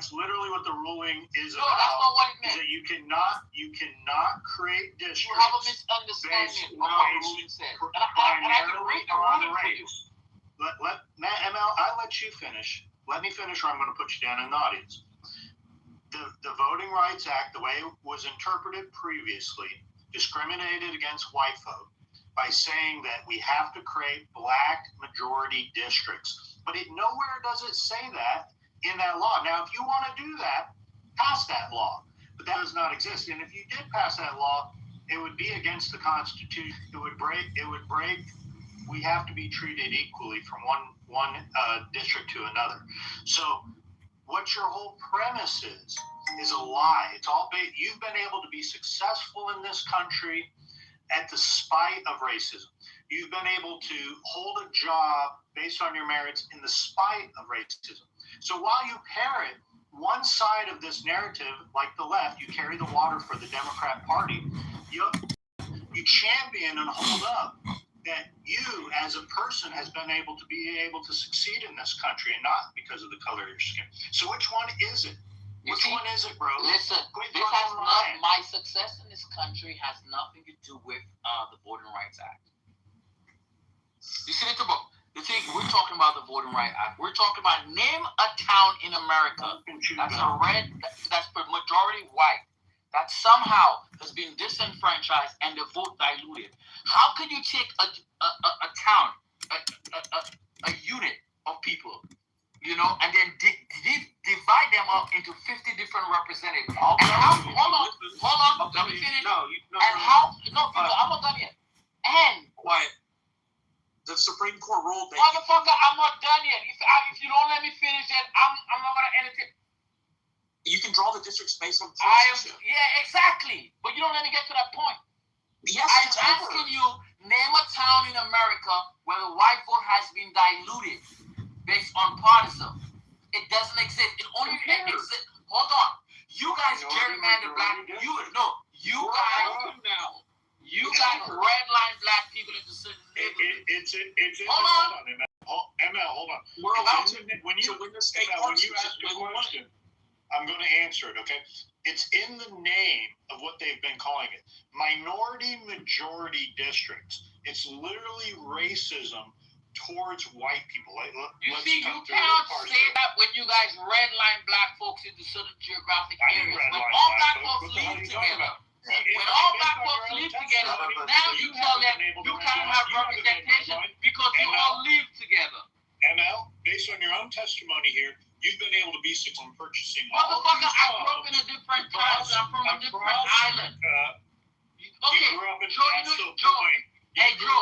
That's literally what the ruling is No, about. that's not what it meant. Is that you cannot create districts. You have a misunderstanding of what the ruling says. And I can read the ruling for you. ML, I'll let you finish. Let me finish, or I'm going to put you down in the audience. The Voting Rights Act, the way it was interpreted previously, discriminated against white folk by saying that we have to create black majority districts. But nowhere does it say that in that law. Now, if you want to do that, pass that law. But that does not exist. And if you did pass that law, it would be against the Constitution. It would break. We have to be treated equally from one district to another. So what your whole premise is a lie. It's all you've been able to be successful in this country at the spite of racism. You've been able to hold a job based on your merits in the spite of racism. So while you parrot one side of this narrative, like the left, you carry the water for the Democrat Party, you champion and hold up that you as a person has been able to succeed in this country, and not because of the color of your skin. So which one is it? Which one is it, bro? Listen, my success in this country has nothing to do with the Voting Rights Act. You see, we're talking about the Voting Rights Act. We're talking about name a town in America that's majority white, that somehow has been disenfranchised and the vote diluted. How can you take a town, a unit of people, and then divide them up into 50 different representatives? Hold on, let me finish. I'm not done yet. And quiet. The Supreme Court ruled that. Motherfucker, I'm not done yet. If you don't let me finish it, I'm not gonna entertain. You can draw the districts based on. Yeah, exactly. But you don't let me get to that point. Yes, I'm asking you, name a town in America where the white vote has been diluted based on partisan. It doesn't exist. It only exists. Hold on. You guys gerrymander black. You guys redline black people into certain neighborhoods. Hold on, ML, hold on. We're allowed to win the state. When you ask a question, I'm going to answer it, okay? It's in the name of what they've been calling it. Minority majority districts. It's literally racism towards white people. You cannot say that when you guys redline black folks into certain geographic areas. When all black folks live together. When all black folks live together, now you tell them you can't have representation because you all live together. ML, based on your own testimony here, you've been able to be successful in purchasing. Motherfucker, I grew up in a different town. I'm from a different island. You grew up in Hey, Joe.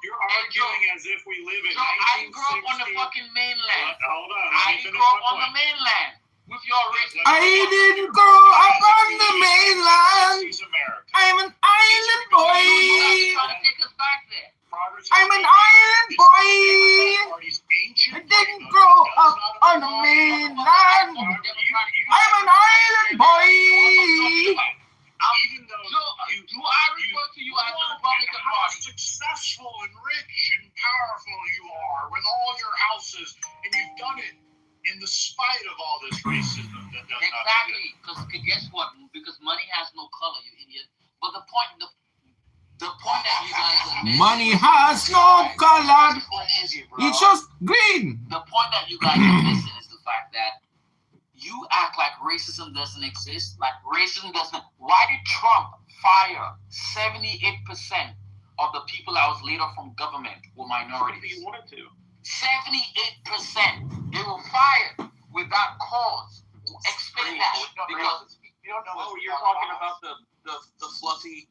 You're arguing as if we live in 1960. I grew up on the fucking mainland. Hold on. I didn't grow up on the mainland. With your race. I didn't grow up on the mainland. I'm an island boy. Take us back there. I'm an island boy. I didn't grow up on the mainland. I'm an island boy. Even though I refer to you as the Republican how Party. successful and rich and powerful you are with all your houses, and you've done it in the spite of all this racism that does exactly, because guess what? Because money has no color, you idiot. But the point that you guys are missing, money has no color. It's just green. The point that you guys are missing is the fact that you act like racism doesn't exist. Like racism doesn't. Why did Trump fire 78% of the people that was laid off from government were minorities? He wanted to. 78%. They were fired without cause. Explain that. Because you don't know what you're talking about the fluffy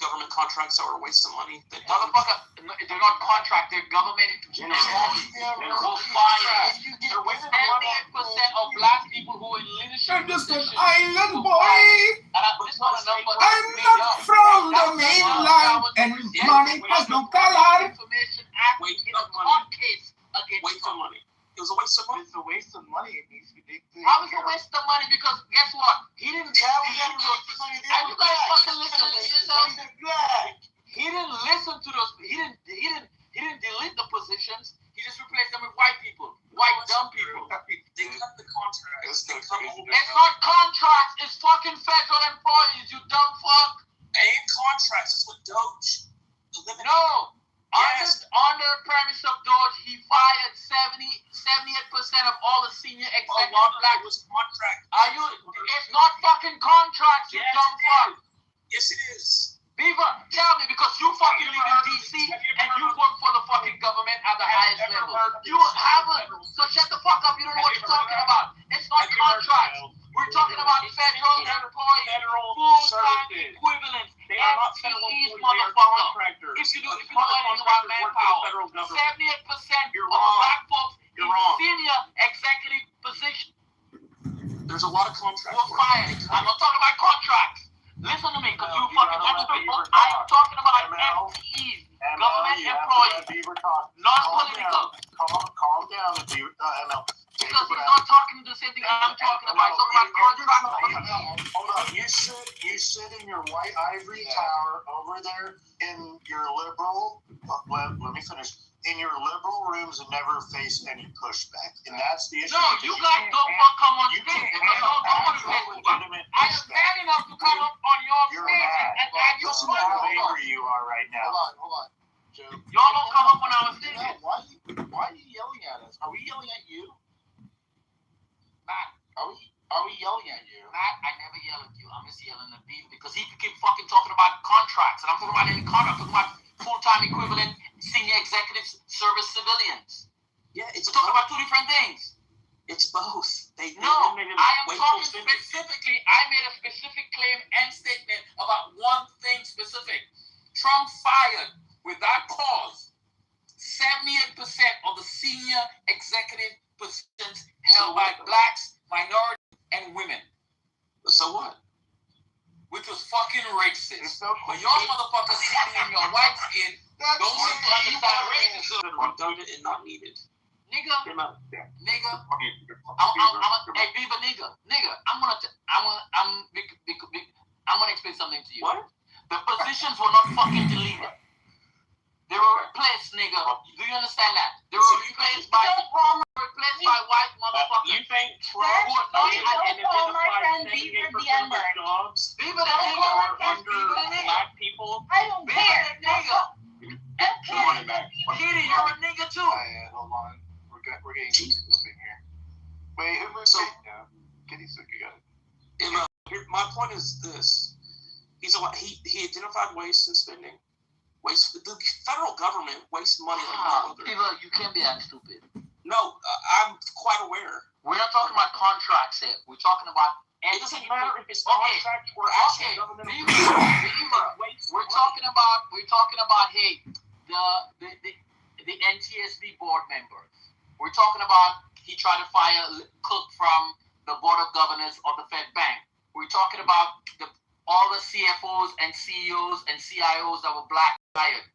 government contracts that were a waste of money. Motherfucker, they're not contract, they're government employees. They were fired. 78% of black people who are in leadership. I'm just an island boy. I'm not from the mainland, and money has no color. Information Act in a court case against waste of money. It was a waste of money. It's a waste of money. It needs to be How is it a waste of money? Because guess what? He didn't tell you. And you guys fucking listen to yourself. He didn't listen to those. He didn't delete the positions. He just replaced them with white people, white dumb people. They cut the contract. It's not contracts. It's fucking federal employees. You dumb fuck. And contracts. It's what Doge eliminated. No. Yes. On the premise of Doge, he fired 78% of all the senior executive black. It was contract. It's not fucking contracts, you dumb fuck. Yes, it is. Beaver, tell me, because you fucking live in DC and you work for the fucking government at the highest level. You haven't. So shut the fuck up. You don't know what you're talking about. It's not contracts. We're talking about federal employees, full-time equivalents, FTEs, motherfucker. If you know anything about manpower, 78% of black folks in senior executive positions There's a lot of contracts. were fired. I'm not talking about contracts. Listen to me, because you fucking understand. I'm talking about FTEs, government employees, non-political. Calm down, ML. Because he's not talking the same thing I'm talking about. He's talking about contracts. Hold on. You sit in your white ivory tower over there in your liberal. Let me finish. In your liberal rooms and never face any pushback, and that's the issue. No, you guys don't fuck come on stage. I am bad enough to come up on your stage and add your Listen to how point. angry you are right now. Hold on, Joe. Y'all don't come up on our stage. Why are you yelling at us? Are we yelling at you? Matt, Are we yelling at you? Matt, I never yell at you. I'm just yelling at Beaver because he keep fucking talking about contracts, and I'm talking about any contract. I'm talking about full-time equivalent senior executives, service civilians. Yeah, it's We're talking about two different things. It's both. No, I am talking specifically. I made a specific claim and statement about one thing specific. Trump fired without cause 78% of the senior executive positions held by blacks, minorities, and women. So what? Which was fucking racist. So But y'all motherfuckers sitting in your white skin don't seem to understand racism. Redundant and not needed. Nigga, You're not. Yeah. nigga, Okay. hey, Beaver, nigga, I'm gonna explain something to you. What? The positions were not fucking deleted. They were replaced, nigga. Do you understand that? They were replaced by white motherfuckers. You think Who are not identified jobs Beaver the nigga. are under Beaver the nigga. black people? I don't Beaver care. the nigga. Kitty, you're a nigga too. Hold on. We're getting up in here. Wait, So- yeah. Kitty Suki got it. My point is this: he identified waste and spending. The federal government wastes money like no other. Beaver, you can't be that stupid. No, I'm quite aware. We're not talking about contracts here. We're talking about It doesn't matter if it's Okay. contract or actual Okay, government. Beaver, we're talking about hey, the NTSB board members. We're talking about he tried to fire Cook from the board of governors of the Fed Bank. We're talking about all the CFOs and CEOs and CIOs that were black hired.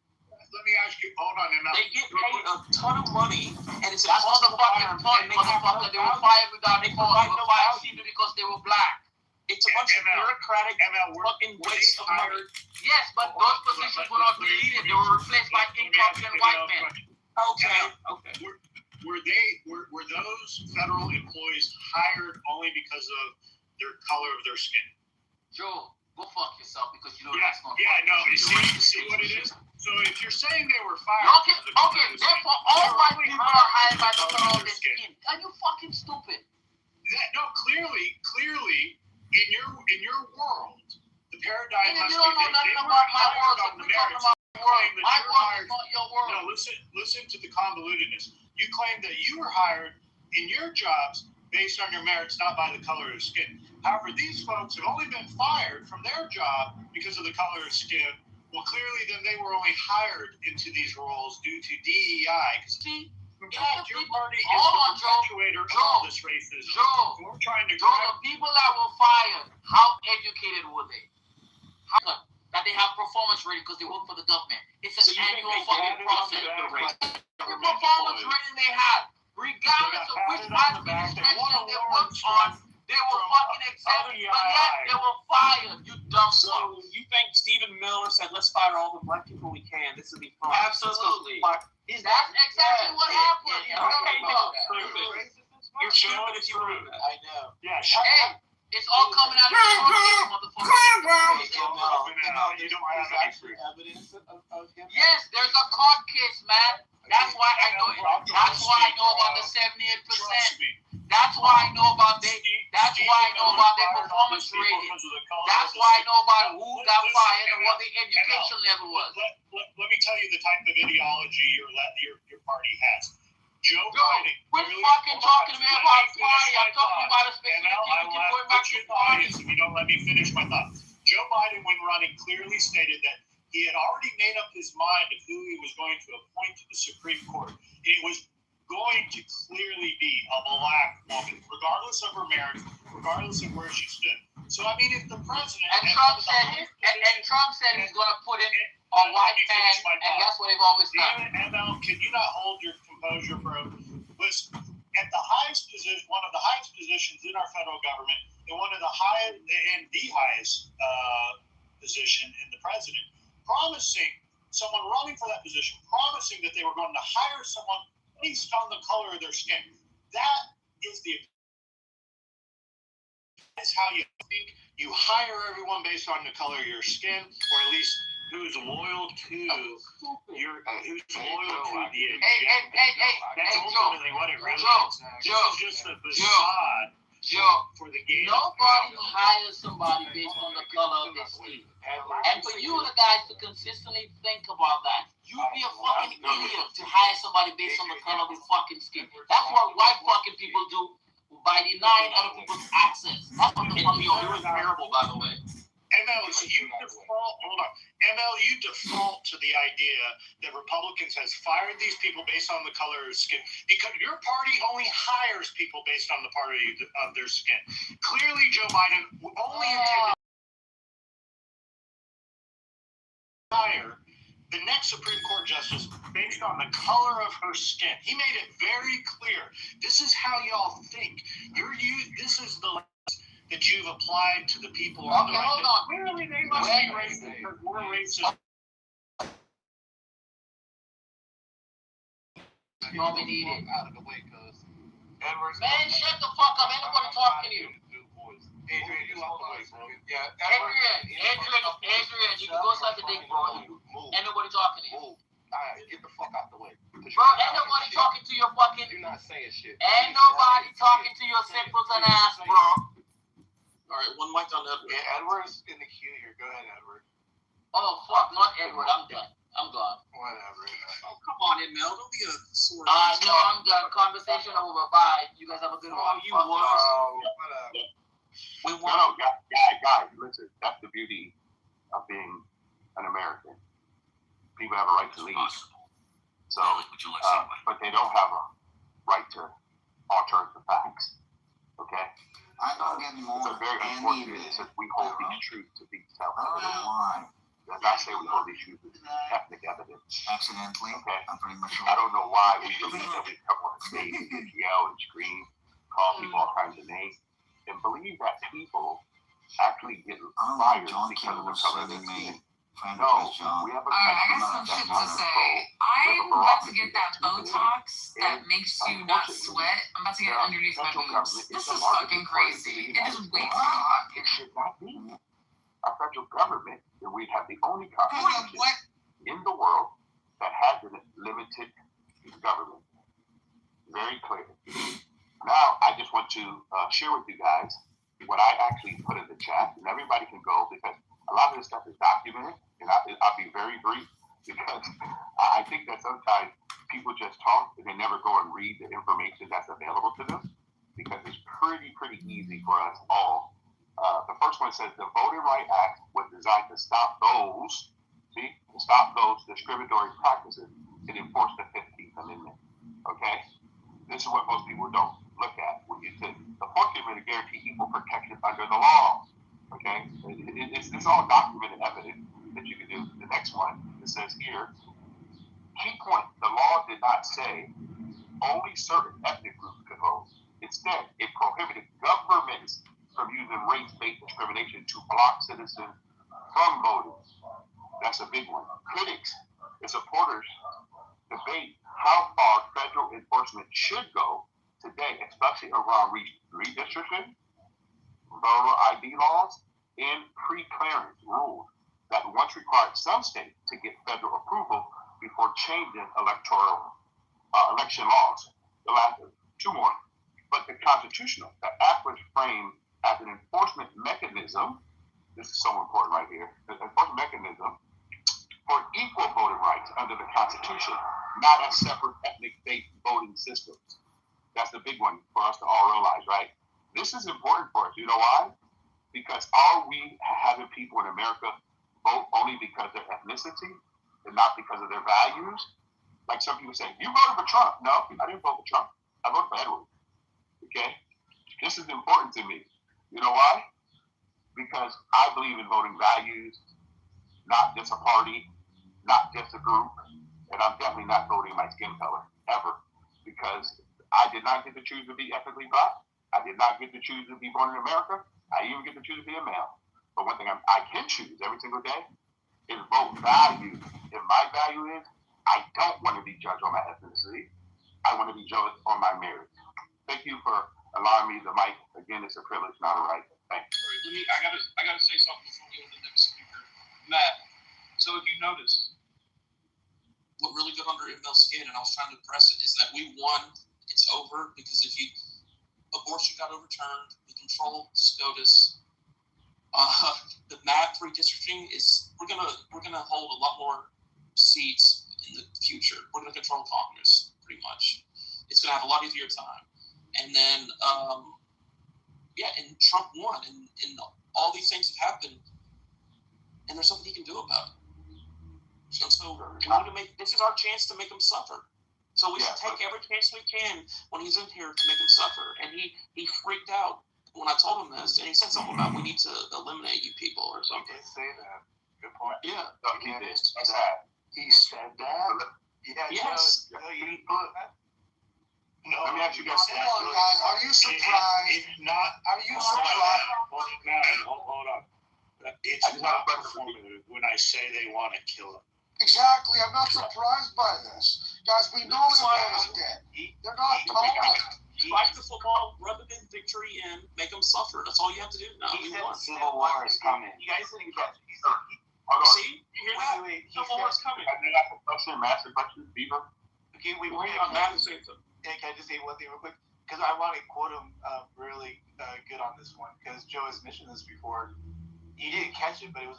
Let me ask you. Hold on. They get paid a ton of money, and it's That's impossible to fire motherfucking them, point, and they have no motherfucker. They were value. fired without They cause. They provide were no fired value. simply because they were black. It's a bunch of bureaucratic fucking waste of money. Yes, but those positions were not deleted. They were replaced by incompetent white men. Okay. Were those federal employees hired only because of their color of their skin? Joe, go fuck yourself because you know Yeah, that's not no. fucking You see what it is? So if you're saying they were fired, Okay, therefore all white people are hired by the color of their skin. Are you fucking stupid? No, clearly, in your world, the paradigm Nigga, must you be don't know that nothing they were about my hired world, so on the we're talking merits. about my world. Claim that My you're world hired- is not your world. No, listen to the convolutedness. You claim that you were hired in your jobs based on your merits, not by the color of your skin. However, these folks have only been fired from their job because of the color of skin. Well, clearly, then they were only hired into these roles due to DEI. See, In fact, your party is Hold the on, Joe. perpetuator of Joe. all this racism. Joe, We're trying to Joe, the people that were fired, how educated were they? How that they have performance rating because they work for the government. It's an So you think annual they fucking added on process. to the rate? Every performance rating they had, regardless of which administration they worked on, they were fucking accepted, but yet they were fired. You dumb So fuck. you think Stephen Miller said, "Let's fire all the black people we can. This will be fun." Absolutely. Let's go. That's exactly what happened. You Okay, dumb fuck. perfect. You're stupid if you believe that. I know. Yeah, Hey, it's all coming out of the motherfucker. You don't have actually evidence of him? Yes, there's a court case, man. That's why I know. That's why I know about the 78%. That's why I know about the. That's why I know about their performance rating. That's why I know about who got fired and what the education level was. Let me tell you the type of ideology your party has. Joe Bro, Biden. quit fucking talking to me about party. I'm talking about a specific And thing. We keep going back to party. if you don't let me finish my thought. Joe Biden, when running, clearly stated that he had already made up his mind of who he was going to appoint to the Supreme Court. And it was going to clearly be a black woman, regardless of her marriage, regardless of where she stood. So I mean, if the president And Trump said he's going to put in a white man, and that's what they've always done. ML, can you not hold your composure, bro? Was at the highest position, one of the highest positions in our federal government, and one of the highest position in the president, promising someone running for that position, promising that they were going to hire someone based on the color of their skin. That is how you think. You hire everyone based on the color of your skin, or at least who's loyal to your, who's loyal to the agenda. That's ultimately what it really is. This is just a facade for the game. Nobody hires somebody based on the color of their skin. And for you the guys to consistently think about that, you'd be a fucking idiot to hire somebody based on the color of their fucking skin. That's what white fucking people do by denying other people's access. That's what the fuck you're doing. Terrible, by the way. ML, you default to the idea that Republicans has fired these people based on the color of skin because your party only hires people based on the part of their skin. Clearly, Joe Biden only intended to hire the next Supreme Court justice based on the color of her skin. He made it very clear. This is how y'all think. This is the that you've applied to the people on the right. Hold on. Clearly, they must be racist because we're racist. Nominated. Out of the way, cuz. Man, shut the fuck up. Ain't nobody talking to you. Adrian, you out the way, bro. Yeah, Adrian, you can go suck a dick, bro. Ain't nobody talking to you. Alright, get the fuck out the way. Bro, ain't nobody talking to your fucking. You're not saying shit. Ain't nobody talking to your simpleton ass, bro. Alright, one mic on that. Yeah, Edward's in the queue here. Go ahead, Edward. Oh, fuck, not Edward. I'm done. I'm gone. Whatever. Oh, come on, Mel. Don't be a sore. No, I'm done. Conversation over. Bye. You guys have a good one. You was. Whatever. No, guys, listen. That's the beauty of being an American. People have a right to leave. So, but they don't have a right to alter the facts. Okay? I don't get more It's a very important thing since we hold these truths to be self-evident. why. As I say, we hold these truths to be ethnic evidence. Accidentally, Okay. I'm pretty much I don't know why we believe that we come on stage and yell and scream, call people all kinds of names, and believe that people actually get fired John because of the Kitover color of their sending me skin. friend No, request, John. we have a Alright, I country got some that's shit not to say. controlled. I'm about to get that Botox that makes you not sweat. I'm about to get it underneath my boobs. This is fucking crazy. It is way too hot. It should not be. Our federal government, and we have the only constitution in the world that has a limited government. Very clear. Now, I just want to share with you guys what I actually put in the chat, and everybody can go because a lot of this stuff is documented, and I'll be very brief because I think that sometimes people just talk and they never go and read the information that's available to them because it's pretty easy for us all. The first one says the Voting Rights Act was designed to stop those discriminatory practices and enforce the 15th Amendment. Okay? This is what most people don't look at when you say the 14th Amendment guarantees equal protection under the law. Okay? It's all documented evidence that you can do. The next one, it says here, key point, the law did not say only certain ethnic groups could vote. Instead, it prohibited governments from using race-based discrimination to block citizens from voting. That's a big one. Critics and supporters debate how far federal enforcement should go today, especially around redistricting, voter ID laws, and pre-clearance rules that once required some states to get federal approval before changing election laws. The last two more. But the constitutional, the act was framed as an enforcement mechanism. This is so important right here. The enforcement mechanism for equal voting rights under the Constitution, not as separate ethnic-based voting systems. That's the big one for us to all realize, right? This is important for us. You know why? Because are we having people in America vote only because of their ethnicity and not because of their values? Like some people say, you voted for Trump. No, I didn't vote for Trump. I voted for Edward. Okay? This is important to me. You know why? Because I believe in voting values, not just a party, not just a group, and I'm definitely not voting my skin color, ever. Because I did not get to choose to be ethnically black. I did not get to choose to be born in America. I even get to choose to be a male. But one thing I can choose every single day is vote values. And my value is I don't want to be judged on my ethnicity. I want to be judged on my merit. Thank you for allowing me the mic. Again, it's a privilege, not a right. Thanks. I gotta say something before we go to the next speaker. Matt, so if you notice, what really got under Emil's skin, and I was trying to press it, is that we won. It's over because abortion got overturned, we control SCOTUS. The map redistricting is we're gonna hold a lot more seats in the future. We're gonna control Congress pretty much. It's gonna have a lot easier time. And then and Trump won, and all these things have happened, and there's something he can do about it. So this is our chance to make him suffer. So we should take every chance we can when he's in here to make him suffer. And he freaked out when I told him this, and he said something about we need to eliminate you people or something. He did say that. Good point. Yeah. He did. He said that. Yeah. Yes. No, let me ask you guys. Come on, guys. Are you surprised? If not, Are you surprised? Hold on. It's not performative when I say they want to kill him. Exactly. I'm not surprised by this. Guys, we know Emil's dead. They're not talking. Fight the football, rub a big victory in, make them suffer. That's all you have to do now. He said Civil War is coming. You guys didn't catch it. See? You hear that? Civil War is coming. Can I ask a question, Master question, Beaver? Okay, We're on that and say something. Can I just say one thing real quick? Because I want to quote him really good on this one. Because Joe has mentioned this before. He didn't catch it, but it was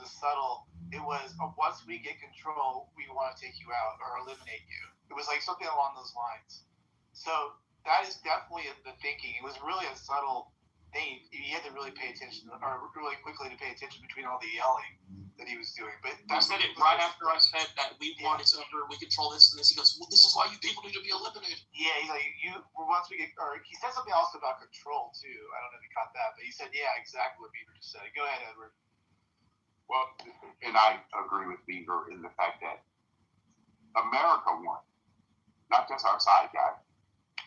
once we get control, we want to take you out or eliminate you. It was like something along those lines. So that is definitely the thinking. It was really a subtle thing. You had to really pay attention, or really quickly to pay attention between all the yelling that he was doing. But I said it right after I said that we won, it's over, we control this and this. He goes, well, this is why you people need to be eliminated. Yeah, he's like, once we get, or he said something else about control too. I don't know if you caught that, but he said, yeah, exactly what Beaver just said. Go ahead, Edward. Well, and I agree with Beaver in the fact that America won, not just our side, guys.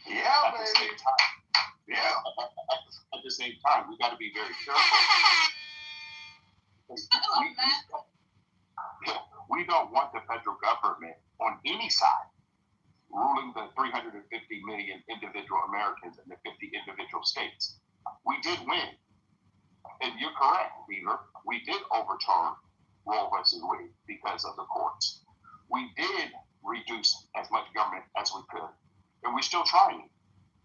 Yeah, At the baby. same time, at the same time, we got to be very careful. We don't want the federal government on any side ruling the 350 million individual Americans in the 50 individual states. We did win. And you're correct, Beaver. We did overturn Roe versus Wade because of the courts. We did reduce as much government as we could. And we're still trying.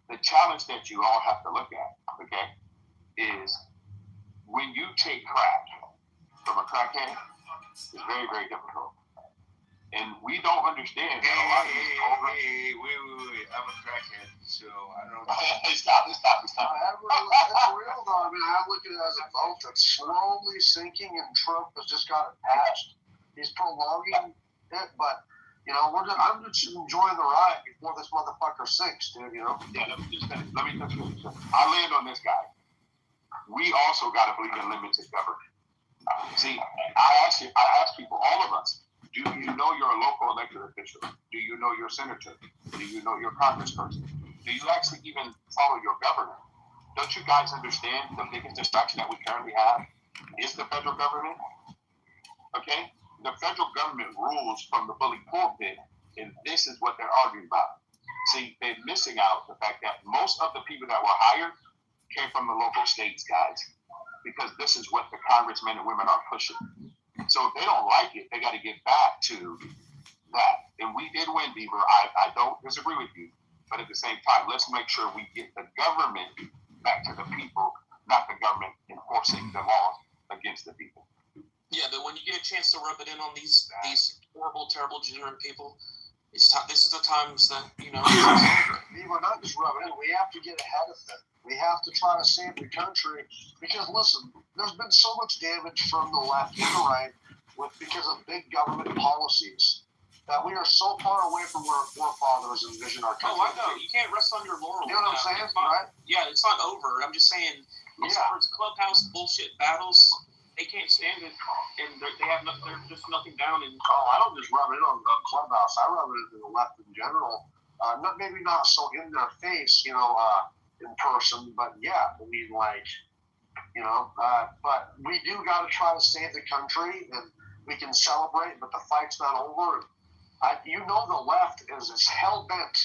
The challenge that you all have to look at, okay, is when you take crack from a crackhead, it's very, very difficult. And we don't understand that a lot of these programs... Wait. I'm a crackhead, so I don't know. Stop. It's real, though. I mean, I look at it as a boat that's slowly sinking, and Trump has just got it patched. He's prolonging it, but, I'm just enjoying the ride before this motherfucker sinks, dude, Yeah, let me just finish. I land on this guy. We also got to believe in limited government. See, I ask people, all of us, do you know you're a local elected official? Do you know your senator? Do you know your congressperson? Do you actually even follow your governor? Don't you guys understand the biggest distraction that we currently have is the federal government? Okay? The federal government rules from the bully pulpit, and this is what they're arguing about. See, they're missing out the fact that most of the people that were hired came from the local states, guys, because this is what the congressmen and women are pushing. So if they don't like it, they got to get back to that. And we did win, Beaver. I don't disagree with you. But at the same time, let's make sure we get the government back to the people, not the government enforcing the laws against the people. Yeah, but when you get a chance to rub it in on these horrible, terrible, degenerate people, it's time. This is the times that We're not just rubbing it in. We have to get ahead of it. We have to try to save the country because listen, there's been so much damage from the left and the right because of big government policies that we are so far away from where our forefathers envisioned our country. Oh, I know. You can't rest on your laurels. You know what I'm saying? Right? Yeah, it's not over. I'm just saying, it's clubhouse bullshit battles. They can't stand it, and they're just nothing down. And I don't just rub it on the clubhouse. I rub it in the left in general. Maybe not so in their face, in person, but yeah, I mean, but we do got to try to save the country, and we can celebrate, but the fight's not over. The left is hell bent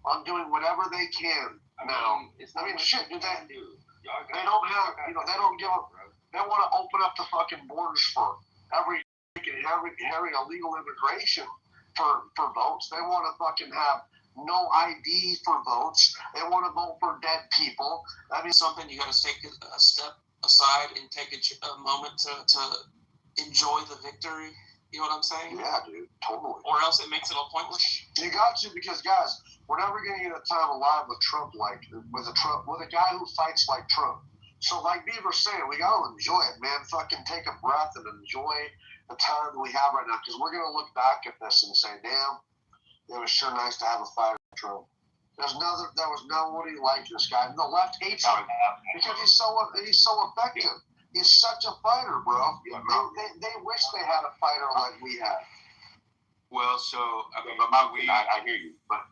on doing whatever they can now. Shit, they don't have, they don't give up. They want to open up the fucking borders for every illegal immigration for votes. They want to fucking have no ID for votes. They want to vote for dead people. Something you got to take a step aside and take a moment to enjoy the victory. You know what I'm saying? Yeah, dude, totally. Or else it makes it all pointless. You got to, because guys, we're never going to get a time alive with Trump with a guy who fights like Trump. So like Beaver's saying, we got to enjoy it, man. Fucking take a breath and enjoy the time that we have right now, because we're going to look back at this and say, damn, it was sure nice to have a fighter like Trump. There was nobody like this guy. The left hates him because he's so effective. He's such a fighter, bro. They wish they had a fighter like we had. Well, so I hear you, but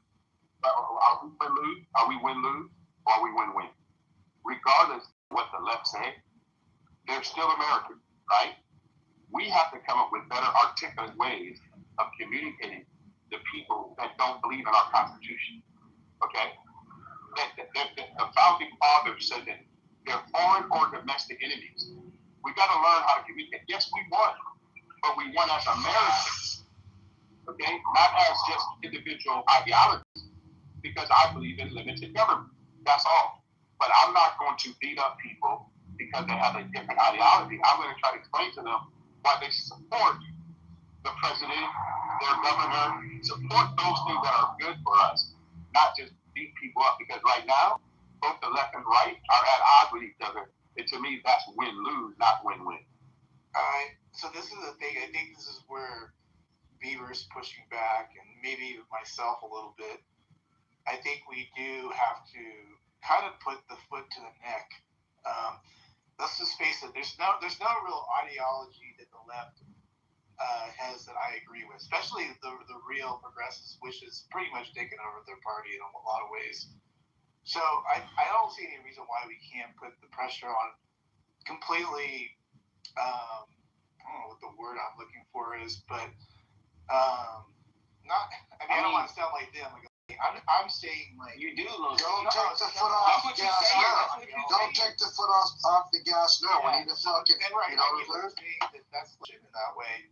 are we win-lose, or are we win-win? Regardless of what the left say, they're still American, right? We have to come up with better articulate ways of communicating to people that don't believe in our Constitution. Okay? The founding fathers said that they're foreign or domestic enemies. We got to learn how to communicate. Yes, we won, but we won as Americans. Okay? Not as just individual ideologies, because I believe in limited government. That's all. But I'm not going to beat up people because they have a different ideology. I'm going to try to explain to them why they support the president, their governor, support those things that are good for us, not just beat people up. Because right now, both the left and right are at odds with each other. And to me, that's win-lose, not win-win. All right. So this is the thing. I think this is where Beaver's pushing back, and maybe myself a little bit. I think we do have to kind of put the foot to the neck. Let's just face it. There's no real ideology that the left has that I agree with, especially the real progressives, which is pretty much taken over their party in a lot of ways. So I don't see any reason why we can't put the pressure on completely. I don't know what the word I'm looking for is, but not. I don't want to sound like them. I'm saying you do lose. Don't take the foot off the gas now. Don't take the foot off the gas now. We need to fucking. Right. You know what I'm saying? That's legit in that way.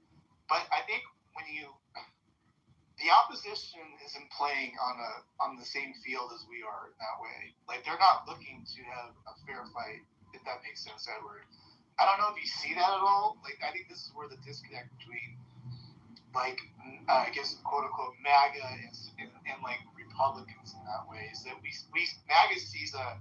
But I think when the opposition isn't playing on the same field as we are in that way. Like, they're not looking to have a fair fight, if that makes sense, Edward. I don't know if you see that at all. Like, I think this is where the disconnect between, like, I guess, quote unquote, MAGA and like Republicans in that way is that we MAGA sees a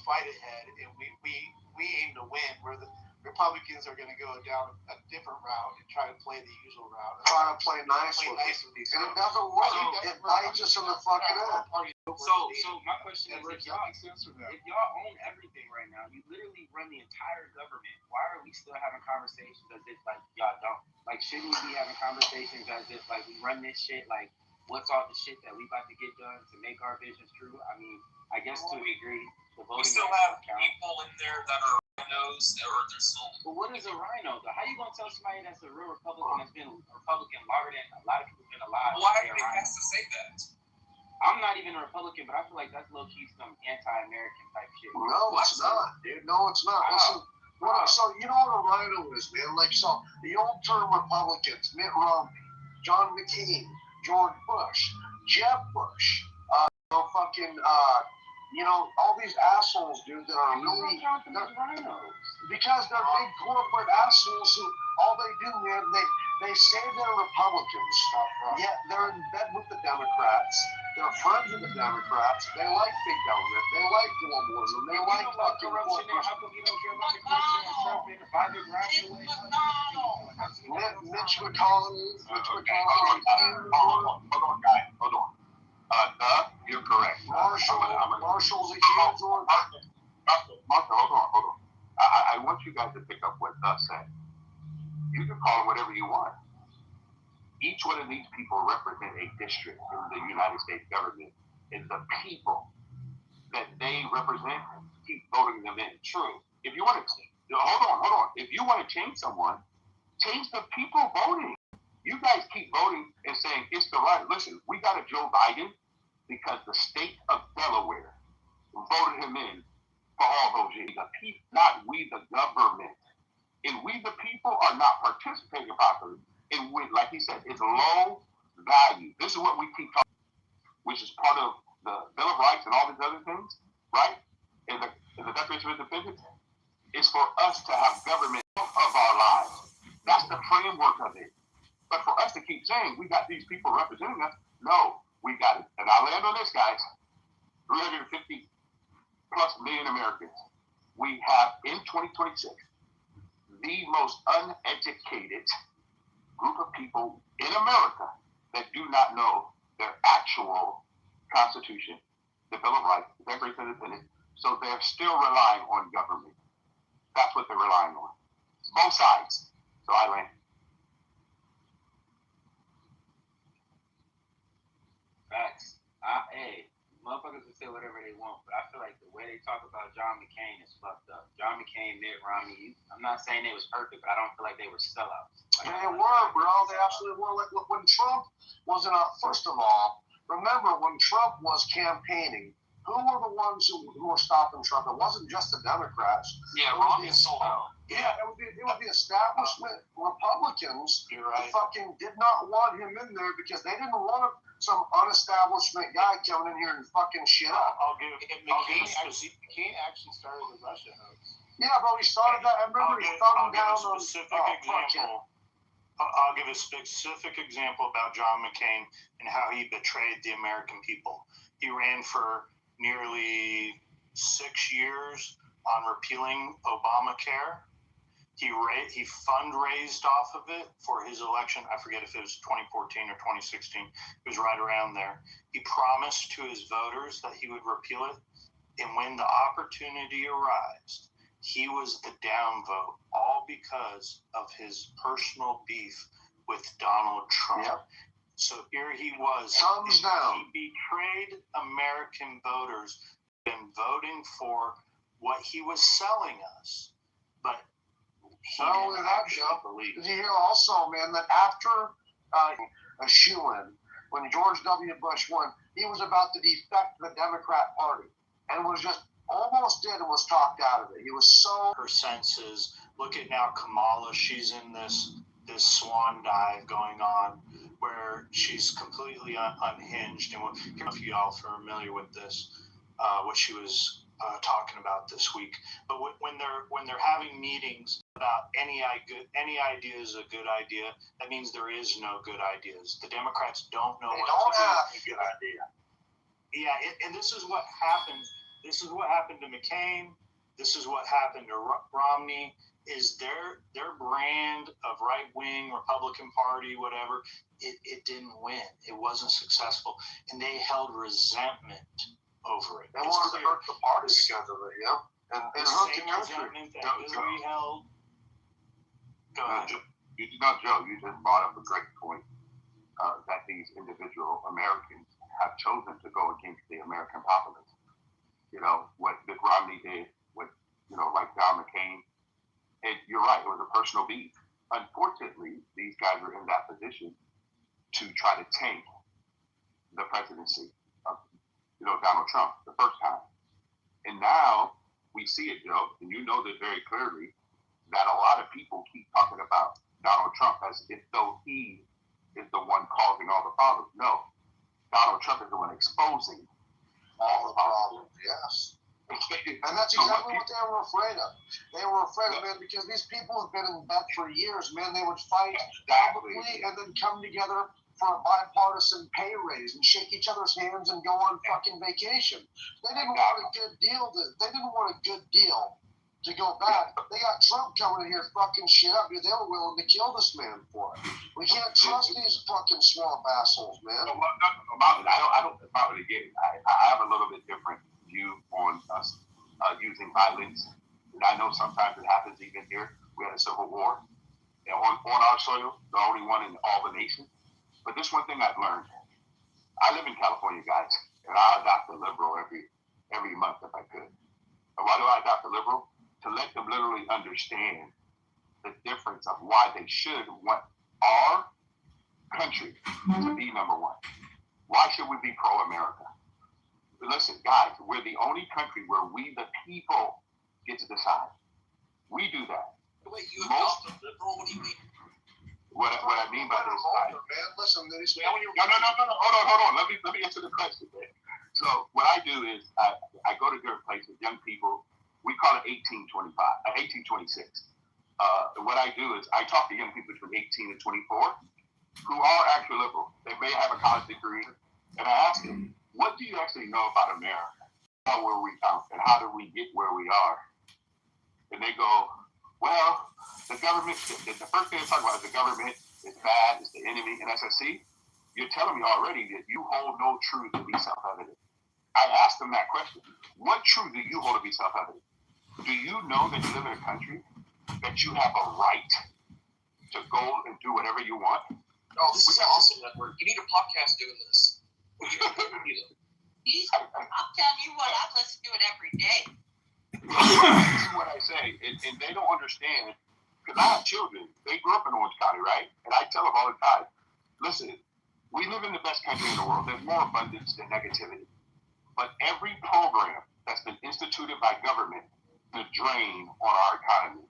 fight ahead, and we aim to win, where the Republicans are going to go down a different route and try to play the usual route. Try to play nice with these. And it doesn't work. It bites us in the fucking head. So my question is, if y'all own everything right now, you literally run the entire government, why are we still having conversations as if like y'all don't? Like, shouldn't we be having conversations as if like we run this shit? Like, what's all the shit that we about to get done to make our visions true? I mean, I guess to a degree, the voting. We still have people in there that are rhinos, or they're still. But what is a rhino, though? How you gonna tell somebody that's a real Republican that's been a Republican longer than a lot of people have been alive? Why do they have to say that? I'm not even a Republican, but I feel like that's low-key some anti-American type shit. No, it's not, dude. No, it's not. Listen, so you know what a rhino is, man? Like, so the old term Republicans, Mitt Romney, John McCain, George Bush, Jeb Bush, all these assholes, dude, that are really because they're big corporate assholes who all they do, man, they say they're Republicans, yet they're in bed with the Democrats. They're friends with the Democrats. They like big government. They like globalism. They like fucking corporate. How come you don't care about the corruption and Trump and Biden graduating? Mitch McConnell. Hold on, guys. Hold on. You're correct. Marshall's a huge one. Marshall, hold on. I want you guys to pick up what said. You can call them whatever you want. Each one of these people represent a district in the United States government, and the people that they represent keep voting them in. True. If you want to, hold on. If you want to change someone, change the people voting. You guys keep voting and saying it's the right. Listen, we got a Joe Biden because the state of Delaware voted him in for all those years. The people, not we, the government. And we, the people, are not participating properly. And like he said, it's low value. This is what we keep talking about, which is part of the Bill of Rights and all these other things, right? And the Declaration of Independence is for us to have government of our lives. That's the framework of it. But for us to keep saying we got these people representing us, no, we got it. And I'll land on this, guys. 350 plus million Americans. We have in 2026 the most uneducated group of people in America that do not know their actual Constitution, the Bill of Rights, the Declaration of Independence. So they're still relying on government. That's what they're relying on. Both sides. So I land. Facts. Motherfuckers can say whatever they want, but I feel like the way they talk about John McCain is fucked up. John McCain, Mitt Romney, I'm not saying they was perfect, but I don't feel like they were sellouts. They were, bro. They absolutely were. Like, when Trump was first of all, remember when Trump was campaigning, who were the ones who were stopping Trump? It wasn't just the Democrats. Yeah, Romney sold out. Yeah, it would be establishment Republicans who fucking did not want him in there because they didn't want some unestablishment guy coming in here and fucking shit up. McCain actually started the Russia hoax. Yeah, bro, he started that. I remember he thumbed down on example. I'll give a specific example about John McCain and how he betrayed the American people. He ran for nearly 6 years on repealing Obamacare. He fundraised off of it for his election. I forget if it was 2014 or 2016. It was right around there. He promised to his voters that he would repeal it. And when the opportunity arose, he was the downvote, all because of his personal beef with Donald Trump. Yep. So here he was. Thumbs down. He betrayed American voters and voting for what he was selling us. But not only that, Joe, did you hear also, man, that after a shoo-in, when George W. Bush won, he was about to defect the Democrat Party and was just almost did and was talked out of it. He was so... Her senses. Look at now Kamala. She's in this swan dive going on where she's completely unhinged. And if you all are familiar with this, what she was talking about this week. But when they're having meetings about any idea is a good idea, that means there is no good ideas. The Democrats don't know what to do. A good idea. Yeah, and this is what happened. This is what happened to McCain. This is what happened to Romney. Is their brand of right-wing Republican Party, whatever, it didn't win. It wasn't successful. And they held resentment over it. They wanted to hurt the party because of it, yeah. And hurt the country. We held. Go ahead. Joe, you just brought up a great point that these individual Americans have chosen to go against the American populace. You know, what Mitt Romney did, like John McCain. And you're right, it was a personal beef. Unfortunately, these guys are in that position to try to tank the presidency of Donald Trump the first time. And now we see it, Joe, and you know that very clearly, that a lot of people keep talking about Donald Trump as if though he is the one causing all the problems. No, Donald Trump is the one exposing all the problems. Yes. And that's exactly what they were afraid of. They were afraid of, man, because these people have been in bed for years, man. They would fight publicly and then come together for a bipartisan pay raise and shake each other's hands and go on fucking vacation. They didn't want a good deal. They didn't want a good deal to go bad. They got Trump coming in here fucking shit up. They were willing to kill this man for it. We can't trust these fucking swamp assholes, man. I don't about it again. I have a little bit different view on us using violence. And I know sometimes it happens even here. We had a civil war on our soil, the only one in all the nation. But this one thing I've learned, I live in California, guys, and I adopt a liberal every month if I could. And why do I adopt a liberal? To let them literally understand the difference of why they should want our country to be number one. Why should we be pro-America? Listen, guys, we're the only country where we, the people, get to decide. We do that. Wait, you adopt a liberal? What do you mean? What I mean by this, man, listen, no. Hold on. Let me answer the question, man. So what I do is I go to different places, young people. We call it 1826. What I do is I talk to young people between 18 and 24 who are actually liberal. They may have a college degree, and I ask them, what do you actually know about America? How were we found, and how did we get where we are? And they go, well, the government, the first thing they talk about is the government is bad, it's the enemy. And I said, see, you're telling me already that you hold no truth to be self-evident. I asked them that question. What truth do you hold to be self-evident? Do you know that you live in a country that you have a right to go and do whatever you want? Oh, this is awesome network. You need a podcast doing this. I'm telling you what, I listen to it every day. This is what I say, and they don't understand, because I have children. They grew up in Orange County, right? And I tell them all the time, listen, we live in the best country in the world. There's more abundance than negativity. But every program that's been instituted by government is a drain on our economy.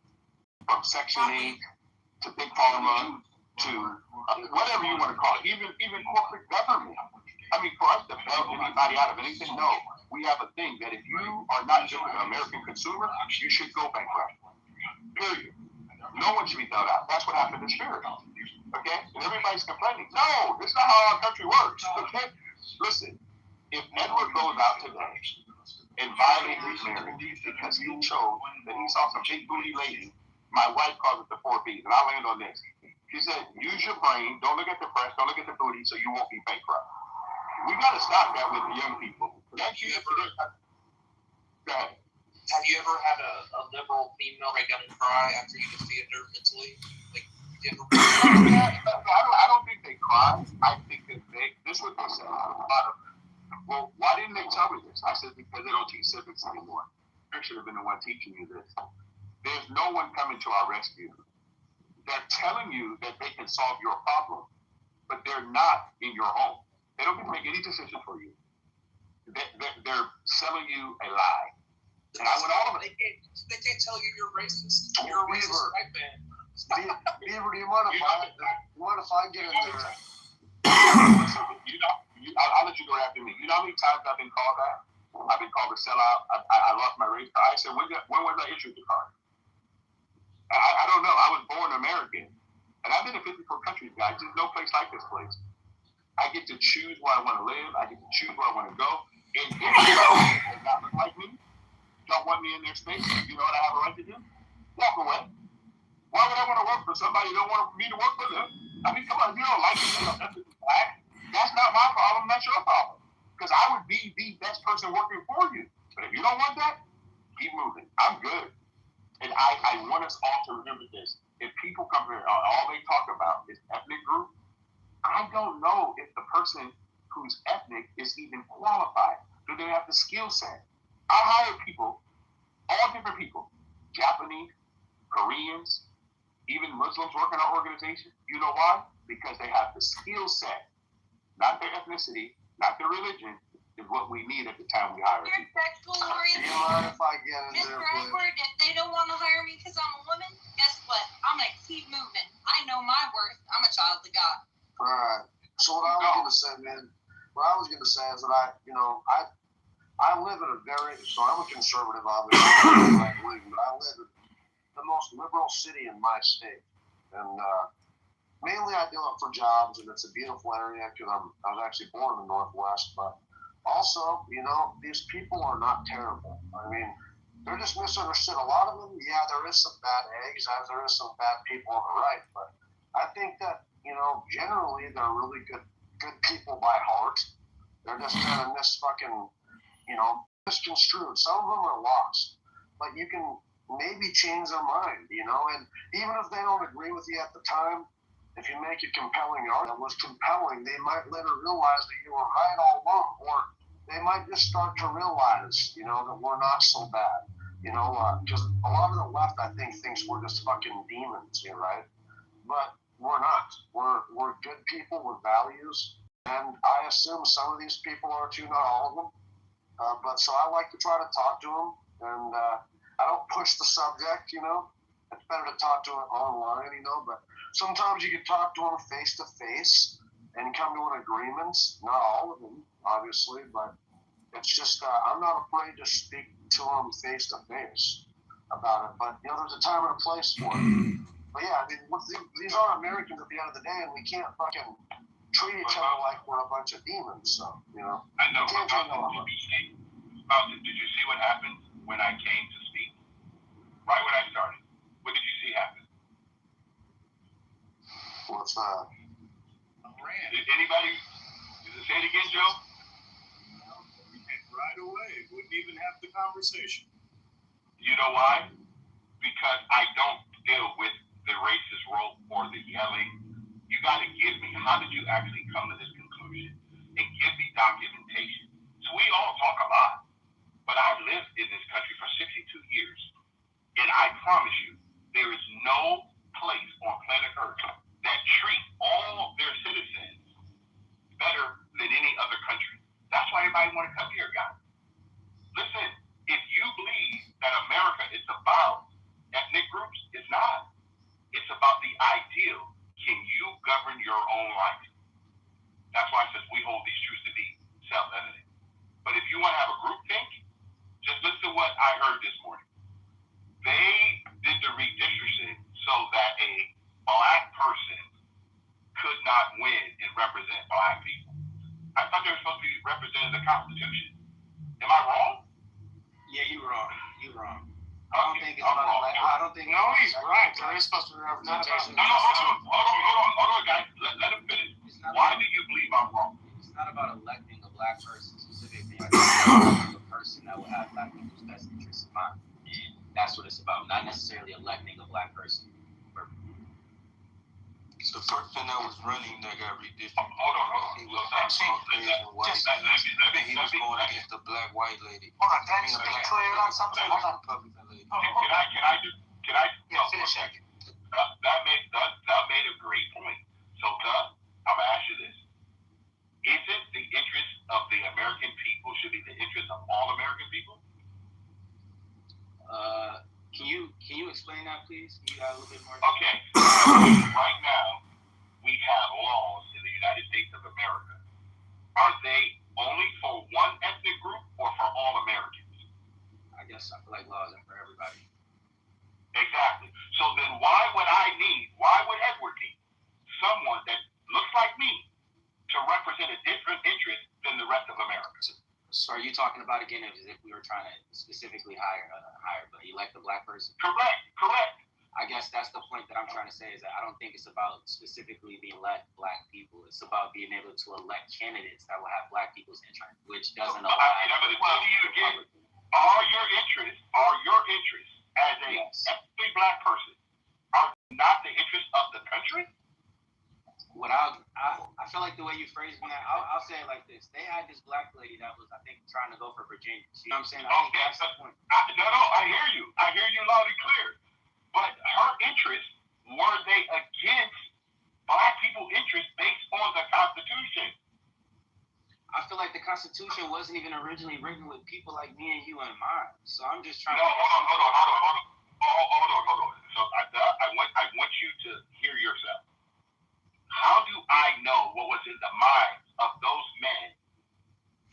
From Section 8 to Big Pharma to whatever you want to call it, even corporate government. I mean, for us to bail anybody out of anything, no. We have a thing that if you are not just an American consumer, you should go bankrupt. Period. No one should be bailed out. That's what happened in Spirit. Okay? And everybody's complaining. No, this is not how our country works. Okay? Listen, if Edward goes out today and violates his marriage because he chose that he saw some big booty lady, my wife calls it the 4 B's, and I'll land on this. She said, use your brain, don't look at the breast, don't look at the booty, so you won't be bankrupt. We got to stop that with the young people. Have you ever Go ahead. Have you ever had a liberal female break down and cry after you defeated her mentally? Like, you ever? I don't think they cry. I think that this is what they say. Well, why didn't they tell me this? I said, because they don't teach civics anymore. I should have been the one teaching you this. There's no one coming to our rescue. They're telling you that they can solve your problem, but they're not in your home. They don't make any decision for you. They're selling you a lie. And I went all of it. They can't tell you you're racist. You're a racist white man. Beaver, do you mind if I get in there? I'll let you go after me. You know how many times I've been called that? I've been called a sellout. I lost my race card. I said, when was I issued the card? I don't know. I was born American. And I've been in 54 countries, guys. There's no place like this place. I get to choose where I want to live. I get to choose where I want to go. And if you does not look like me, don't want me in their space, you know what I have a right to do? Walk away. Why would I want to work for somebody who don't want me to work for them? I mean, come on, if you don't like me, that's not my problem. That's your problem. Because I would be the best person working for you. But if you don't want that, keep moving. I'm good. And I want us all to remember this. If people come here, all they talk about is ethnic group, I don't know if the person who's ethnic is even qualified. Do they have the skill set? I hire people, all different people, Japanese, Koreans, even Muslims work in our organization. You know why? Because they have the skill set, not their ethnicity, not their religion, is what we need at the time we hire Your people. sexual orientation. You mind if I get in Mr. there, please? Edward, if they don't want to hire me because I'm a woman, guess what? I'm going to keep moving. I know my worth. I'm a child of God. All right. So what I was going to say, man, is that I live in a I'm a conservative, obviously, right wing, but I live in the most liberal city in my state. And mainly I do it for jobs, and it's a beautiful area because I was actually born in the Northwest. But also, these people are not terrible. I mean, they're just misunderstood. A lot of them, yeah, there is some bad eggs, as there is some bad people on the right. But I think that, generally they're really good people by heart. They're just kind of misconstrued. Some of them are lost, but you can maybe change their mind, and even if they don't agree with you at the time, if you make a compelling argument that was compelling, they might later realize that you were right all along, or they might just start to realize, that we're not so bad, because a lot of the left, I think, thinks we're just fucking demons here, right? But we're not. We're good people with values, and I assume some of these people are too, not all of them. But so I like to try to talk to them, and I don't push the subject, It's better to talk to them online, but sometimes you can talk to them face to face and come to an agreement. Not all of them, obviously, but it's just, I'm not afraid to speak to them face to face about it. But, there's a time and a place for it. But yeah, I mean, these are Americans at the end of the day, and we can't fucking treat each other like we're a bunch of demons. So, I know. Did you see what happened when I came to speak? Right when I started. What did you see happen? What's that? Did anybody? Say it again, Joe? Right away. Wouldn't even have the conversation. You know why? Because I don't deal with the racist role or the yelling. You got to give me, how did you actually come to this conclusion? And give me documentation. So we all talk a lot, but I lived in this country for 62 years. And I promise you, there is no place on planet Earth that treats all their citizens better than any other country. That's why everybody want to come here, guys. Listen, if you believe that America is about ethnic groups, it's not. It's about the ideal. Can you govern your own life? That's why it says we hold these truths to be self-evident. But if you want to have a group think, just listen to what I heard this morning. They did the redistricting so that a black person could not win and represent black people. I thought they were supposed to be representing the Constitution. Am I wrong? Yeah, you're wrong. You're wrong. I don't think it's about wrong. I don't think. No, he's right. There is supposed to be representation. No, hold on, guys. Let him finish. Why do you believe I'm wrong? It's not about electing a black person specifically. It's about a person that will have black people's best interests in mind. And that's what it's about. Not necessarily electing a black person. The person that was running that got redistricted. Hold on. He was he was going against the black-white lady. Hold on, can I just be clear on something? Hold on. Can I? Yeah, finish it. That made a great point. So, I'm gonna ask you this: isn't the interest of the American people should be the interest of all American people? Can you explain that, please? Can you add a little bit more? Okay. Right now, we have laws in the United States of America. Are they only for one ethnic group or for all Americans? I guess I feel like laws are for everybody. Exactly. So then why would Edward need someone that looks like me to represent a different interest than the rest of America? So are you talking about again as if we were trying to specifically elect a black person? Correct. I guess that's the point that I'm trying to say is that I don't think it's about specifically the elect black people. It's about being able to elect candidates that will have black people's interest, which doesn't allow. I'm going to tell you again, are your interests as a ethnically black person are not the interests of the country? I feel like the way you phrased that, I'll say it like this. They had this black lady that was, I think, trying to go for Virginia. You know what I'm saying? I think that's the point. I hear you. I hear you loud and clear. But her interests, were they against black people's interests based on the Constitution? I feel like the Constitution wasn't even originally written with people like me and you in mind. So I'm just trying No, to... hold on. So I want you to hear yourself. How do I know what was in the minds of those men?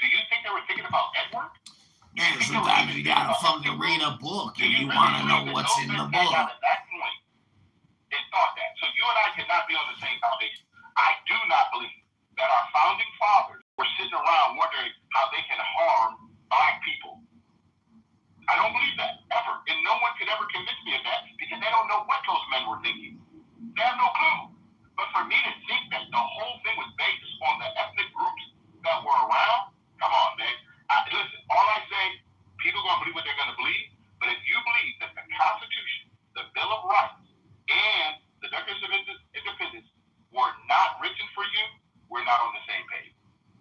Do you think they were thinking about Edward? Man, sometimes you gotta fucking read a book if you wanna know what's in the book. At that point, they thought that. So you and I cannot be on the same foundation. I do not believe that our founding fathers were sitting around wondering how they can harm black people. I don't believe that, ever. And no one could ever convince me of that because they don't know what those men were thinking. They have no clue. But for me to think that the whole thing was based on the ethnic groups that were around, come on, man. Listen, all I say, people are going to believe what they're going to believe. But if you believe that the Constitution, the Bill of Rights, and the Declaration of Independence were not written for you, we're not on the same page.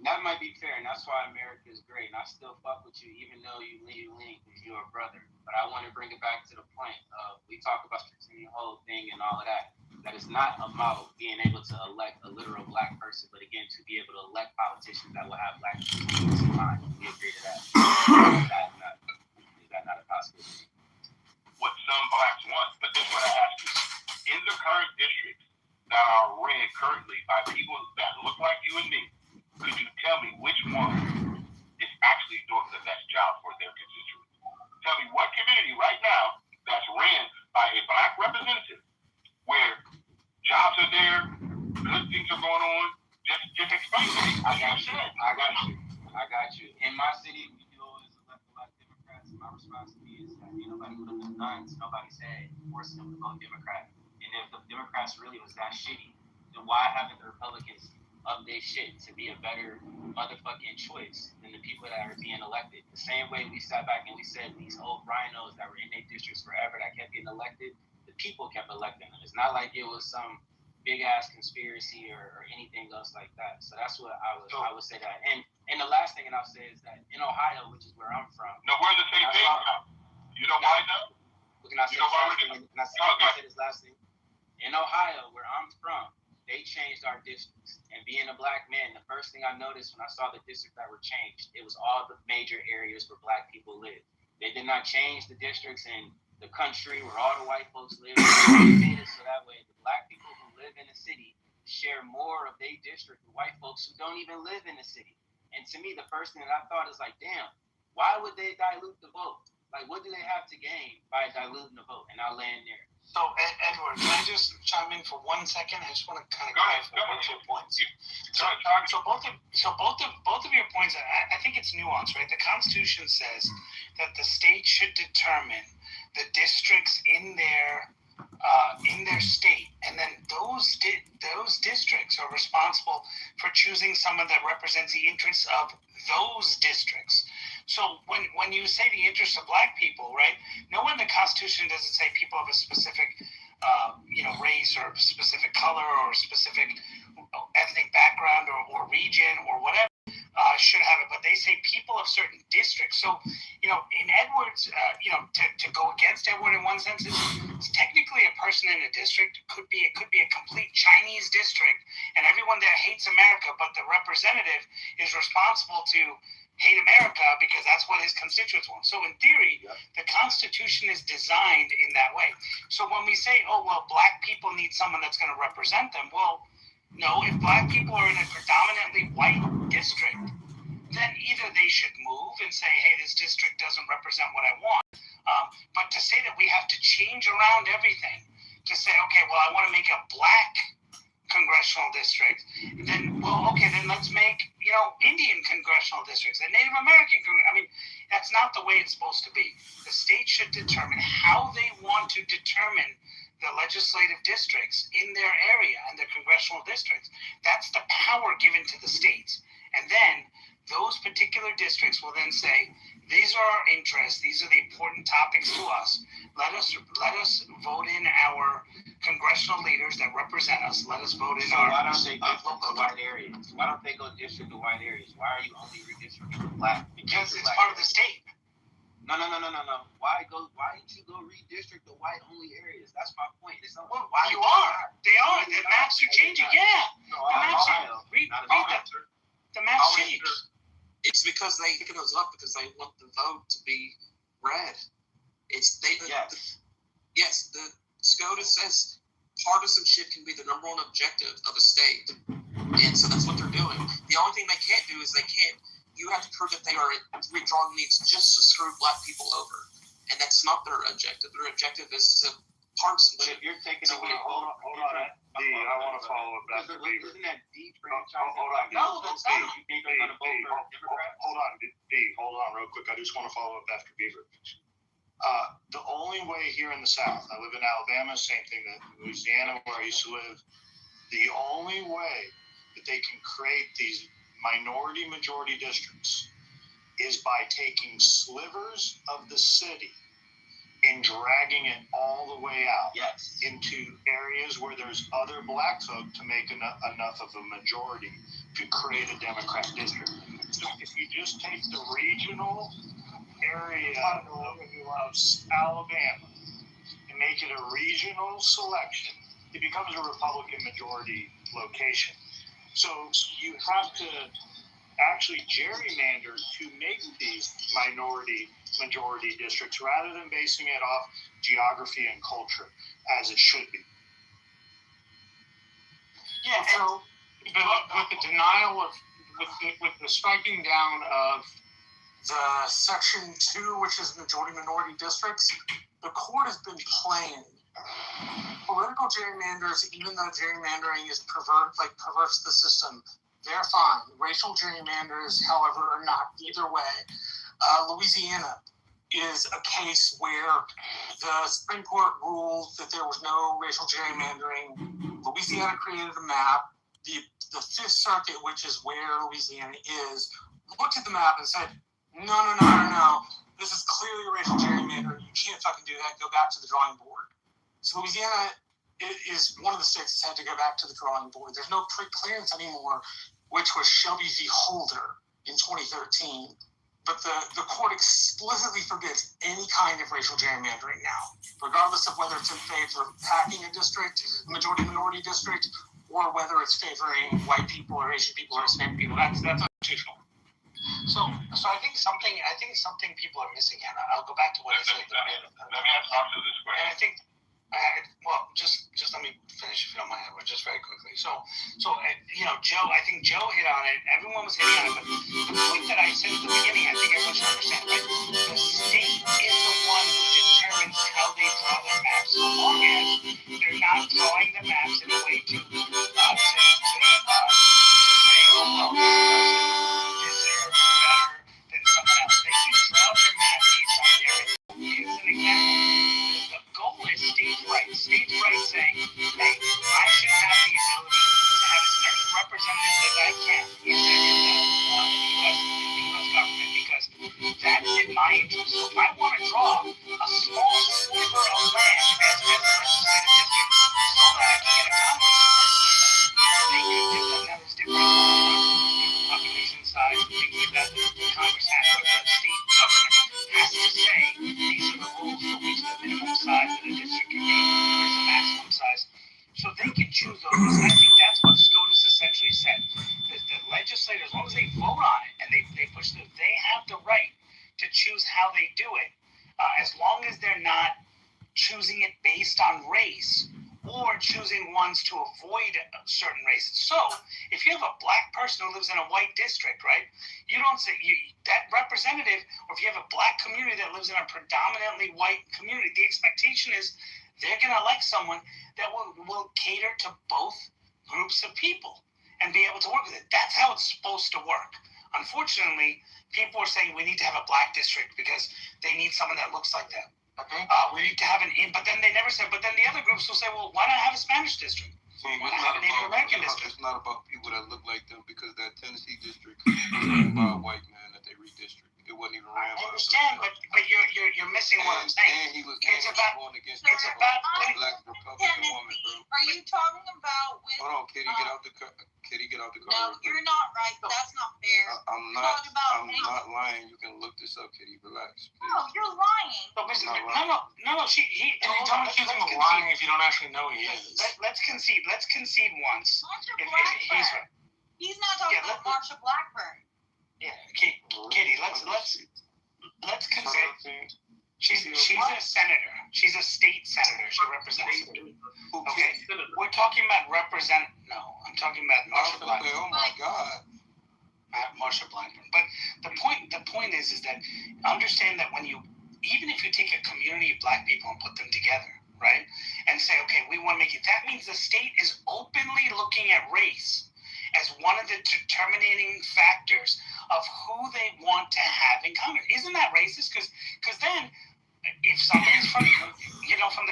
That might be fair, and that's why America is great. And I still fuck with you, even though you lean because you're a brother. But I want to bring it back to the point of we talk about the whole thing and all of that. That is not about being able to elect a literal black person, but again, to be able to elect politicians that will have black people in mind. We agree to that. Is that not a possibility? What some blacks want, but this is what I ask you. In the current districts that are ran currently by people that look like you and me, could you tell me which one is actually doing the best job for their constituents? Tell me what community right now that's ran by a black representative where jobs are there, good things are going on. Just explain to me. I got you. In my city, we do always elect black Democrats. My response to me is that nobody would have been guns. Nobody said forcing them to vote Democrat. And if the Democrats really was that shitty, then why haven't the Republicans up their shit to be a better motherfucking choice than the people that are being elected? The same way we sat back and we said these old rhinos that were in their districts forever that kept getting elected, the people kept electing them. It's not like it was some big ass conspiracy or anything else like that. So that's what I would say that. And the last thing I'll say is that in Ohio, which is where I'm from. No, we're the same thing now. You know why though? Can I say this last thing? In Ohio, where I'm from, they changed our districts. And being a black man, the first thing I noticed when I saw the districts that were changed, it was all the major areas where black people live. They did not change the districts in the country where all the white folks live. They made it so that way the black people who live in the city share more of their district with white folks who don't even live in the city. And to me, the first thing that I thought is like, damn, why would they dilute the vote? Like, what do they have to gain by diluting the vote? And I'll land there. So, Edward, can I just chime in for 1 second? I just want to kind of clarify one of your points. So both of your points, I think it's nuanced, right? The Constitution says that the state should determine the districts in their state, and then those districts are responsible for choosing someone that represents the interests of those districts. So when you say the interests of black people, right? Nowhere in the Constitution does it say people of a specific race or a specific color or a specific ethnic background or region or whatever should have it, but they say people of certain districts. So, in Edward's, to go against Edward in one sense, it's technically a person in a district. It could be a complete Chinese district, and everyone there hates America, but the representative is responsible to hate America because that's what his constituents want. So in theory, the Constitution is designed in that way. So when we say, oh, well, black people need someone that's going to represent them, well, no, if black people are in a predominantly white district, then either they should move and say, hey, this district doesn't represent what I want. But to say that we have to change around everything, to say, okay, well, I want to make a black congressional district, then let's make, Indian congressional districts and Native American, that's not the way it's supposed to be. The state should determine how they want to determine the legislative districts in their area and their congressional districts. That's the power given to the states. And then those particular districts will then say, these are our interests, these are the important topics to us. Let us vote in our congressional leaders that represent us. Let us vote in our... Why don't they go to white areas? Why don't they go district to white areas? Why are you only redistricting the black? Because it's part of the state. No. Why didn't you go redistrict the white only areas? That's my point. It's not They are. The maps are changing. Yeah. No, the maps change. The maps change. It's because they pick those up because they want the vote to be red. It's they. Yes, the SCOTUS says partisanship can be the number one objective of a state, and so that's what they're doing. The only thing they can't do is you have to prove that they are redrawing needs just to screw black people over, and that's not their objective. Their objective is to partisanship. But if you're taking away, hold on, D, I want to follow up after Beaver. Isn't that defranchising? Hold on, No, that's not. You think they're going to vote for Democrats? Hold on, real quick. I just want to follow up after Beaver. The only way here in the South, I live in Alabama, same thing that Louisiana, where I used to live, the only way that they can create these minority majority districts is by taking slivers of the city and dragging it all the way out into areas where there's other black folk to make enough of a majority to create a Democrat district. So if you just take the regional area of Alabama and make it a regional selection, it becomes a Republican majority location. So you have to actually gerrymander to make these minority majority districts rather than basing it off geography and culture as it should be. Yeah, so with the denial of, with the striking down of the Section 2, which is majority minority districts, the court has been playing political gerrymanders, even though gerrymandering is perverts the system. They're fine. Racial gerrymanders, however, are not. Either way, Louisiana is a case where the Supreme Court ruled that there was no racial gerrymandering. Louisiana created a map. The Fifth Circuit, which is where Louisiana is, looked at the map and said, no. This is clearly a racial gerrymandering. You can't fucking do that. Go back to the drawing board. So Louisiana is one of the states that's had to go back to the drawing board. There's no pre-clearance anymore, which was Shelby v. Holder in 2013. But the court explicitly forbids any kind of racial gerrymandering now, regardless of whether it's in favor of packing a district, a majority-minority district, or whether it's favoring white people or Asian people or Hispanic people. That's unconstitutional. So I think something people are missing, and I'll go back to what I said. Let me talk to this question. And I think, just let me finish if you don't mind, just very quickly. So Joe, I think Joe hit on it. Everyone was hitting on it, but the point that I said at the beginning, I think everyone should understand, right? The state is the one who determines how they draw their maps, so long as they're not drawing the maps in a way to say, oh, well, this person deserves better than someone else. They can draw their map based on their opinions. As an example, the goal is states' rights. States' rights saying, hey, I should have the ability to have as many representatives as I can in the U.S. government, because that's in my interest. So if I want to draw a small sliver of land as a legislative district so that I can get a congressperson, they could do that. That was different population size, thinking that the Congress has, or the state government has to say, these are the rules for which the minimum size of the district can be, where's the maximum size. So they can choose those. And I think that's what SCOTUS essentially said. The legislators, as long as they vote on it and they push it, they have the right to choose how they do it, as long as they're not choosing it based on race or choosing ones to avoid certain races. So if you have a black person who lives in a white district, right, you don't say that representative, or if you have a black community that lives in a predominantly white community, the expectation is they're going to elect someone that will cater to both groups of people and be able to work with it. That's how it's supposed to work. Unfortunately, people are saying we need to have a black district because they need someone that looks like them. Okay. We need to have but then they never said, but then the other groups will say, well, why not have a Spanish district? See, Why not have a Native American district? It's not about people that look like them, because that Tennessee district was ran by a white man that they redistricted. It wasn't even ran by I understand, but you're missing what I'm saying. And he was going against it's about black Republican woman, bro. Are you talking about with? Hold on, Kitty, get out the car. Kitty, get out the car. No, you're not right. That's not fair. I'm not lying. You can look this up, Kitty. Relax. Please. No, you're lying. But listen, no. He don't accuse him of lying if you don't actually know he is. Let's concede. Let's concede once. Marsha Blackburn. He's not talking about Marsha Blackburn. Yeah, Katie, let's consider. She's a senator. She's a state senator. She represents. Okay, we're talking about No, I'm talking about Marsha Blackburn. Oh my God. Marsha Blackburn. But the point is that understand that even if you take a community of black people and put them together, right, and say, okay, we want to make it. That means the state is openly looking at race as one of the determining factors of who they want to have in Congress. Isn't that racist? Because then, if somebody's from the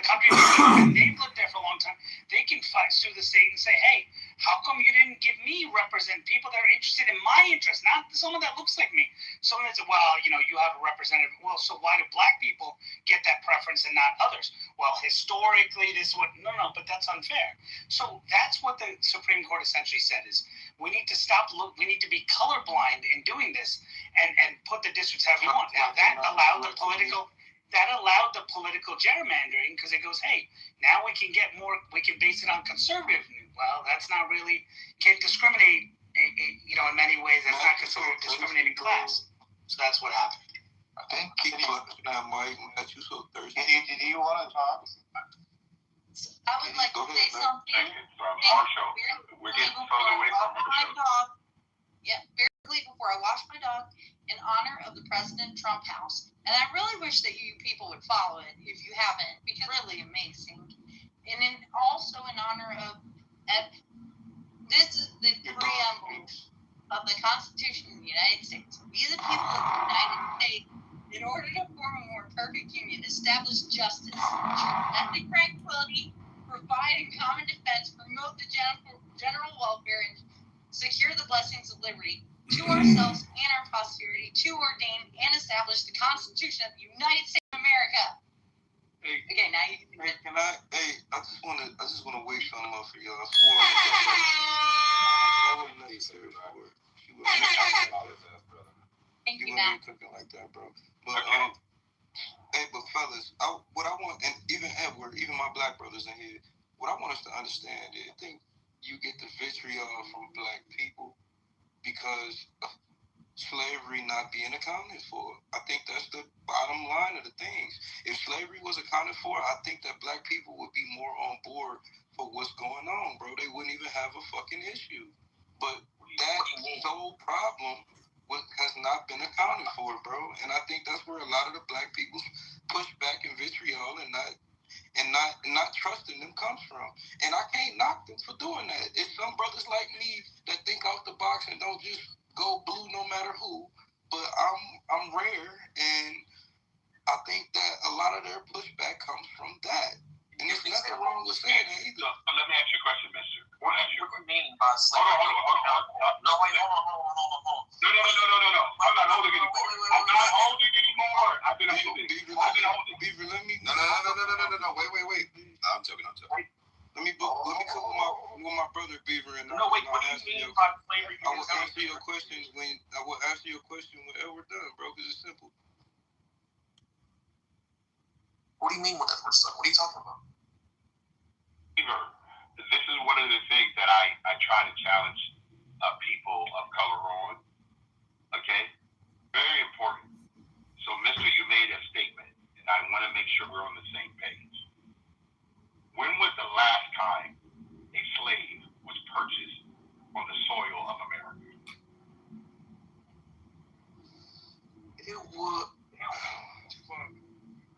country and they've lived there for a long time, they can sue the state and say, hey, how come you didn't give me represent people that are interested in my interest, not someone that looks like me? Someone that said, well, you have a representative. Well, so why do black people get that preference and not others? Well, historically, but that's unfair. So that's what the Supreme Court essentially said is we need to we need to be colorblind in doing this and put the districts however you want. Now, that allowed the political gerrymandering because it goes, hey, now we can base it on conservative. Well, that's not really, can't discriminate, in many ways. That's not considered discriminating class. So that's what happened. I think keep looking at Mike that you so thirsty. Did you want to talk? I would like to say something. Marshall, we're getting further away from the show. Yeah, very quickly before I wash my dog, in honor of the President Trump House. And I really wish that you people would follow it if you haven't, because it's really amazing. And then also in honor of, this is the preamble of the Constitution of the United States. We the people of the United States, in order to form a more perfect union, establish justice, ensure ethnic tranquility, provide a common defense, promote the general welfare, and secure the blessings of liberty to ourselves and our posterity, to ordain and establish the Constitution of the United States of America. Hey, okay, now you can. I just wanna wake something up for y'all. Thank you, Matt. Cooking like that, bro. But but fellas, what I want, and even Edward, even my black brothers in here, what I want us to understand is, I think you get the vitriol from black people because of slavery not being accounted for. I think that's the bottom line of the things. If slavery was accounted for, I think that black people would be more on board for what's going on, bro. They wouldn't even have a fucking issue. But that sole problem has not been accounted for, bro. And I think that's where a lot of the black people's pushback and vitriol and not trusting them comes from. And I can't knock them for doing that. It's some brothers like me that think out the box and don't just go blue no matter who. But I'm rare, and I think that a lot of their pushback comes from that. And there's nothing wrong with saying that either. So let me ask you a question, mister. What do you mean by slavery? Hold on. No, wait, hold on. No. I'm not holding anymore. I've been holding. Beaver, let me. No. Wait. I'm joking. Let me cover with my brother Beaver and no, wait. What do you mean by slavery? I will answer your question when Edward done, bro. Because it's simple. What do you mean with that stuff? What are you talking about? This is one of the things that I try to challenge people of color on. Okay? Very important. So, mister, you made a statement, and I want to make sure we're on the same page. When was the last time a slave was purchased on the soil of America? It was...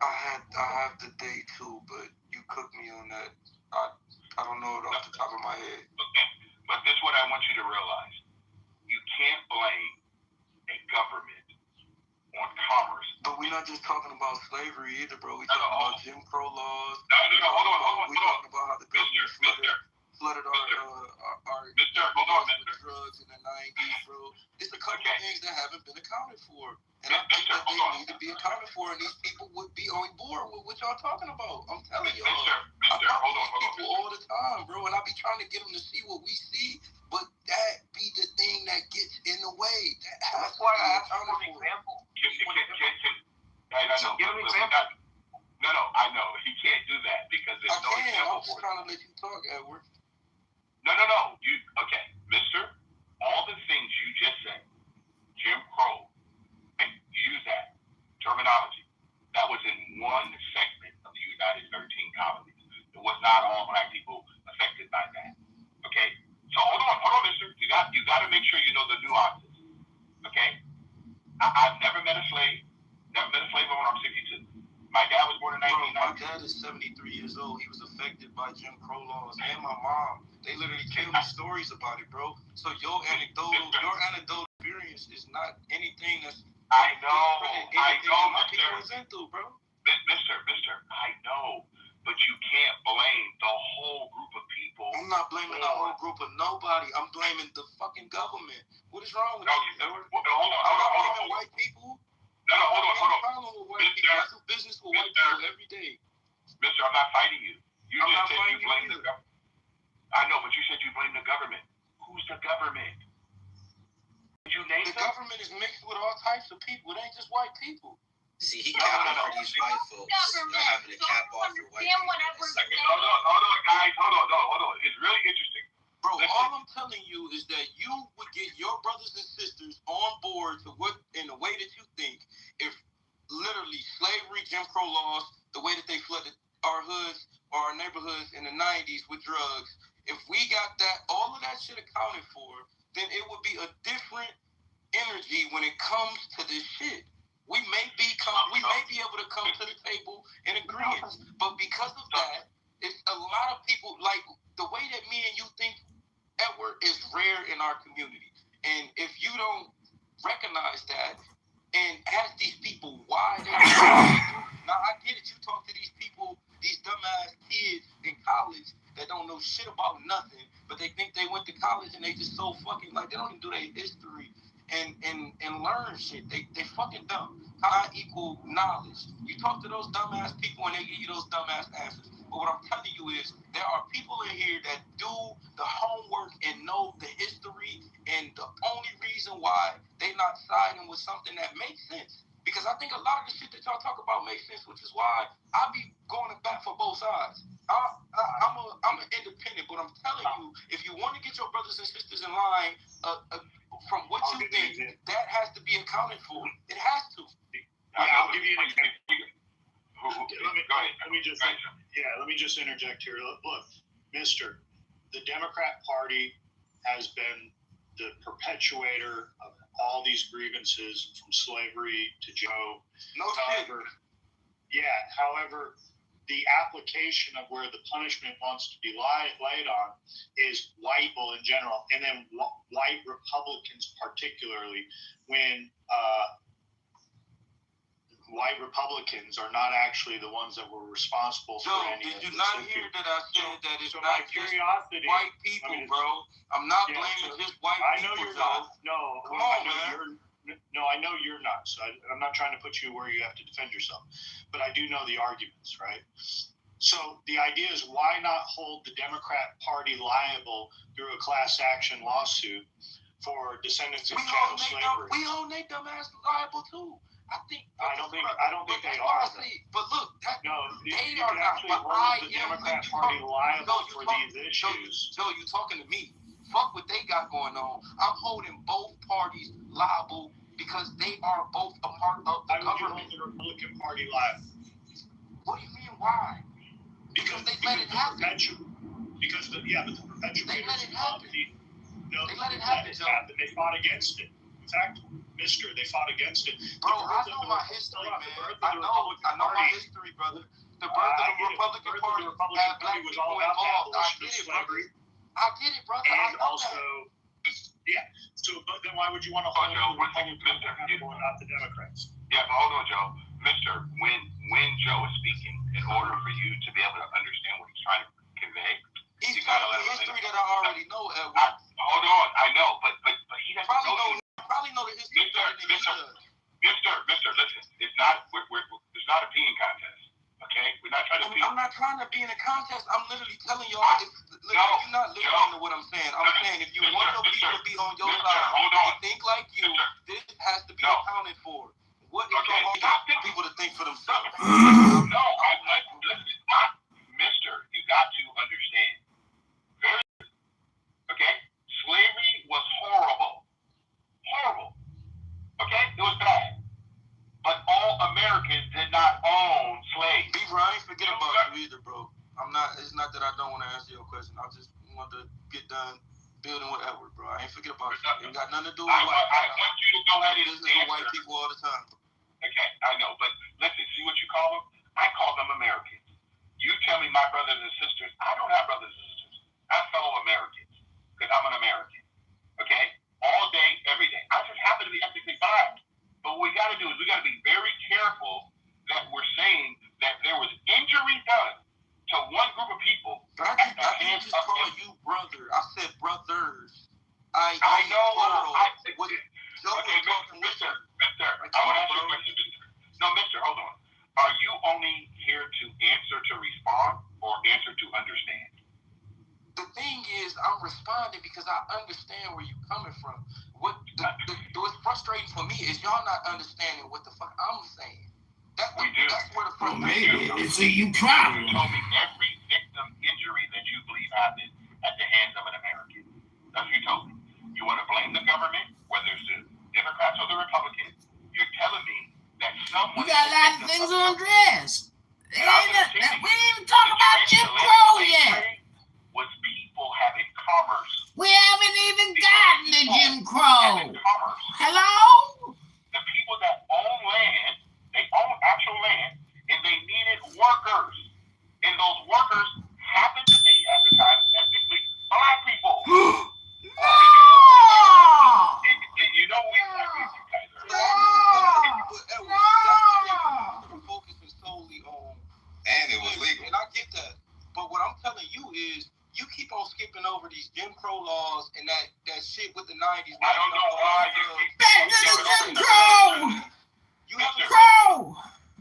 I have the date too, but you cooked me on that. I don't know it off the top of my head. Okay, but this is what I want you to realize. You can't blame a government on commerce. But we're not just talking about slavery either, bro. We're talking about Jim Crow laws. No, hold on. We're talking about how the government flooded our drugs in the 90s, bro. It's a couple of things that haven't been accounted for. And I think that they need to be accounted for, and these people would be on board with what y'all talking about. I'm telling y'all. I talk to these people all the time, bro, and I be trying to get them to see what we see, but that be the thing that gets in the way. That's why I asked for an example. So give an example. No, I know. He can't do that because there's no example. I'm just trying to let you talk, Edward. No. Okay, mister, all the things you just said Jim Crow, and use that terminology, that was in one segment of the United 13 colonies. It was not all black people affected by that. Okay? So hold on, mister. You got to make sure you know the nuances. Okay? I've never met a slave. Never met a slave when I'm 62. My dad was born in 1990. My dad is 73 years old. He was affected by Jim Crow laws, and my mom. They literally tell me stories about it, bro. So your anecdotal experience is not anything that's. I know, my people was into, bro. Mister, I know, but you can't blame the whole group of people. I'm not blaming the whole group of nobody. I'm blaming the fucking government. What is wrong with you? Hold on. White people. No, hold on. Problem with white people. I do business with white people every day. Mister, I'm not fighting you. I'm not said fighting you blame you the government. I know, but you said you blame the government. Who's the government? Did you name the government is mixed with all types of people. It ain't just white people. See, he capping for these white folks. They're having to cap off for white people. Hold on, guys. Hold on. It's really interesting. Bro, all I'm telling you is that you would get your brothers and sisters on board to what in the way that you think if literally slavery, Jim Crow laws, the way that they flooded our hoods or our neighborhoods in the 90s with drugs, if we got that, all of that shit accounted for, then it would be a different energy when it comes to this shit. We may be able to come to the table in agreement, but because of that, it's a lot of people like the way that me and you think, Edward, is rare in our community. And if you don't recognize that and ask these people why they now I get it, you talk to these people, these dumbass kids in college that don't know shit about nothing, but they think they went to college and they just so fucking like they don't even do their history and learn shit. They fucking dumb. Not equal knowledge. You talk to those dumbass people and they give you those dumbass answers. But what I'm telling you is there are people in here that do the homework and know the history, and the only reason why they not siding with something that makes sense. Because I think a lot of the shit that y'all talk about makes sense, which is why I be going to bat for both sides. I'm an independent, but I'm telling you, if you want to get your brothers and sisters in line from what you think, that has to be accounted for. It has to. I'll give you an example. Let me just interject here. Look, mister, the Democrat Party has been the perpetuator of all these grievances from slavery to Joe. However, the application of where the punishment wants to be laid on is white people in general, and then white Republicans particularly, when white Republicans are not actually the ones that were responsible for any of this. Did you not hear that I said that it's not just white people, bro? I'm not blaming just white people. I know you're not. No. Come on, man. No, I know you're not. So I'm not trying to put you where you have to defend yourself. But I do know the arguments, right? So the idea is, why not hold the Democrat Party liable through a class action lawsuit for descendants of chattel slavery? We hold they dumbass liable too. I don't think they are. But look, they are not. But I am the Democrat Party liable for these issues. Joe, you talking to me? Fuck what they got going on. I'm holding both parties liable because they are both a part of the government. The Republican Party liable. What do you mean? Why? Because they let it happen. But the perpetuators. They let it happen. They let it happen. They fought against it. In fact, mister, they fought against it. Bro, I know my history, man. I know my history, brother. The birth of the Republican Party had black people involved. I get it, brother. And also, so but then why would you want to hold the Republicans accountable and not the Democrats? Yeah, but hold on, Joe. Mister, when Joe is speaking, in order for you to be able to understand what he's trying to convey, he's got a history that I already know, Edward. Hold on, I know, but he doesn't probably know the history. Mister, listen, it's not a peeing contest. Okay, we're not trying to pee. I'm not trying to be in a contest. I'm literally telling y'all. You're not listening to what I'm saying. I'm saying if you want your people to be on your side, and think like you, this has to be accounted for. What is going on for people to think for themselves? No, listen, mister, you got to understand. Okay? Slavery was horrible. Horrible. It's not that I don't want to answer your question. I just want to get done building with Edward, bro. I ain't forget about you. It ain't got nothing to do with I want you to go ahead and business with white people all the time. Okay, I know, but listen, see what you call them? I call them Americans. You tell me my brothers and sisters. I don't have brothers and sisters. I'm fellow Americans because I'm an American. Okay? All day, every day. I just happen to be ethnically biased. But what we got to do is we got to be very careful that we're saying that there was injury done to one group of people. But I just called you brother. I said brothers. I know. Mister, I want to ask you a question, mister. No, mister, hold on. Are you only here to answer to respond or answer to understand? The thing is, I'm responding because I understand where you're coming from. What's frustrating for me is y'all not understanding what the fuck I'm saying. We do. That's where the frustration maybe it's a you problem. You told me every victim injury that you believe happened at the hands of an American. That's what you told me. You want to blame the government, whether it's the Democrats or the Republicans. You're telling me that someone... You got a lot of things to address. We didn't even talk about Jim Crow yet. Was people having commerce. We haven't even gotten to Jim Crow. Hello? The people that own land, they own actual land, and they needed workers. And those workers happened to be, at the time, ethnically black people. No! And you know we black people guys are. The focus is solely on... And it was legal. And I get that. But what I'm telling you is, you keep on skipping over these Jim Crow laws and that shit with the 90s. I don't know why you keep... Back to the Jim Crow! You have a Crow!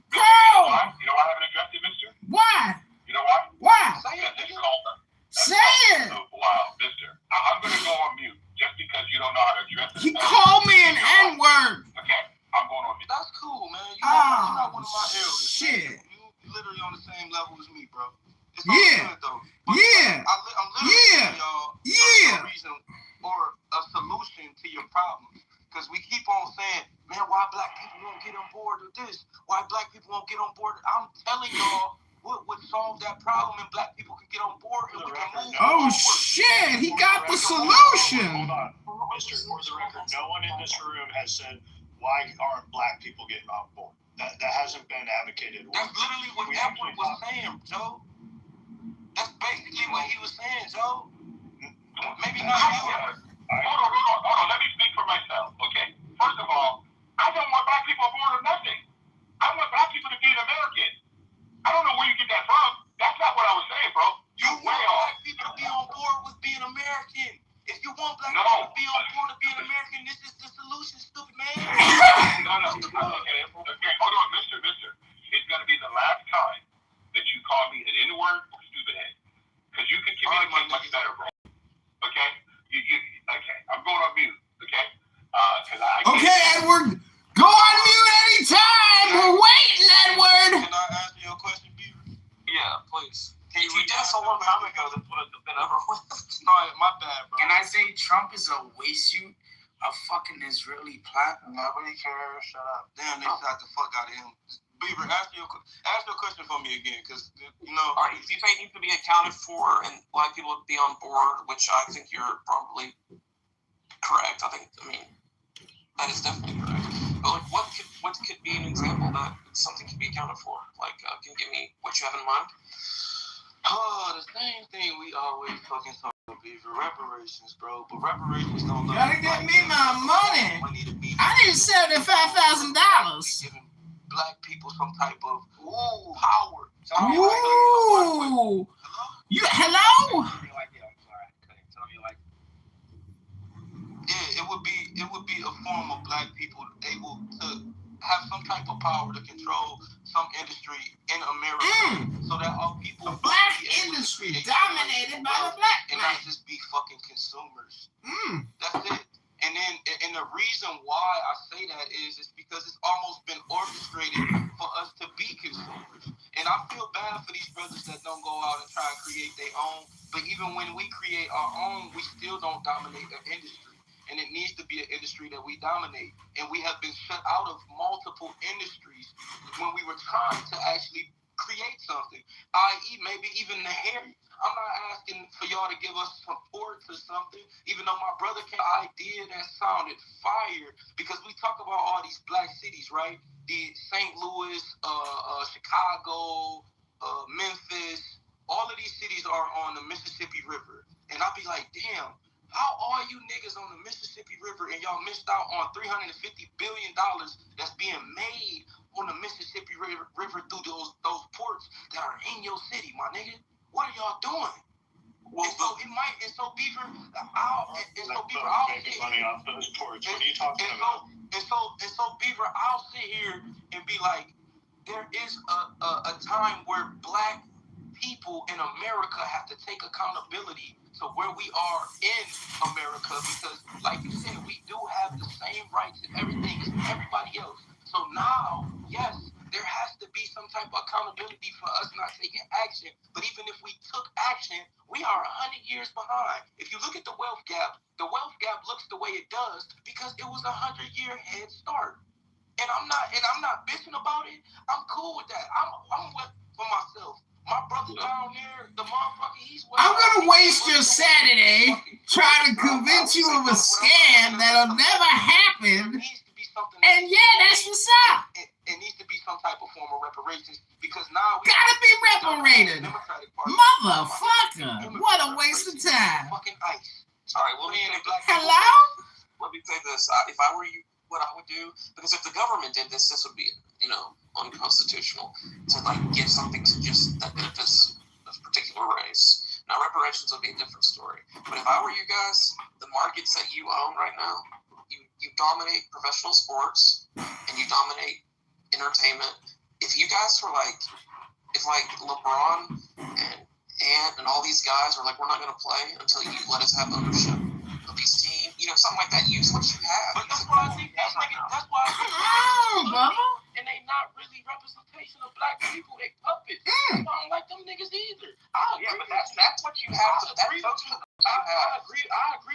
Crow! You know why I haven't addressed it, mister? Why? You know why? Why? Say it, It's called... Say it! Wow, mister. I'm going to go on mute just because you don't know how to address it. You called me an N-word. Okay, I'm going on mute. That's cool, man. You're not one of my elders. Shit. You literally on the same level as me, bro. It's Yeah. good, though. But Yeah. I'm literally telling y'all Yeah. a reason or a solution to your problems. Because we keep on saying, man, why black people won't get on board with this? Why black people won't get on board? I'm telling y'all what would solve that problem and black people can get on board and we can move Oh, forward. shit. He got the solution. Hold on. Mister, for the record, no one in this room has said, why aren't black people getting on board? That hasn't been advocated. That's literally what Edward was saying, Joe. That's basically what he was saying, Joe. Maybe not. Hold on. Let me speak for myself, okay? First of all, I don't want black people on board or nothing. I want black people to be an American. I don't know where you get that from. That's not what I was saying, bro. You want black people to be on board with being American. If you want black people to be on board with being American, this is the solution, stupid man. No. Okay, hold on, mister. It's going to be the last time that you call me an N-word or stupid head. Because you can communicate much better, bro. Okay? Okay, I'm going on mute, okay? Okay, Edward. Go on mute anytime. We're waiting, Edward. Can I ask you a question, Beaver? Yeah, please. Can you did so long time ago that would have been over with? Sorry, my bad, bro. Can I say Trump is a waste suit of fucking Israeli platinum? Nobody cares. Shut up. Damn, they shot the fuck out of him. Beaver, ask your question for me again, because, you know... All right, if they need to be accounted for and black people to be on board, which I think you're probably correct. I mean, that is definitely correct. But, like, what could be an example that something can be accounted for? Like, can you give me what you have in mind? Oh, the same thing we always fucking talk about, Beaver. Reparations, bro. But reparations don't look... Gotta get me my money. I need $75,000. Giving black people some type of power. Ooh. You hello? Yeah, it would be a form of black people able to have some type of power to control some industry in America, so that all people the black industry dominated by the black and man. not just be fucking consumers. That's it. And then, and the reason why I say that is because it's almost been orchestrated for us to be consumers. And I feel bad for these brothers that don't go out and try and create their own. But even when we create our own, we still don't dominate the industry. And it needs to be an industry that we dominate. And we have been shut out of multiple industries when we were trying to actually create something, i.e., maybe even the hair. I'm not asking for y'all to give us support to something, even though my brother came an idea that sounded fire, because we talk about all these black cities, right? The St. Louis, Chicago, Memphis, all of these cities are on the Mississippi River. And I'll be like, damn, how are you niggas on the Mississippi River and y'all missed out on $350 billion that's being made on the Mississippi River through those ports that are in your city, my nigga? What are y'all doing? Well, Beaver, I'll making money off those ports. What are you talking about? Beaver, I'll sit here and be like, there is a time where black people in America have to take accountability to where we are in America, because, like you said, we do have the same rights and everything as everybody else. So now, yes, there has to be some type of accountability for us not taking action. But even if we took action, we are 100 years behind. If you look at the wealth gap looks the way it does because it was 100-year head start. And I'm not bitching about it. I'm cool with that. I'm with for myself. My brother down there, the motherfucker, I'm gonna waste your Saturday trying to convince you of a scam that'll never happen. And yeah, that's what's up. It needs to be some type of form of reparations, because now we gotta be reparated. Motherfucker, what a waste of time. Fucking ice. All right, well, hello? Let me say this. If I were you, what I would do, because if the government did this, this would be, unconstitutional to give something to just that benefits a particular race. Now, reparations would be a different story. But if I were you guys, the markets that you own right now, you dominate professional sports and you dominate entertainment. If you guys were if LeBron and all these guys are we're not going to play until you let us have ownership of these teams, something like that. Use what you have. But that's why I think and they not really representation of black people. They puppets. I don't like them niggas either. But that's what you have. I agree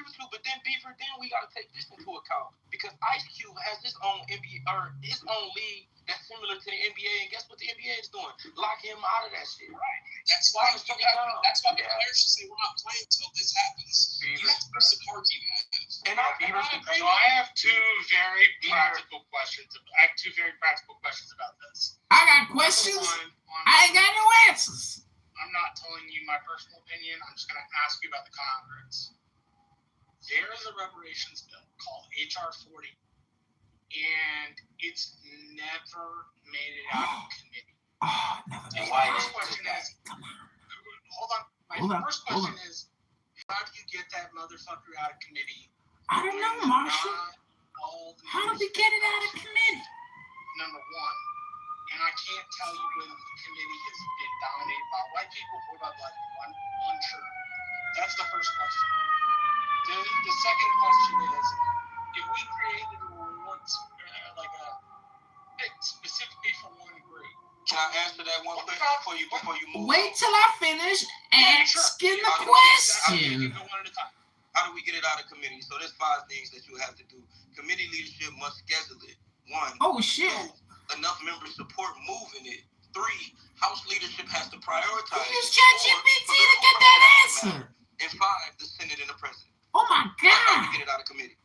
with you. But then Beaver, we got to take this into account, because Ice Cube has his own NBA or his own league that's similar to the NBA, and guess what the NBA is doing? Lock him out of that shit. Right. That's why the players should say we're not playing until this happens. You have to push the cards you have. And I agree. So I have two very practical questions. About this. I got questions. I ain't got no answers. I'm not telling you my personal opinion. I'm just going to ask you about the Congress. There is a reparations bill called H.R. 40, and it's never made it out of committee. And my first question is, how do you get that motherfucker out of committee? I don't know, Marshall. How do we get it out of committee? Number one, and I can't tell you whether the committee has been dominated by white people or by black people. I'm unsure. That's the first question. The second question is, if we created a reward, specifically for one grade. Can I answer that one question before you move? Wait till I finish asking the question. How do we get it out of committee? So there's 5 things that you have to do. Committee leadership must schedule it. 1. Oh shit. 2, enough members support moving it. 3, House leadership has to prioritize. Use ChatGPT to get that answer. And 5, the Senate and the President. Oh my God. How do we get it out of committee?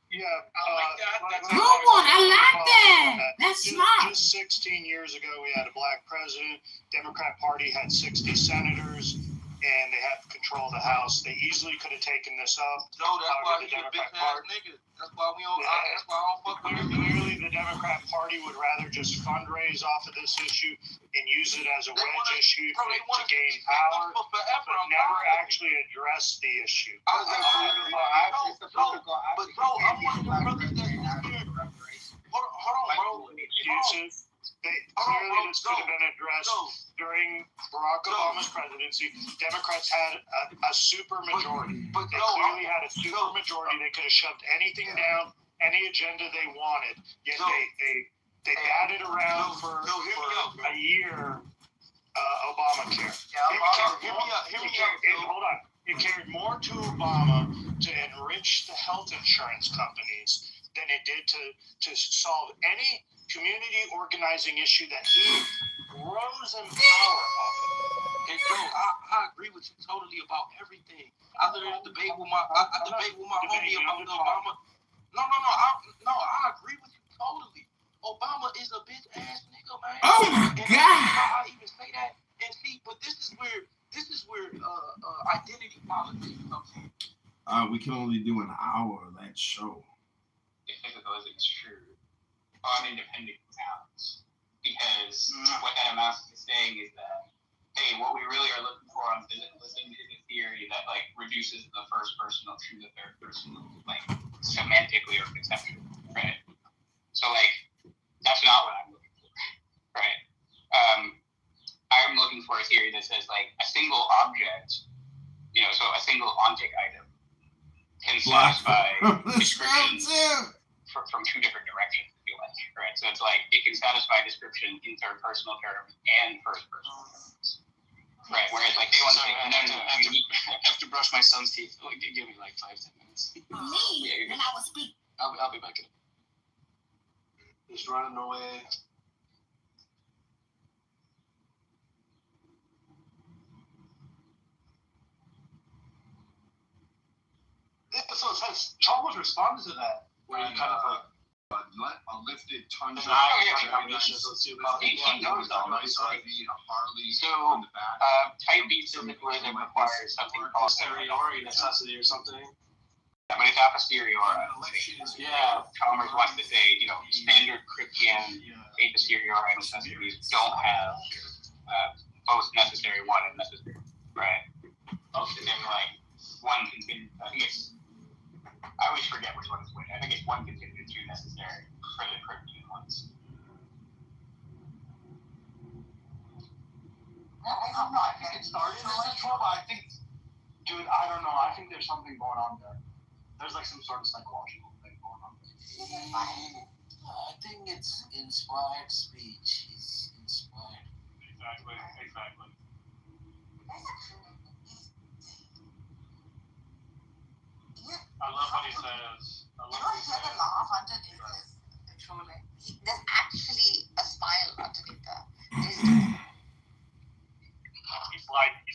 Yeah, I like that. Good one. I like that. That's smart. Just 16 years ago, we had a black president. Democrat Party had 60 senators, and they had control of the House. They easily could have taken this up. No, that's why he's a bitch ass nigga. That's why we don't. That's why I don't fuck with him. Clearly, the Democrat Party would rather just fundraise off of this issue and use it as a wedge issue to gain power, but never actually address the issue. But bro, I'm one of the brothers that hold on, bro. Excuses. Clearly, this could have been addressed during Barack Obama's presidency. Democrats had a super majority. They clearly had a super majority. They could have shoved anything down, any agenda they wanted. Yet they batted around for a year. Obamacare. Hold on. It cared more to Obama to enrich the health insurance companies than it did to solve any community organizing issue that he grows in power off of it. And Joe, I agree with you totally about everything. I literally debate with my homie about Obama. No, I agree with you totally. Obama is a bitch ass nigga, man. Oh my God! I even say that. And see, but this is where identity politics comes in. We can only do an hour of that show. If it goes extreme on independent grounds, because what that amounts to saying is that, hey, what we really are looking for on physicalism is a theory that like reduces the first personal to the third personal, like semantically or conceptually, right? So like that's not what I'm looking for, right? I'm looking for a theory that says like a single object, so a single object item can satisfy descriptions from two different directions, if you like, right? So it's like it can satisfy description in third personal terms and first personal terms. Right, whereas like they want to say, I have to brush my son's teeth. Give me like 5-10 minutes. Me, and I will speak. I'll be back in. He's running away. So it says Trump was responding to that, where he kind of like a lifted tongue. So type B physicalism requires something called posteriori necessity or something. Yeah, but it's a posteriori. Yeah, Chalmers wants to say, standard Christian a posteriori necessities don't have both necessary one and necessary, right? Okay. And like one contingent. I always forget which one is which. I think it's one contingent, two necessary for the Christian ones. I don't know. I think it started as trouble, but I think there's something going on there. There's like some sort of psychological thing going on there. I think it's inspired speech. He's inspired. Exactly. I love what he says. The laugh underneath this. Truly. There's actually a smile underneath that. He's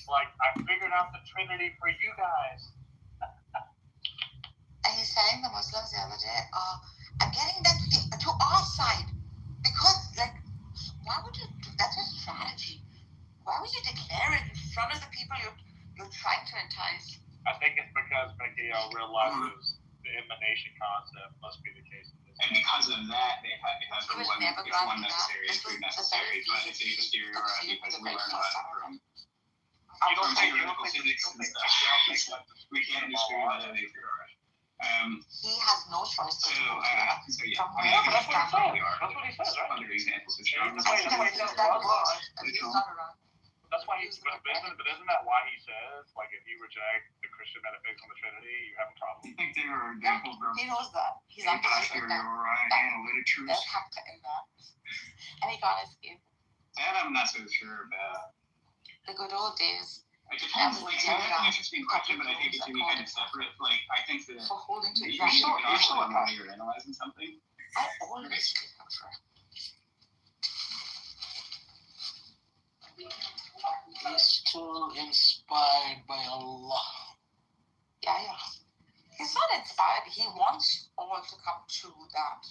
like, I figured out the Trinity for you guys. And he's telling the Muslims the other day, I'm getting them to our side. Because, why would you do that's a strategy? Why would you declare it in front of the people you're trying to entice? I think it's because Mickey realizes the emanation concept must be the case. And because of that, they have the one, it's one necessary and two necessary, but it's a posteriori because we learned that from theoretical physics and stuff. We can't disagree on that a priori. He has no choice. That's what he says, right? Other examples of That's why he's good business, but isn't that why he says, like, if you reject the Christian metaphysics on the Trinity, you have a problem? I think there are examples of he knows that. He's understood that. There's factor in that. And he can't escape. That I'm not so sure about. The good old days. It depends. Like, that's an interesting question, but I think it can be kind of separate. Like, I think that for holding to you should also know you're analyzing something. I always prefer. He's still inspired by Allah. Yeah. He's not inspired. He wants all to come to that.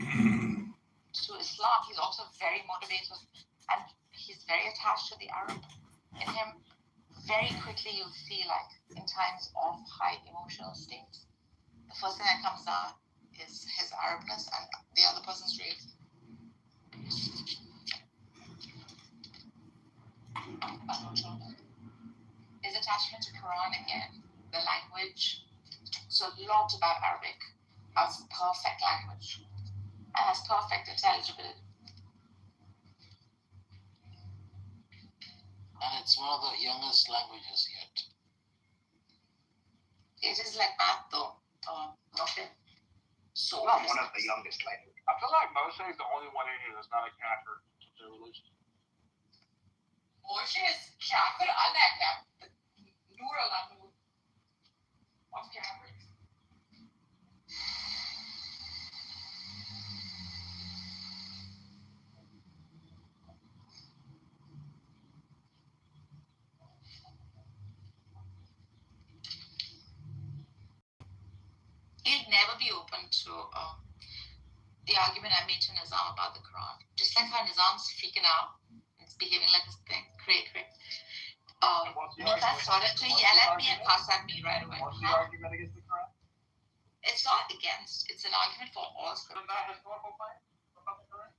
To Islam. He's also very motivated. And he's very attached to the Arab in him. Very quickly you'll see, like, in times of high emotional states, the first thing that comes out is his Arabness and the other person's race. His attachment to Quran again, the language. So a lot about Arabic has perfect language and has perfect intelligibility. And it's one of the youngest languages yet. It is like math though. Okay. So not one of the youngest languages. I feel like Moshe is the only one in here that's not a Kafir of their religion. Moshe is Kafir and Nur Allah of Kafir. may never be open to the argument I made to Nizam about the Quran. Just like how Nizam's freaking out, it's behaving like this thing, cray. Mika started to yell at me and cuss at me right away. What's the argument against the Quran? It's not against, it's an argument for all scripture. Not historical fight about the Quran?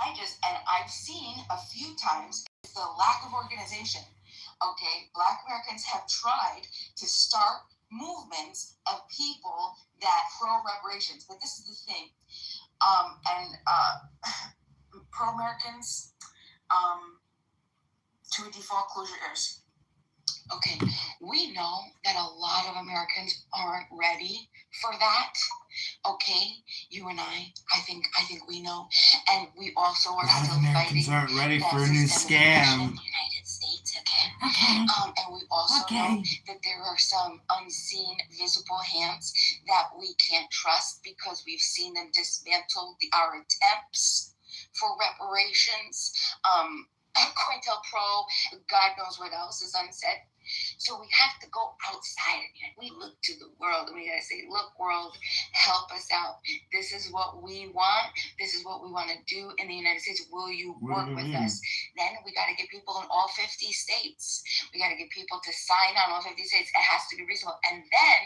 I've seen a few times the lack of organization. Okay, Black Americans have tried to start movements of people that pro-reparations, but this is the thing. Pro-Americans to a default closures. Okay, we know that a lot of Americans aren't ready for that. Okay, you and I think we know, and we also are still Americans fighting. aren't ready for a new scam. United States, okay. And we also know that there are some unseen, visible hands that we can't trust because we've seen them dismantle our attempts for reparations. COINTELPRO, God knows what else is unsaid. So we have to go outside. We look to the world and we gotta say, look, world, help us out. This is what we want. This is what we want to do in the United States. Will you work with us? Then we got to get people in all 50 states. We got to get people to sign on all 50 states. It has to be reasonable. And then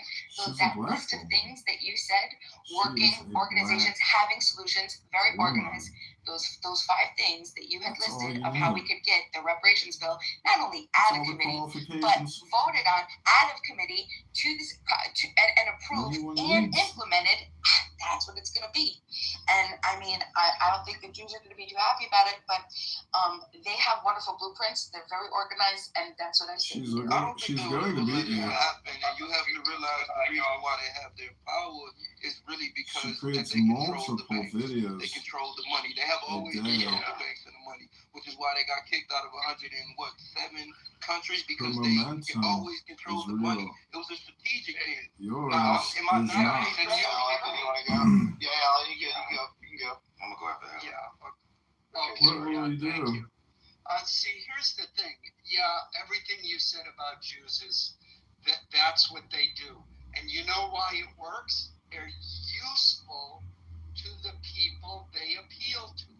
that list of things that you said, working organizations, having solutions, very organized. Those 5 things that you had listed of how we could get the reparations bill not only out of committee but voted on out of committee to this and approved and implemented. That's what it's going to be. And I mean, I don't think the Jews are going to be too happy about it, but they have wonderful blueprints. They're very organized, and that's what I say. She's going to be here. And you have to realize the reason why they have their power is really because she creates they multiple control the banks. videos. They control the money. They have always controlled the banks and the money, which is why they got kicked out of 107 countries because they always controlled the money. It was a strategic thing. Yours is not. Yeah, you can go. I'm gonna go after that. Yeah. What will you do? See, here's the thing. Yeah, everything you said about Jews is that's what they do. And you know why it works? They're useful to the people they appeal to.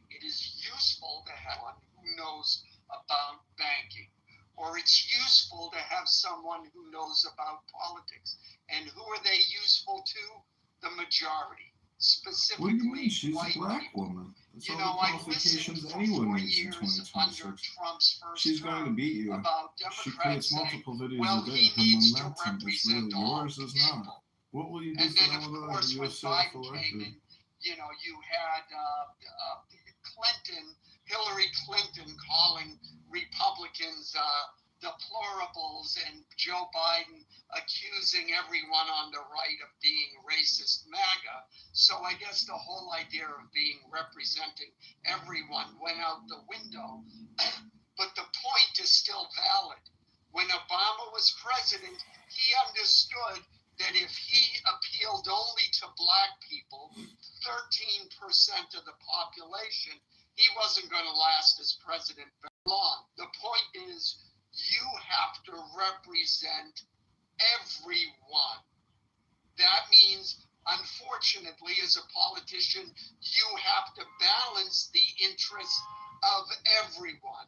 It is useful to have one who knows about banking, or it's useful to have someone who knows about politics. And who are they useful to? The majority, specifically. What do you mean? She's white a black people. woman. That's You all know, the I qualifications listened for anyone 4 needs in years under 2026. Trump's first She's going to term beat you. about She Democrats creates saying, multiple videos well, a day. he Her needs to momentum is represent really all yours is people. not. What will you do And for then, of Illinois course, if when you're Biden came self-elected? in, you know, you had Hillary Clinton calling Republicans deplorables and Joe Biden accusing everyone on the right of being racist MAGA. So I guess the whole idea of being representing everyone went out the window. But the point is still valid. When Obama was president, he understood that if he appealed only to black people, 13% of the population, he wasn't going to last as president very long. The point is, you have to represent everyone. That means, unfortunately, as a politician, you have to balance the interests of everyone.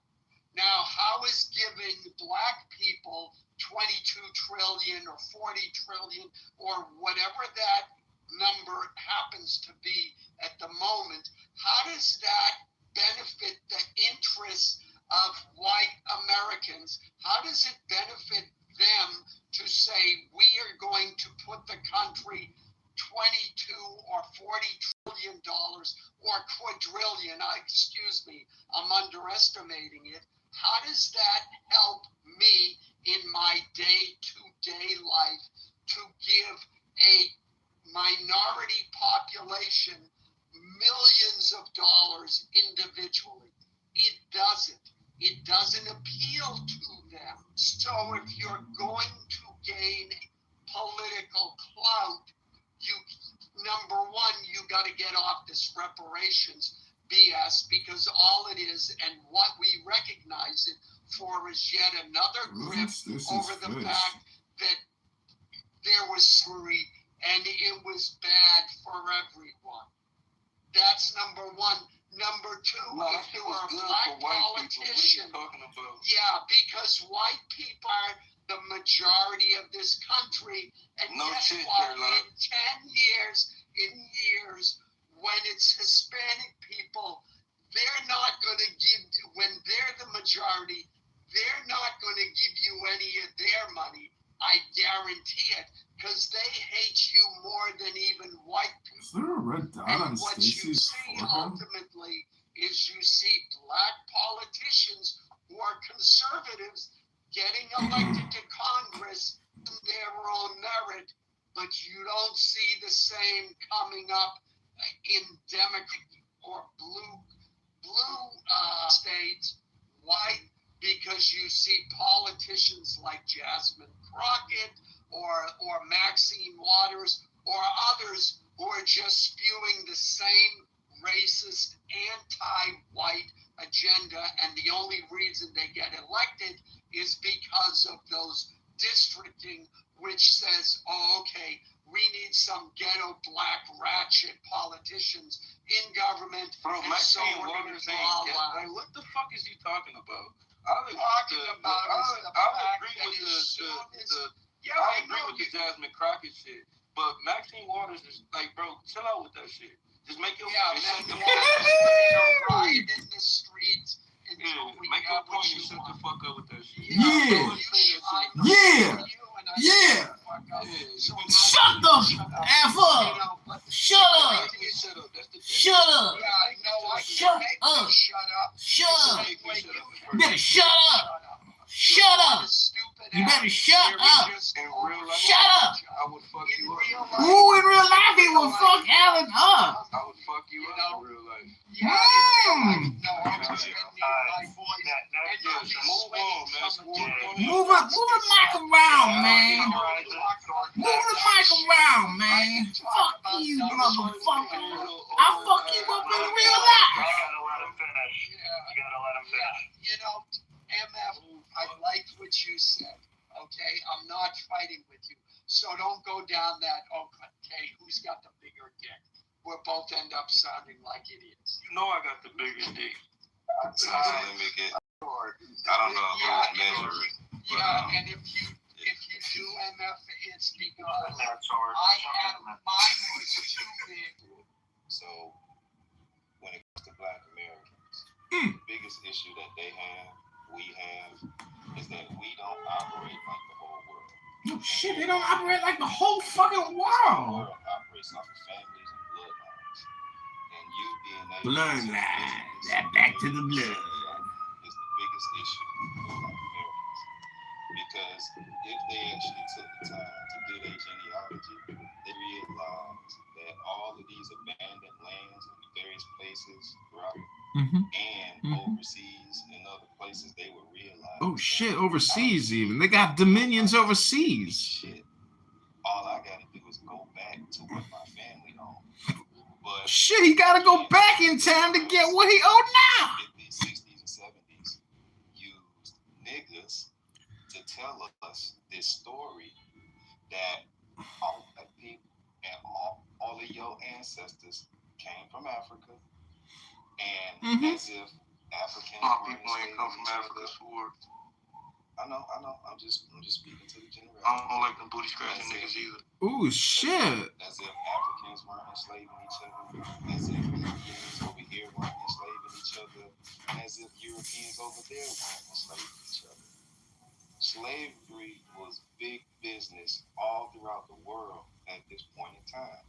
Now, how is giving black people 22 trillion or 40 trillion or whatever that number happens to be at the moment, how does that benefit the interests of white Americans? How does it benefit them to say we are going to put the country 22 or 40 trillion dollars or quadrillion, I'm underestimating it. How does that help me in my day-to-day life to give a minority population millions of dollars individually? It doesn't. It doesn't appeal to them. So if you're going to gain political clout, number one, you got to get off this reparations BS, because all it is and what we recognize it for is yet another grip over the fact that there was slavery and it was bad for everyone. That's number one. Number two, if you are a black politician, yeah, because white people are the majority of this country, and guess what? In 10 years, when it's Hispanic people, they're not going to give, when they're the majority, they're not going to give you any of their money. I guarantee it, because they hate you more than even white people. Is there a red dot on Stacey's forehead? Ultimately, is you see black politicians who are conservatives getting elected to Congress in their own merit, but you don't see the same coming up in Democrat or blue states. Why? Because you see politicians like Jasmine Crockett or Maxine Waters or others who are just spewing the same racist, anti-white agenda, and the only reason they get elected is because of those districting, which says, oh, okay, we need some ghetto black ratchet politicians in government. Bro, Maxine Waters ain't. What the fuck is he talking about? I agree with the Jasmine Crockett shit, but Maxine Waters is like, bro, chill out with that shit. Just make your ride in the streets. Make your point and shut the fuck up with that shit. Yeah. Shut the F up. Shut up. You better shut up. You better shut up. Shut up. I would fuck you up. Who in real life he will fuck Alan up? I would fuck you up in real life. Move the mic around, man. Move the mic around, man. Fuck you, motherfucker. I'll fuck you up in real life. You gotta let him finish. You know, MF, I liked what you said. Okay, I'm not fighting with you. So don't go down that, okay, who's got the bigger dick? We'll both end up sounding like idiots. You know I got the bigger dick. I don't know who's measuring. Yeah, and if you do MF, it's because mine was too big. So when it comes to black Americans, the biggest issue that we have, is that we don't operate like the whole world. No shit, they don't operate like the whole fucking world. The world operates off of families and bloodlines. And you being able bloodlines, that back to the blood, is the biggest issue for black Americans. Because if they actually took the time to do their genealogy, they realized that all of these abandoned lands in various places throughout and overseas and other places, they were realizing. Oh shit, overseas even. They got dominions overseas. Shit. All I gotta do is go back to what my family owned. But shit, he gotta go back in time to get what he owed now. 50s, 60s, and 70s used niggas to tell us this story that all black people and all of your ancestors came from Africa. And as if Africans people ain't come from Africa. I know. I'm just speaking to the generation. I don't like them booty scratching niggas either. Ooh, shit. As if Africans weren't enslaving each other. As if Europeans over here weren't enslaving each other. As if Europeans over there weren't enslaving each other. Slavery was big business all throughout the world at this point in time.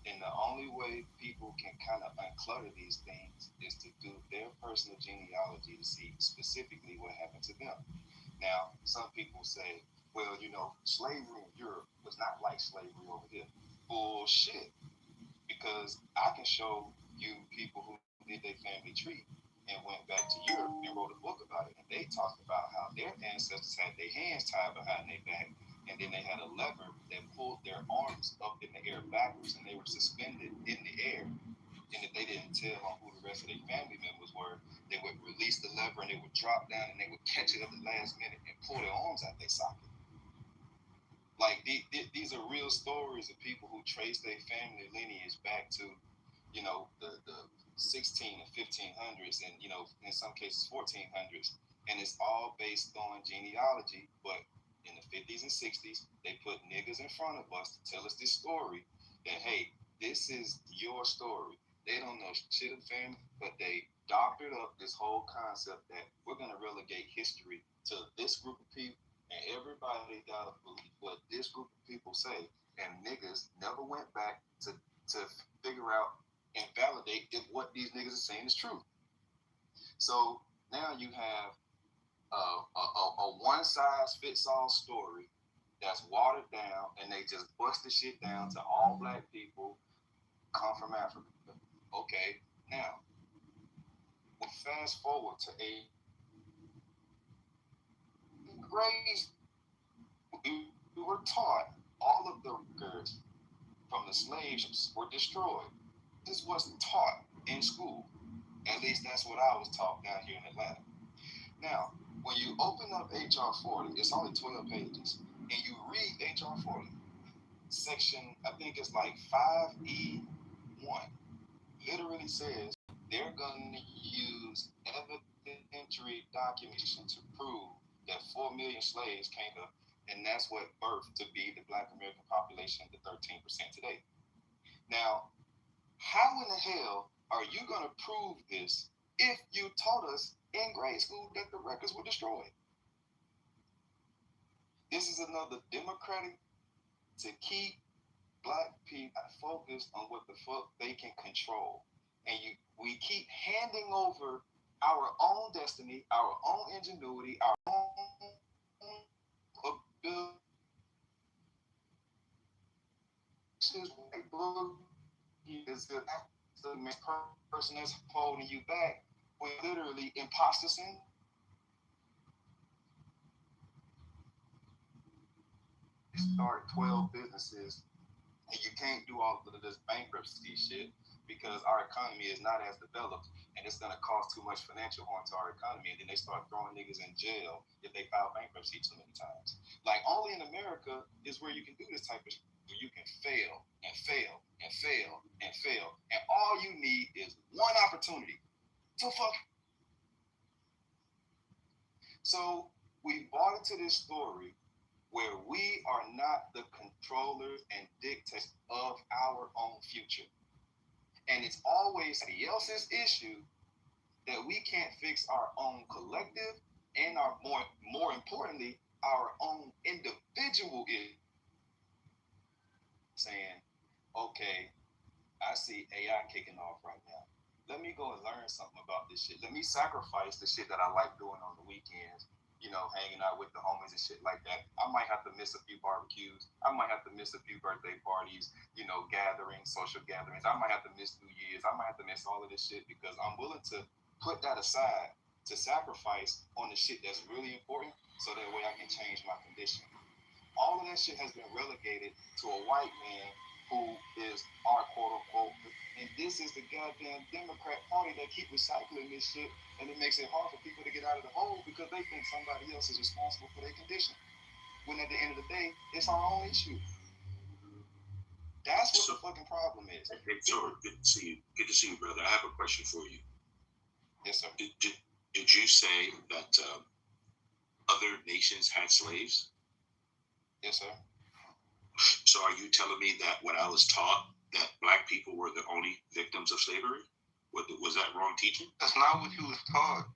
And the only way people can kind of unclutter these things is to do their personal genealogy to see specifically what happened to them. Now, some people say, well, you know, slavery in Europe was not like slavery over here. Bullshit. Because I can show you people who did their family tree and went back to Europe and wrote a book about it. And they talked about how their ancestors had their hands tied behind their back. And then they had a lever that pulled their arms up in the air backwards, and they were suspended in the air. And if they didn't tell on who the rest of their family members were, they would release the lever and they would drop down and they would catch it at the last minute and pull their arms out their socket. Like these are real stories of people who trace their family lineage back to, you know, the 16 and 1500s, and you know, in some cases 1400s, and it's all based on genealogy. But in the 50s and 60s, they put niggas in front of us to tell us this story that, hey, this is your story. They don't know shit of family, but they doctored up this whole concept that we're gonna relegate history to this group of people. And everybody gotta believe what this group of people say, and niggas never went back to figure out and validate if what these niggas are saying is true. So now you have a one size fits all story that's watered down, and they just bust the shit down to all black people come from Africa. Okay, now we'll fast forward to a grade. We were taught all of the records from the slaves were destroyed. This wasn't taught in school. At least that's what I was taught down here in Atlanta. Now, when you open up HR 40, it's only 12 pages, and you read HR 40, section, I think it's like 5E1, literally says they're going to use evidentiary documentation to prove that 4 million slaves came up, and that's what birthed to be the Black American population, the 13% today. Now, how in the hell are you going to prove this if you taught us in grade school that the records were destroyed? This is another Democratic to keep black people focused on what the fuck they can control. And we keep handing over our own destiny, our own ingenuity, our own ability. This white book is the person that's holding you back when literally imposter syndrome. Start 12 businesses, and you can't do all of this bankruptcy shit because our economy is not as developed, and it's going to cause too much financial harm to our economy. And then they start throwing niggas in jail if they file bankruptcy too many times. Like, only in America is where you can do this type of shit, where you can fail and fail and fail and fail, and all you need is one opportunity to fuck. So we bought into this story where we are not the controllers and dictators of our own future. And it's always somebody else's issue that we can't fix our own collective and our more importantly, our own individual issue. Saying, okay, I see AI kicking off right now. Let me go and learn something about this shit. Let me sacrifice the shit that I like doing on the weekends. You know, hanging out with the homies and shit like that. I might have to miss a few barbecues. I might have to miss a few birthday parties, you know, gatherings, social gatherings. I might have to miss New Year's. I might have to miss all of this shit because I'm willing to put that aside to sacrifice on the shit that's really important so that way I can change my condition. All of that shit has been relegated to a white man who is our quote-unquote, and this is the goddamn Democrat Party that keep recycling this shit, and it makes it hard for people to get out of the hole because they think somebody else is responsible for their condition. When at the end of the day, it's our own issue. That's what the fucking problem is. Hey, sorry, good to see you. Good to see you, brother. I have a question for you. Yes, sir. Did you say that other nations had slaves? Yes, sir. So are you telling me that what I was taught, that black people were the only victims of slavery? Was that wrong teaching? That's not what you was taught.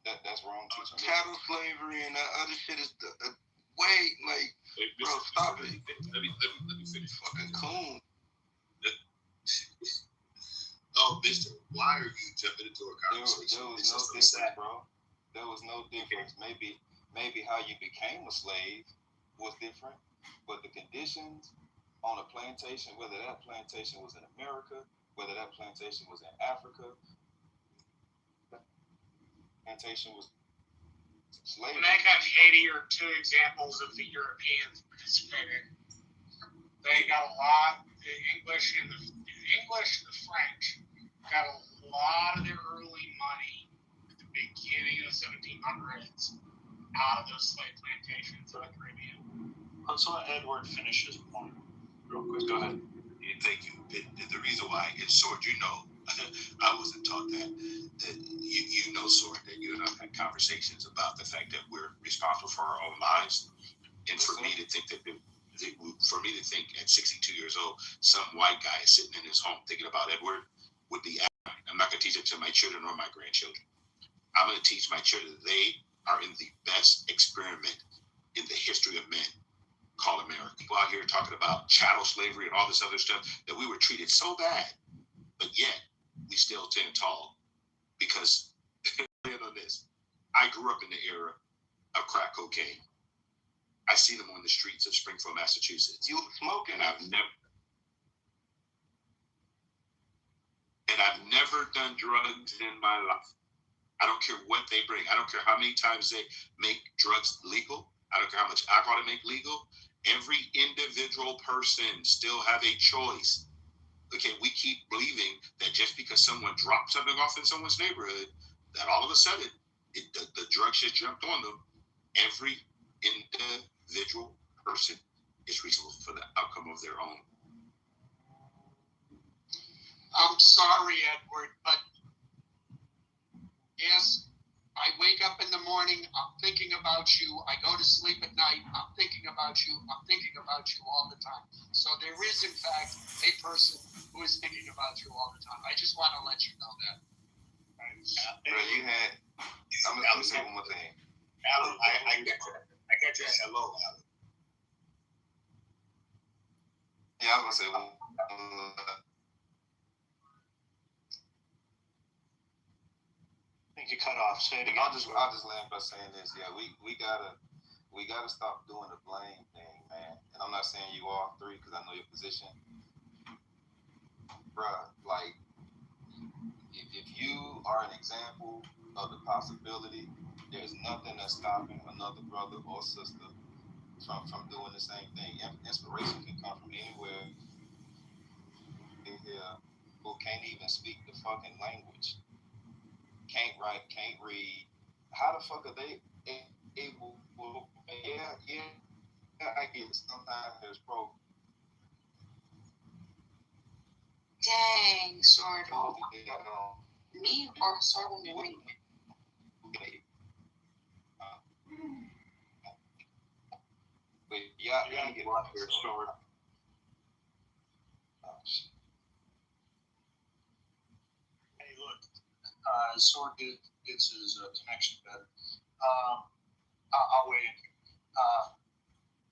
That's wrong teaching. Chattel slavery and that other shit is wait, like, hey, bro, stop it. Let me finish. Fucking coon. Oh, mister, why are you jumping into a conversation? There was no difference, bro. There was no difference. Maybe how you became a slave was different, but the conditions on a plantation, whether that plantation was in America, whether that plantation was in Africa, plantation was slavery. And I got Haiti are two examples of the Europeans participating. They got a lot. The English and the French got a lot of their early money at the beginning of the 1700s out of those slave plantations in the Caribbean. Let's let Edward finish his point real quick. Go ahead. Yeah, thank you. The reason why, and Sword, I wasn't taught that you know, Sword, that you and I've had conversations about the fact that we're responsible for our own lives. And for me to think at 62 years old, some white guy is sitting in his home thinking about Edward would be. I'm not going to teach it to my children or my grandchildren. I'm going to teach my children that they are in the best experiment in the history of men called America. People out here talking about chattel slavery and all this other stuff, that we were treated so bad, but yet we still stand tall because, on this, I grew up in the era of crack cocaine. I see them on the streets of Springfield, Massachusetts. You smoking? And I've never done drugs in my life. I don't care what they bring. I don't care how many times they make drugs legal. I don't care how much alcohol they make legal. Every individual person still have a choice. Okay, we keep believing that just because someone dropped something off in someone's neighborhood, that all of a sudden the drugs just jumped on them. Every individual person is responsible for the outcome of their own. I'm sorry, Edward, but yes, I wake up in the morning, I'm thinking about you. I go to sleep at night, I'm thinking about you. I'm thinking about you all the time. So there is, in fact, a person who is thinking about you all the time. I just want to let you know that. Bro, I'm going to say one more thing. Alan, I got your hello, Alan. Yeah, I was going to say I think you cut off. Say it again. I'll just land by saying this. Yeah, we gotta stop doing the blame thing, man. And I'm not saying you all three because I know your position, bruh. Like, if you are an example of the possibility, there's nothing that's stopping another brother or sister from doing the same thing. Inspiration can come from anywhere. Who can't even speak the fucking language. Can't write, can't read. How the fuck are they able? Yeah, I get it. Sometimes there's Dang, Sword. Me or Sword when you read? But yeah, you gotta get off your Sword. Hey, look. Sword gets his connection better. I'll weigh in here.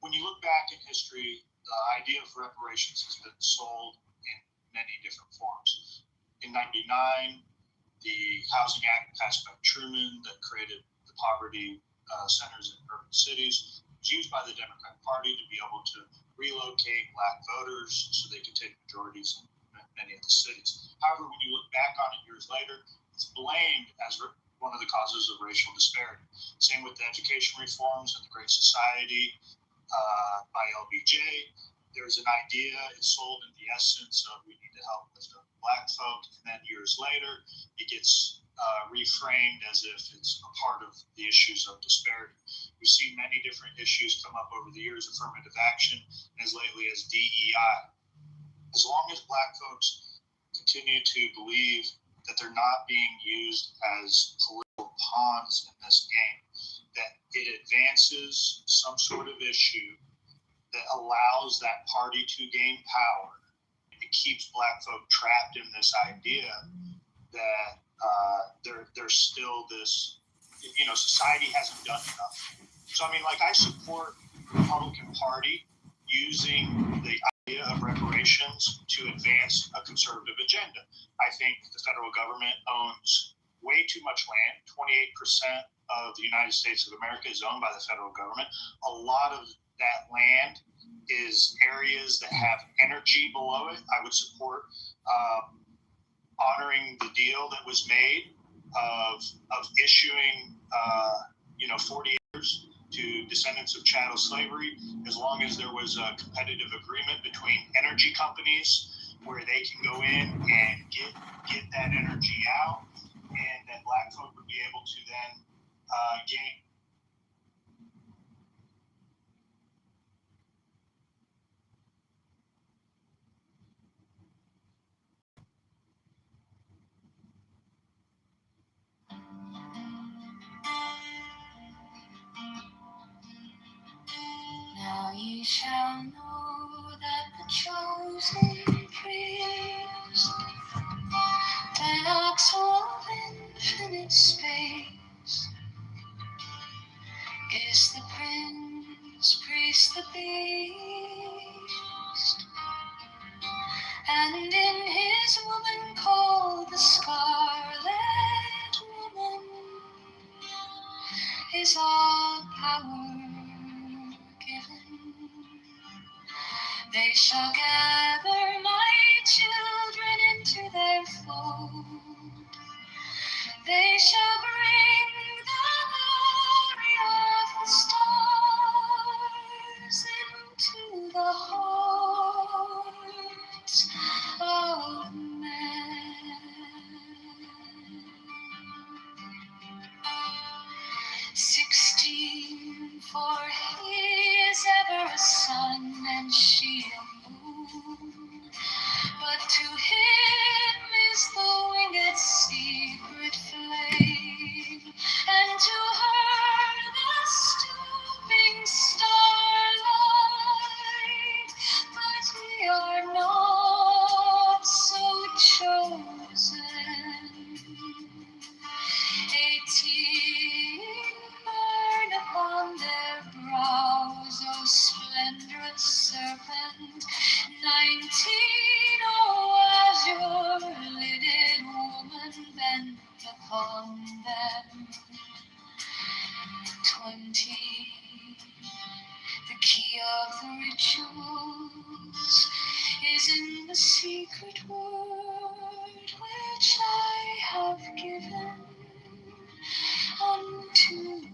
When you look back in history, the idea of reparations has been sold in many different forms. In '99, the Housing Act passed by Truman that created the poverty centers in urban cities. It was used by the Democratic Party to be able to relocate black voters so they could take majorities in many of the cities. However, when you look back on it years later, it's blamed as one of the causes of racial disparity. Same with the education reforms and the Great Society by LBJ. There's an idea, it's sold in the essence of we need to help lift up black folk, and then years later, it gets reframed as if it's a part of the issues of disparity. We've seen many different issues come up over the years, affirmative action, as lately as DEI. As long as black folks continue to believe that they're not being used as political pawns in this game, that it advances some sort of issue that allows that party to gain power. It keeps black folk trapped in this idea that there's still this, society hasn't done enough. So, I support the Republican Party using the idea of reparations to advance a conservative agenda. I think the federal government owns way too much land. 28% of the United States of America is owned by the federal government. A lot of that land is areas that have energy below it. I would support honoring the deal that was made of issuing 40 acres to descendants of chattel slavery, as long as there was a competitive agreement between energy companies where they can go in and get that energy out, and that black folk would be able to then gain. Ye shall know that the chosen priest, that ox of infinite space, is the prince, priest, the beast, and in his woman called the Scarlet Woman is all power given. They shall gather my children into their fold. They shall bring the glory of the stars into the hearts of men. 16, for he is ever a sun and she a moon. But to him is the winged secret flame, and to her the stooping starlight. But we are not so chosen. 18 burn upon their brows, O splendorous serpent. 19, oh azure-lidded woman, bent upon them. 20, the key of the rituals is in the secret word which I have given unto him.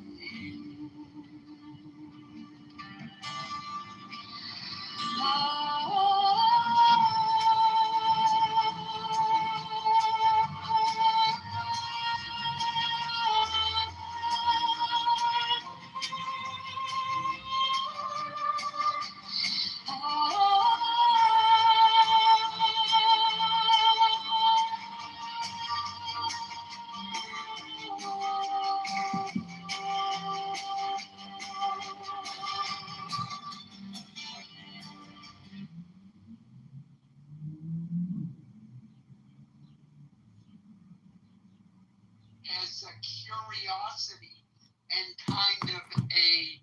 As a curiosity and kind of a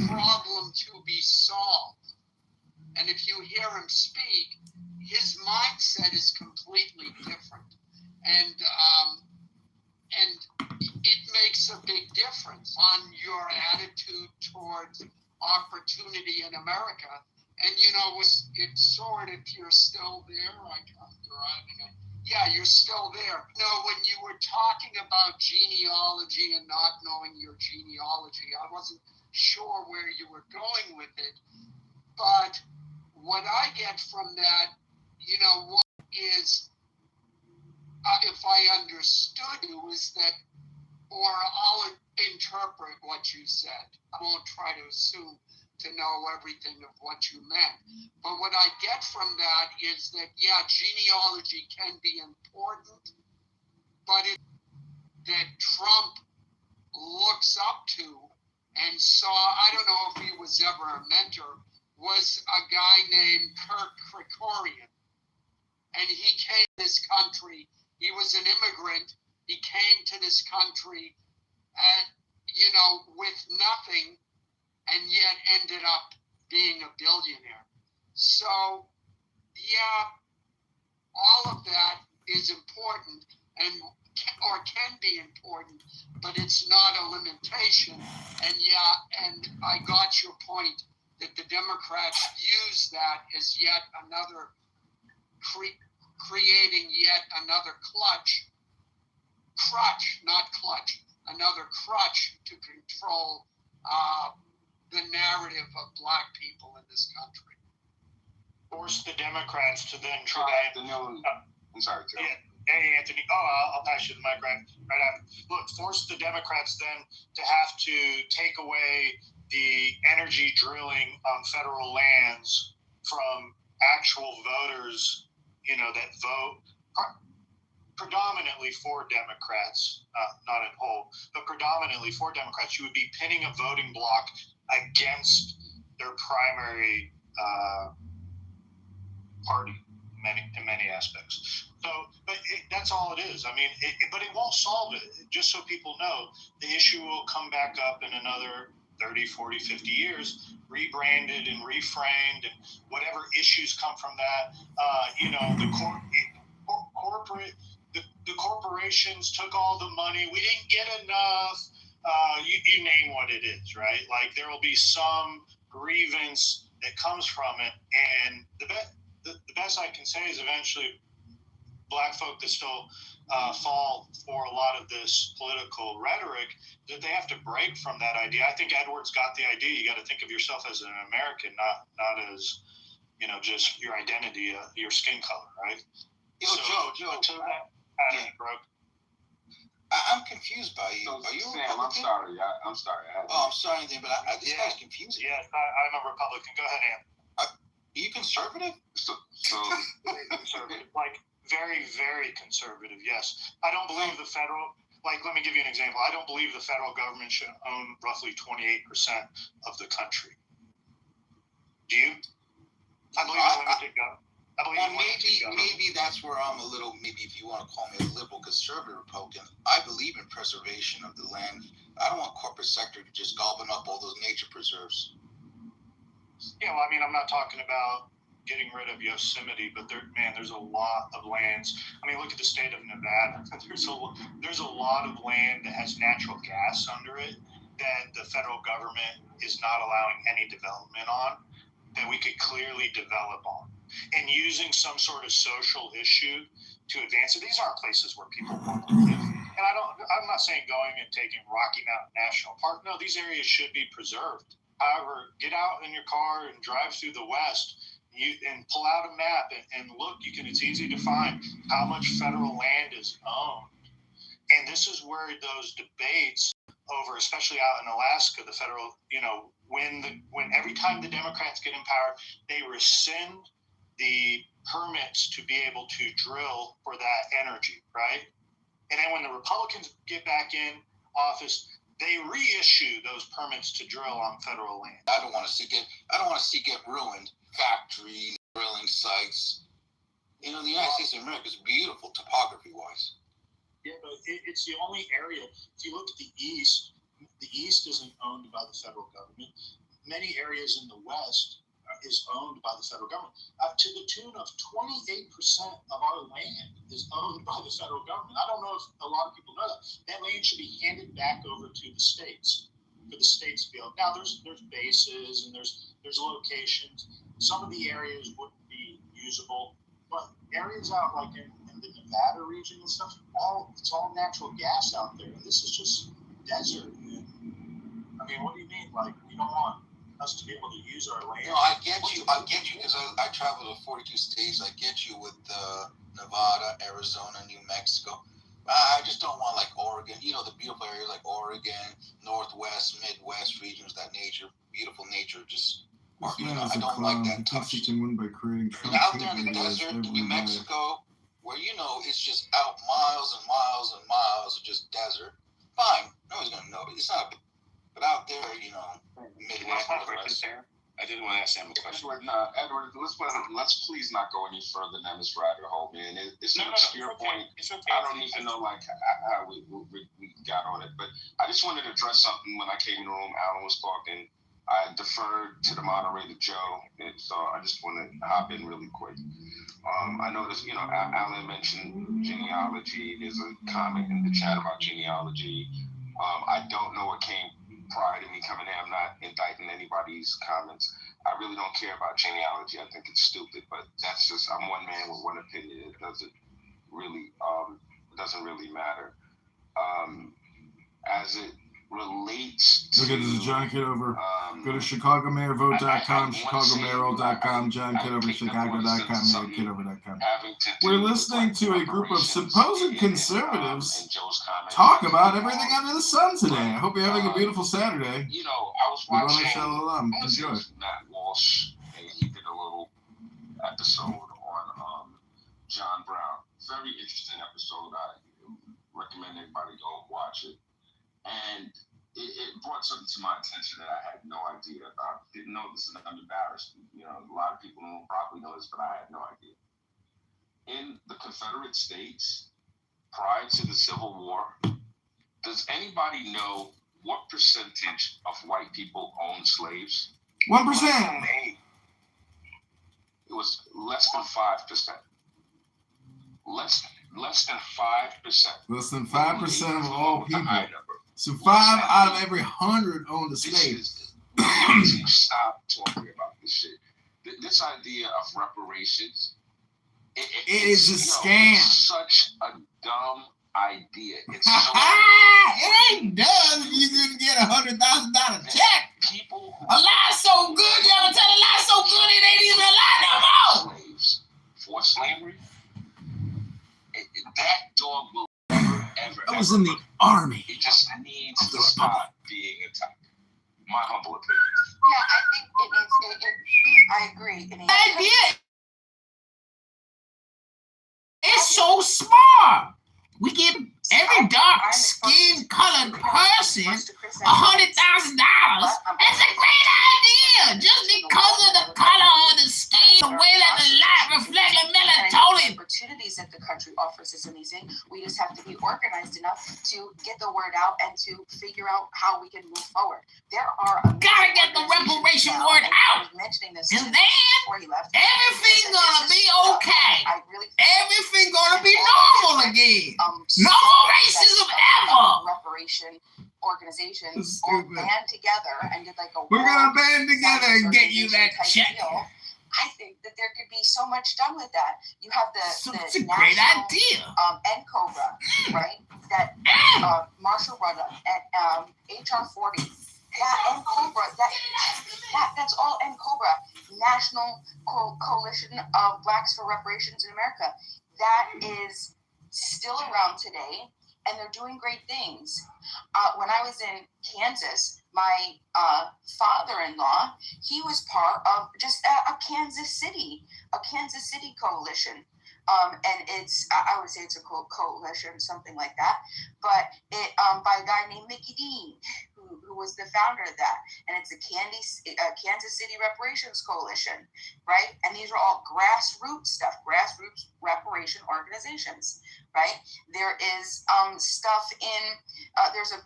problem to be solved. And if you hear him speak, his mindset is completely different. And it makes a big difference on your attitude towards opportunity in America. And, you know, it's sort of, if you're still there, like I'm driving it. Yeah, you're still there. No, when you were talking about genealogy and not knowing your genealogy, I wasn't sure where you were going with it. But what I get from that, you know, what is, if I understood you, is that, or I'll interpret what you said. I won't try to assume to know everything of what you meant. But what I get from that is that, yeah, genealogy can be important, but that Trump looks up to and saw, I don't know if he was ever a mentor, was a guy named Kirk Kerkorian. And he came to this country, he was an immigrant, he came to this country, you know, with nothing, and yet ended up being a billionaire. So, yeah, all of that is important or can be important, but it's not a limitation. And yeah, and I got your point that the Democrats use that as yet another creating yet another another crutch to control the narrative of black people in this country. Force the Democrats to then try and... I'm sorry, Joe. Yeah. Hey, Anthony. I'll pass you the mic right after. Look, force the Democrats then to have to take away the energy drilling on federal lands from actual voters, you know, that vote predominantly for Democrats, not in whole, but predominantly for Democrats. You would be pinning a voting block against their primary party in many aspects. So, but that's all it is. I mean, but it won't solve it. Just so people know, the issue will come back up in another 30, 40, 50 years, rebranded and reframed, and whatever issues come from that. The corporations took all the money. We didn't get enough. You name what it is, right? Like there will be some grievance that comes from it, and the best I can say is eventually black folk that still fall for a lot of this political rhetoric, that they have to break from that idea. I think Edwards got the idea. You got to think of yourself as an American, not as, just your identity, your skin color, right? Yo, Joe. I'm confused by you. Are you Sam, I'm sorry. I'm sorry. I'm sorry, Anthony, but this guy's confusing. Yes, I'm a Republican. Go ahead, Ann. Are you conservative? So conservative, like very, very conservative. Yes, I don't believe the federal. Like, let me give you an example. I don't believe the federal government should own roughly 28% of the country. Do you? I believe in limited government. Maybe that's where I'm a little, maybe if you want to call me a liberal conservative Republican, I believe in preservation of the land. I don't want corporate sector to just gobbling up all those nature preserves. Yeah, well, I mean, I'm not talking about getting rid of Yosemite, but there's a lot of lands. I mean, look at the state of Nevada. There's a lot of land that has natural gas under it that the federal government is not allowing any development on, that we could clearly develop on. And using some sort of social issue to advance it. These aren't places where people want to live. And I'm not saying going and taking Rocky Mountain National Park. No, these areas should be preserved. However, get out in your car and drive through the West and pull out a map and look. It's easy to find how much federal land is owned. And this is where those debates over, especially out in Alaska, the federal, when every time the Democrats get in power, they rescind the permits to be able to drill for that energy, right? And then when the Republicans get back in office, they reissue those permits to drill on federal land. I don't want to see get ruined. Factories, drilling sites. The United States of America is beautiful topography-wise. Yeah, but it's the only area. If you look at the East isn't owned by the federal government. Many areas in the West is owned by the federal government. To the tune of 28% of our land is owned by the federal government. I don't know if a lot of people know that. That land should be handed back over to the states for the states to be able. Now there's bases and there's locations. Some of the areas wouldn't be usable, but areas out like in the Nevada region and stuff, it's all natural gas out there. This is just desert. I mean, what do you mean? Like, you don't want us to be able to use our land? No, I get you because I travel to 42 states. I get you with Nevada, Arizona, New Mexico. I just don't want like Oregon, the beautiful areas like Oregon, Northwest, Midwest regions, that nature, beautiful nature, just, I don't like that touch. By creating out there in the desert, New Mexico, where it's just out miles and miles and miles of just desert. Fine, nobody's gonna know it. It's not, but out there, Midwest. I didn't want to ask Sam a question. Edward, let's please not go any further down this rabbit hole, man. It's an obscure point. It's okay. I don't even know how we got on it, but I just wanted to address something when I came in the room. Alan was talking. I deferred to the moderator, Joe, and so I just want to hop in really quick. I noticed, Alan mentioned genealogy. There's a comment in the chat about genealogy. I don't know what came prior to me coming in. I'm not indicting anybody's comments. I really don't care about genealogy. I think it's stupid, but that's just, I'm one man with one opinion. It doesn't really matter. As it relates to... Okay, this is John Kitover. Go to ChicagoMayorVote.com, ChicagoMayoral.com, John Kitover, Chicago.com, MayorKitover.com. We're listening to a group of supposed conservatives talk about everything under the sun today. I hope you're having a beautiful Saturday. I was watching Enjoy. Matt Walsh, and he did a little episode on John Brown. Very interesting episode. I recommend everybody go watch it. And it brought something to my attention that I had no idea. I didn't know this, and I'm embarrassed. A lot of people will probably know this, but I had no idea. In the Confederate States, prior to the Civil War, does anybody know what percentage of white people owned slaves? 1%. It was less than 5%. Less than 5%. Less than 5% of all people. So 5 out of every 100 owned a slave. Stop talking about this shit. This idea of reparations, it is a scam. It's such a dumb idea. It's so it ain't dumb. You couldn't get $100,000 check. People, a lie so good, you ever tell a lie so good it ain't even a lie no more. Slaves for slavery. That dog will never, ever. I was in the army. It just needs to stop being attacked. My humble opinion. Yeah, I think it needs. I agree. It's so smart. We give every dark skin colored person $100,000. That's a great idea. Just because of the color of the skin, the way that the light reflects the melatonin. The opportunities that the country offers is amazing. We just have to be organized enough to get the word out and to figure out how we can move forward. There are gotta get the reparation word out. Mentioning this and then before he left, everything's gonna be okay. Everything's gonna be normal again. No more racism ever. Reparation organizations all band together and did like a. We're gonna band together and get you that check. I think that there could be so much done with that. You have It's the a great national, idea. NCOBRA, right? That Marshall Rudda at HR 40. That NCOBRA, that's all NCOBRA, National Coalition of Blacks for Reparations in America. That is still around today, and they're doing great things. When I was in Kansas, my father-in-law, he was part of just a Kansas City coalition. And it's, I would say it's a coalition, something like that. But it by a guy named Mickey Dean, who was the founder of that. And it's a Kansas City Reparations Coalition, right? And these are all grassroots stuff, grassroots reparation organizations, right? There is stuff in, there's a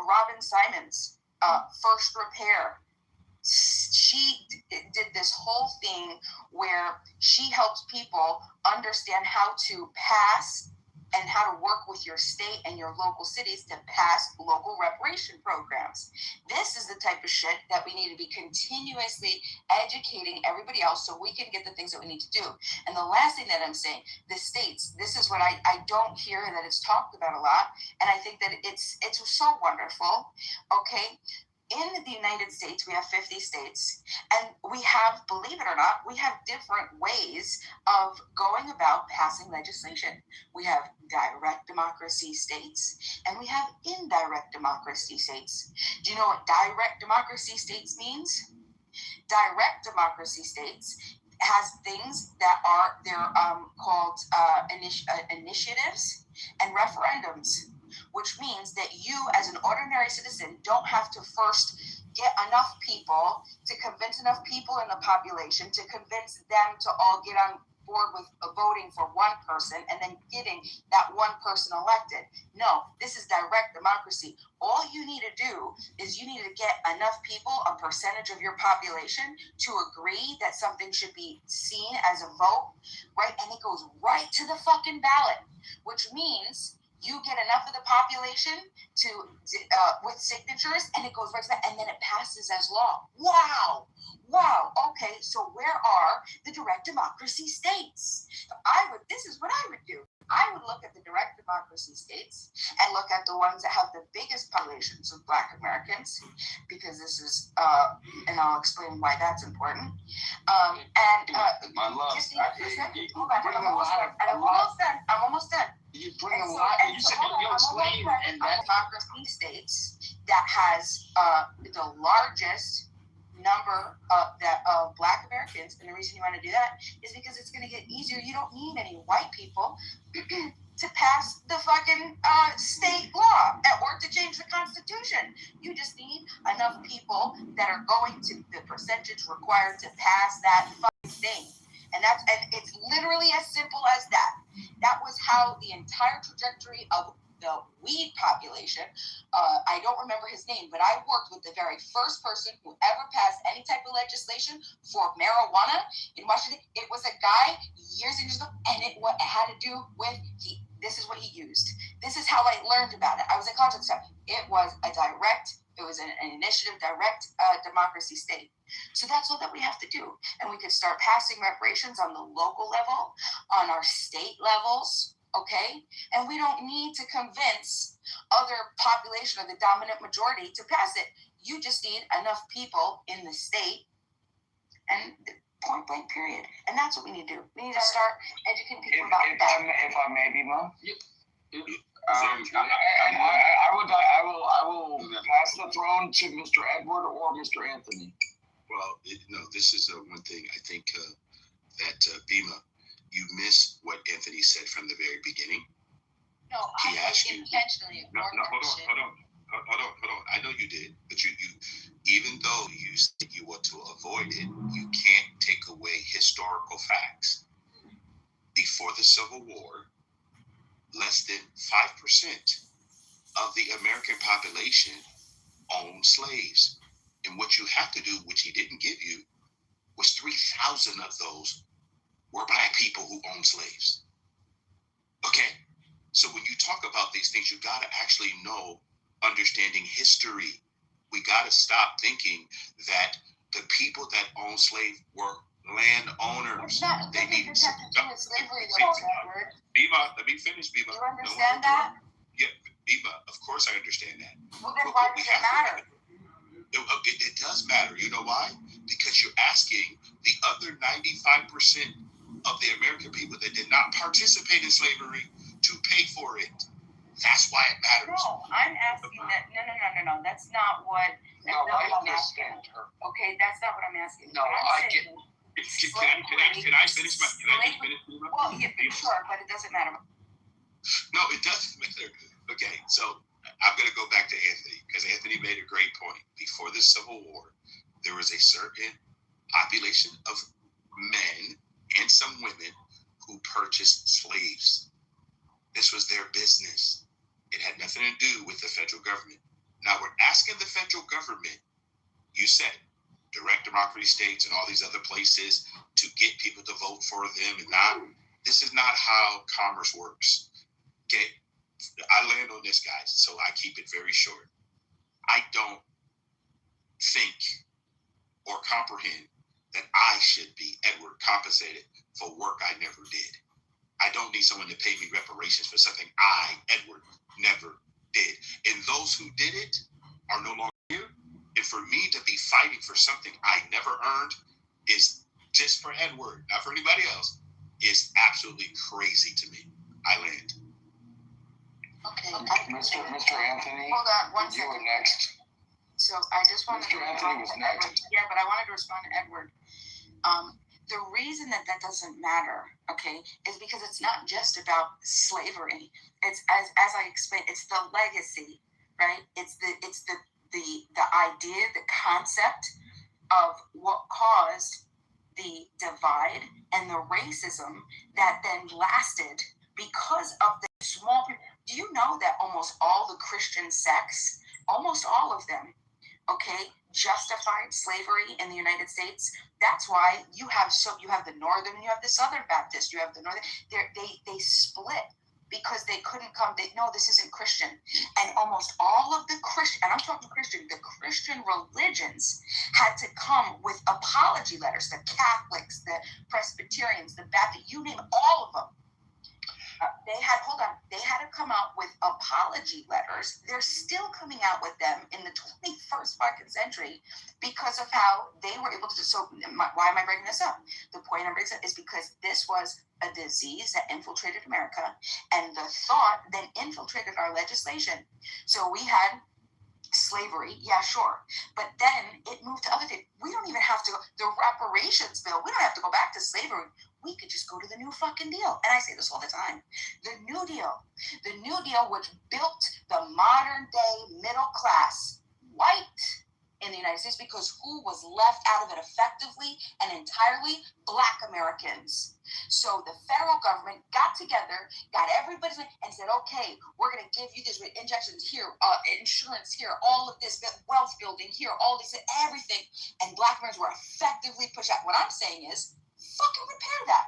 Robin Simons, First Repair. She did this whole thing where she helps people understand how to pass and how to work with your state and your local cities to pass local reparation programs. This is the type of shit that we need to be continuously educating everybody else so we can get the things that we need to do. And the last thing that I'm saying, the states, this is what I don't hear that it's talked about a lot, and I think that it's so wonderful, okay? In the United States, we have 50 states, and we have, believe it or not, we have different ways of going about passing legislation. We have direct democracy states, and we have indirect democracy states. Do you know what direct democracy states means? Direct democracy states has things that are, they're called initiatives and referendums, which means that you, as an ordinary citizen, don't have to first get enough people, to convince enough people in the population, to convince them to all get on board with voting for one person and then getting that one person elected. No, this is direct democracy. All you need to do is you need to get enough people, a percentage of your population, to agree that something should be seen as a vote, right? And it goes right to the fucking ballot, which means you get enough of the population to with signatures, and it goes right to that, and then it passes as law. Wow. Okay, so where are the direct democracy states? This is what I would do. I would look at the direct democracy states and look at the ones that have the biggest populations of Black Americans, because this is, and I'll explain why that's important. My love, I'm almost done. You bring a lot, and you said you'll explain, and that democracy states that has the largest number of Black Americans, and the reason you want to do that is because it's going to get easier. You don't need any white people to pass the fucking state law or to change the Constitution. You people that are going to the percentage required to pass that fucking thing. And it's literally as simple as that. That was how the entire trajectory of the weed population, I don't remember his name, but I worked with the very first person who ever passed any type of legislation for marijuana in Washington. It was a guy years and years ago, and it had to do with this is what he used. This is how I learned about it. I was in contact with him. It was an initiative, direct democracy state. So that's all that we have to do. And we could start passing reparations on the local level, on our state levels, okay? And we don't need to convince other population or the dominant majority to pass it. You just need enough people in the state, and point blank, period. And that's what we need to do. We need to start educating people about that. If I may be, Mom? I will pass the throne to Mr. Edward or Mr. Anthony. Well, this is one thing I think that Bima, you missed what Anthony said from the very beginning. No, he asked you intentionally. Hold on. I know you did, but you even though you said you want to avoid it, you can't take away historical facts. Before the Civil War, less than 5% of the American population owned slaves. And what you have to do, which he didn't give you, was 3,000 of those were black people who owned slaves. Okay? So when you talk about these things, you got to actually know, understanding history. We got to stop thinking that the people that owned slaves were landowners. They needed to Bima, let me finish, Bima. You understand that? Yeah, Bima, of course I understand that. Well, then why does it matter? It does matter. You know why? Because you're asking the other 95% of the American people that did not participate in slavery to pay for it. That's why it matters. No, I'm asking that. No. That's not what. I understand her. Okay, that's not what I'm asking. No, I get. Can I finish my? Well, yeah, sure, but it doesn't matter. No, it doesn't matter. Okay, so I'm going to go back to Anthony, because Anthony made a great point. Before the Civil War, there was a certain population of men and some women who purchased slaves. This was their business. It had nothing to do with the federal government. Now we're asking the federal government, you said, direct democracy states and all these other places, to get people to vote for them. And not, this is not how commerce works. Okay? I land on this, guys, so I keep it very short. I don't think or comprehend that I should be, Edward, compensated for work I never did. I don't need someone to pay me reparations for something I, Edward, never did. And those who did it are no longer here. And for me to be fighting for something I never earned is, just for Edward, not for anybody else, is absolutely crazy to me. I land. Okay. Mr. Anthony. Hold on one second. You were next. So I just wanted Mr. Anthony was next. Yeah, but I wanted to respond to Edward. The reason that doesn't matter, okay, is because it's not just about slavery. It's as I explained, it's the legacy, right? It's the idea, the concept of what caused the divide and the racism that then lasted because of the small people. Do you know that almost all the Christian sects, almost all of them, okay, justified slavery in the United States? That's why you have the Northern, you have the Southern Baptist, you have the Northern. They split because they couldn't come. No, this isn't Christian. And almost all of the Christian, and I'm talking Christian, the Christian religions had to come with apology letters. The Catholics, the Presbyterians, the Baptists, you name all of them. They had to come out with apology letters. They're still coming out with them in the 21st fucking century because of how they were able to. So why am I bringing this up? The point I'm bringing up is because this was a disease that infiltrated America, and the thought then infiltrated our legislation. So we had slavery, yeah, sure. But then it moved to other things. We don't even have to go, the reparations bill, we don't have to go back to slavery. We could just go to the New fucking Deal. And I say this all the time. The New Deal which built the modern day middle class, white in the United injustice because who was left out of it effectively and entirely? Black Americans. So the federal government got together, got everybody, and said, okay, we're going to give you this with injections here, insurance here, all of this, wealth building here, all this, everything. And Black Americans were effectively pushed out. What I'm saying is, fucking repair that.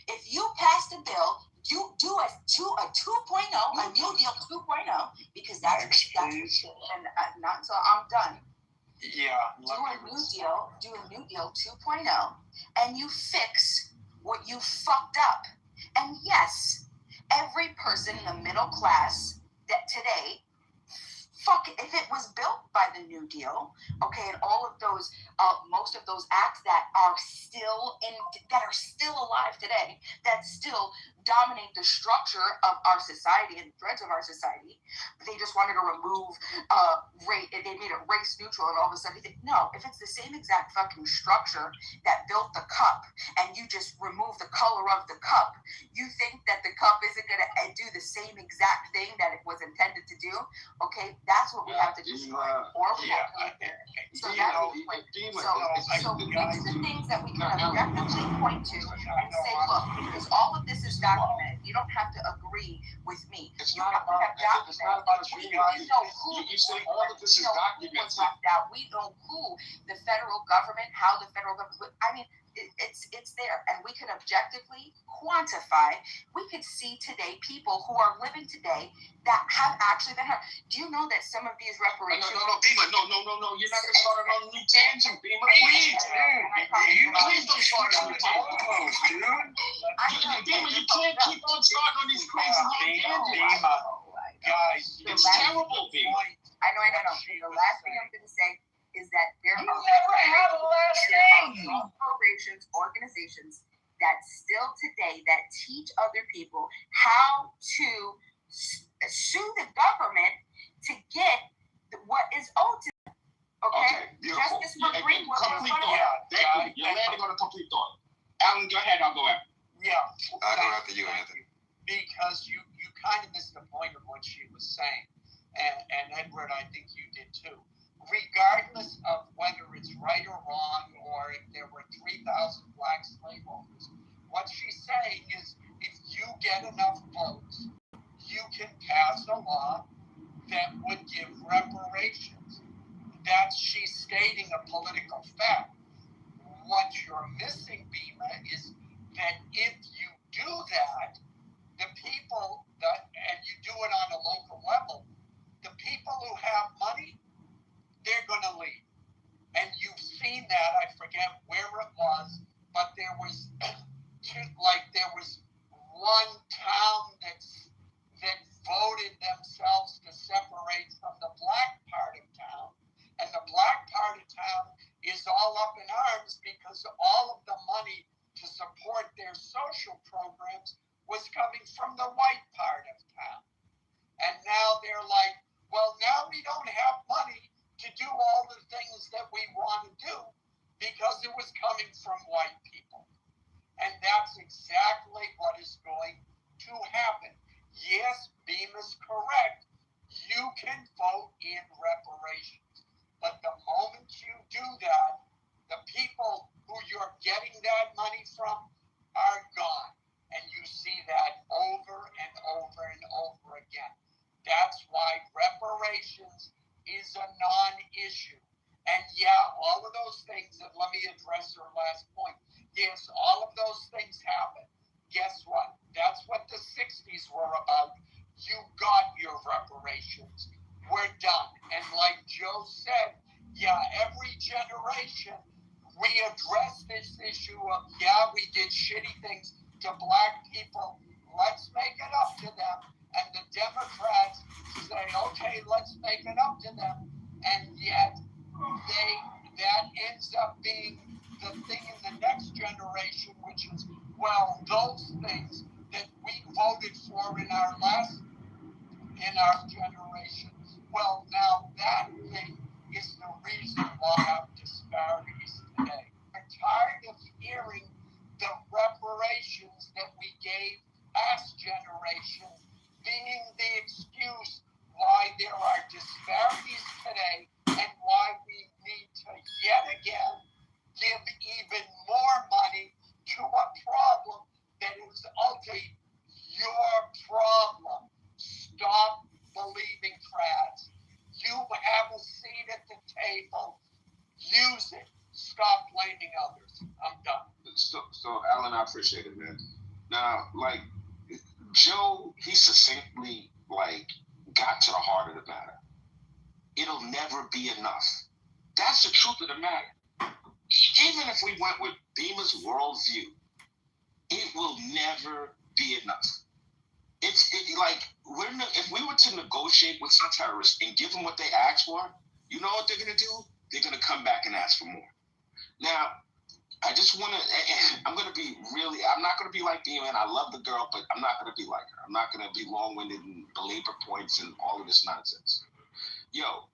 If you passed a bill, you do a 2.0, a New Deal 2.0, because that's and not until I'm done. Yeah. Do a New Deal 2.0, and you fix what you fucked up. And yes, every person in the middle class that today, fuck, if it was built by the New Deal, okay, and all of those, most of those acts that are still alive today, that still dominate the structure of our society and threads of our society, they just wanted to remove race. They made it race neutral, and all of a sudden, no, if it's the same exact fucking structure that built the cup, and you just remove the color of the cup, you think that the cup isn't going to do the same exact thing that it was intended to do? Okay, that's what we have to destroy, or we have to repair. So that's the point. So fix the things that we can objectively point to and say, look, because all of this is documented. You don't have to agree with me. It's You not have to about have documents. we know who you say all of this is documented. Was left out. We know who the federal government, how the federal government. I mean, it's there, and we can objectively quantify. We could see today people who are living today that have actually been hurt. Do you know that some of these reparations? No, Beamer, no. You're not gonna start on a new tangent, Beamer. Please, please don't start on the tangent, dude. Beamer, you can't keep on starting on these crazy tangents. Guys, it's terrible, Beamer. I know. The last thing I'm gonna say is that there you never have a last name. Corporations, organizations that still today that teach other people how to sue the government to get what is owed to them. Okay, beautiful. Justice for Complete thought. You're landing on a complete thought. Alan, go ahead. I'll go after. Yeah. I'll go after you, Anthony. Because you kind of missed the point of what she was saying, and Edward, I think you did too. Regardless of whether it's right or wrong, or if there were 3,000 black slaveholders, what she's saying is if you get enough votes, you can pass a law that would give reparations. She's stating a political fact. What you're missing, Bima, is that if you do that, the people and you do it on a local level, the people who have money, they're going to leave. And you've seen that. I forget where it was, but there was one town that voted themselves to separate from the black part of town, and the black part of town is all up in arms because all of the money to support their social programs was coming from the white part of town. And now they're like, well, now we don't have money to do all the things that we want to do because it was coming from white people. And that's exactly what is going to happen. Yes, Beam is correct. You can vote in reparations. But the moment you do that, the people who you're getting that money from are gone. And you see that over and over and over again. That's why reparations is a non-issue. And yeah, all of those things, and let me address her last point. Yes, all of those things happen. Guess what? That's what the 60s were about. You got your reparations. We're done. And like Joe said, yeah, every generation we address this issue of, yeah, we did shitty things to black people. Let's make it up to them. And the Democrats say, okay, let's make it up to them. And yet that ends up being the thing in the next generation, which is, well, those things that we voted for in our generation, well, now that thing is the reason why we have disparities today. I'm tired of hearing the reparations that we gave past generations being the excuse why there are disparities today and why we need to appreciate it, man. Now, like, Joe, he succinctly, like, got to the heart of the matter. It'll never be enough. That's the truth of the matter. Even if we went with Beamer's worldview, it will never be enough. If we were to negotiate with some terrorists and give them what they asked for, you know what they're going to do? They're going to come back and ask for more. Now, I just want to, I'm not going to be like Beamer, and I love the girl, but I'm not going to be like her. I'm not going to be long-winded and belabor points and all of this nonsense. Yo,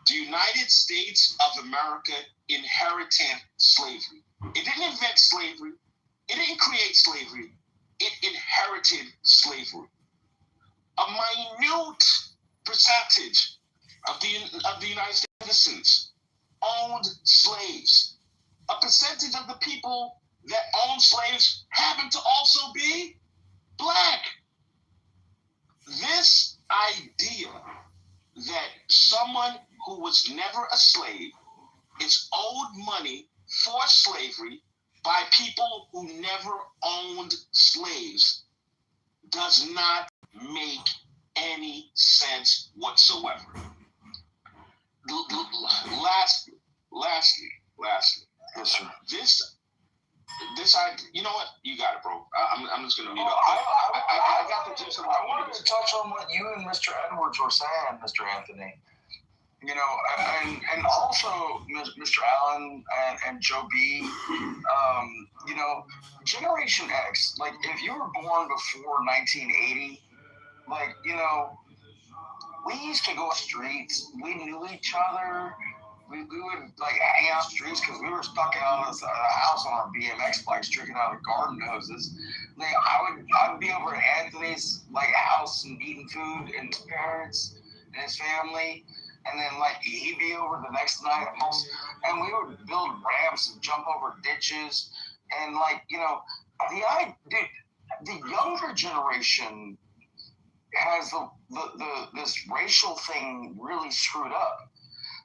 the United States of America inherited slavery. It didn't invent slavery. It didn't create slavery. It inherited slavery. A minute percentage of the United States citizens owned slaves. A percentage of the people that owned slaves happened to also be black. This idea that someone who was never a slave is owed money for slavery by people who never owned slaves does not make any sense whatsoever. Lastly, yes, sir. This idea, you know what? You got it, bro. I'm just gonna mute up. I got the gist of what I wanted to touch on what you and Mr. Edwards were saying, Mr. Anthony. You know, and also Mr. Allen and Joe B. You know, Generation X. Like, if you were born before 1980, like, you know, we used to go streets. We knew each other. We would, like, hang out streets because we were stuck out of the house on our BMX bikes, drinking out of garden hoses. Like, I would be over at Anthony's, like, house and eating food, and his parents and his family. And then, like, he'd be over the next night, and we would build ramps and jump over ditches. And, like, you know, the younger generation has this racial thing really screwed up,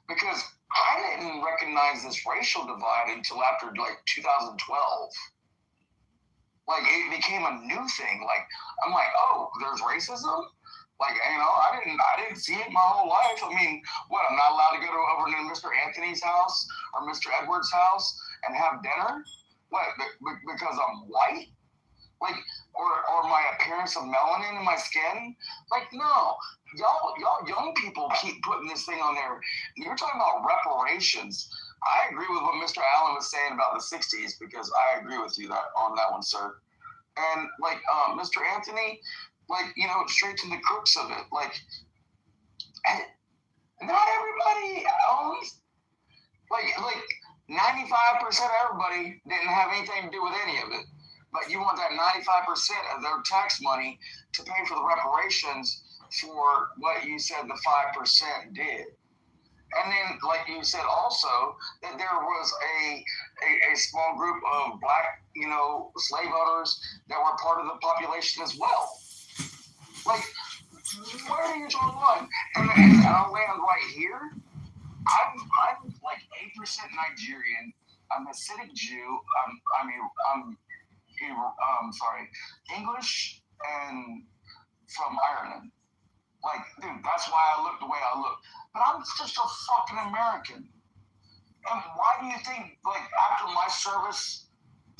because I didn't recognize this racial divide until after, like, 2012. Like, it became a new thing. Like, I'm like, oh, there's racism? Like, you know, I didn't see it my whole life. I mean, what, I'm not allowed to go over to Mr. Anthony's house or Mr. Edwards' house and have dinner? What, because I'm white? Like, or my appearance of melanin in my skin? Like, no. Y'all young people keep putting this thing on there. You're talking about reparations. I agree with what Mr. Allen was saying about the 60s, because I agree with you on that one, sir. And, like, Mr. Anthony, like, you know, straight to the crux of it. Like, not everybody owns, like 95% of everybody didn't have anything to do with any of it. But you want that 95% of their tax money to pay for the reparations for what you said the 5% did. And then, like you said also, that there was a small group of black, you know, slave owners that were part of the population as well. Like, where do you draw the line? And I'll land right here. I'm like 8% Nigerian. I'm Hasidic Jew. I'm English and from Ireland. Like, dude, that's why I look the way I look. But I'm just a fucking American. And why do you think, like, after my service,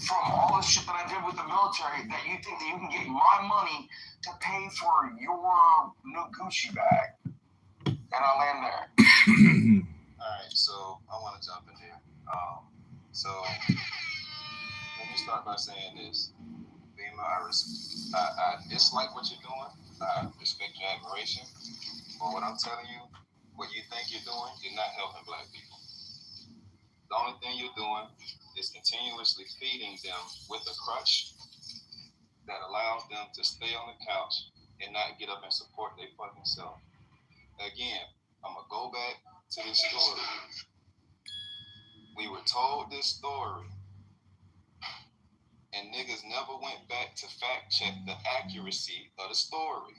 from all the shit that I did with the military, that you think that you can get my money to pay for your new Gucci bag? And I'll land there. All right, so I want to jump in here. So let me start by saying this. Beamer, I dislike what you're doing. I respect your admiration. But what I'm telling you, what you think you're doing, you're not helping black people. The only thing you're doing is continuously feeding them with a crutch that allows them to stay on the couch and not get up and support their fucking self. Again, I'm going to go back to this story. We were told this story, and niggas never went back to fact check the accuracy of the story.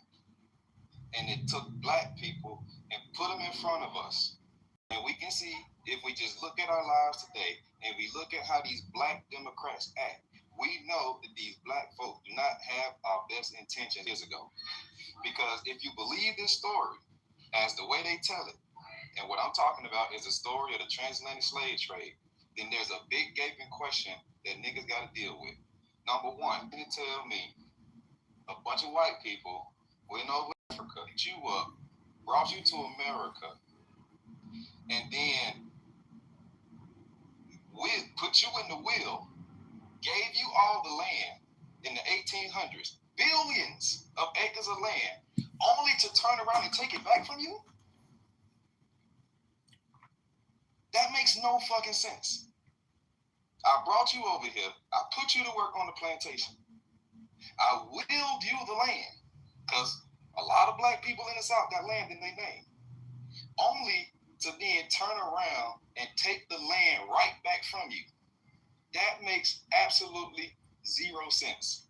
And it took black people and put them in front of us. And we can see, if we just look at our lives today and we look at how these black Democrats act, we know that these black folk do not have our best intentions years ago. Because if you believe this story as the way they tell it, and what I'm talking about is the story of the transatlantic slave trade, then there's a big gaping question that niggas got to deal with. Number one, you tell me a bunch of white people went over Africa, picked you up, brought you to America, and then put you in the wheel, gave you all the land in the 1800s, billions of acres of land, only to turn around and take it back from you? That makes no fucking sense. I brought you over here. I put you to work on the plantation. I willed you the land, because a lot of black people in the South got land in their name, only to then turn around and take the land right back from you. That makes absolutely zero sense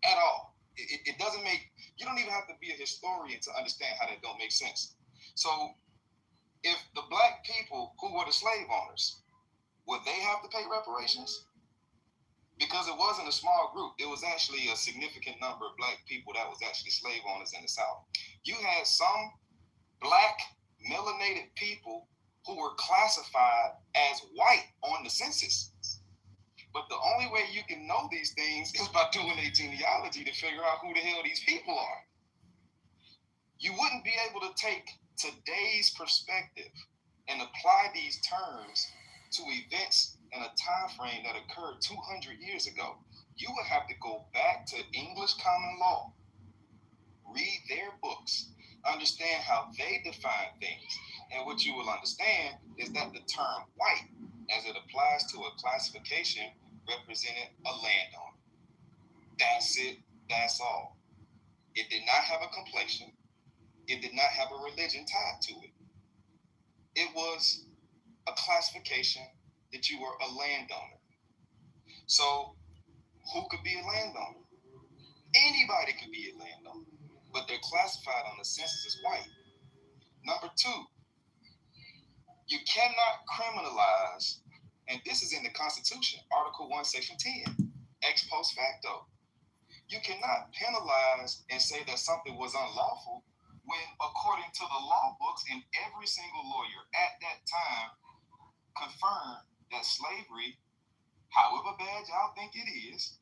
at all. It doesn't make, you don't even have to be a historian to understand how that don't make sense. So if the black people who were the slave owners, would they have to pay reparations? Because it wasn't a small group. It was actually a significant number of black people that was actually slave owners in the South. You had some black melanated people who were classified as white on the census. But the only way you can know these things is by doing a genealogy to figure out who the hell these people are. You wouldn't be able to take today's perspective and apply these terms to events in a time frame that occurred 200 years ago. You would have to go back to English common law, read their books, understand how they define things. And what you will understand is that the term white, as it applies to a classification, represented a landowner. That's it, that's all. It did not have a complexion. It did not have a religion tied to it. It was a classification that you were a landowner. So who could be a landowner? Anybody could be a landowner, but they're classified on the census as white. Number two, you cannot criminalize, and this is in the Constitution, Article 1, Section 10, ex post facto. You cannot penalize and say that something was unlawful when, according to the law books, and every single lawyer at that time confirmed that slavery, however bad y'all think it is,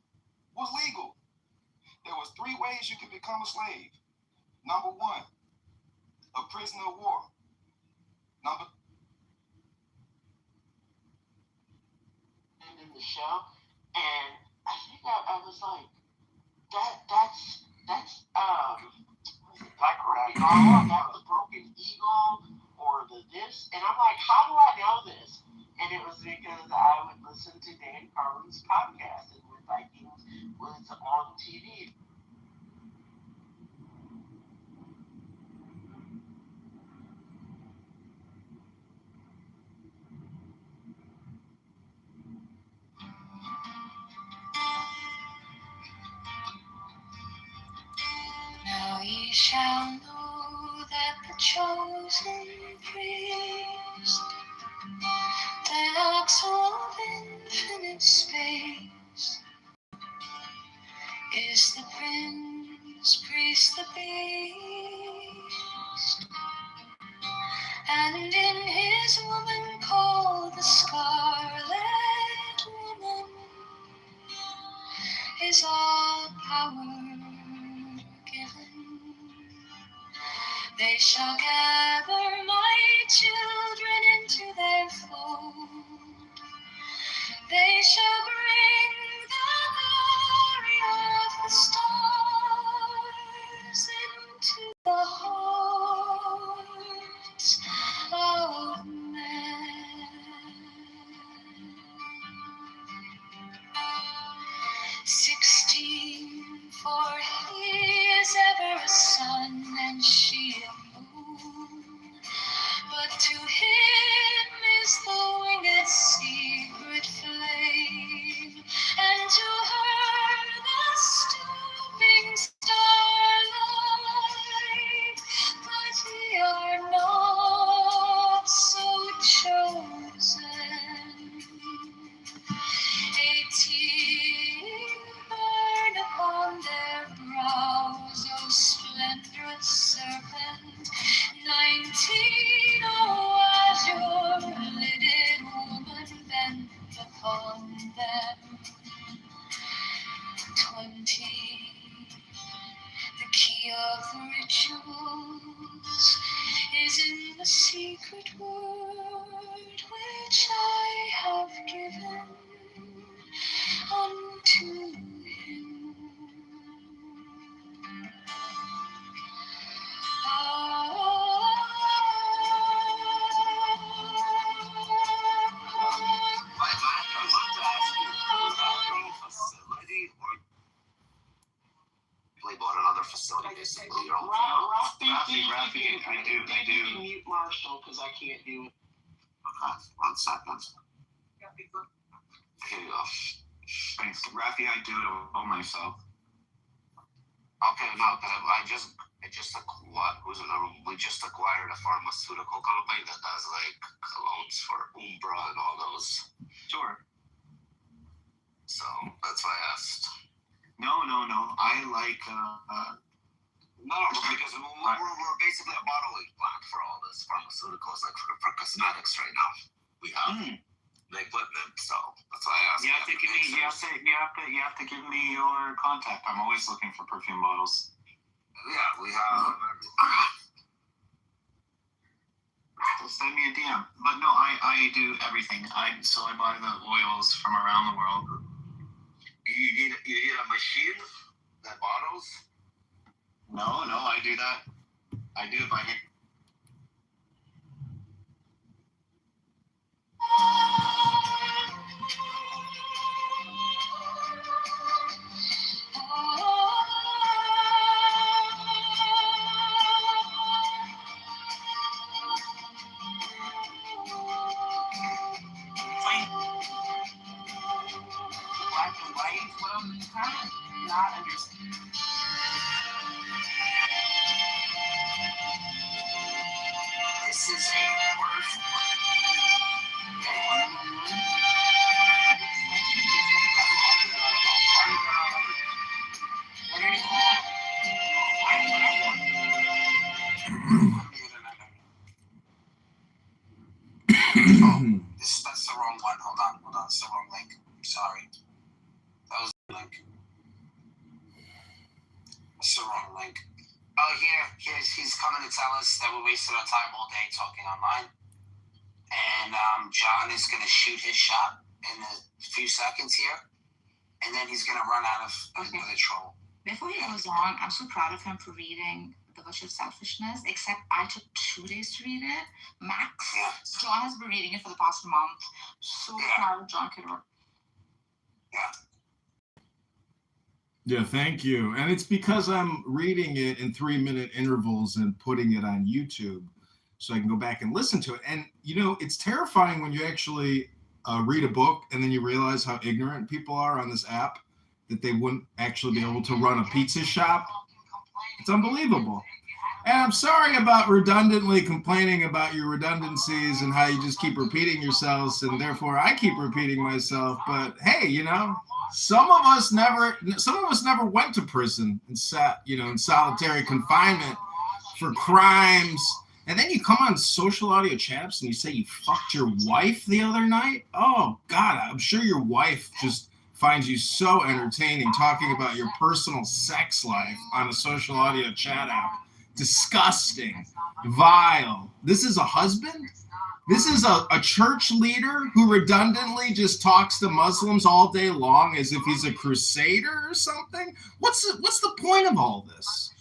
was legal. There was 3 ways you could become a slave. Number 1, a prisoner of war. In the show, and I think I was like, that's Black Rat. that the Broken Eagle or the this, and I'm like, how do I know this? And it was because I would listen to Dan Carlin's podcast, and when Vikings was on TV. Now ye shall know that the chosen priest, the axle of infinite space, is the prince, priest, the beast, and in his woman called the scarlet woman is all power given. They shall gather my children into their fold. They shall bring the glory of the stars into the hearts of men. 16, for he is ever a sun and she a moon. But to him is the winged secret flame, and to her the stooping starlight. But ye are not so chosen. 18 show because I can't do it. Okay, 1 second. Here you go. Thanks, Rafi. I do it all myself. Okay, no, I just acquired. We just acquired a pharmaceutical company that does like colognes for Umbra and all those. Sure. So that's why I asked. No. I like. No, because we're basically a bottling plant for all this pharmaceuticals, like for cosmetics right now. We have the equipment, so that's why I asked. You have to give me your contact. I'm always looking for perfume bottles. Yeah, we have. Send me a DM. But no, I do everything. I buy the oils from around the world. You need a machine that bottles? No, I do that. I do it by hand. Black and white, what I'm kind of not understanding. This is a worst That's the wrong one. Hold on. It's the wrong link. Sorry. That was the link. It's the wrong link. Oh, he's coming to tell us that we wasted our time all day talking online. And John is going to shoot his shot in a few seconds here. And then he's going to run out of the troll. Before he goes on, I'm so proud of him for reading The Virtue of Selfishness, except I took 2 days to read it. Max. Yeah. John has been reading it for the past month. So proud of John Kitover. Yeah, thank you. And it's because I'm reading it in 3-minute intervals and putting it on YouTube so I can go back and listen to it. And, it's terrifying when you actually read a book and then you realize how ignorant people are on this app, that they wouldn't actually be able to run a pizza shop. It's unbelievable. And I'm sorry about redundantly complaining about your redundancies and how you just keep repeating yourselves, and therefore I keep repeating myself. But hey, some of us never went to prison and sat, in solitary confinement for crimes. And then you come on social audio chaps and you say you fucked your wife the other night. Oh God, I'm sure your wife just finds you so entertaining talking about your personal sex life on a social audio chat app. Disgusting. Vile. This is a husband? This is a church leader who redundantly just talks to Muslims all day long as if he's a crusader or something? What's the point of all this?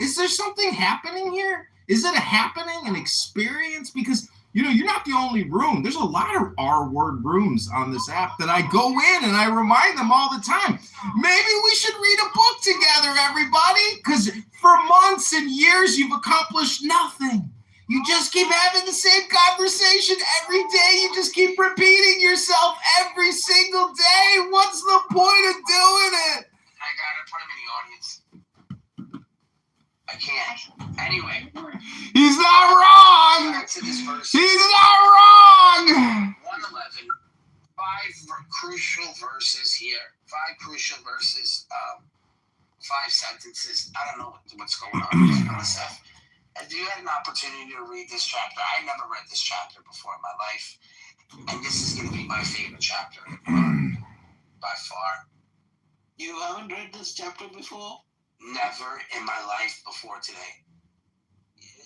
Is there something happening here? Is it an experience? Because you're not the only room. There's a lot of R-word rooms on this app that I go in and I remind them all the time. Maybe we should read a book together, everybody, because for months and years you've accomplished nothing. You just keep having the same conversation every day. You just keep repeating yourself every single day. What's the point of doing it? I gotta put him in the audience. I can't. Anyway. He's not wrong. Back to this verse. He's not wrong. 111. 5 crucial verses here. 5 crucial verses. 5 sentences. I don't know what's going on with all this stuff. And you had an opportunity to read this chapter. I never read this chapter before in my life. And this is going to be my favorite chapter by far. You haven't read this chapter before? Never in my life before today.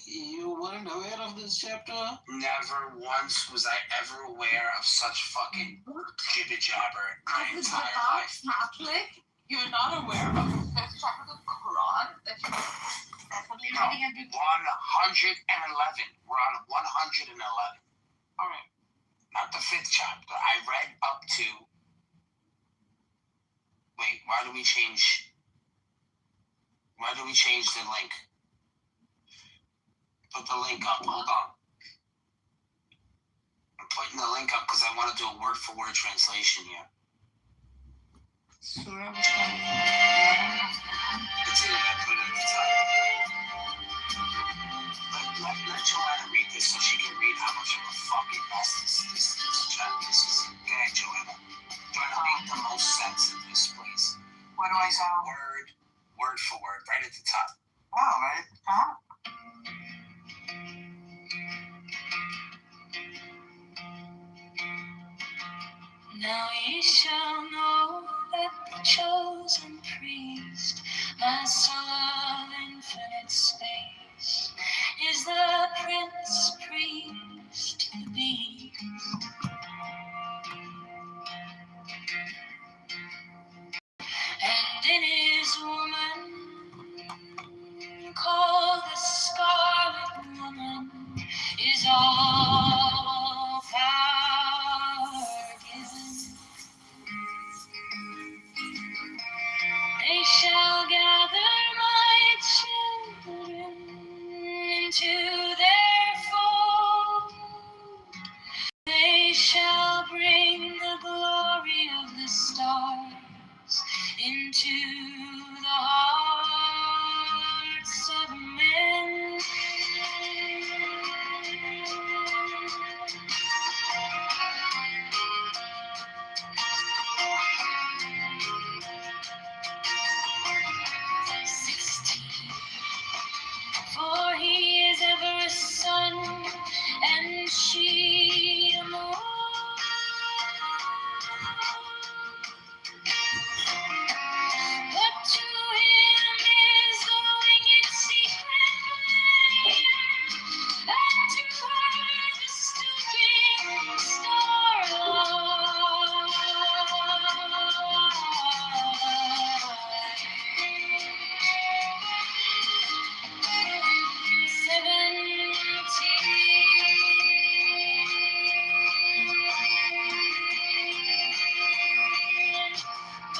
You weren't aware of this chapter? Never once was I ever aware of such fucking jibber jabber in my entire life. Catholic, you're not aware of the 5th chapter of the Quran that you're definitely reading and 111. We're on 111. All right. Not the 5th chapter. I read up to. Wait, why do we change the link? Put the link up. Hold on. want to do a word-for-word translation here? Surah, which one? It's in there. Put it at the top. Let Joanna read this so she can read how much of a fucking mess this chat is. Go ahead, Joanna. Try to make the most sense of this, please. What do I say? Word for word, right at the top. Oh, right at the top. Now ye shall know that the chosen priest, master of infinite space, is the prince priest, the beast. And in his woman, called the Scarlet Woman, is all power given. They shall gather my children into their fold. They shall bring the glory of the stars into the hearts of men. For he is ever a son, and she a moon. But to him is the winged secret flame, and to her the stooping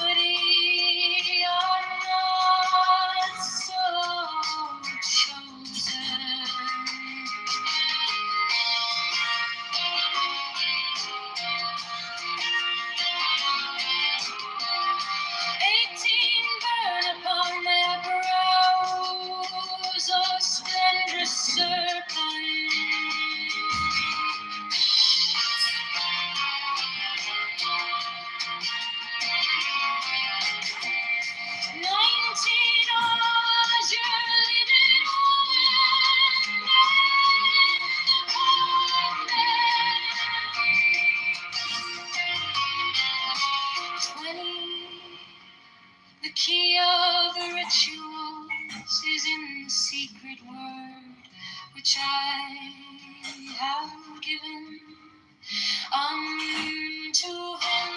but ye are not so chosen. 18 burn upon their brows, O splendrous serpent. 19 are your living woman, and 20, the key of the rituals is in the secret word which I have given unto him.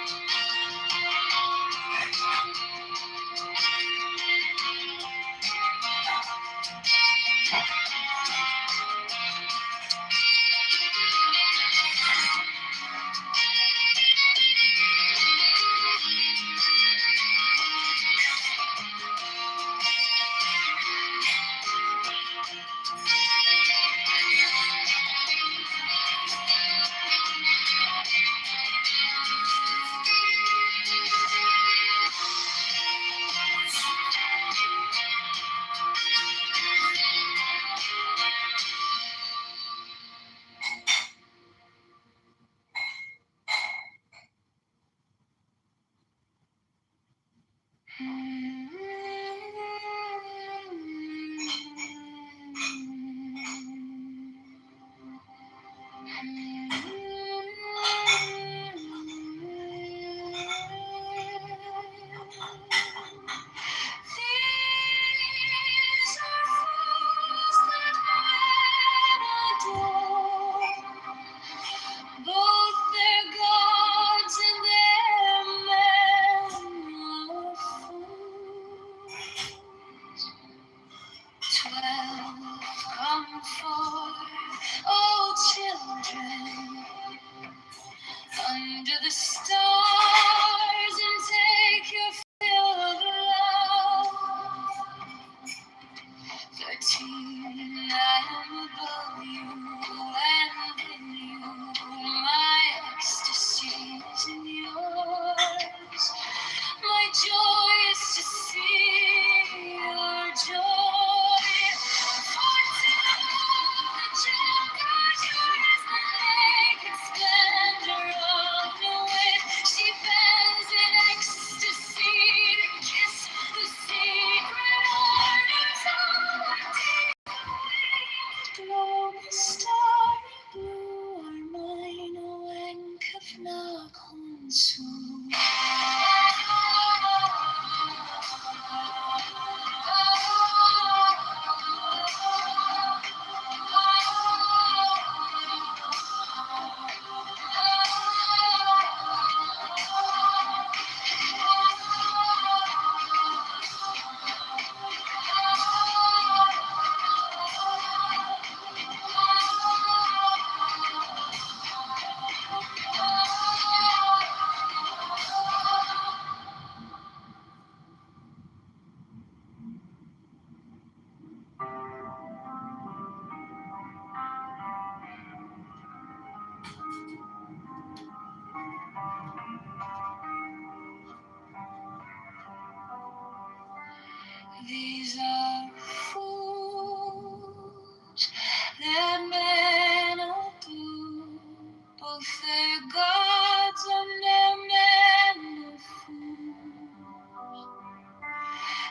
Under the stars and take your fill of love. 13, I am above you and in you, my ecstasy soon. These are fools that men will do, both their gods and their men are fools.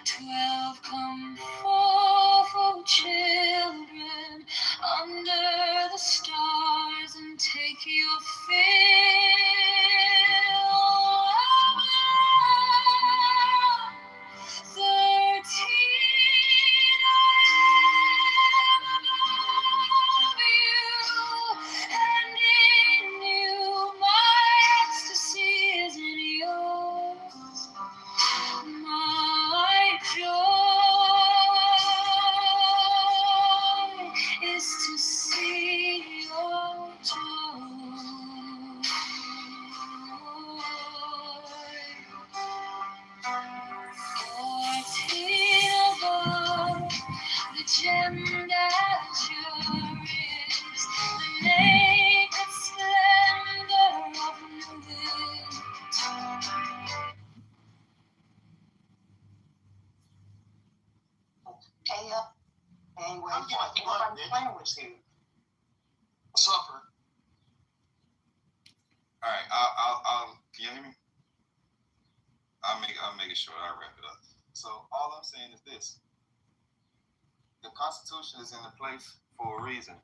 12 come forth, O children, under the stars, and take your fill of love. 13, I am above you, and in you my ecstasy is in yours. My joy is to see your joy. 14 above, the gemmed azure is the naked splendor of living. Hey up. Anyway, I'm playing with you. Supper. All right, I'll. Can you hear me? I'll make it short. I'll wrap it up. So all I'm saying is this: the Constitution is in place for a reason.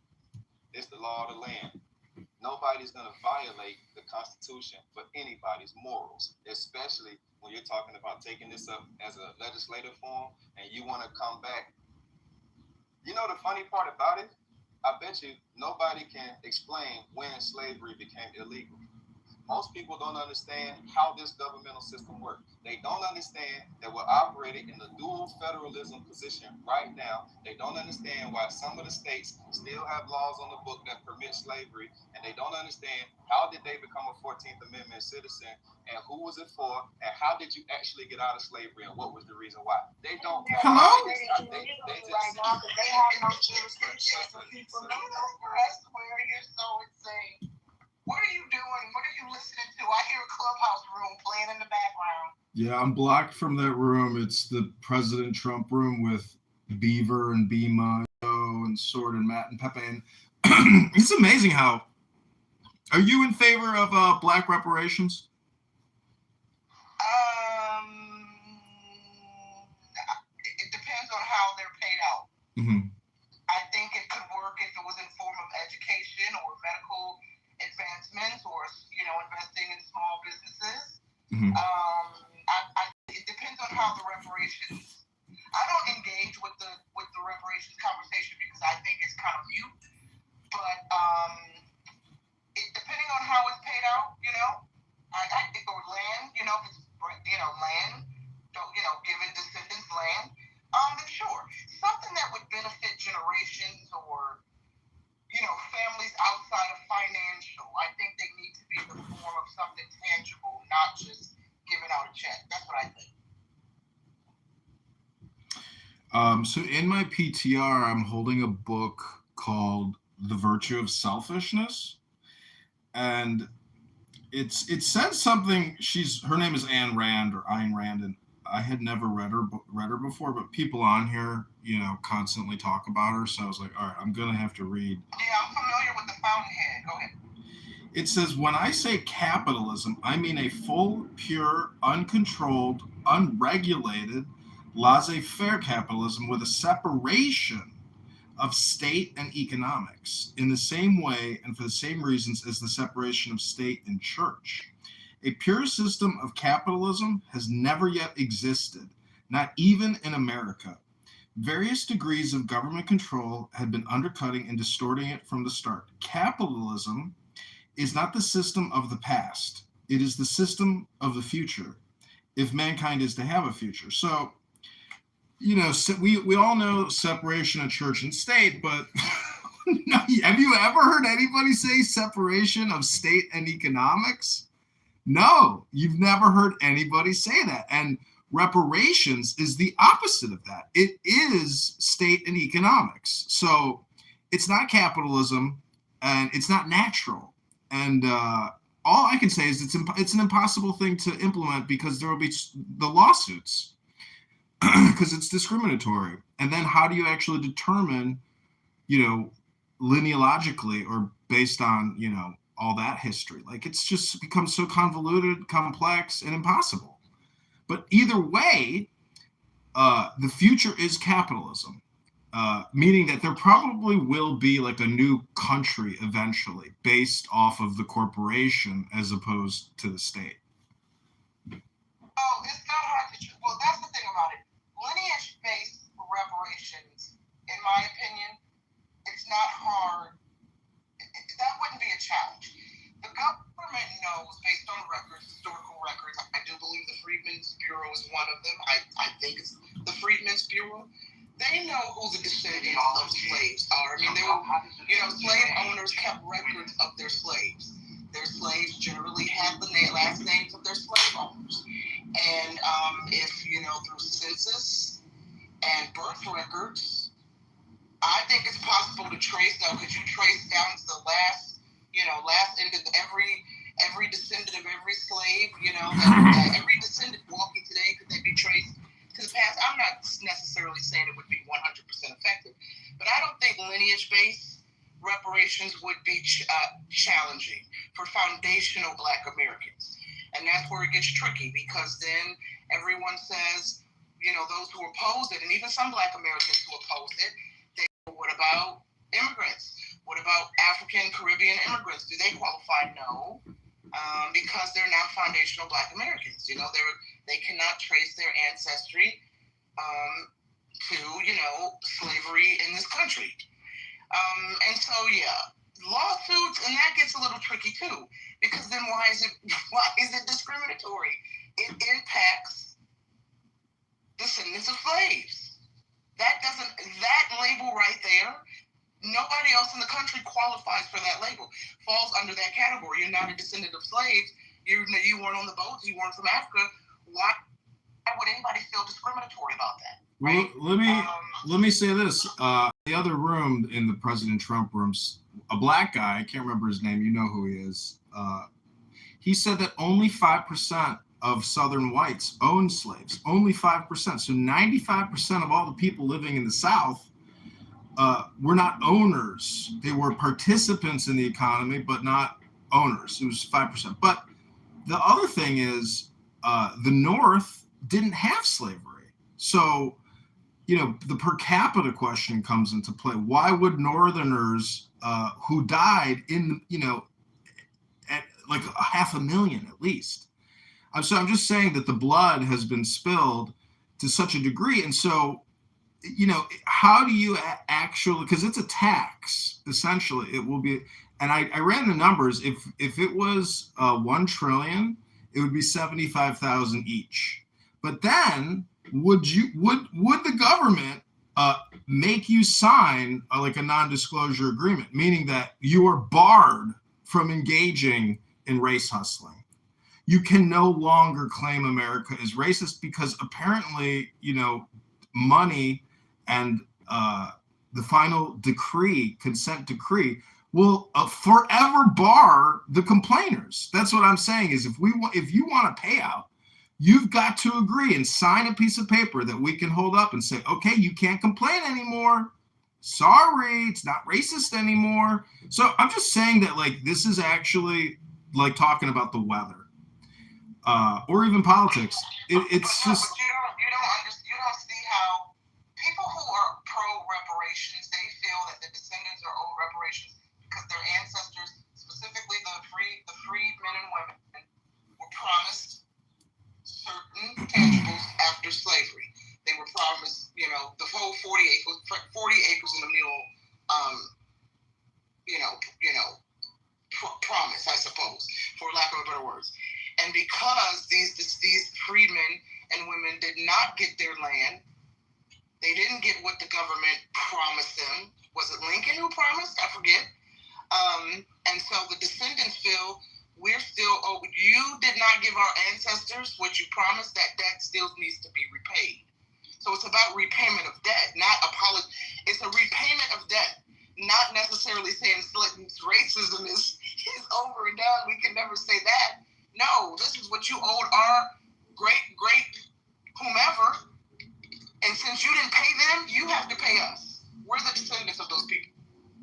It's the law of the land. Nobody's gonna violate the Constitution for anybody's morals, especially when you're talking about taking this up as a legislative form and you want to come back. You know the funny part about it? I bet you nobody can explain when slavery became illegal. Most people don't understand how this governmental system works. They don't understand that we're operating in the dual federalism position right now. They don't understand why some of the states still have laws on the book that permit slavery, and they don't understand how did they become a 14th Amendment citizen, and who was it for, and how did you actually get out of slavery, and what was the reason why. They don't know. Hello? They just right now because they have no jurisdiction for people. That's where you're so insane. What are you doing? What are you listening to? I hear a Clubhouse room playing in the background. Yeah, I'm blocked from that room. It's the President Trump room with Beaver and Bima and Sword and Matt and Pepe. And it's amazing how. Are you in favor of black reparations? It depends on how they're paid out. Mm-hmm. I think it could work if it was in form of education or medical advancements or, investing in small businesses. Mm-hmm. It depends on how the reparations. I don't engage with the reparations conversation because I think it's kind of mute. But depending on how it's paid out, I think or land, if it's land, giving descendants land, then sure, something that would benefit generations or families outside of financial. I think they need to be in the form of something tangible, not just giving out a check. That's what I think. So in my PTR, I'm holding a book called The Virtue of Selfishness. And it says something, her name is Ayn Rand, and I had never read her before, but people on here, constantly talk about her. So I was like, all right, I'm going to have to read. Yeah, I'm familiar with the fountainhead. Go ahead. It says, when I say capitalism, I mean a full, pure, uncontrolled, unregulated, laissez-faire capitalism with a separation of state and economics in the same way and for the same reasons as the separation of state and church. A pure system of capitalism has never yet existed, not even in America. Various degrees of government control had been undercutting and distorting it from the start. Capitalism is not the system of the past. It is the system of the future, if mankind is to have a future. So, we all know separation of church and state, but have you ever heard anybody say separation of state and economics? No, you've never heard anybody say that. And reparations is the opposite of that. It is state and economics. So it's not capitalism and it's not natural. And all I can say is it's an impossible thing to implement because there will be the lawsuits because it's discriminatory. And then how do you actually determine, lineologically or based on, all that history? Like, it's just become so convoluted, complex, and impossible. But either way, the future is capitalism, meaning that there probably will be like a new country eventually based off of the corporation as opposed to the state. Oh, it's not hard to. Well, that's the thing about it. Lineage-based reparations, in my opinion, it's not hard. That wouldn't be a challenge. The government knows, based on records, historical records. I do believe the Freedmen's Bureau is one of them. I think it's the Freedmen's Bureau. They know who the descendants of slaves are. I mean, they were, slave owners kept records of their slaves. Their slaves generally had the last names of their slave owners. And if, through census and birth records, I think it's possible to trace down, because you trace down to the last end of every descendant of every slave, every descendant walking today, could they be traced to the past? I'm not necessarily saying it would be 100% effective, but I don't think lineage-based reparations would be challenging for foundational Black Americans. And that's where it gets tricky, because then everyone says, those who oppose it, and even some Black Americans who oppose it, what about immigrants? What about African Caribbean immigrants? Do they qualify? No, because they're not foundational Black Americans. They cannot trace their ancestry to slavery in this country. And so lawsuits, and that gets a little tricky too, because then why is it discriminatory? It impacts descendants of slaves. That label right there, nobody else in the country qualifies for that label, falls under that category. You're not a descendant of slaves. You weren't on the boats. You weren't from Africa. Why would anybody feel discriminatory about that? Right? Well, let me say this. The other room in the President Trump rooms, a Black guy, I can't remember his name. You know who he is. He said that only 5% of Southern whites owned slaves, only 5%. So 95% of all the people living in the South were not owners. They were participants in the economy, but not owners. It was 5%. But the other thing is the North didn't have slavery. So, the per capita question comes into play. Why would Northerners who died in, at like 500,000 at least? So I'm just saying that the blood has been spilled to such a degree. And so, how do you actually, because it's a tax, essentially, it will be, and I ran the numbers, if it was 1 trillion, it would be 75,000 each. But then would the government make you sign like a non-disclosure agreement, meaning that you are barred from engaging in race hustling? You can no longer claim America is racist because apparently, money and the final decree, consent decree, will forever bar the complainers. That's what I'm saying is if you want a payout, you've got to agree and sign a piece of paper that we can hold up and say, okay, you can't complain anymore. Sorry, it's not racist anymore. So I'm just saying that this is actually like talking about the weather. Or even politics. It's just. But you don't see how people who are pro reparations, they feel that the descendants are owed reparations because their ancestors, specifically the freed men and women, were of better words. And because these freedmen and women did not get their land, they didn't get what the government promised them. Was it Lincoln who promised? I forget. And so the descendants feel we're still, you did not give our ancestors what you promised. That debt still needs to be repaid. So it's about repayment of debt, not apology. It's a repayment of debt, not necessarily saying racism is over and done. We can never say that. No, this is what you owed our great whomever. And since you didn't pay them, you have to pay us. We're the descendants of those people.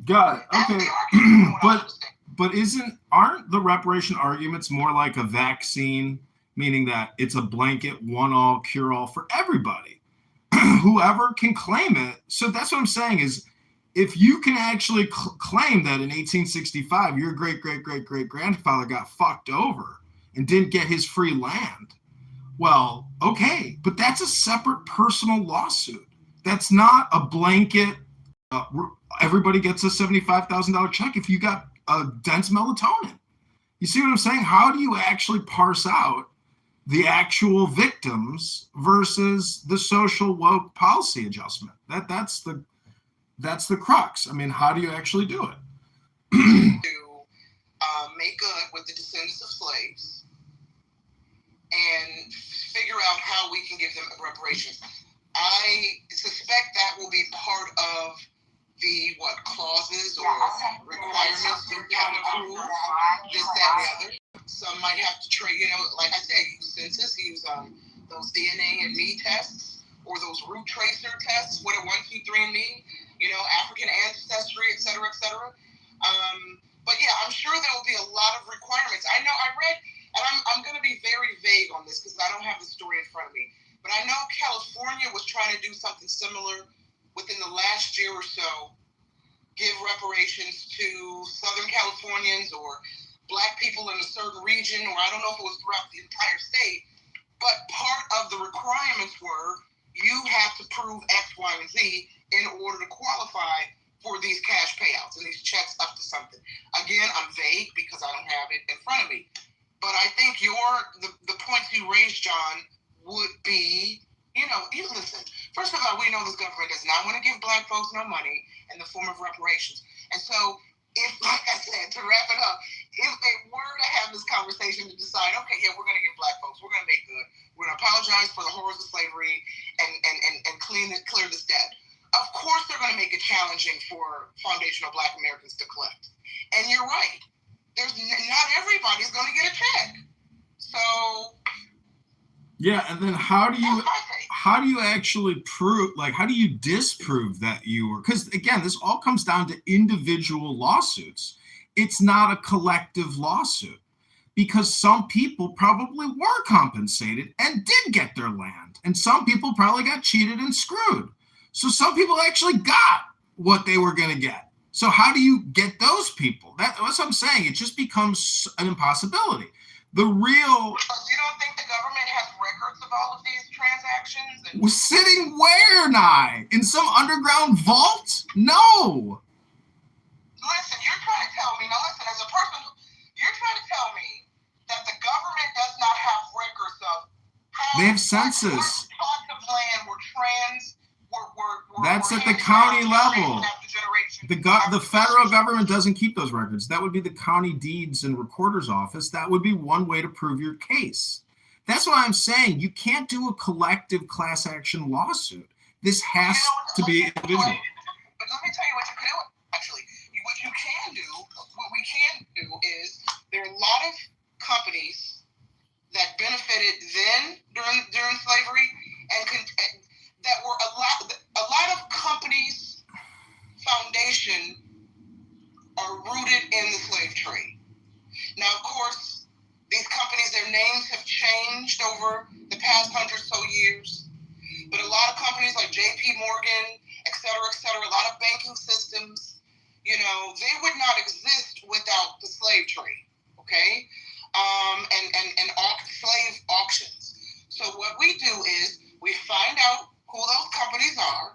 Got it. Okay. But aren't the reparation arguments more like a vaccine, meaning that it's a blanket one-all cure-all for everybody? Whoever can claim it. So that's what I'm saying is, if you can actually claim that in 1865 your great-great-great-great-grandfather got fucked over and didn't get his free land, well, okay, but that's a separate personal lawsuit. That's not a blanket, everybody gets a $75,000 check if you got dense melatonin. You see what I'm saying? How do you actually parse out the actual victims versus the social woke policy adjustment? That's the crux. I mean, how do you actually do it? To make good with the descendants of slaves and figure out how we can give them reparations. I suspect that will be part of the clauses or requirements to kind of prove this, that, and the other. Some might have to trade, like I said, use census, use those DNA and me tests, or those root tracer tests, what a 1, 2, 3 and me, African ancestry, et cetera, et cetera. But yeah, I'm sure there will be a lot of requirements. I know I read, and I'm going to be very vague on this because I don't have the story in front of me, but I know California was trying to do something similar within the last year or so, give reparations to Southern Californians or Black people in a certain region, or I don't know if it was throughout the entire state, but part of the requirements were you have to prove X, Y, and Z in order to qualify for these cash payouts and these checks up to something. Again, I'm vague because I don't have it in front of me. But I think the points you raised, John, would be, you listen. First of all, we know this government does not want to give Black folks no money in the form of reparations. And so, if, like I said, to wrap it up, if they were to have this conversation to decide, okay, yeah, we're going to give Black folks, we're going to make good, we're going to apologize for the horrors of slavery and clear this debt. Of course, they're going to make it challenging for foundational Black Americans to collect. And you're right. Not everybody's going to get a check. So. Yeah, and then how do you actually prove, how do you disprove that you were, because again, this all comes down to individual lawsuits. It's not a collective lawsuit because some people probably were compensated and did get their land, and some people probably got cheated and screwed. So some people actually got what they were going to get. So how do you get those people? That's what I'm saying. It just becomes an impossibility. The real. You don't think the government has records of all of these transactions? Sitting where, Nye? In some underground vault? No. Listen, you're trying to tell me. Now, listen, as a person, you're trying to tell me that the government does not have records of how. They have census. Plots of land were That's at the county level. The federal government doesn't keep those records. That would be the county deeds and recorder's office. That would be one way to prove your case. That's why I'm saying you can't do a collective class action lawsuit. This has to be individual. But let me tell you what you can do. Actually, what we can do is there are a lot of companies that benefited then during slavery and that were a lot of companies' foundation are rooted in the slave trade. Now, of course, these companies, their names have changed over the past 100 or so years, but a lot of companies like J.P. Morgan, et cetera, a lot of banking systems, they would not exist without the slave trade, okay? And slave auctions. So what we do is we find out who those companies are,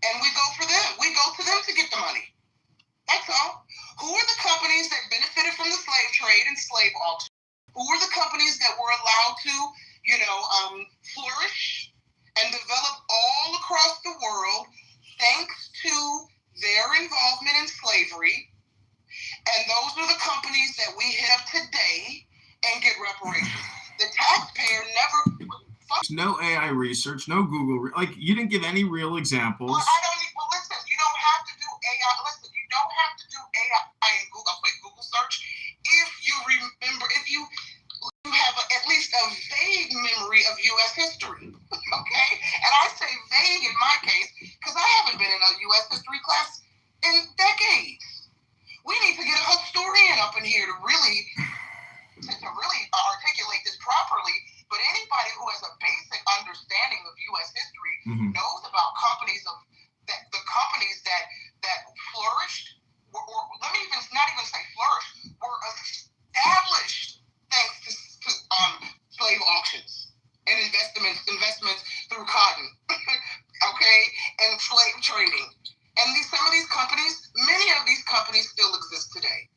and we go for them. We go to them to get the money. That's all. Who are the companies that benefited from the slave trade and slave auction? Who Who were the companies that were allowed to, flourish and develop all across the world thanks to their involvement in slavery? And those are the companies that we hit up today and get reparations. The taxpayer never... No AI research, no Google. You didn't give any real examples. Listen, you don't have to do AI. Listen, you don't have to do AI and Google, a quick Google search. If you remember, if you have at least a vague memory of U.S. history, okay? And I say vague in my case because I haven't been in a U.S. history class in decades. We need to get a historian up in here to really articulate this properly. But anybody who has a basic understanding of U.S. history knows about companies the companies that flourished, or let me not even say flourished, were established thanks to slave auctions and investments through cotton, okay, and slave trading. And some of these companies, many of these companies still exist today.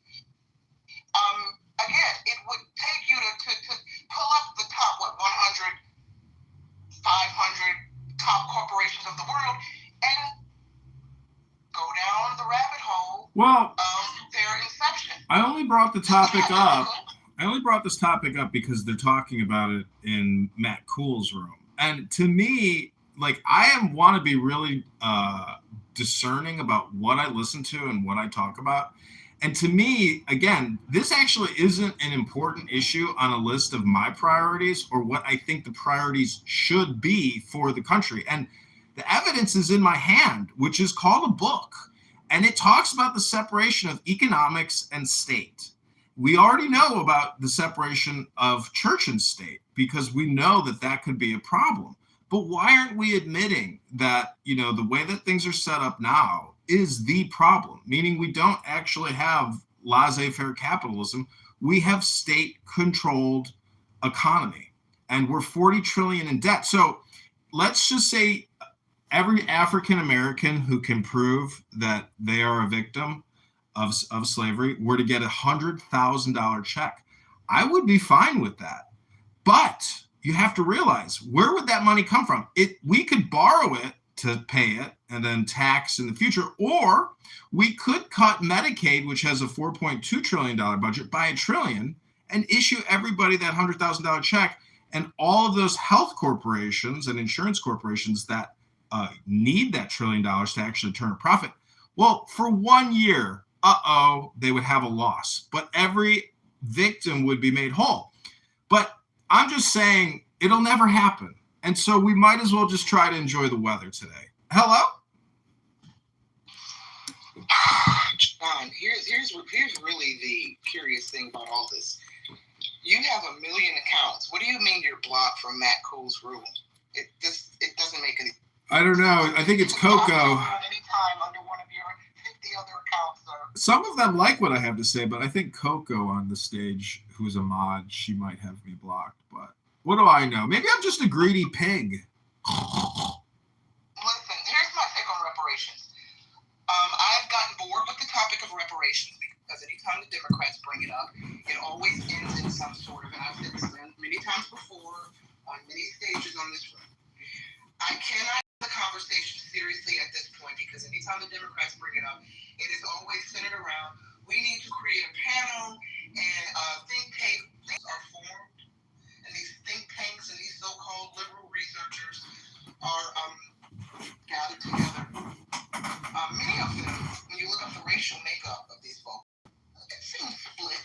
Again, it would take you to pull up the top, 100, 500 top corporations of the world and go down the rabbit hole of their inception. I only brought the topic up. I only brought this topic up because they're talking about it in Matt Cool's room. And to me, I want to be really discerning about what I listen to and what I talk about. And to me, again, this actually isn't an important issue on a list of my priorities or what I think the priorities should be for the country. And the evidence is in my hand, which is called a book. And it talks about the separation of economics and state. We already know about the separation of church and state because we know that could be a problem. But why aren't we admitting that, the way that things are set up now is the problem, meaning we don't actually have laissez-faire capitalism. We have state-controlled economy, and we're 40 trillion in debt. So let's just say every African-American who can prove that they are a victim of slavery were to get $100,000 check. I would be fine with that. But you have to realize, where would that money come from? We could borrow it to pay it and then tax in the future, or we could cut Medicaid, which has a $4.2 trillion budget, by $1 trillion and issue everybody that $100,000 check. And all of those health corporations and insurance corporations that need that $1 trillion to actually turn a profit, well, for 1 year, they would have a loss, but every victim would be made whole. But I'm just saying it'll never happen. And so we might as well just try to enjoy the weather today. Hello? John, here's really the curious thing about all this. You have 1 million accounts. What do you mean you're blocked from Matt Cool's room? It doesn't make any... I don't know. I think it's Coco. Anytime under one of your 50 other accounts. Some of them like what I have to say, but I think Coco on the stage, who's a mod, she might have me blocked. But what do I know? Maybe I'm just a greedy pig. Listen, here's my take on reparations. I've gotten bored with the topic of reparations because anytime the Democrats bring it up, it always ends in some sort of, and I've said this many times before on many stages on this room. I cannot take the conversation seriously at this point because anytime the Democrats bring it up, it is always centered around we need to create a panel and think tanks are formed, and these think tanks and these so-called liberal researchers are gathered together. Many of them, when you look up the racial makeup of these folks, it seems split,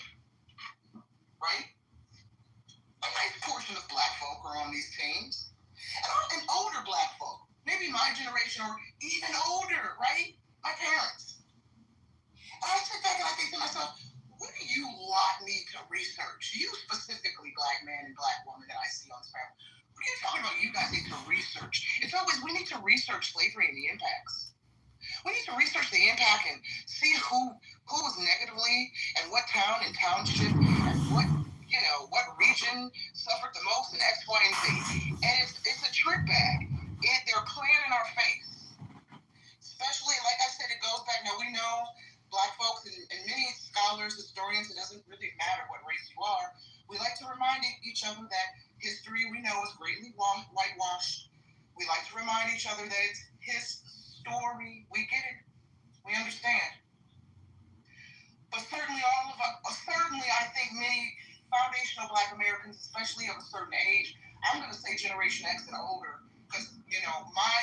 right? A nice portion of black folk are on these teams. And older black folk, maybe my generation or even older, right? My parents. And I sit back and I think to myself, what do you lot need to research? You specifically, black man and black woman that I see on this panel. What are you talking about you guys need to research? It's always, we need to research slavery and the impacts. We need to research the impact and see who was negatively and what town and township and what region suffered the most in X, Y, and Z. And it's a trick bag. They're playing in our face. Especially, like I said, it goes back. Now, we know black folks and many scholars, historians, it doesn't really matter what race you are. We like to each other that history we know is greatly whitewashed. We like to remind each other that it's his story. We get it. We understand. But certainly I think many foundational Black Americans, especially of a certain age, I'm going to say Generation X and older, because, my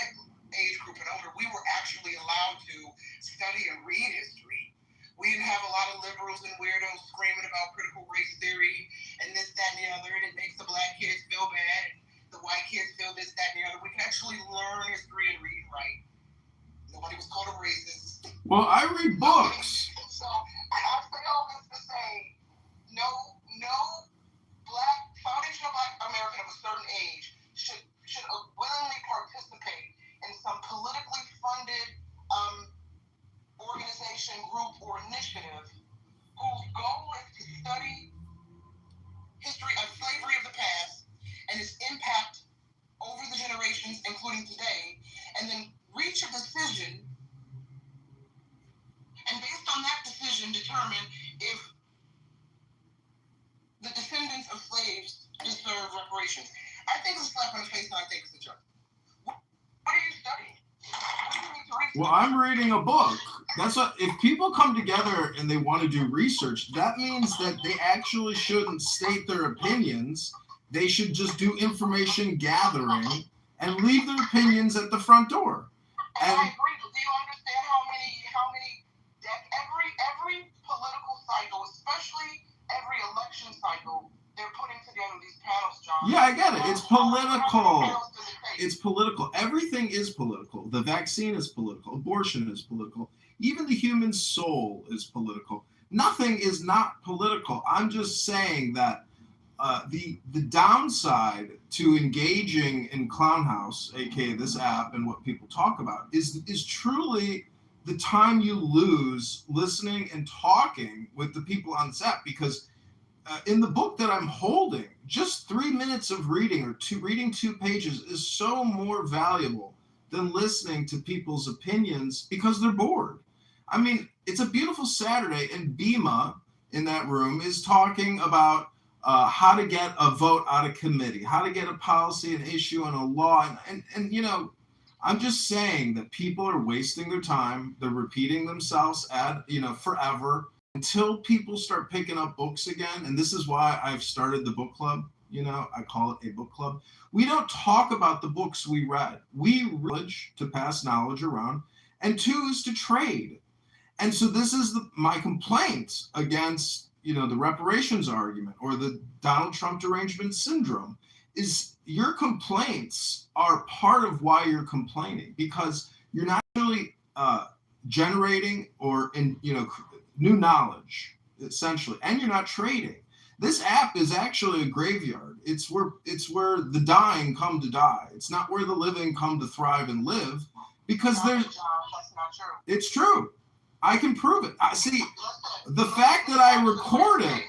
age group and older, we were actually allowed to study and read history. We didn't have a lot of liberals and weirdos screaming about critical race theory and this, that, and the other, and it makes the Black kids feel bad, and the white kids feel this, that, and the other. We can actually learn history and read and write. Nobody was called a racist. Well, I read books. So, I say all this to say, no foundational Black American of a certain age should willingly participate in some politically funded organization, group, or initiative whose goal is to study history of slavery of the past and its impact over the generations, including today, and then reach a decision, and based on that decision, determine if the descendants of slaves deserve reparations. I think it's a slap on the face, and I think it's a joke. What are you studying? What do you need to research? Well, I'm reading a book. That's what, if people come together and they want to do research, that means that they actually shouldn't state their opinions. They should just do information gathering and leave their opinions at the front door. And I agree. Do you understand how many every political cycle, especially every election cycle, they're putting together these panels, John? Yeah, I get it. It's political. It's political. Everything is political. The vaccine is political. Abortion is political. Even the human soul is political. Nothing is not political. I'm just saying that the downside to engaging in Clownhouse, aka this app, and what people talk about is truly the time you lose listening and talking with the people on this app. Because in the book that I'm holding, just 3 minutes of reading reading 2 pages is so more valuable than listening to people's opinions because they're bored. I mean, it's a beautiful Saturday, and Bima in that room is talking about how to get a vote out of committee, how to get a policy, an issue, and a law. And I'm just saying that people are wasting their time. They're repeating themselves forever until people start picking up books again. And this is why I've started the book club. I call it a book club. We don't talk about the books we read. We read to pass knowledge around, and 2 is to trade. And so this is my complaint against, the reparations argument or the Donald Trump derangement syndrome is your complaints are part of why you're complaining, because you're not really generating or new knowledge, essentially, and you're not trading. This app is actually a graveyard. It's where the dying come to die. It's not where the living come to thrive and live, because That's not true. It's true. I can prove it. See, the fact that I record it,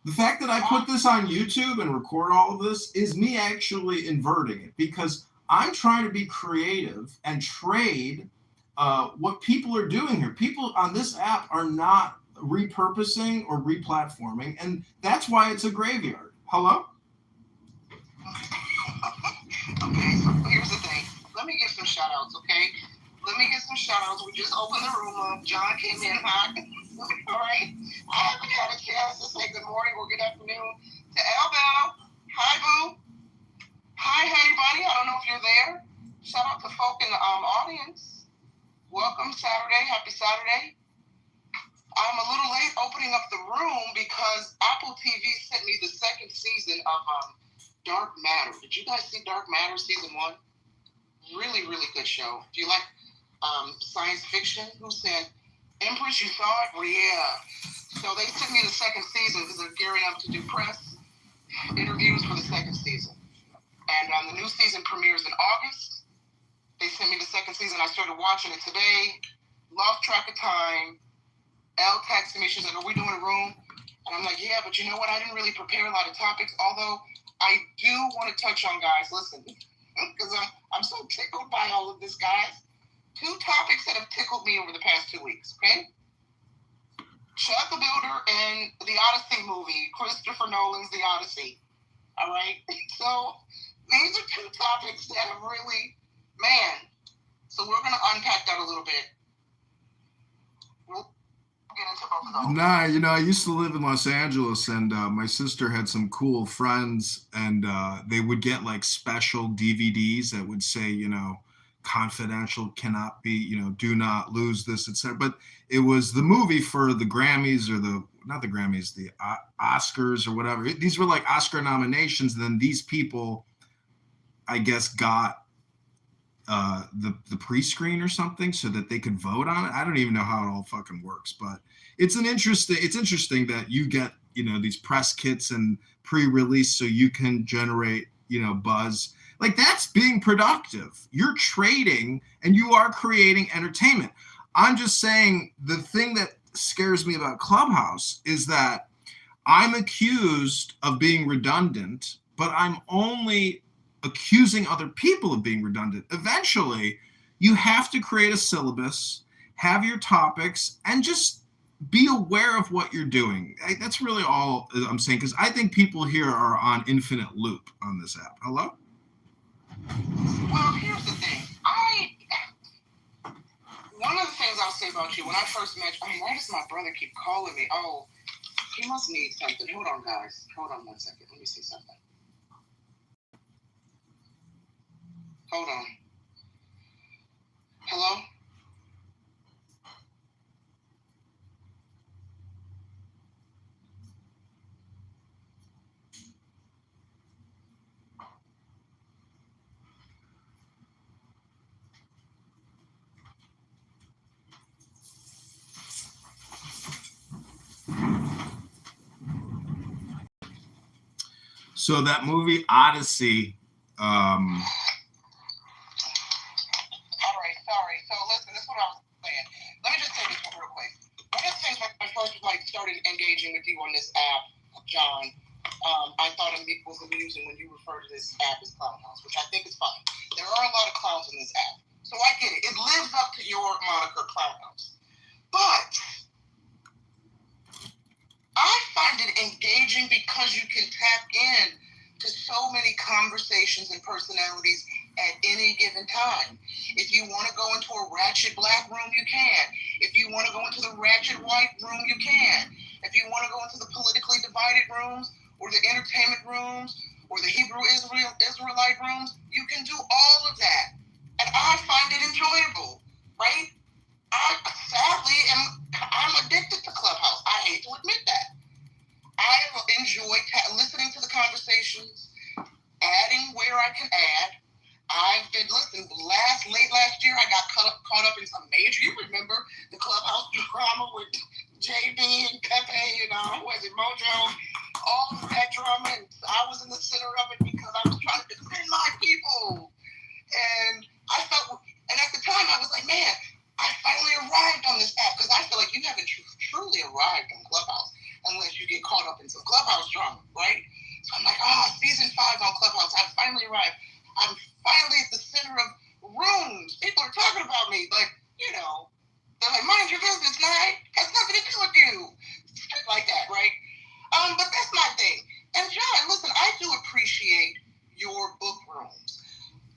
the fact that I put this on YouTube and record all of this is me actually inverting it, because I'm trying to be creative and trade what people are doing here. People on this app are not repurposing or replatforming, and that's why it's a graveyard. Hello? Okay, so here's the thing. Let me give some shout outs, okay? We just opened the room up. John came in hot. All right? I haven't had a chance to say good morning or good afternoon to Elbel. Hi, boo. Hi, honey bunny. I don't know if you're there. Shout out to folk in the audience. Welcome Saturday. Happy Saturday. I'm a little late opening up the room because Apple TV sent me the 2nd season of Dark Matter. Did you guys see Dark Matter season 1? Really, really good show. If you like science fiction, who said, Empress, you saw it? Well, yeah. So they sent me the 2nd season because they're gearing up to do press interviews for the 2nd season. And the new season premieres in August. They sent me the 2nd season. I started watching it today. Lost track of time. Elle texted me. She said, are we doing a room? And I'm like, yeah, but you know what? I didn't really prepare a lot of topics, although I do want to touch on, guys, listen, because I'm so tickled by all of this, guys. 2 topics that have tickled me over the past 2 weeks, okay? Chad the Builder and the Odyssey movie, Christopher Nolan's The Odyssey. All right. So these are two topics that have really, man. So we're gonna unpack that a little bit. We'll get into both of those. Nah, you know, I used to live in Los Angeles, and my sister had some cool friends, and they would get like special DVDs that would say, you know, confidential, cannot be, you know, do not lose this, etc. But it was the movie for the Grammys, or not the Grammys, the Oscars or whatever. These were like Oscar nominations. And then these people, I guess, got the pre-screen or something so that they could vote on it. I don't even know how it all fucking works, but it's interesting that you get, you know, these press kits and pre-release so you can generate, you know, buzz. Like, that's being productive. You're trading and you are creating entertainment. I'm just saying, the thing that scares me about Clubhouse is that I'm accused of being redundant, but I'm only accusing other people of being redundant. Eventually, you have to create a syllabus, have your topics, and just be aware of what you're doing. That's really all I'm saying, because I think people here are on infinite loop on this app. Hello? Well, here's the thing. One of the things I'll say about you, when I first met you, why does my brother keep calling me? Oh, he must need something. Hold on, guys. Hold on 1 second. Let me see something. Hold on. Hello? So that movie Odyssey. All right, sorry. So listen, this is what I was saying. Let me just say this real quick. One of the things when I first started engaging with you on this app, John, I thought it was amusing when you referred to this app as Clown House, which I think is fine. There are a lot of clowns in this app, so I get it. It lives up to your moniker, Clown House. But I find it engaging because you can tap in to so many conversations and personalities at any given time. If you want to go into a ratchet black room, you can. If you want to go into the ratchet white room, you can. If you want to go into the politically divided rooms, or the entertainment rooms, or the Hebrew Israelite rooms, you can do all of that. And I find it enjoyable, right? Sadly, I'm addicted to Clubhouse. I hate to admit that. I enjoy listening to the conversations, adding where I can add. I've been listening. Late last year, I got caught up in some major. You remember the Clubhouse drama with JB and Pepe and was it Mojo? All of that drama, and I was in the center of it because I was trying to defend my people. And I felt, and at the time, I was like, man, I finally arrived on this app, because I feel like you haven't truly arrived on Clubhouse unless you get caught up in some Clubhouse drama, right? So I'm like, season 5 on Clubhouse, I finally arrived. I'm finally at the center of rooms. People are talking about me, like, you know, they're like, mind your business, man. Has nothing to do with you. Shit like that, right? But that's my thing. And John, listen, I do appreciate your book rooms.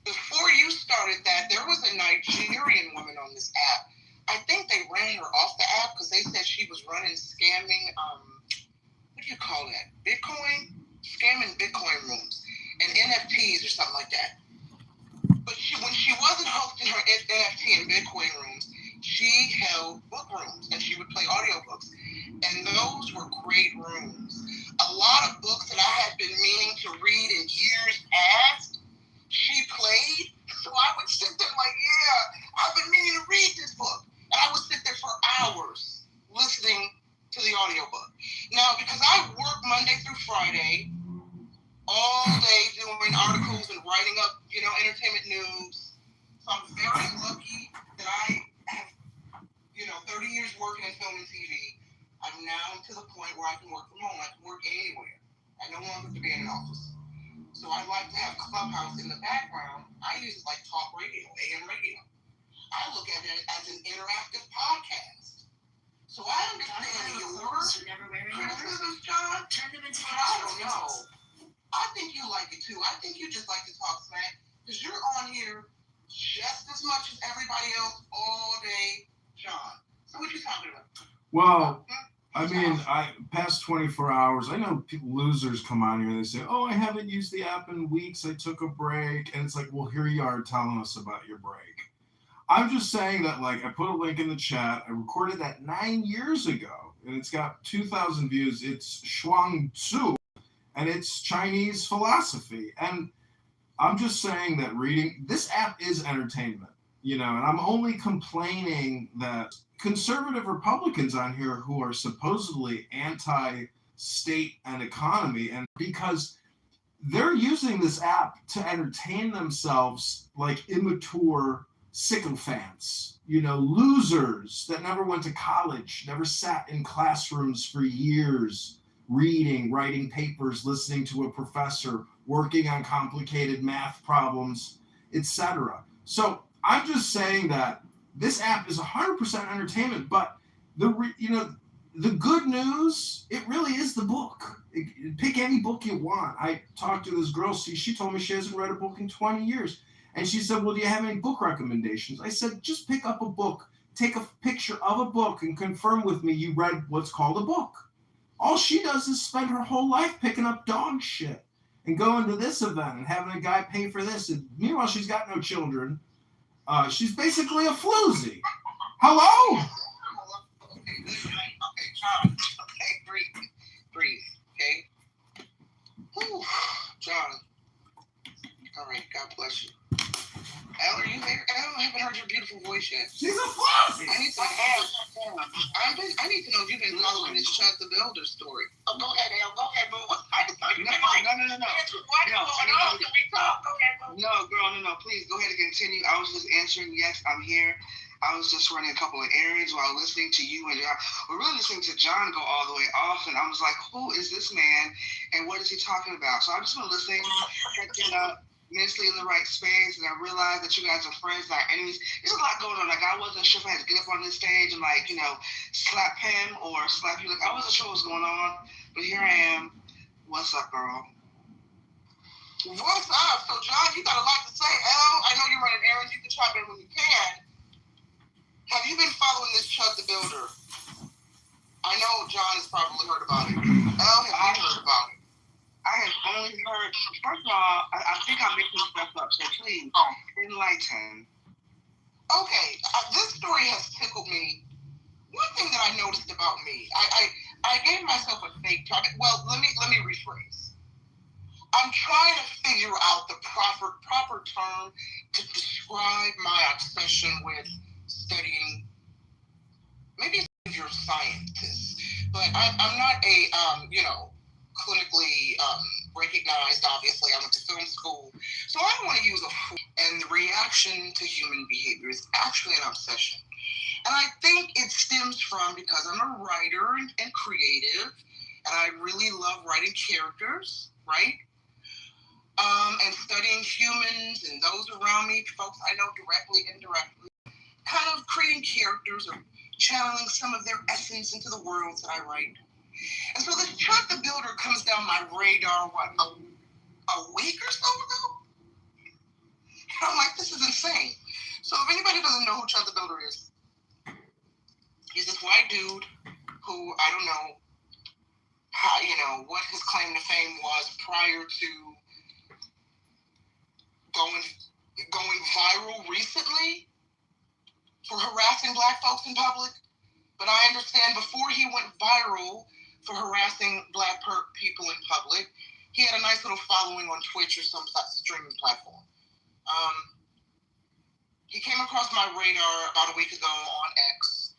Before you started that, there was a Nigerian woman on this app. I think they ran her off the app because they said she was scamming, what do you call that? Bitcoin? Scamming Bitcoin rooms and NFTs or something like that. But when she wasn't hosting her NFT and Bitcoin rooms, she held book rooms and she would play audiobooks. And those were great rooms. A lot of books that I had been meaning to read in years past, she played. So I would sit there like, yeah, I've been meaning to read this book. And I would sit there for hours listening to the audiobook. Now, because I work Monday through Friday, all day doing articles and writing up, you know, entertainment news. So I'm very lucky that I have, you know, 30 years working in film and TV. I'm now to the point where I can work from home. I can work anywhere. I no longer have to be in an office. So I like to have Clubhouse in the background. I use it like talk radio, AM radio. I look at it as an interactive podcast. So I understand your criticisms, John, but I don't know. I think think you just like to talk smack because you're on here just as much as everybody else all day, John. So what you talking about? Well, I mean, past 24 hours, I know losers come on here and they say, oh, I haven't used the app in weeks. I took a break. And it's like, well, here you are telling us about your break. I'm just saying that, like, I put a link in the chat. I recorded that 9 years ago, and it's got 2,000 views. It's Shuang Tzu, and it's Chinese philosophy. And I'm just saying that reading, this app is entertainment, you know, and I'm only complaining that conservative Republicans on here who are supposedly anti-state and economy, and because they're using this app to entertain themselves like immature sycophants, you know, losers that never went to college, never sat in classrooms for years, reading, writing papers, listening to a professor, working on complicated math problems, etc. So I'm just saying that this app is 100% entertainment, but the good news, it really is the book. Pick any book you want. I talked to this girl, she told me she hasn't read a book in 20 years. And she said, well, do you have any book recommendations? I said, just pick up a book, take a picture of a book and confirm with me you read what's called a book. All she does is spend her whole life picking up dog shit and going to this event and having a guy pay for this. And meanwhile, she's got no children. She's basically a floozy. Hello? Okay, John. Okay, breathe. Okay. Whew. John. All right, God bless you. Elle, are you there? Elle, I haven't heard your beautiful voice yet. She's a floozy. I need to know if you've been following this Chuck the Builder story. Oh, go ahead, Elle. Go ahead, boo. No. No, girl, no. Please, go ahead and continue. I was just answering, yes, I'm here. I was just running a couple of errands while listening to you and we're really listening to John go all the way off, and I was like, who is this man and what is he talking about? So I just want to listen, checking up, mentally in the right space, and I realized that you guys are friends, not enemies. There's a lot going on. Like, I wasn't sure if I had to get up on this stage and, like, you know, slap him or slap you. Like, I wasn't sure what was going on, but here I am. What's up, girl? What's up? So, John, you got a lot to say. I know you're running errands. You can chime in when you can. Have you been following this Chuck the Builder? I know John has probably heard about it. Have you heard about it? I have only heard, first of all, I think I'm making stuff up, so please, enlighten. Okay, this story has tickled me. One thing that I noticed about me, I gave myself a fake target. Well, let me rephrase. I'm trying to figure out the proper term to describe my obsession with studying, maybe you're a scientist, but I'm not a, clinically recognized, obviously. I went to film school. So I don't want to use and the reaction to human behavior is actually an obsession. And I think it stems from, because I'm a writer and creative, and I really love writing characters, right? And studying humans and those around me, folks I know directly, indirectly, kind of creating characters or channeling some of their essence into the worlds that I write. And so this Chuck the Builder comes down my radar, a week or so ago? And I'm like, this is insane. So if anybody doesn't know who Chuck the Builder is, he's this white dude who, I don't know how, what his claim to fame was prior to going viral recently for harassing Black folks in public. But I understand before he went viral for harassing Black people in public, he had a nice little following on Twitch or some streaming platform. He came across my radar about a week ago on X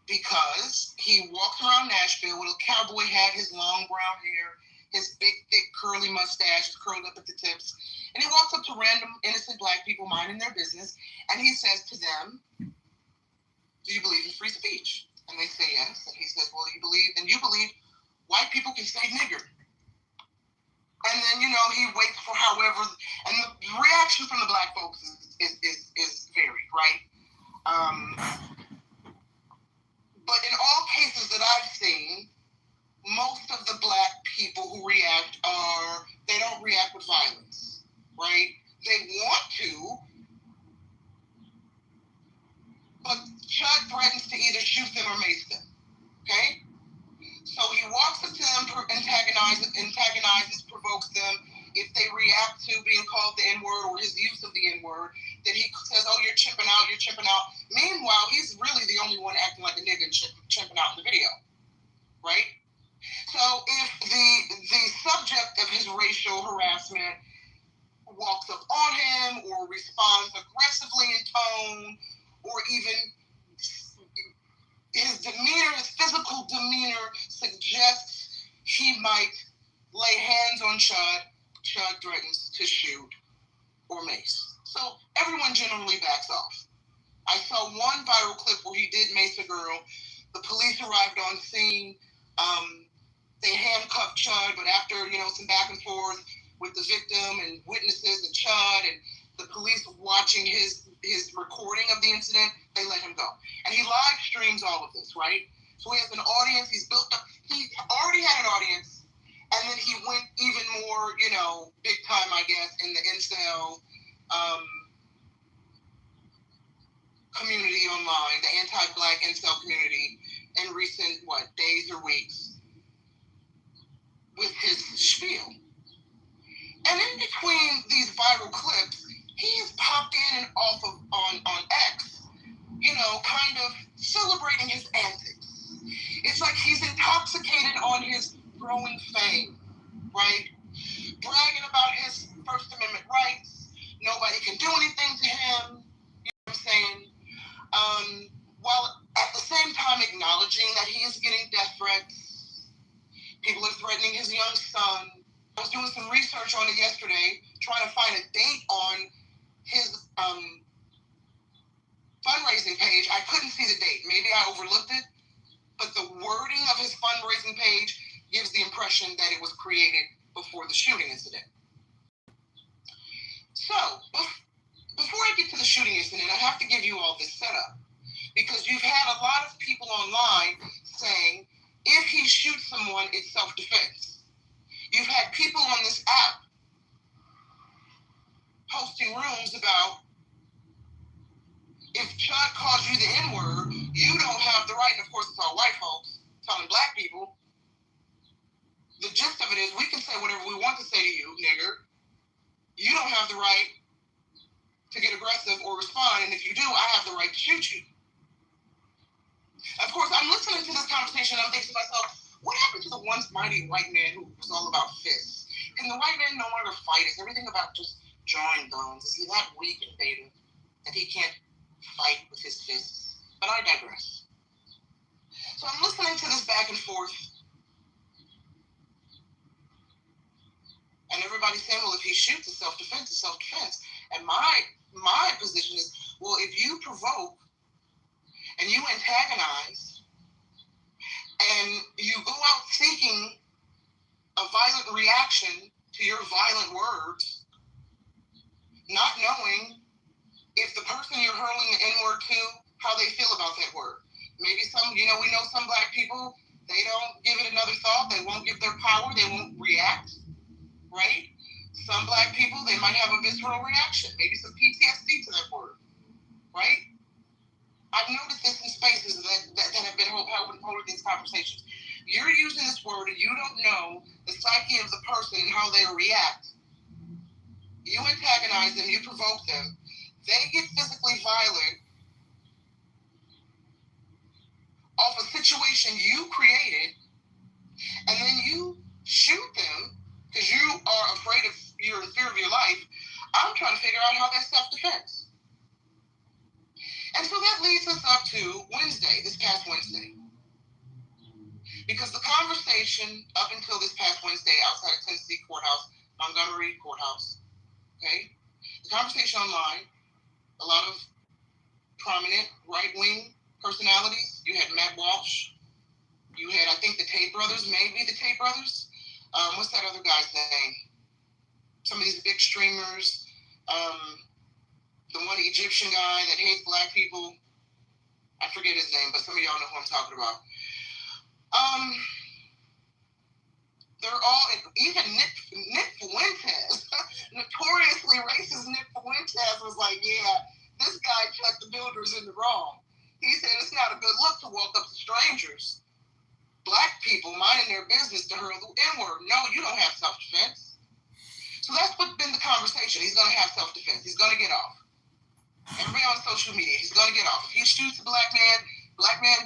because he walked around Nashville with a cowboy hat, his long brown hair, his big, thick, curly mustache curled up at the tips. And he walks up to random, innocent Black people minding their business, and he says to them, do you believe in free speech? And they say yes. And he says, well, you believe white people can say nigger. And then, he waits for however, and the reaction from the Black folks is varied, right? But in all cases that I've seen, most of the Black people who react they don't react with racial harassment, walks up on him or responds aggressively in tone, or even his demeanor, his physical demeanor suggests he might lay hands on Chud. Chud threatens to shoot or mace. So everyone generally backs off. I saw one viral clip where he did mace a girl. The police arrived on scene. They handcuffed Chud, but after, some back and forth with the victim and witnesses and Chud and the police watching his recording of the incident, they let him go. And he live streams all of this, right? So he has an audience. He's built up. He already had an audience, and then he went even more, big time, I guess, in the incel community online, the anti-black incel community in recent, days or weeks with his spiel. And in between these viral clips, he has popped in and off of on X, kind of celebrating his antics. It's like he's intoxicated on his growing fame, right? Bragging about his First Amendment rights. Nobody can do anything to him. You know what I'm saying? While at the same time acknowledging that he is getting death threats. People are threatening his young son. I was doing some research on it yesterday, trying to find a date on his fundraising page. I couldn't see the date. Maybe I overlooked it, but the wording of his fundraising page gives the impression that it was created before the shooting incident. So, before I get to the shooting incident, I have to give you all this setup, because you've had a lot of people online saying, if he shoots someone, it's self-defense. You've had people on this app posting rooms about, if Chud calls you the N-word, you don't have the right, and of course it's all white folks telling black people, the gist of it is, we can say whatever we want to say to you, nigger. You don't have the right to get aggressive or respond, and if you do, I have the right to shoot you. Of course, I'm listening to this conversation, and I'm thinking to myself, what happened to the once mighty white man who was all about fists? Can the white man no longer fight? Is everything about just drawing guns? Is he that weak and beta that he can't fight with his fists? But I digress. So I'm listening to this back and forth, and everybody's saying, well, if he shoots, it's self-defense, it's self-defense. And my position is, well, if you provoke and you antagonize and you go out seeking a violent reaction to your violent words, not knowing if the person you're hurling the N-word to, how they feel about that word. Maybe we know some black people, they don't give it another thought, they won't give their power, they won't react, right? Some black people, they might have a visceral reaction, maybe some PTSD to that word, right? I've noticed this in spaces that have been holding these conversations. You're using this word and you don't know the psyche of the person and how they react. You antagonize them, you provoke them. They get physically violent off a situation you created, and then you shoot them because you're in fear of your life. I'm trying to figure out how that's self-defense. And so that leads us up to this past Wednesday. Because the conversation up until this past Wednesday outside of Tennessee Courthouse, Montgomery Courthouse, okay? The conversation online, a lot of prominent right-wing personalities. You had Matt Walsh. You had, I think, the Tate brothers, maybe the Tate brothers. What's that other guy's name? Some of these big streamers. The one Egyptian guy that hates black people. I forget his name, but some of y'all know who I'm talking about. They're all, even Nick Fuentes, notoriously racist Nick Fuentes was like, yeah, this guy chucked the builders in the wrong. He said it's not a good look to walk up to strangers, black people minding their business, to hurl the N-word. No, you don't have self-defense. So that's what's been the conversation. He's going to have self-defense. He's going to get off. Everybody on social media, he's going to get off. If he shoots a black man,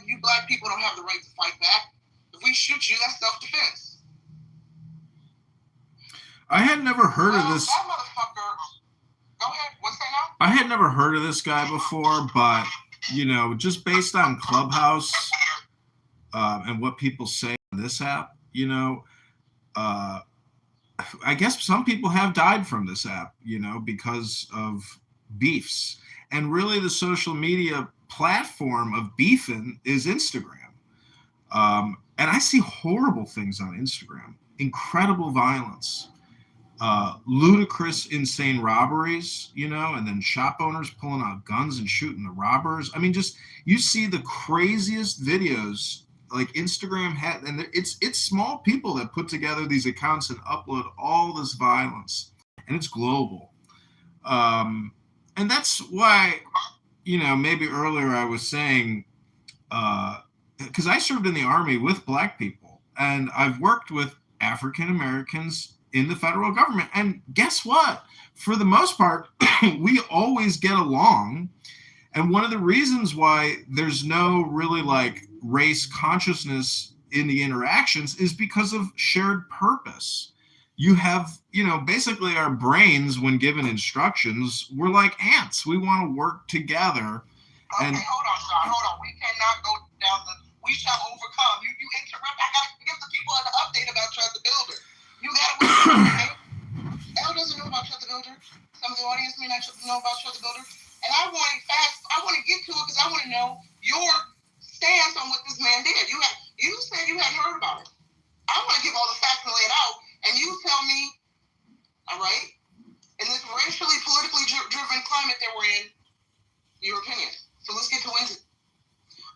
you black people don't have the right to fight back. If we shoot you, that's self-defense. I had never heard of this. That motherfucker. Go ahead. What's that now? I had never heard of this guy before, but, you know, just based on Clubhouse and what people say on this app, you know, I guess some people have died from this app, you know, because of beefs. And really the social media platform of beefing is Instagram. And I see horrible things on Instagram, incredible violence, ludicrous, insane robberies, you know, and then shop owners pulling out guns and shooting the robbers. I mean, just, you see the craziest videos like Instagram had, and it's small people that put together these accounts and upload all this violence, and it's global. And that's why, you know, maybe earlier I was saying, because I served in the Army with Black people, and I've worked with African Americans in the federal government. And guess what? For the most part, we always get along. And one of the reasons why there's no really like race consciousness in the interactions is because of shared purpose. You have, you know, basically our brains, when given instructions, we're like ants. We want to work together. Okay, hold on, Sean. Hold on. We cannot go down the "we shall overcome." You interrupt. I gotta give the people an update about Trust the Builder. You gotta. Elle doesn't know about Trust the Builder. Some of the audience may not know about Trust the Builder. And I want to get to it because I want to know your stance on what this man did. You said you hadn't heard about it. I want to give all the facts and lay it out, and you tell me, all right, in this racially, politically driven climate that we're in, your opinion. So let's get to Wednesday.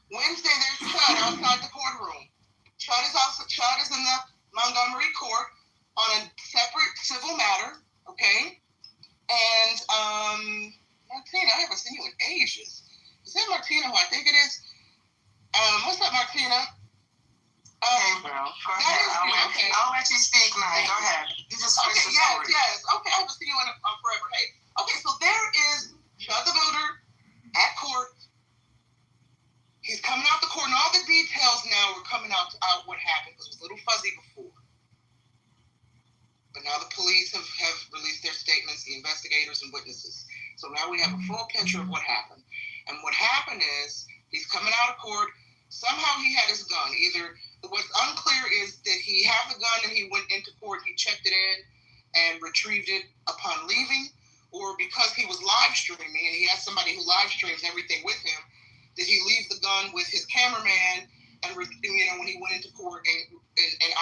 Wednesday, there's Chud outside the courtroom. Chud is in the Montgomery court on a separate civil matter, okay? And Martina, I haven't seen you in ages. Is that Martina who I think it is? What's up, Martina? Hey, girl. Go ahead. Okay. I'll let you speak, Mike. Go ahead. You just finished the story. Yes. Okay, I haven't seen you in forever. Hey. Okay, so there is Chud the Builder at court. He's coming out the court, and all the details now are coming out what happened, because it was a little fuzzy before. But now the police have released their statements, the investigators and witnesses. So now we have a full picture of what happened. And what happened is, he's coming out of court. Somehow he had his gun. Either what's unclear is that he had the gun and he went into court, he checked it in and retrieved it upon leaving, or because he was live streaming and he has somebody who live streams everything with him, did he leave the gun with his cameraman and, you know, when he went into court and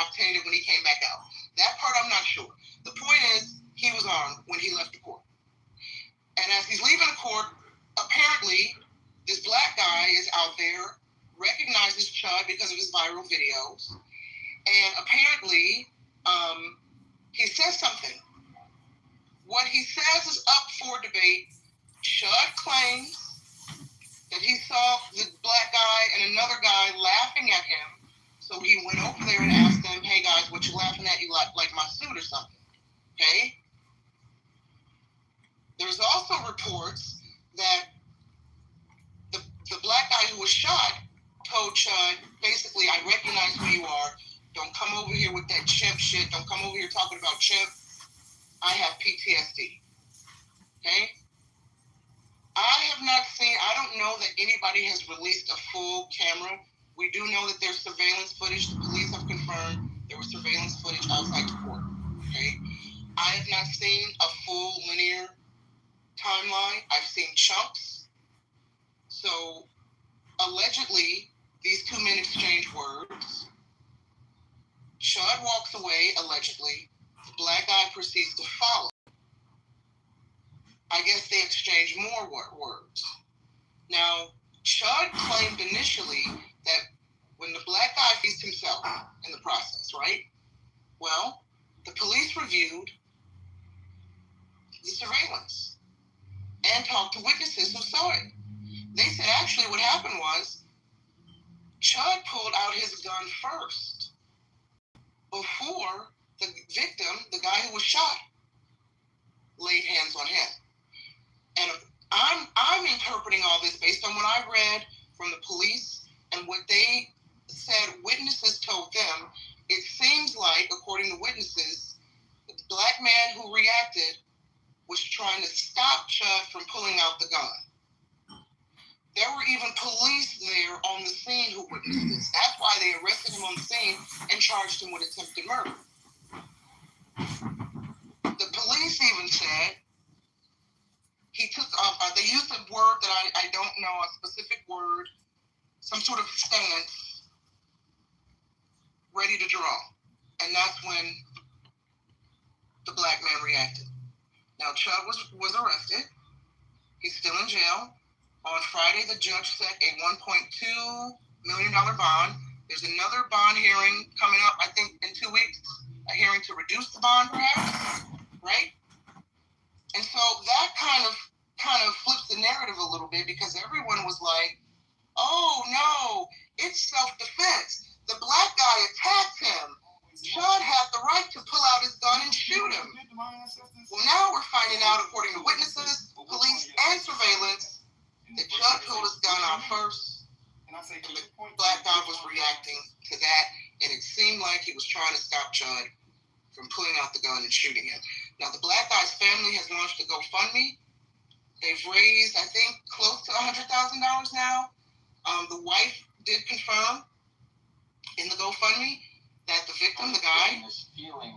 obtained it when he came back out? That part I'm not sure. The point is, he was armed when he left the court. And as he's leaving the court, apparently, this black guy is out there, recognizes Chud because of his viral videos, and apparently, he says something. What he says is up for debate. Chud claims that he saw the black guy and another guy laughing at him, so he went over there and asked them, "Hey guys, what you laughing at? You like my suit or something?" Okay? There's also reports that the black guy who was shot told Chud, basically, "I recognize who you are. Don't come over here with that chimp shit. Don't come over here talking about chimp. I have PTSD." Okay? I don't know that anybody has released a full camera. We do know that there's surveillance footage. The police have confirmed there was surveillance footage outside the court. Okay? I have not seen a full linear timeline. I've seen chunks. So, allegedly, these two men exchange words. Chud walks away, allegedly. The black guy proceeds to follow. I guess they exchange more words. Now, Chud claimed initially that when the black guy faced himself in the process, right? Well, the police reviewed the surveillance and talked to witnesses who saw it. They said actually what happened was Chud pulled out his gun first before the victim, the guy who was shot, laid hands on him. And I'm interpreting all this based on what I read from the police and what they said witnesses told them. It seems like, according to witnesses, the black black man who reacted was trying to stop Chud from pulling out the gun. There were even police there on the scene who witnessed this. That's why they arrested him on the scene and charged him with attempted murder. The police even said he took, they used a word that I don't know, a specific word, some sort of stance, ready to draw. And that's when the black man reacted. Now, Chud was arrested. He's still in jail. On Friday, the judge set a $1.2 million bond. There's another bond hearing coming up, I think, in 2 weeks. A hearing to reduce the bond, perhaps, right? And so that kind of flips the narrative a little bit, because everyone was like, oh, no, it's self-defense. The black guy attacked him. Chud had the right to pull out his gun and shoot him. Well, now we're finding out, according to witnesses, police, and surveillance, that Chud pulled his gun out first, and the black guy was reacting to that, and it seemed like he was trying to stop Chud from pulling out the gun and shooting him. Now, the black guy's family has launched a GoFundMe. They've raised, I think, close to $100,000 now. The wife did confirm in the GoFundMe that the victim, the guy, is an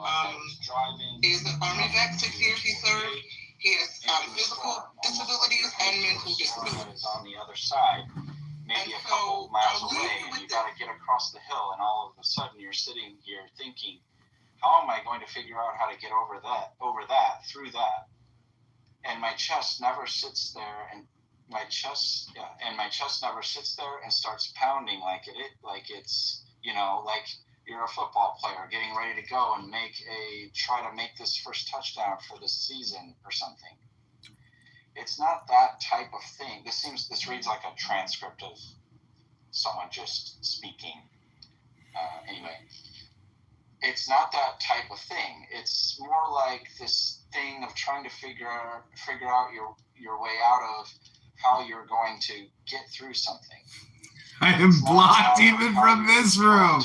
Army vet, 6 years he served. He has physical disabilities and mental disabilities. On the other side, maybe a couple miles away, and you got to get across the hill, and all of a sudden you're sitting here thinking, how am I going to figure out how to get over that, through that? And my chest never sits there, and my chest never sits there and starts pounding like it's, like you're a football player getting ready to go and try to make this first touchdown for the season or something. It's not that type of thing. This reads like a transcript of someone just speaking. Anyway, it's not that type of thing. It's more like this thing of trying to figure out your way out of how you're going to get through something. I am blocked even from this room.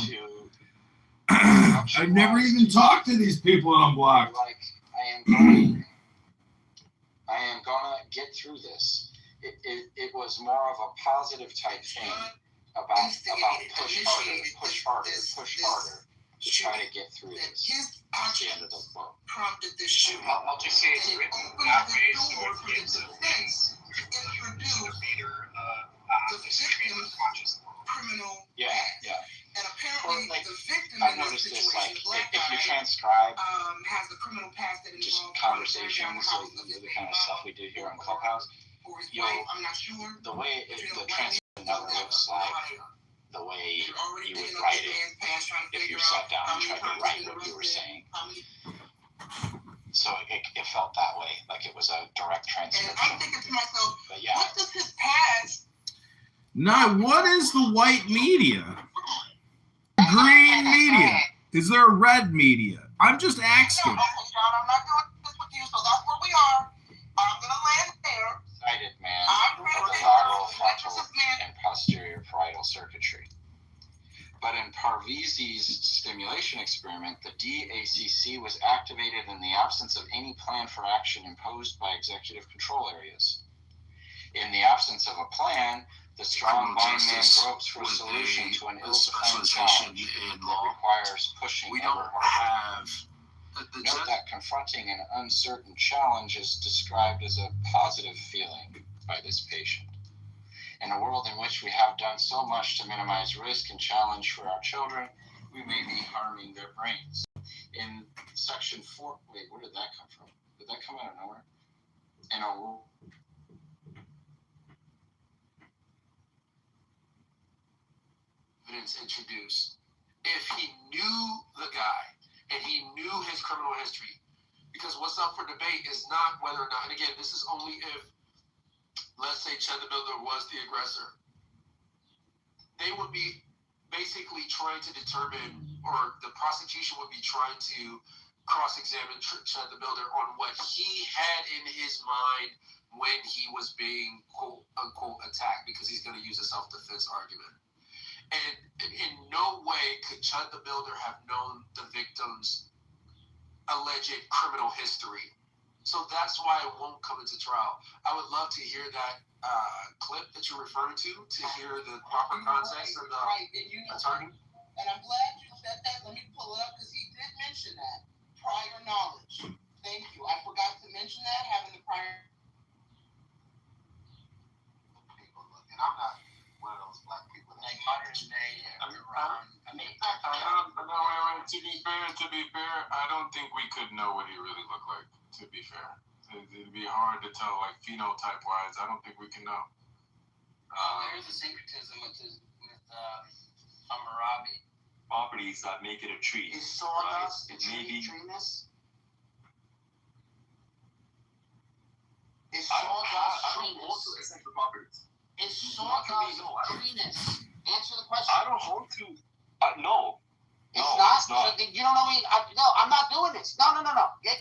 I've never even talked to these people and I'm blocked. Like, I am gonna get through this. It was more of a positive type thing about push harder to try to get through this. His That's the end of the book. Prompted this shooting. I'll just say it's written that way so it gives a defense to introduce the victim's criminal past. And apparently, the victim in this situation, the black guy, if you transcribe has a criminal past that just involves conversations, the kind of stuff we do here on Clubhouse, I'm not sure. the way the transcript never looks like the way you would write it if you sat down and tried to write what you were saying. So it felt that way, like it was a direct transcription. And I'm thinking to myself, but yeah. What does his past? Now, what is the white media? Green media? Is there a red media? I'm just asking. No, John, I'm not doing this with you, so that's where we are. I'm going to land there. Excited man, orthogonal, frontal, and posterior parietal circuitry. But in Parvizi's stimulation experiment, the DACC was activated in the absence of any plan for action imposed by executive control areas. In the absence of a plan, the strong blind man gropes for a solution to an ill-defined challenge that requires pushing ever harder. Note that confronting an uncertain challenge is described as a positive feeling by this patient. In a world in which we have done so much to minimize risk and challenge for our children, we may be harming their brains. In section 4, wait, where did that come from? Did that come out of nowhere? In a evidence introduced, if he knew the guy and he knew his criminal history, because what's up for debate is not whether or not, and again, this is only if, let's say, Chud the Builder was the aggressor. They would be basically trying to determine, or the prosecution would be trying to cross-examine Chud the Builder on what he had in his mind when he was being quote-unquote attacked, because he's going to use a self-defense argument. And in no way could Chud the Builder have known the victim's alleged criminal history. So that's why it won't come into trial. I would love to hear that clip that you're referring to hear the proper context of the attorney. And I'm glad you said that. Let me pull it up because he did mention that. Prior knowledge. Thank you. I forgot to mention that, having the prior. And I'm not one of those black people. Like modern day, Iran. To be fair, I don't think we could know what he really looked like. To be fair, it'd be hard to tell, like phenotype wise. I don't think we can know. There's a syncretism with Hammurabi. Properties that make it a tree. Is sawdust It may be. treeness? Is sawdust treeness? Essential properties. Is sawdust treeness? Answer the question. I don't hold to. No. It's not. So you don't know me. No, I'm not doing this. No.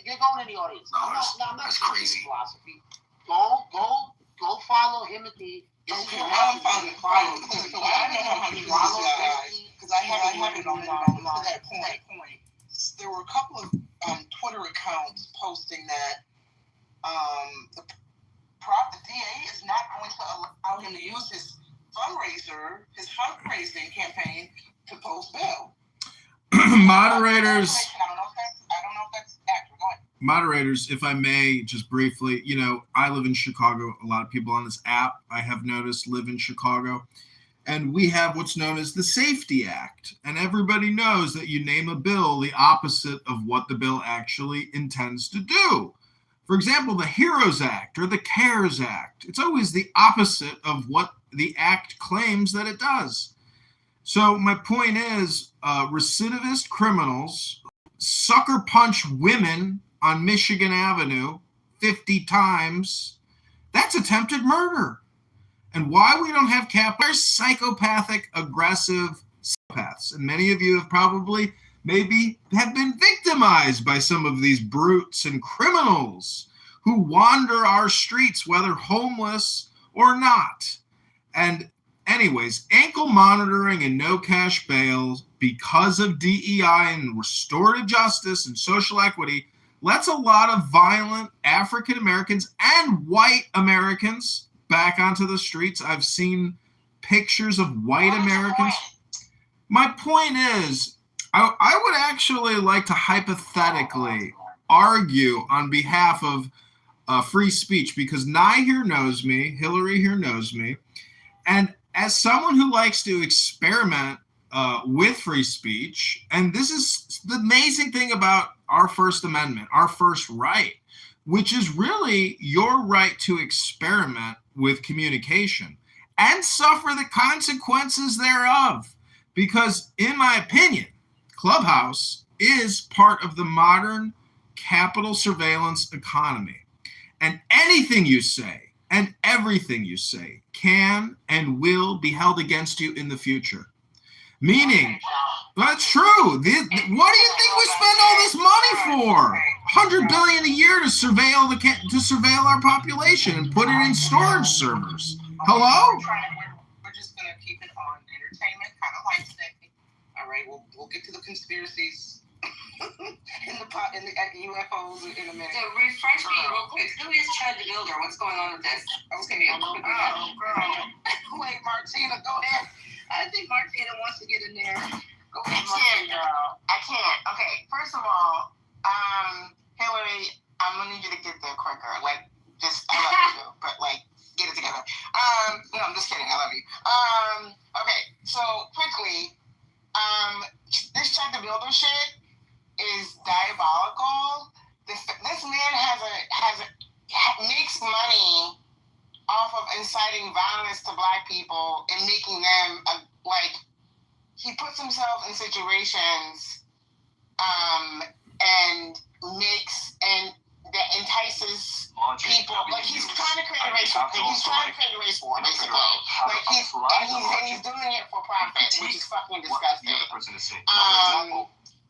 You're going in the audience. No, I'm not that's doing crazy. Philosophy. Go follow Timothy. Okay, I'm following. I don't know how to do this, guys, because I haven't on that point. There were a couple of Twitter accounts posting that the DA is not going to allow him to use his fundraising campaign to post bail. Moderators. I don't know if that's accurate. Go ahead. Moderators, if I may, just briefly, I live in Chicago. A lot of people on this app, I have noticed, live in Chicago. And we have what's known as the Safety Act. And everybody knows that you name a bill the opposite of what the bill actually intends to do. For example, the HEROES Act or the CARES Act. It's always the opposite of what the act claims that it does. So my point is, recidivist criminals sucker punch women on Michigan Avenue 50 times. That's attempted murder. And why we don't have capital are psychopathic, aggressive psychopaths. And many of you have probably maybe have been victimized by some of these brutes and criminals who wander our streets, whether homeless or not. And anyways, ankle monitoring and no cash bail because of DEI and restorative justice and social equity lets a lot of violent African Americans and white Americans back onto the streets. I've seen pictures of white Americans. My point is, I would actually like to hypothetically argue on behalf of free speech because Nye here knows me, Hillary here knows me, and as someone who likes to experiment with free speech, and this is the amazing thing about our First Amendment, our first right, which is really your right to experiment with communication and suffer the consequences thereof. Because in my opinion, Clubhouse is part of the modern capital surveillance economy. And anything you say and everything you say can and will be held against you in the future. Meaning, that's true. What do you think we spend all this money for? $100 billion a year to surveil our population and put it in storage servers. Hello? We're just gonna keep it on entertainment, kind of like today. All right, we'll get to the conspiracies and the UFOs in a minute. So refresh me real quick. Who is Chad the Builder? What's going on with this? That's gonna be a little bit. Oh, girl. Wait, Martina, go ahead. I think Martina wants to get in there. Go ahead, Martina. Girl. I can't. Okay, first of all, Hillary, I'm gonna need you to get there quicker. Like, just I love you, but like, get it together. No, I'm just kidding. I love you. Okay, so quickly, this Chad the Builder shit is diabolical. This man makes money off of inciting violence to Black people and making them he puts himself in situations and that entices people. Like he's trying to create a race war. He's trying to create a race war, basically. Like he's doing it for profit, which is fucking disgusting.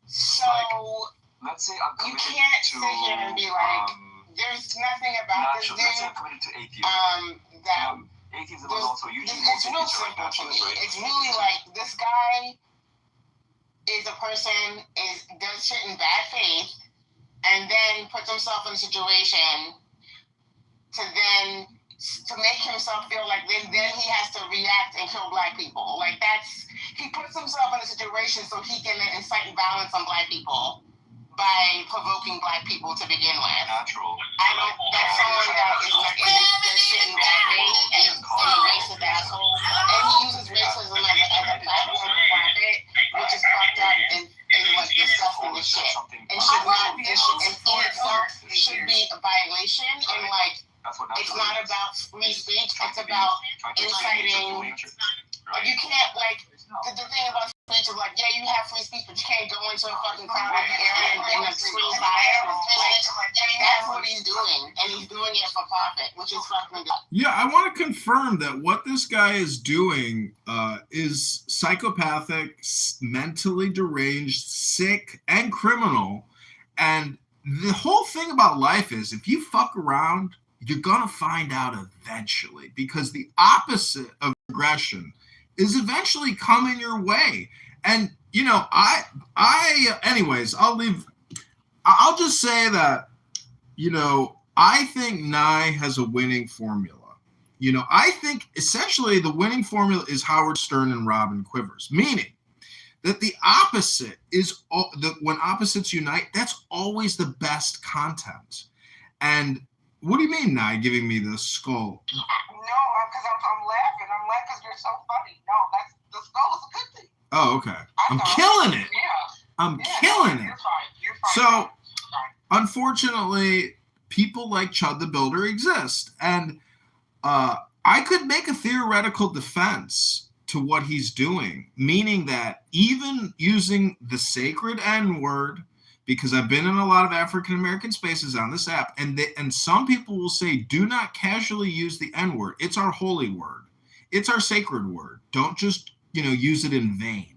So let's say you can't sit here and be like, there's nothing about this dude that atheism is also usually it's real simple to me. It's really like this guy is a person does shit in bad faith puts himself in a situation to make himself feel like then he has to react and kill black people. Like he puts himself in a situation so he can incite violence on black people by provoking black people to begin with. Natural. That's someone that is shitting black hate and is a racist asshole. And he uses racism as a platform for profit, which is fucked up and like disgusting as shit. And should be a violation and like it's not about free speech, it's about inciting. You can't like the thing about speech is like, yeah, you have free speech, but you can't go into a fucking crowded area and scream fire. Like that's what he's doing, and he's doing it for profit, which is fucking good. Yeah, I want to confirm that what this guy is doing is psychopathic, mentally deranged, sick, and criminal. And the whole thing about life is if you fuck around, you're going to find out eventually, because the opposite of aggression is eventually coming your way. And, you know, anyways, I'll just say that, you know, I think Nye has a winning formula. You know, I think essentially the winning formula is Howard Stern and Robin Quivers, meaning that the opposite is when opposites unite, that's always the best content. And what do you mean, Nye, giving me the skull? No, because I'm laughing. I'm laughing because you're so funny. No, the skull is a good thing. Oh, okay. I'm killing it. Yeah. I'm killing it. You're fine. So, unfortunately, people like Chud the Builder exist. And I could make a theoretical defense to what he's doing, meaning that even using the sacred N-word, because I've been in a lot of African-American spaces on this app, and some people will say, do not casually use the N-word. It's our holy word. It's our sacred word. Don't just, use it in vain.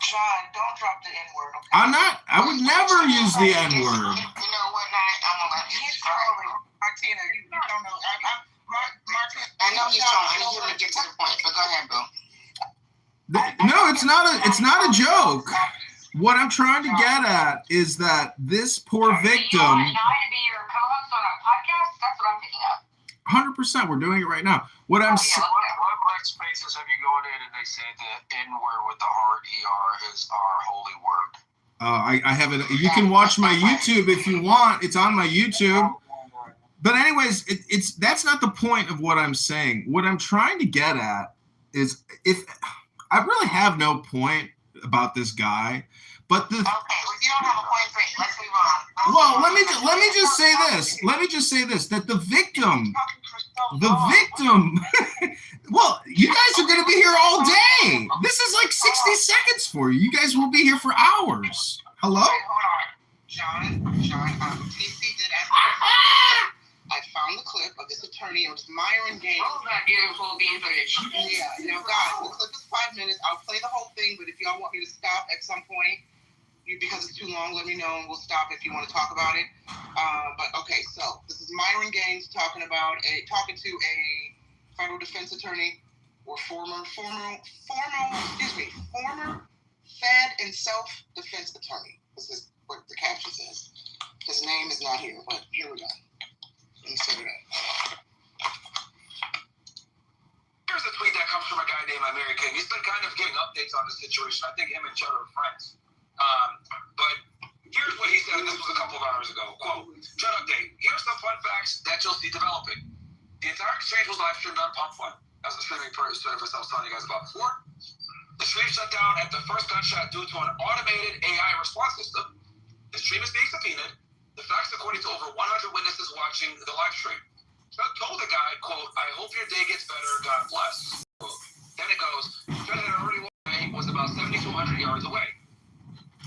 John, don't drop the N-word, okay? I would never use the N-word. You know what, he's trolling. Martina, you don't know. I know he's trolling. I need him to get to the point, but go ahead, bro. No, it's not a joke. What I'm trying to get at is that this poor victim. You want Nye to be your co-host on a podcast? That's what I'm picking up. 100%, we're doing it right now. What red spaces have you gone in and they say the N-word with the hard ER is our holy word? I have it. You can watch my YouTube if you want. It's on my YouTube. But anyways, that's not the point of what I'm saying. What I'm trying to get at is if I really have no point about this guy, but okay, well, you don't have a point for it. Let's move on. Well, let me just say this. Let me just say this: that the victim. Well, you guys are going to be here all day. This is like 60 seconds for you. You guys will be here for hours. Hello? Wait, hold on. John, TC did ask I found the clip of this attorney. It was Myron Gaines. Oh, that beautiful bean footage. Yeah, guys, the clip is 5 minutes. I'll play the whole thing, but if y'all want me to stop at some point, because it's too long, let me know and we'll stop if you want to talk about it. But okay, so this is Myron Gaines talking to a federal defense attorney or former Fed and self-defense attorney. This is what the caption says. His name is not here, but here we go. Let me set it up. Here's a tweet that comes from a guy named Mary King. He's been kind of getting updates on the situation. I think him and Chud are friends. But here's what he said. This was a couple of hours ago. Quote, Chud update. Here's some fun facts that you'll see developing. The entire exchange was live streamed on Pump One. That was the streaming service I was telling you guys about before. The stream shut down at the first gunshot due to an automated AI response system. The stream is being subpoenaed. The facts according to over 100 witnesses watching the live stream. Chud told the guy, quote, I hope your day gets better, God bless. Quote. Then it goes, Chud had already walked away, was about 7,200 yards away.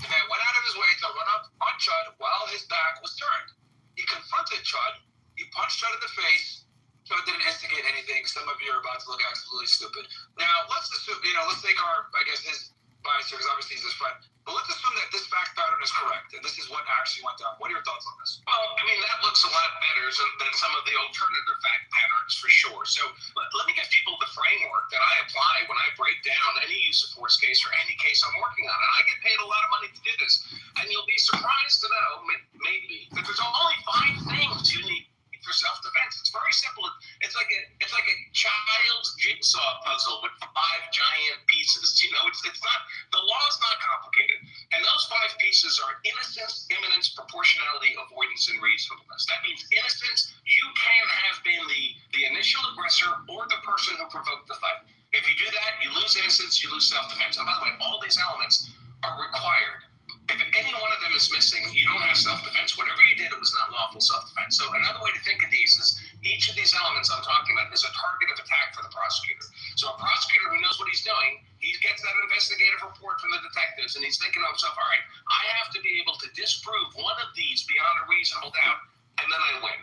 The man went out of his way to run up on Chud while his back was turned. He confronted Chud. He punched Chud in the face. Chud didn't instigate anything. Some of you are about to look absolutely stupid. Now, let's assume, let's take his bias here, because obviously he's his friend. But let's assume that this fact pattern is correct, and this is what actually went down. What are your thoughts on this? Well, that looks a lot better than some of the alternative fact patterns, for sure. So let me give people the framework that I apply when I break down any use of force case or any case I'm working on. And I get paid a lot of money to do this. And you'll be surprised to know, maybe, that there's only avoidance and reasonableness. That means innocence, you can have been the initial aggressor or the person who provoked the fight. If you do that, you lose innocence, you lose self-defense. And by the way, all these elements are required. If any one of them is missing, you don't have self-defense. Whatever you did, it was not lawful self-defense. So another way to think of these is each of these elements I'm talking about is a target of attack for the prosecutor. So a prosecutor who knows what he's doing, he gets that investigative report from the detectives, and he's thinking to himself, all right, I have to be able to disprove one of these beyond a reasonable doubt, and then I win.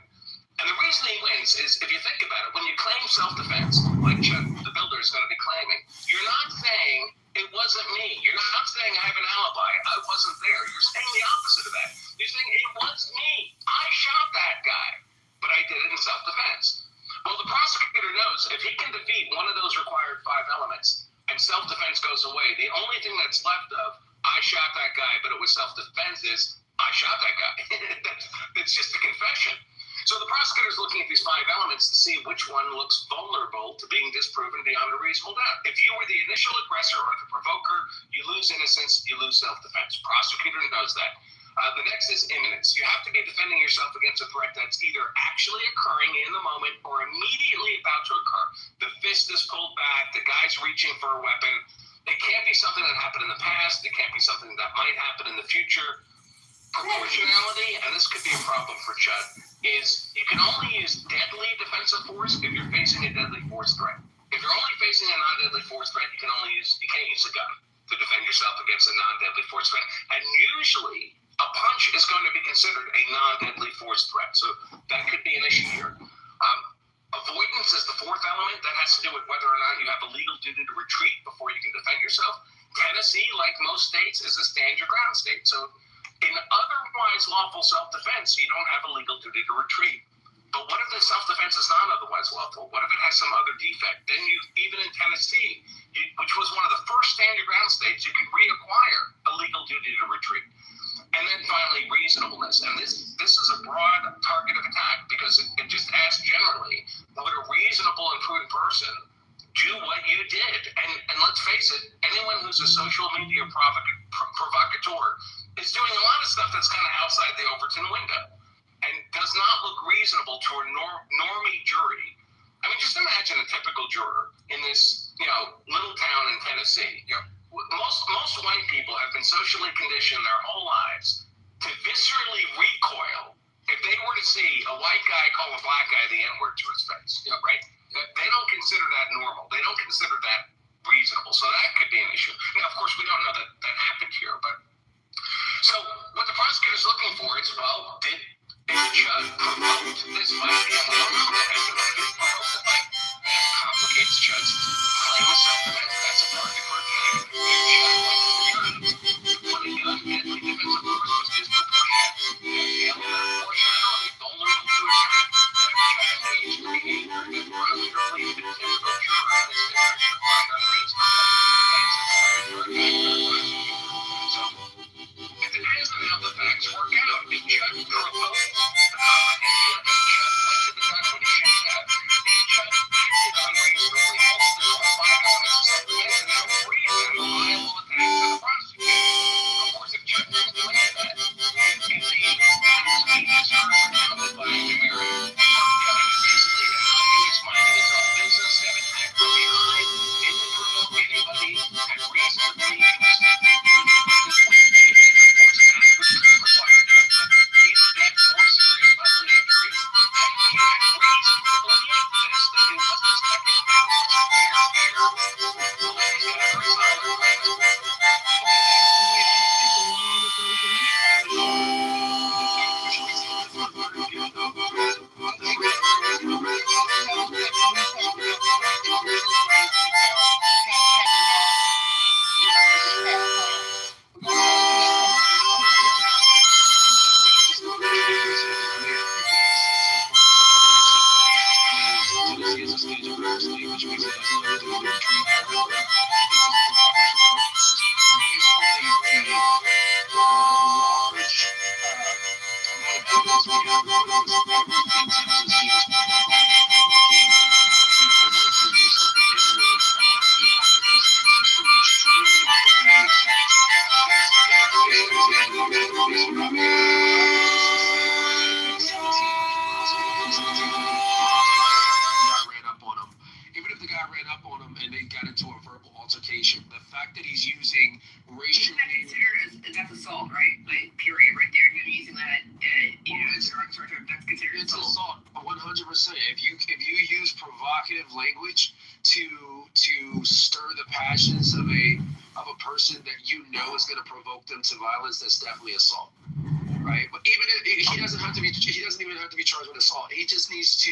And the reason he wins is, if you think about it, when you claim self-defense, like Chuck, the builder, is going to be claiming, you're not saying it wasn't me. You're not saying I have an alibi. I wasn't there. You're saying the opposite of that. You're saying it was me. I shot that guy, but I did it in self-defense. Well, the prosecutor knows if he can defeat one of those required 5 elements and self-defense goes away, the only thing that's left of I shot that guy, but it was self-defense is I shot that guy. It's just a confession. So the prosecutor's looking at these 5 elements to see which one looks vulnerable to being disproven beyond a reasonable doubt. If you were the initial aggressor or the provoker, you lose innocence, you lose self-defense. Prosecutor knows that. The next is imminence. You have to be defending yourself against a threat that's either actually occurring in the moment or immediately about to occur. The fist is pulled back, the guy's reaching for a weapon. It can't be something that happened in the past. It can't be something that might happen in the future. Proportionality, and this could be a problem for Chud, is you can only use deadly defensive force if you're facing a deadly force threat. If you're only facing a non-deadly force threat, you can't use a gun to defend yourself against a non-deadly force threat. And usually, a punch is going to be considered a non-deadly force threat. So that could be an issue here. Avoidance is the 4th element. That has to do with whether or not you have a legal duty to retreat before you can defend yourself. Tennessee, like most states, is a stand your ground state. So in otherwise lawful self-defense, you don't have a legal duty to retreat. But what if the self-defense is not otherwise lawful? What if it has some other defect? Then you, even in Tennessee, which was one of the first stand-your-ground states, you can reacquire a legal duty to retreat. And then finally, reasonableness. And this is a broad target of attack because it just asks generally, would a reasonable and prudent person do what you did? And let's face it, anyone who's a social media provocateur is doing a lot of stuff that's kind of outside the Overton window and does not look reasonable to a normie jury. I mean, just imagine a typical juror in this, little town in Tennessee. Most white people have been socially conditioned their whole lives to viscerally recoil if they were to see a white guy call a black guy the N-word to his face, right? They don't consider that normal. They don't consider that reasonable. So that could be an issue. Now, of course, we don't know that happened here, but so what the prosecutor's looking for is, well, did Chud provoke this fight? We don't know that has to provoke the fight. That complicates Chud's claim of self-defense. That's a target for attack. If Chud what he does, deadly defensive force was disproportionate. The element of proportionality, vulnerable to attack. And if Chud engaged in behavior that the prosecutor believes the typical juror in this district should find unreasonable, that's a target for attack for the prosecutor. So it depends on how the facts work out. If Chud provoked the confrontation, if Chud went to the gun when he shouldn't have, if Chud acted unreasonably, all of this are 5 elements of self-defense, and now 3 of them are viable attacks on the prosecutor. Of course, if Chud didn't do any of that, if the speeches are recounted by a jury, he's basically innocuous, minding his own business, got attacked from behind, didn't provoke anybody, had reason to believe he was to violence, that's definitely assault. Right, but even if he doesn't even have to be charged with assault. He just needs to.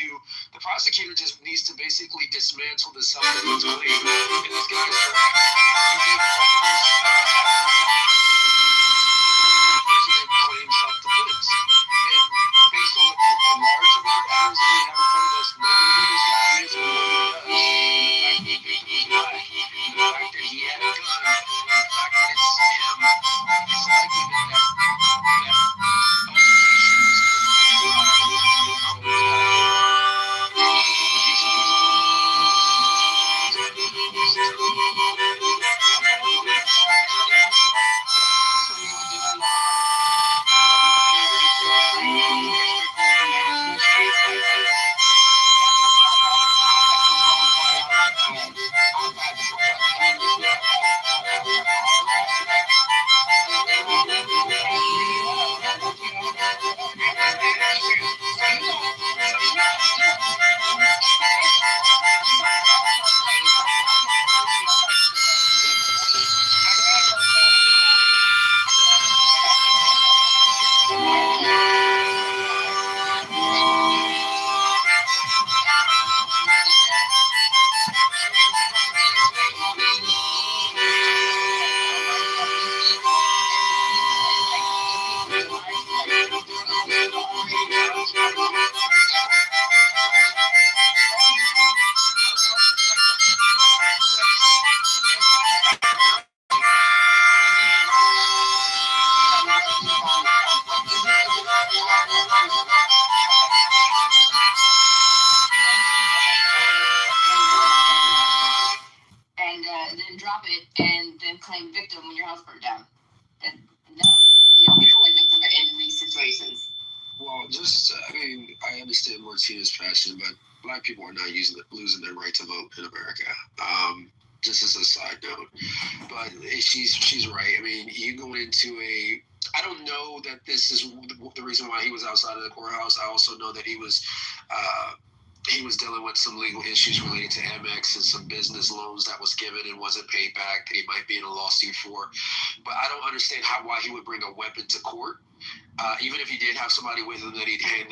The prosecutor just needs to basically dismantle the self-defense claim. And this guy is correct. He gave all of his person that claimed self-defense, and based on the large amount of evidence that we have in front of us, knowing who this guy is and what he does, and the fact that the victim was black, and the fact that he had a gun, and the fact that it's him, it's likely that then drop it and then claim victim when your house burned down. And no, you don't get to play victim in these situations. Well, I understand Martina's passion, but black people are not losing their right to vote in America. Just as a side note, but she's right. I mean, you go into I don't know that this is the reason why he was outside of the courthouse. I also know that he was dealing with some legal issues related to Amex and some business loans that was given and wasn't paid back that he might be in a lawsuit for. But I don't understand why he would bring a weapon to court. Even if he did have somebody with him that he'd hand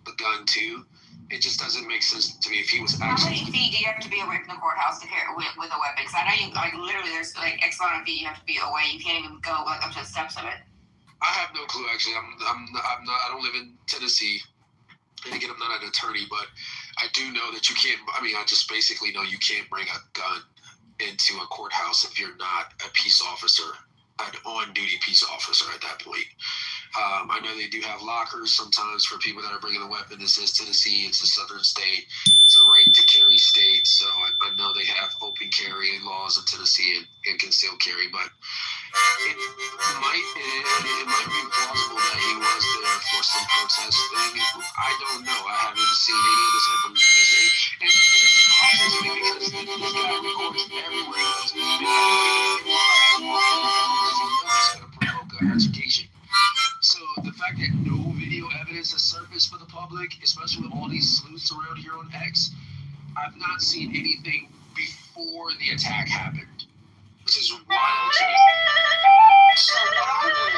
the gun to, it just doesn't make sense to me if he was actually. How many feet do you have to be away from the courthouse to carry with a weapon? Because I know you literally there's X amount of feet you have to be away. You can't even go up to the steps of it. I have no clue actually. I'm not. I don't live in Tennessee. And again, I'm not an attorney, but I do know that you can't. I mean, I just basically know you can't bring a gun into a courthouse if you're not a peace officer, an on-duty peace officer at that point. I know they do have lockers sometimes for people that are bringing a weapon. This is Tennessee. It's a southern state. It's a right to carry state. So I know they have open carry laws in Tennessee and concealed carry. But it might be plausible that he was there for some protest thing. I don't know. I haven't seen any of this information. And it surprises me because this guy records everywhere else. Because he knows it's going to provoke an altercation. So the fact that no video evidence has surfaced for the public, especially with all these sleuths around here on X, I've not seen anything before the attack happened, which is wild to me. So what I'm doing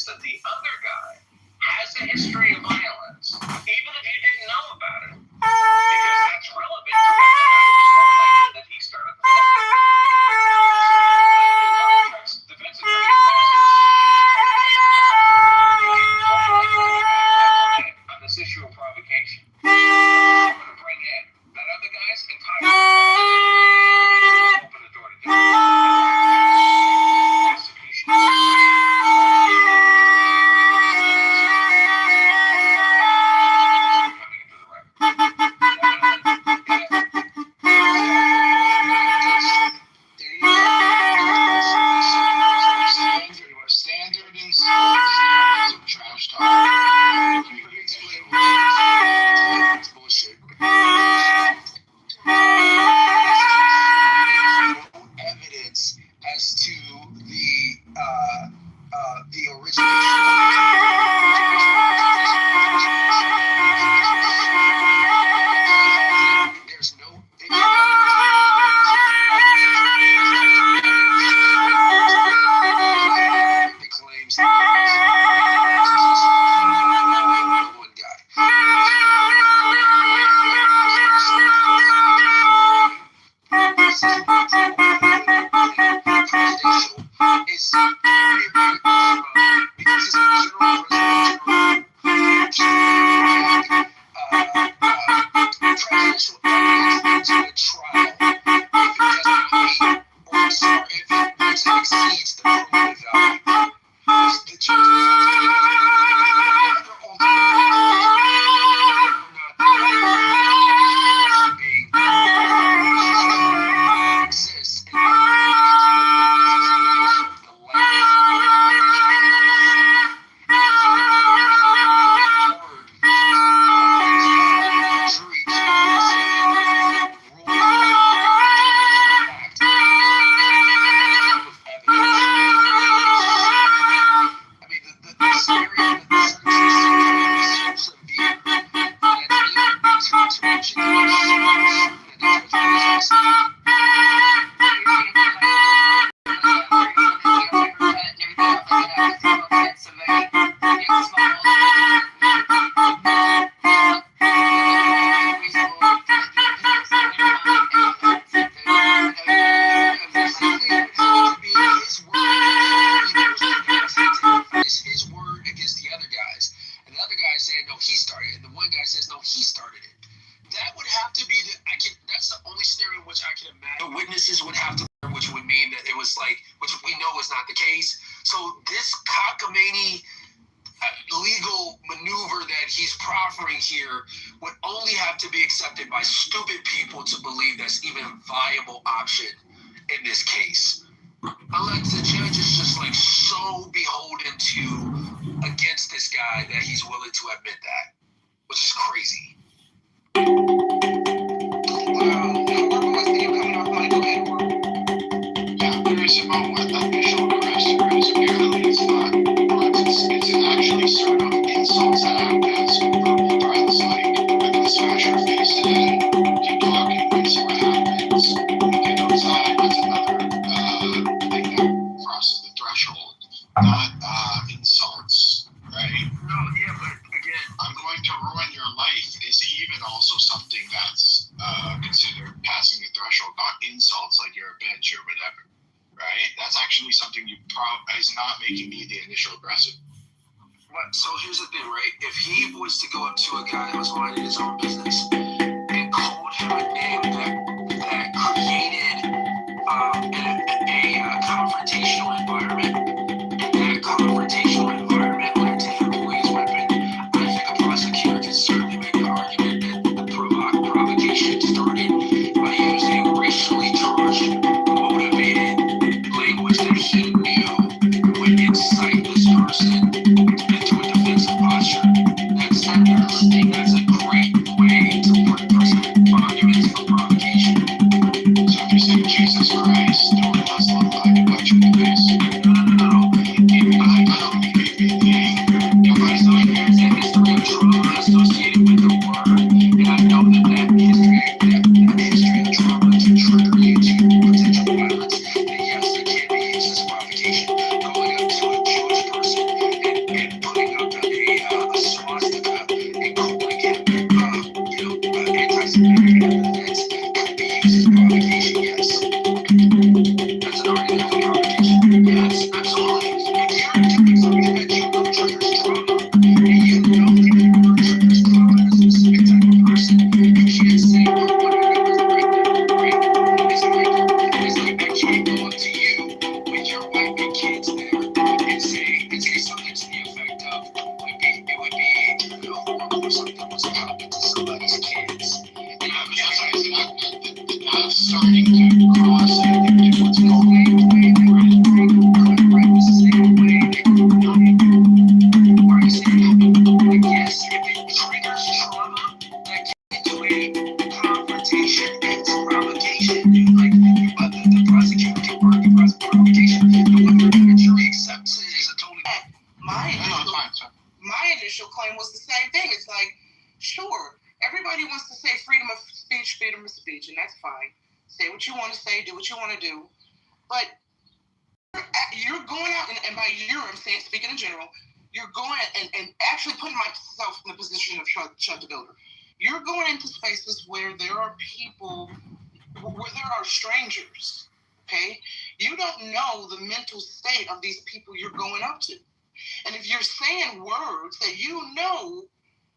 evidence that the other guy has a history of violence, even if you didn't know about it, because that's relevant to whether or not it was more likely that he started the fight. So, defense attorney on this issue of provocation. I'm going to bring in that other guy's entire open the door to do it. Standard insults, trash talk. It's bullshit. Evidence as to the original. There's no video. The claims that one guy. Is because it's a general presidential evidence into a trial if it doesn't meet or if it exceeds the probative value. The judges his word against the other guys, and the other guy saying no, he started it, and the one guy says no, he started it. That would have to be that's the only scenario in which I can imagine. The witnesses would have to, which would mean that it was like, which we know is not the case. So this cockamamie legal maneuver that he's proffering here would only have to be accepted by stupid people to believe that's even a viable option in this case. Unless the judge is just like so beholden to against this guy that he's willing to admit that, which is crazy. Yeah, there is a moment with official arrest. Apparently it's not, but it's actually sort of insults that have been super by the site with the smash your face today. Keep talking and see what happens. Get outside, that's another thing that crosses the threshold. Not insults, right? No, yeah, but again, I'm going to ruin your life is even also something that's considered passing the threshold, not insults like you're a bitch or whatever, right? That's actually something is not making me the initial aggressive. But so here's the thing, right? If he was to go up to a guy that was minding his own business and called him a name that created a confrontational environment, and that confrontational environment led to him pulling his weapon, I think a prosecutor can certainly make the argument that the provocation started by using racially charged, motivated language that he knew would incite this person into a defensive posture. That's a great way to put present arguments for provocation. that, my initial claim was the same thing. It's like, sure, everybody wants to say freedom of speech, and that's fine. Say what you want to say, do what you want to do. But you're going out, and by you, I'm saying, speaking in general, you're going and actually putting myself in the position of Chud the Builder. You're going into spaces where there are people, where there are strangers, okay? You don't know the mental state of these people you're going up to. And if you're saying words that you know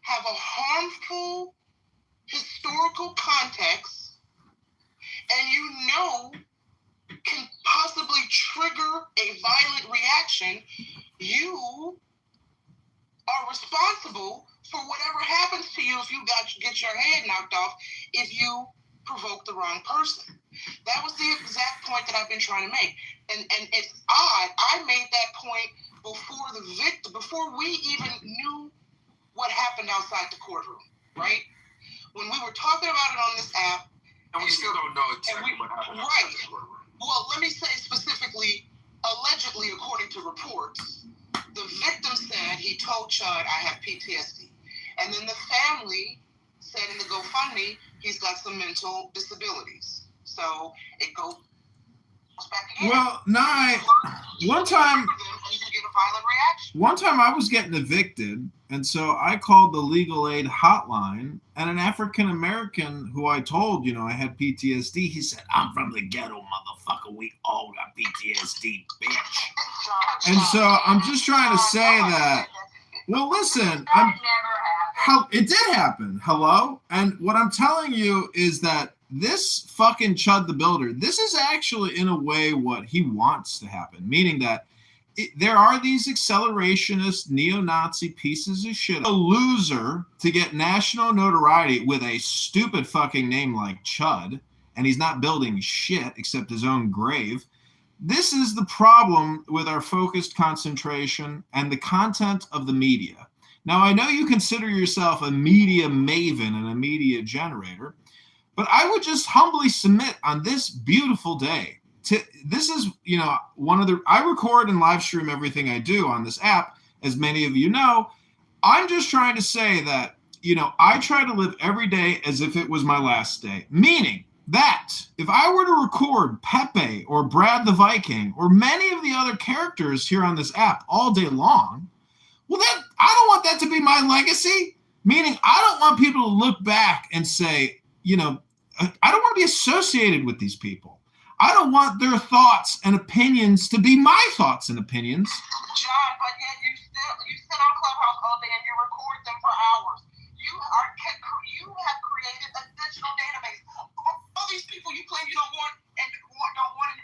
have a harmful historical context, and you know can possibly trigger a violent reaction, you are responsible for whatever happens to you if you get your head knocked off if you provoke the wrong person. That was the exact point that I've been trying to make. And it's odd, I made that point before we even knew what happened outside the courtroom, right? When we were talking about it on this app. And we still don't know exactly what happened. Right. Well, let me say specifically, allegedly, according to reports, the victim said he told Chud, I have PTSD. And then the family said in the GoFundMe, he's got some mental disabilities. So it goes back again. Well, one time I was getting evicted, and so I called the legal aid hotline, and an African American who I told, I had PTSD, he said, I'm from the ghetto, motherfucker. We all got PTSD, bitch. And so I'm just trying to say that, well, listen, it did happen. Hello? And what I'm telling you is that this fucking Chud the Builder, this is actually in a way what he wants to happen, meaning that there are these accelerationist neo-Nazi pieces of shit, a loser to get national notoriety with a stupid fucking name like Chud, and he's not building shit except his own grave. This is the problem with our focused concentration and the content of the media. Now, I know you consider yourself a media maven and a media generator, but I would just humbly submit on this beautiful day. This is, I record and live stream everything I do on this app, as many of you know. I'm just trying to say that, I try to live every day as if it was my last day. Meaning that if I were to record Pepe or Brad the Viking or many of the other characters here on this app all day long, well, I don't want that to be my legacy. Meaning I don't want people to look back and say, I don't want to be associated with these people. I don't want their thoughts and opinions to be my thoughts and opinions. John, but yet you sit on Clubhouse all day and you record them for hours. You have created a digital database. All these people you claim you don't want in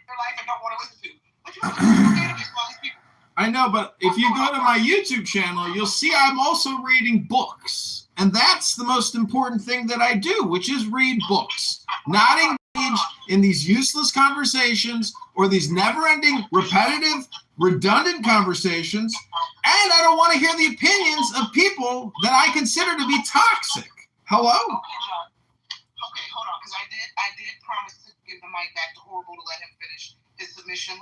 your life and don't want to listen to. But you have a digital database of all these people. I know, but if you go to my YouTube channel, you'll see I'm also reading books. And that's the most important thing that I do, which is read books. Not engage in these useless conversations or these never-ending, repetitive, redundant conversations. And I don't want to hear the opinions of people that I consider to be toxic. Hello? Okay, hold on, because I did promise to give the mic back to Horrible to let him finish his submission.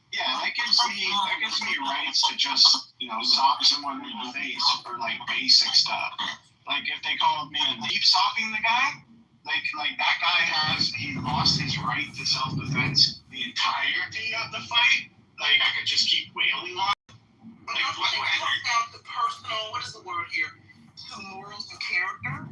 Yeah, that gives me rights to just, sock someone in the face for basic stuff. Like if they called me a deep socking the guy, like that guy he lost his right to self-defense the entirety of the fight. Like I could just keep wailing on. The personal, what is the word here? To morals and character?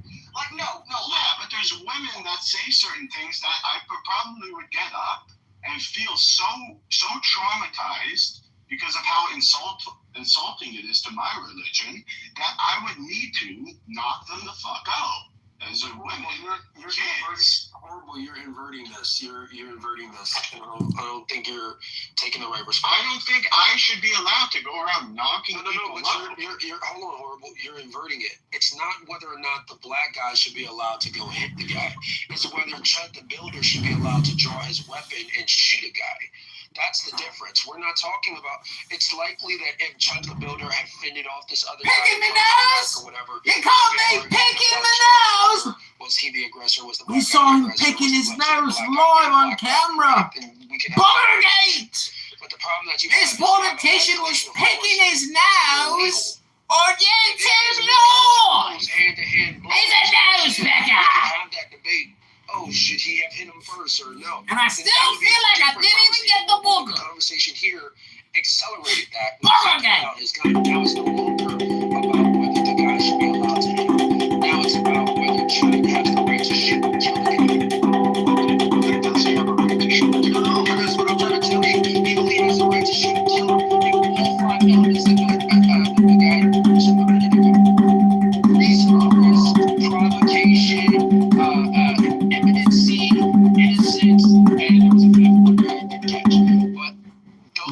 No. Yeah, but there's women that say certain things that I probably would get up and feel so traumatized because of how insulting it is to my religion that I would need to knock them the fuck out. As a woman, you're horrible. You're inverting this. You're inverting this. I don't think you're taking the right response. I don't think I should be allowed to go around knocking people out. You're hold on, horrible. You're inverting it. It's not whether or not the black guy should be allowed to go hit the guy. It's whether Chud the Builder should be allowed to draw his weapon and shoot a guy. That's the difference. We're not talking about. It's likely that if Chud the Builder had fended off this other guy in the nose, or whatever, you called me pick in the nose. Was he the aggressor? Was the we saw him picking his nose live on camera? Buttergate. But the problem that you This politician was picking his nose or getting his lawn. Hand-to-hand blows. He's a nose picker. Have that debate. Oh, should he have hit him first or no? And I still feel like I didn't even get the booger. The conversation here accelerated that. Booger game. His gun. Now it's no longer about whether the guy should be allowed to hit him. Now it's about whether Trump has the right to shoot and kill the guy. He does have a right to shoot and kill him. That's what I'm trying to tell you. He believes he has a right to shoot and kill him. All 5 elements that the guy submitted to him. Reasonableness, provocation, imminency, innocence, and there was a fifth one that I didn't catch.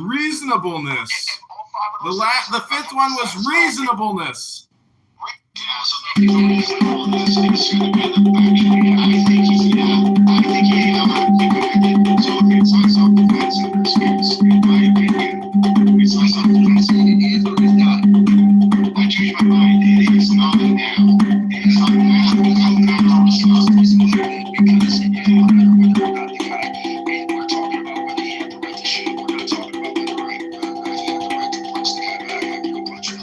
Reasonableness. The fifth one was reasonableness. Yeah, so the reasonableness is going to be the factually. I think he So if it's on self-defense in this case, in my opinion, it's on self-defense. It is or it's not. I changed my mind. It is not now. It is not now. Because it is whether or not the guy, and we're talking about whether he had the right to shoot. We're not talking about whether he had the right to punch the guy, but I have to go punch him.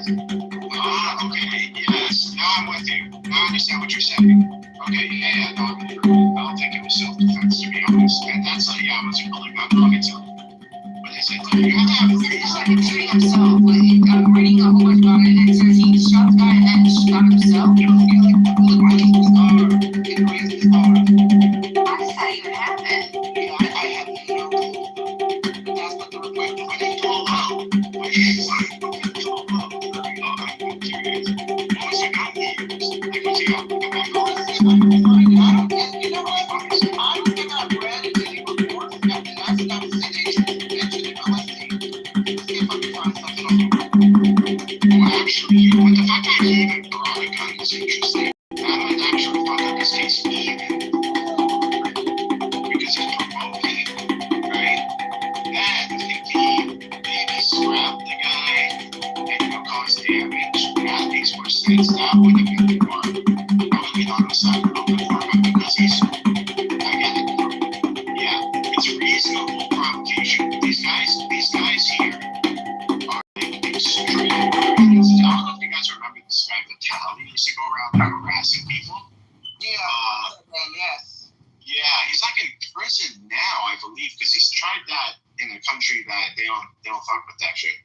Okay, yes. Now I'm with you. Now I understand what you're saying. Okay, yeah, no, I don't think it was self-defense, to be honest. And that's like, yeah, I was really not talking to him. But it's like, you have to have shooting himself. I'm reading a whole bunch about it, and it says he shot the guy and then shot himself. You don't feel like the bullet grazed his arm. It grazed his arm. How does that even happen? Yeah, I have no clue. But that's what the report was. They told out. But he's like, okay, told out. I'm curious. What was it not used? Like, what's he got? I don't think I've read any reports that the last conversation mentioned in LSD. Let's see if I can find something. Well, actually, but the fact that he even brought a gun is interesting. That might actually fuck up his case even more. Because he's promoting, right? And if he maybe scrapped the guy and cause damage, that makes more sense. That would have been more. Probably not on the side of the format because he's again, yeah, it's reasonable provocation. These guys here are extreme. I don't know if you guys remember this guy Vitality used to go around harassing people. Yeah, yes. Yeah, he's like in prison now, I believe, because he's tried that in a country that they don't fuck with that shit.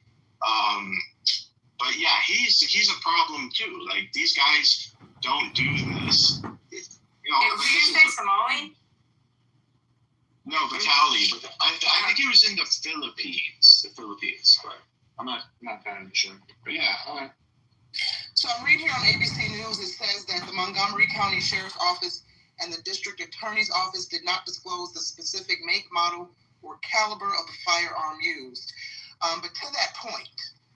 But yeah, he's a problem too. Like these guys don't do this. You know, Did you say Somali? No, Vitality. But I think he was in the Philippines. But I'm not kind of sure. But yeah, all right. So I'm reading here on ABC News, it says that the Montgomery County Sheriff's Office and the District Attorney's Office did not disclose the specific make, model, or caliber of the firearm used. But to that point,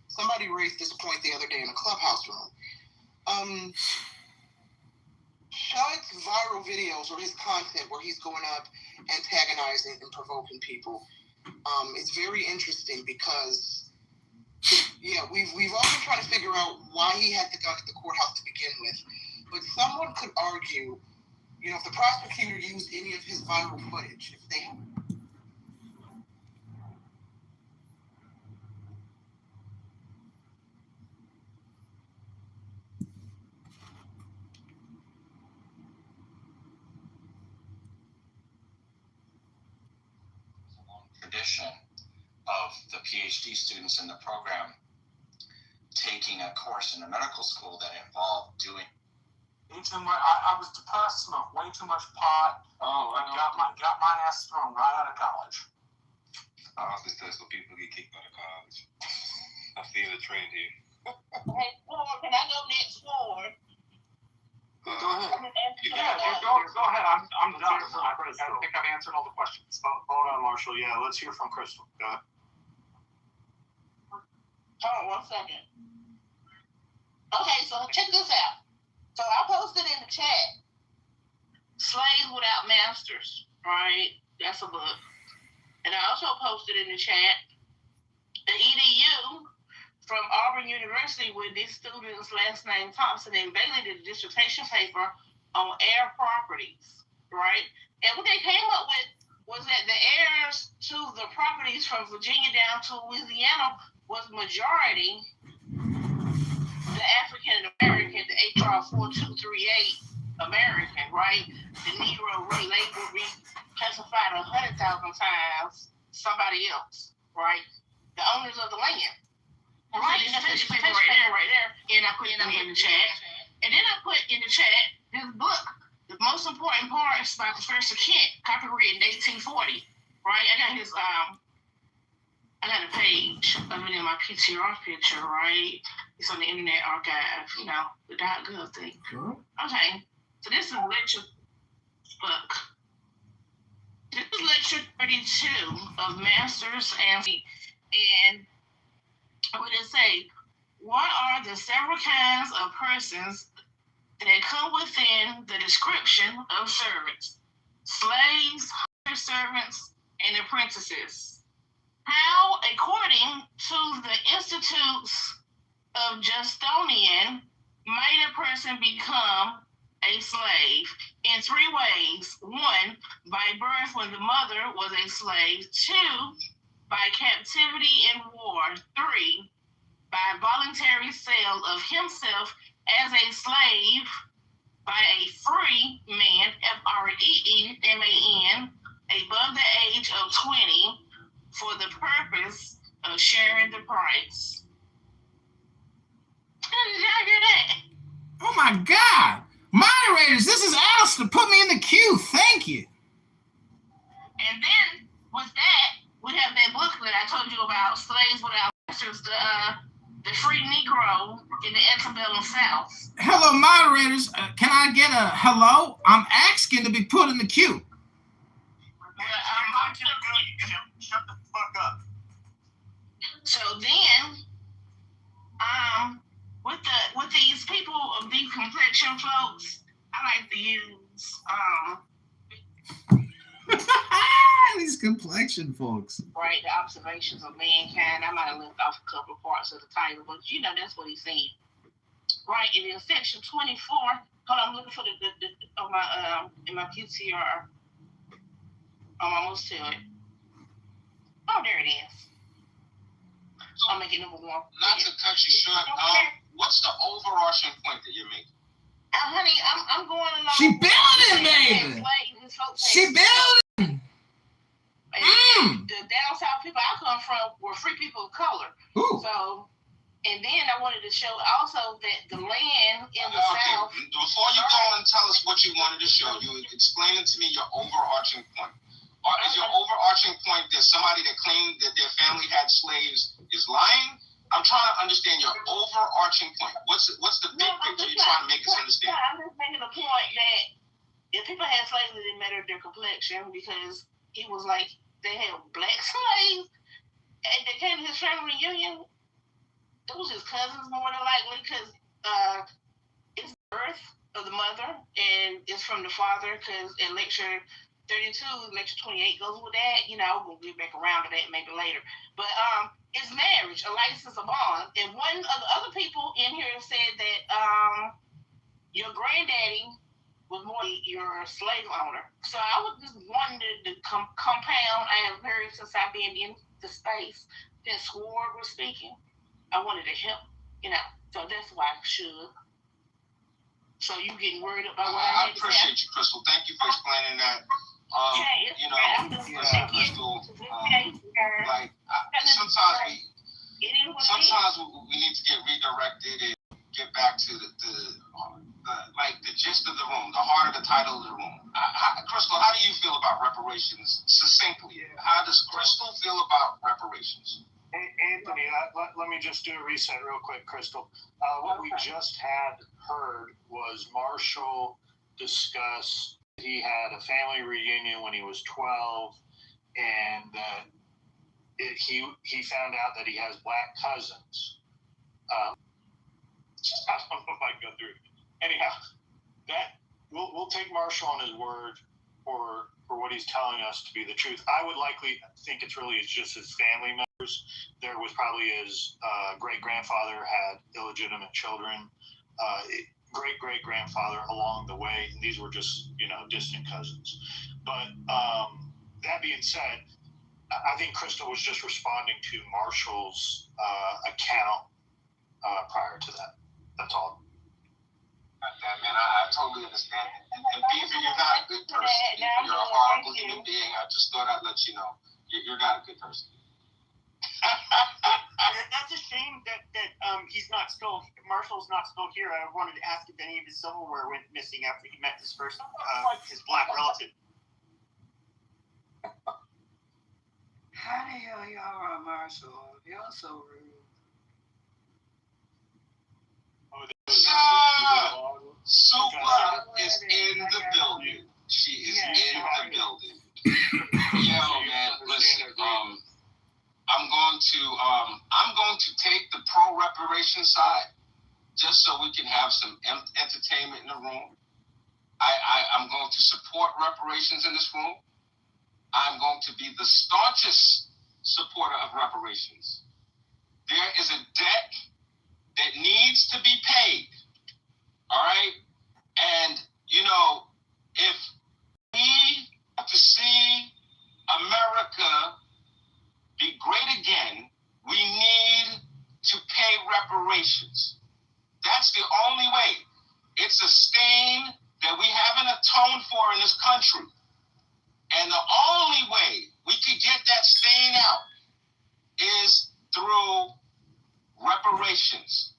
somebody raised this point the other day in a clubhouse room. Shud's viral videos or his content where he's going up antagonizing and provoking people, it's very interesting because, yeah, we've all been trying to figure out why he had the gun at the courthouse to begin with. But someone could argue, you know, if the prosecutor used any of his viral footage, if they tradition of the PhD students in the program taking a course in a medical school that involved doing. I was depressed, smoked way too much pot. I got my ass thrown right out of college. I often tell so people get kicked out of college. I feel the trend here. Hey, Ward, can I go next, Ward? Go ahead. Go ahead. I'm done. I think I've answered all the questions. Hold on, Marshall. Yeah, let's hear from Crystal. Go ahead. Hold on 1 second. Okay, so check this out. So I posted in the chat, Slaves Without Masters, right? That's a book. And I also posted in the chat the EDU from Auburn University with this student's last name Thompson and Bailey did a dissertation paper on air properties, right? And what they came up with was that the heirs to the properties from Virginia down to Louisiana was majority the African American, the HR 4238 American, right? The Negro relabeled, reclassified 100,000 times somebody else, right? The owners of the land. Right, that's the paper right there. And I put it in the chat. And then I put in the chat this book, The Most Important Parts by Professor Kent, copyrighted in 1840. Right? I got his I got a page of it in my PTR picture, right? It's on the Internet Archive, you know, the .gov thing. Sure. Okay, so this is lecture book. This is lecture 32 of Masters and what did it say? What are the several kinds of persons that come within the description of servants? Slaves, hired servants, and apprentices. How, according to the Institutes of Justinian, might a person become a slave? In three ways. One, by birth when the mother was a slave. Two, by captivity and war. Three, by voluntary sale of himself as a slave by a free man, FREEMAN, above the age of 20, for the purpose of sharing the price. How did y'all hear that? Oh my God! Moderators, this is Alistair. Put me in the queue. Thank you. And then with that, we have that booklet I told you about, Slaves Without Masters, the free Negro in the antebellum South. Hello, moderators. Can I get a hello? I'm asking to be put in the queue. Shut the fuck up. So then, with these people of deep complexion folks, I like to use these complexion folks. Right, the observations of mankind. I might have left off a couple of parts of the title, but you know that's what he's saying. Right, and in section 24, hold on, I'm looking for the on my in my PTR. I'm almost to it. Oh, there it is. I'll make it number one. Not to cut you short, what's the overarching point that you're making? Honey, I'm going along. She building, baby. She building. The down south people I come from were free people of color. Ooh. So, and then I wanted to show also that the land in the South. Before you go and tell us what you wanted to show, you explain to me your overarching point. Is your overarching point that somebody that claimed that their family had slaves is lying? I'm trying to understand your overarching point. What's the big picture you're trying to make us understand? I'm just making a point that if people had slaves, it didn't matter their complexion because he was like, they had black slaves and they came to his family reunion. It was his cousins more than likely because it's the birth of the mother and it's from the father because in lecture 32, lecture 28 goes with that. You know, we'll get back around to that maybe later. But it's marriage, a license, a bond. And one of the other people in here said that your granddaddy was more your slave owner. So I was just wanting to compound. I have heard since I've been in the space since Sword was speaking. I wanted to help, you know. So that's why I should. So you getting worried about what I appreciate you, Crystal. Thank you for explaining that. You know, listen, Crystal, like sometimes we need to get redirected and get back to the gist of the room, the heart of the title of the room. Crystal, how do you feel about reparations succinctly? How does Crystal feel about reparations? Hey, Anthony, let me just do a reset real quick, Crystal. What we just had heard was Marshall discuss he had a family reunion when he was 12, and he found out that he has black cousins. I don't know if I can go through it. Anyhow, that we'll take Marshall on his word for what he's telling us to be the truth. I would likely think it's really just his family members. There was probably his great-grandfather had illegitimate children. Great-great-grandfather along the way, and these were just, distant cousins. But that being said, I think Crystal was just responding to Marshall's account prior to that. That's all. Man, I totally understand. And Beaver, you're not a good person. You're a horrible human being. I just thought I'd let you know. You're not a good person. That's a shame that Marshall's not still here. I wanted to ask if any of his silverware went missing after he met his first, his black relative. How the hell y'all are Marshall? Y'all so rude. Supla is in the building. She is in the building. Yo, man, listen. I'm going to take the pro reparation side, just so we can have some entertainment in the room. I'm going to support reparations in this room. I'm going to be the staunchest supporter of reparations. There is a debt that needs to be paid. All right? And, if we have to see America be great again, we need to pay reparations. That's the only way. It's a stain that we haven't atoned for in this country. And the only way we could get that stain out is through reparations.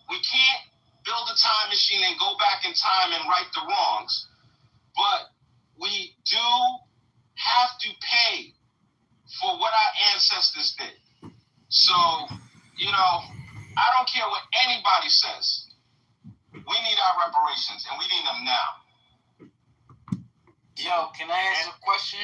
We can't build a time machine and go back in time and right the wrongs, but we do have to pay for what our ancestors did. So, I don't care what anybody says. We need our reparations, and we need them now. Yo, can I ask a question?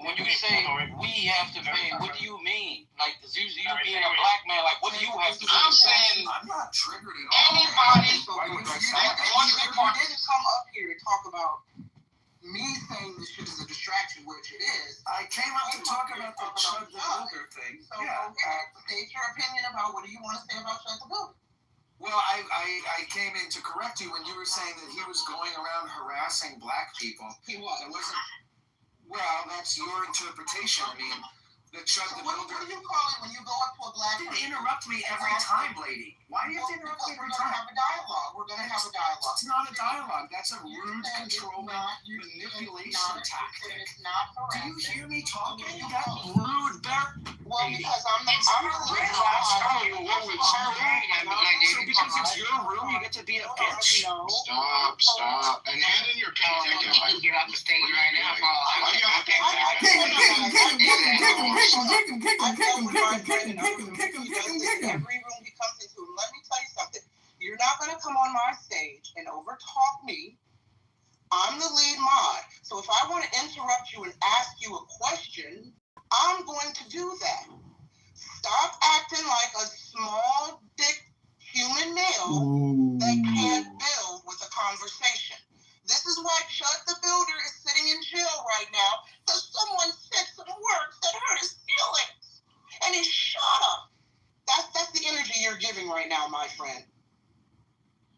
When you say we have to pay, what do you mean? Like, you being a black man, like, what do you have to pay? I'm saying I'm not triggered at all. Anybody You didn't come up here to talk about me saying this shit is a distraction, which it is. I came up to talk about the Shut the Builder thing. So, state your opinion about what do you want to say about Shut the Builder. Well, I came in to correct you when you were saying that he was going around harassing black people. He was. It wasn't. Well, that's your interpretation. I mean, the Shut the Builder. What do you call it when you go up to a black person? You interrupt me every time, lady. Why do you have to interrupt me every time? We're going to have a dialogue. We're going to have a dialogue. It's not a dialogue. That's a rude, controlling, manipulation tactic. It's not correct. Do you hear me talking? You got rude back. Well, because I'm the So because it's your room, you get to be a bitch? Stop. And hand in your pen. You can get off the stage right now. Every room he comes into, let me tell you something. You're not going to come on my stage and overtalk me. I'm the lead mod. So if I want to interrupt you and ask you a question, I'm going to do that. Stop acting like a small dick human male that can't build with a conversation. This is why Shut the Builder is sitting in jail right now, because someone said some words that hurt his feelings. And he shut up. That's the energy you're giving right now, my friend.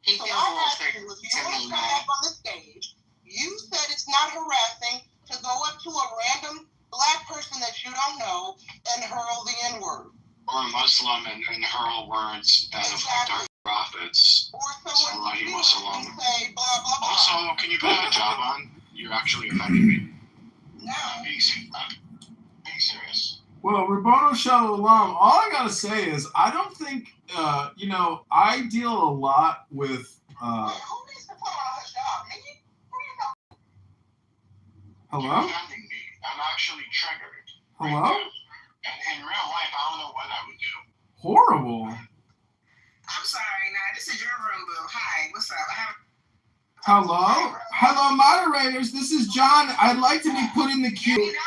So I asked you, if you want to come up on the stage, you said it's not harassing to go up to a random black person that you don't know and hurl the N-word. Or a Muslim and hurl words that affect our prophets. Or someone you say blah, blah, blah. Also, can you put a hijab on? You're actually offending me. No. I'm being serious. Well, Rabbano Shalom, all I gotta say is I don't think, I deal a lot with. Who needs to put on a hijab? Me? Hello? You're offending me. I'm actually triggered. Hello? And in real life, I don't know what I would do. Horrible. I'm sorry, this is your room, boo. Hi, what's up? Hello? Hello, moderators. This is John. I'd like to be put in the queue. You, John.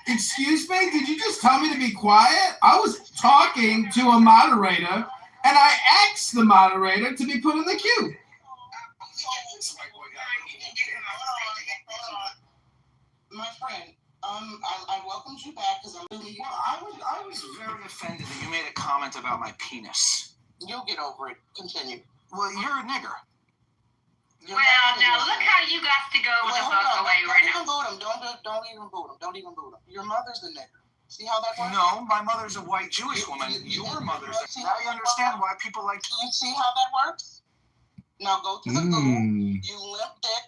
Excuse me? Did you just tell me to be quiet? I was talking to a moderator, and I asked the moderator to be put in the queue. My friend, I welcomed you back because I'm really. Well, I was very offended that you made a comment about my penis. You'll get over it. Continue. Well, you're a nigger. Well, now look how you got to go the fuck away right now. Don't even boot him. Don't even boot him. Your mother's a nigger. See how that works? No, my mother's a white Jewish woman. Your mother's. Now you understand why people like. You see how that works? Now go to the Google. You limp dick,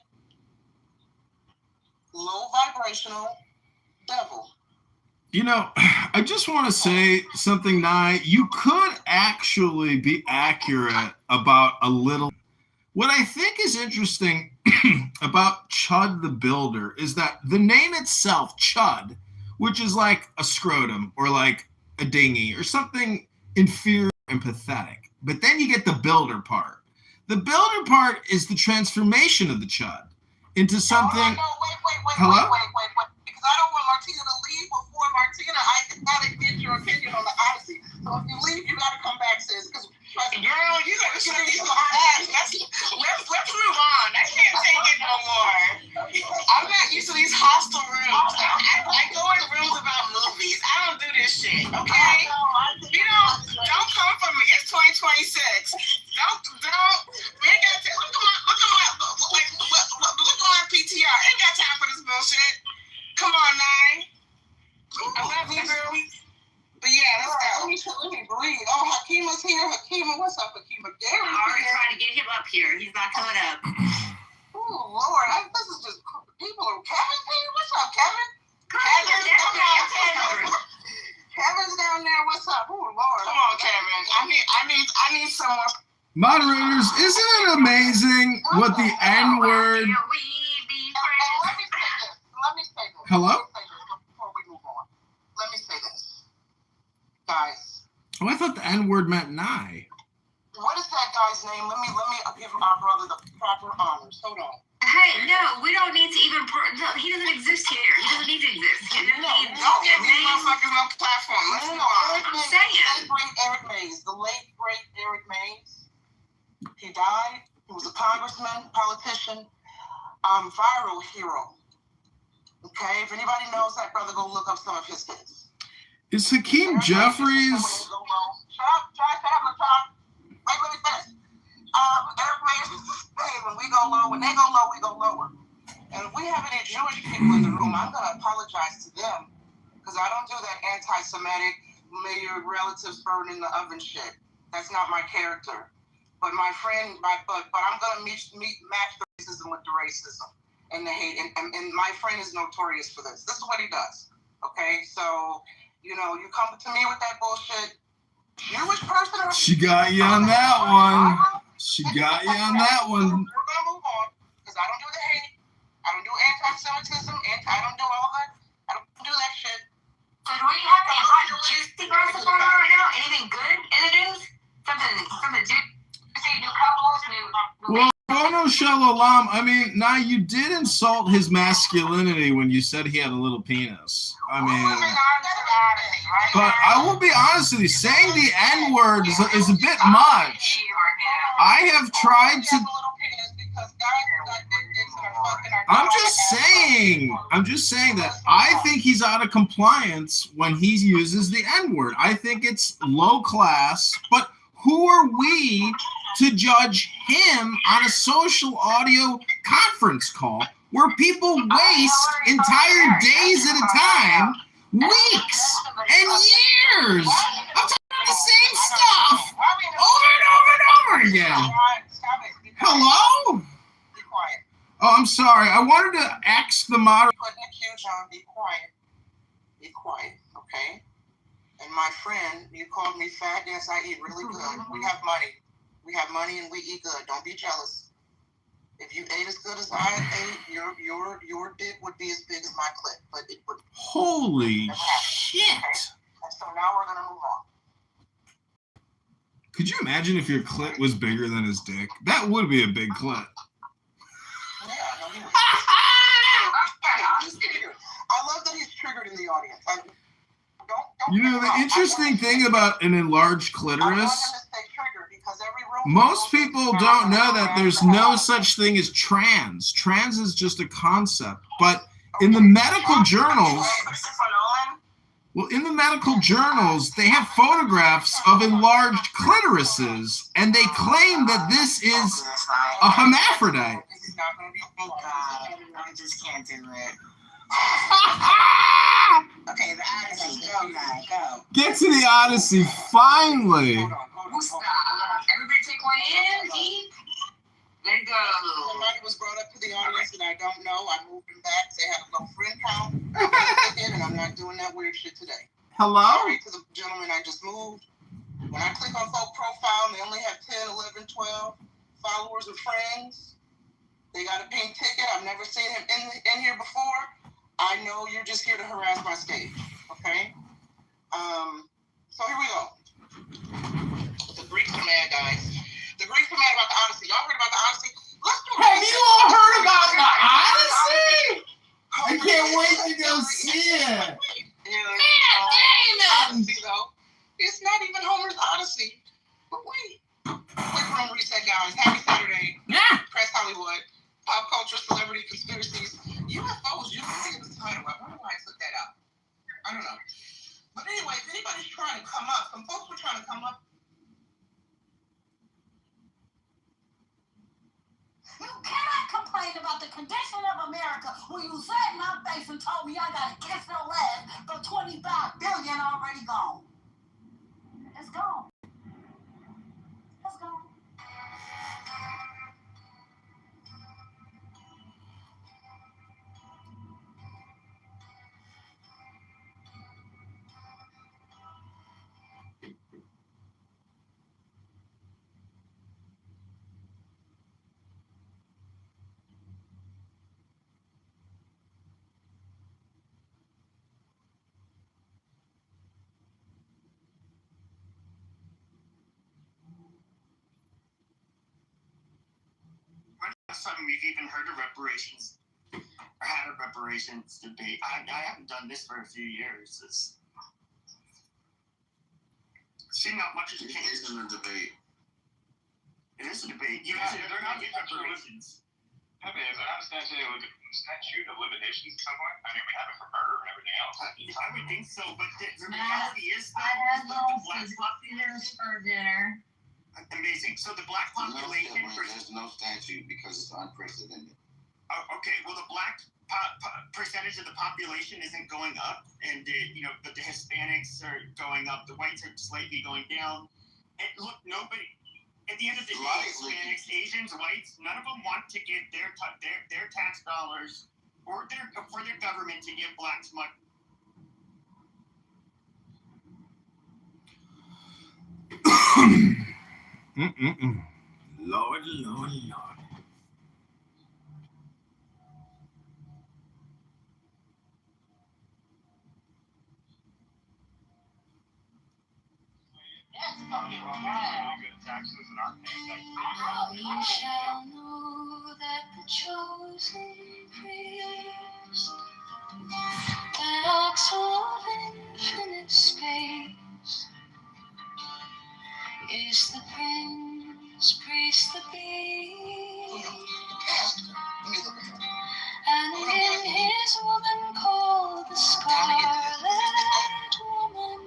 low vibrational devil. You know, I just want to say something, Nye. You could actually be accurate about a little. What I think is interesting about Chud the Builder is that the name itself, Chud, which is like a scrotum or like a dinghy or something inferior and pathetic. But then you get the builder part. The builder part is the transformation of the Chud into something. Wait. Hello? Wait. Because I don't want Martina to leave before Martina. I gotta get your opinion on the Odyssey. So if you leave, you gotta come back, sis. Because girl, you gotta show me some ass. Let's move on. I can't take it no more. I'm not used to these hostile rooms. I go in rooms about movies. I don't do this shit, okay? You don't come for me. It's 2026. Don't. We ain't got to look at my PTR. Ain't got time for this bullshit. Come on, Nye. I love you, girl. But yeah, let's go. Let me breathe. Oh, Hakima's here. Hakima, what's up, Hakima? Gary. I'm already trying to get him up here. He's not coming up. Oh, Lord. This is just people are. Kevin's here? What's up, Kevin? Kevin's down there. What's up? Oh, Lord. Come on, Kevin. I need someone. Moderators, isn't it amazing what the N-word... Let me say this. Hello? Before we move on. Let me say this. Guys. Oh, I thought the N-word meant Nye. What is that guy's name? Let me give our brother the proper honors. Hold on. Hey, no, we don't need to even. He doesn't exist here. He doesn't need to exist. Don't get these motherfuckers on platform. Let's move on. I'm saying. Eric Mays, the late great Eric Mays. He died. He was a congressman, politician, viral hero. Okay, if anybody knows that brother, go look up some of his hits. Is Hakeem Jeffries? Shut up, LeChon. Wait, let me finish. Eric Mays used to say, when they go low, we go lower. And if we have any Jewish people in the room, I'm going to apologize to them because I don't do that anti-Semitic, may your relatives burn in the oven shit. That's not my character. But my friend, but I'm going to match the racism with the racism and the hate. And my friend is notorious for this. This is what he does. Okay? So, you come to me with that bullshit. Jewish person. She got you on that one. She got you on that one. We're gonna move on because I don't do the hate. I don't do anti-Semitism. I don't do all that. I don't do that shit. So do we have any hot juicy gossip going on right now? Anything good in the news? Something juicy, new couples, new. Well, Bono Shalom. I mean, now you did insult his masculinity when you said he had a little penis. I mean, but I will be honest with you, saying the N-word is a bit much. I have tried to. I'm just saying that I think he's out of compliance when he uses the N-word. I think it's low class, but who are we to judge him on a social audio conference call where people waste entire days at a time, weeks and years of talking about the same stuff over and over and over again? Hello? Oh, I'm sorry. I wanted to ask the moderator. Be quiet. Be quiet, okay? And my friend, you called me fat. Yes, I eat really good. We have money. We have money and we eat good. Don't be jealous. If you ate as good as I ate, your dick would be as big as my clit, but it would. Holy shit! Okay? And so now we're gonna move on. Could you imagine if your clit was bigger than his dick? That would be a big clit. I love that he's triggered in the audience. The interesting thing about an enlarged clitoris, most people don't know that there's no such thing as trans. Trans is just a concept. But in the medical journals, Well, in the medical journals, they have photographs of enlarged clitorises, and they claim that this is a hermaphrodite. This is not going to be. Thank God. I just can't do it. Okay, the Odyssey. Go, guy. Go. Get to the Odyssey, finally. Hold on. Stop. Everybody take one in. Let go. Somebody was brought up to the audience that I don't know. I moved them back. They have a low friend count. And I'm not doing that weird shit today. Hello? Sorry to the gentleman I just moved. When I click on folk profile and they only have 10, 11, 12 followers or friends, they got a pink ticket. I've never seen him in here before. I know you're just here to harass my stage. Okay? So here we go. The Greeks are mad, guys. The Greeks are mad about the Odyssey. Y'all heard about the Odyssey? Let's do Have you all heard about the Odyssey? I can't wait to go see it. Odyssey, though. It's not even Homer's Odyssey. But wait. Quick room reset, guys. Happy Saturday. Yeah. Press Hollywood. Pop culture, celebrity, conspiracies. UFOs used to be in the title. I wonder why I took that out. I don't know. But anyway, if anybody's trying to come up, some folks were trying to come up. You cannot complain about the condition of America when you sat in my face and told me I got to kiss your ass for $25 billion already gone. It's gone. It's gone. Last time we've even heard of reparations or had a reparations debate. I haven't done this for a few years. It's seeing not much has changed. It isn't a debate. It is a debate. They're not getting reparations. I mean, as I understand, it would statute of limitations at some point. I mean, we have it for murder and everything else. I would think so, but the reality is I had those for dinner. Amazing. So the black population. There's no statute because it's unprecedented. Oh, okay. Well, the black percentage of the population isn't going up, and but the Hispanics are going up. The whites are slightly going down. And look, nobody. At the end of the day, Hispanics, Asians, whites, none of them want to give their tax dollars or for their government to give blacks money. Lord, Lord, Lord. We shall know that the chosen priest, that ox of infinite space, is the prince, priest, the beast, and in his woman called the Scarlet Woman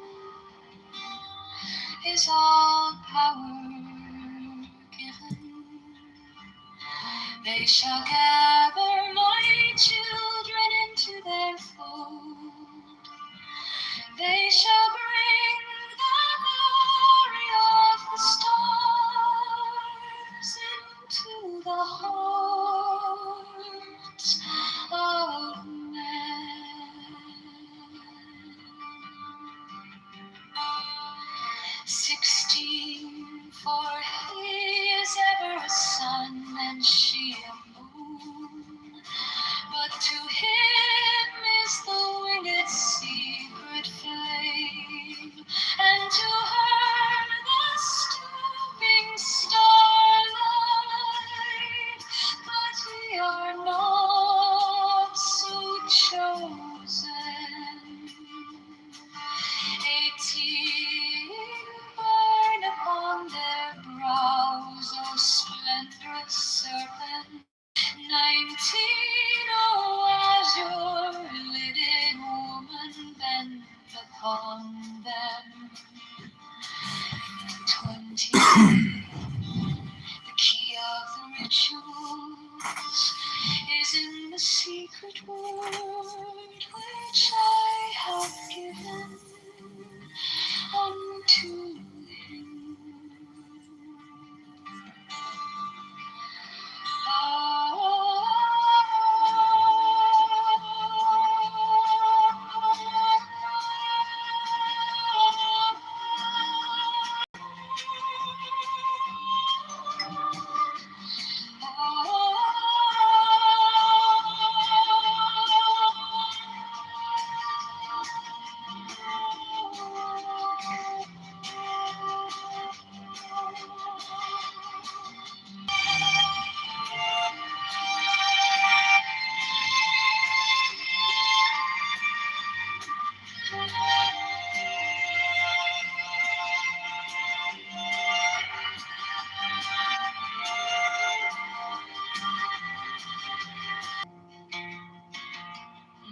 is all power given. They shall gather my children into their fold. They shall bring the glory of the stars into the hearts of men. 16, for he is ever a sun and she a moon. But to him is the winged secret flame, and to her the stooping starlight. But we are not so chosen. 18 burn upon their brows, O splendorous serpent. upon them. 20. The key of the rituals is in the secret word which I have given unto him.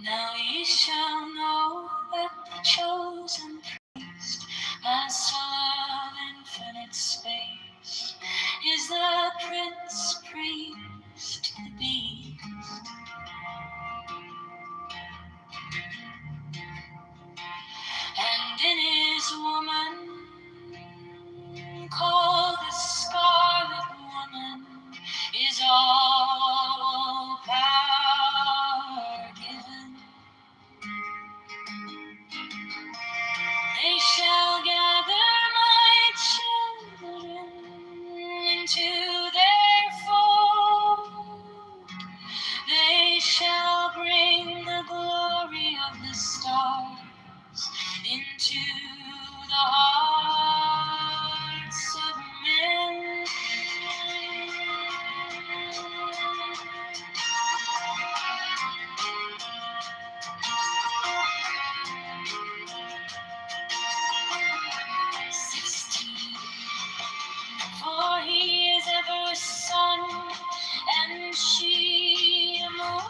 Now ye shall know that the chosen priest, master of infinite space, is the prince priest, the beast. And in his woman, called the Scarlet Woman, is all power given. They shall gather my children into their fold. They shall bring the glory of the stars into the hearts of men. 16. For he is ever sun, and she moon.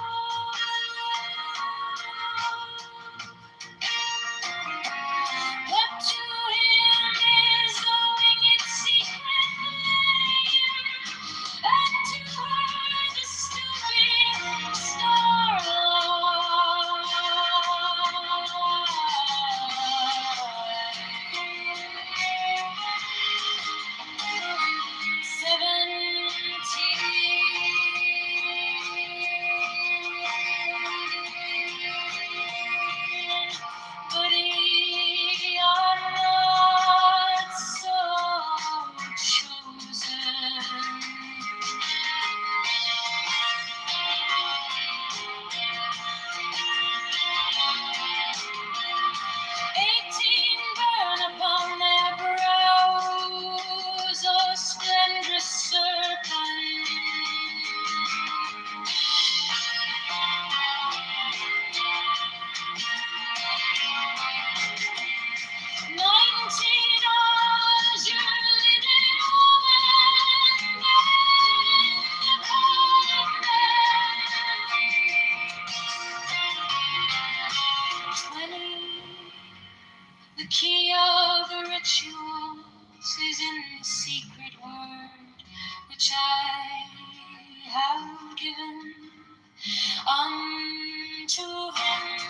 But to him is the winged secret flame, and to her the stooping starlight. 17. But ye are not so chosen. 18 burn upon their brows, O splendrous serpent. 19 as your living woman, and 20. The key of the rituals is in the secret word which I have given unto him.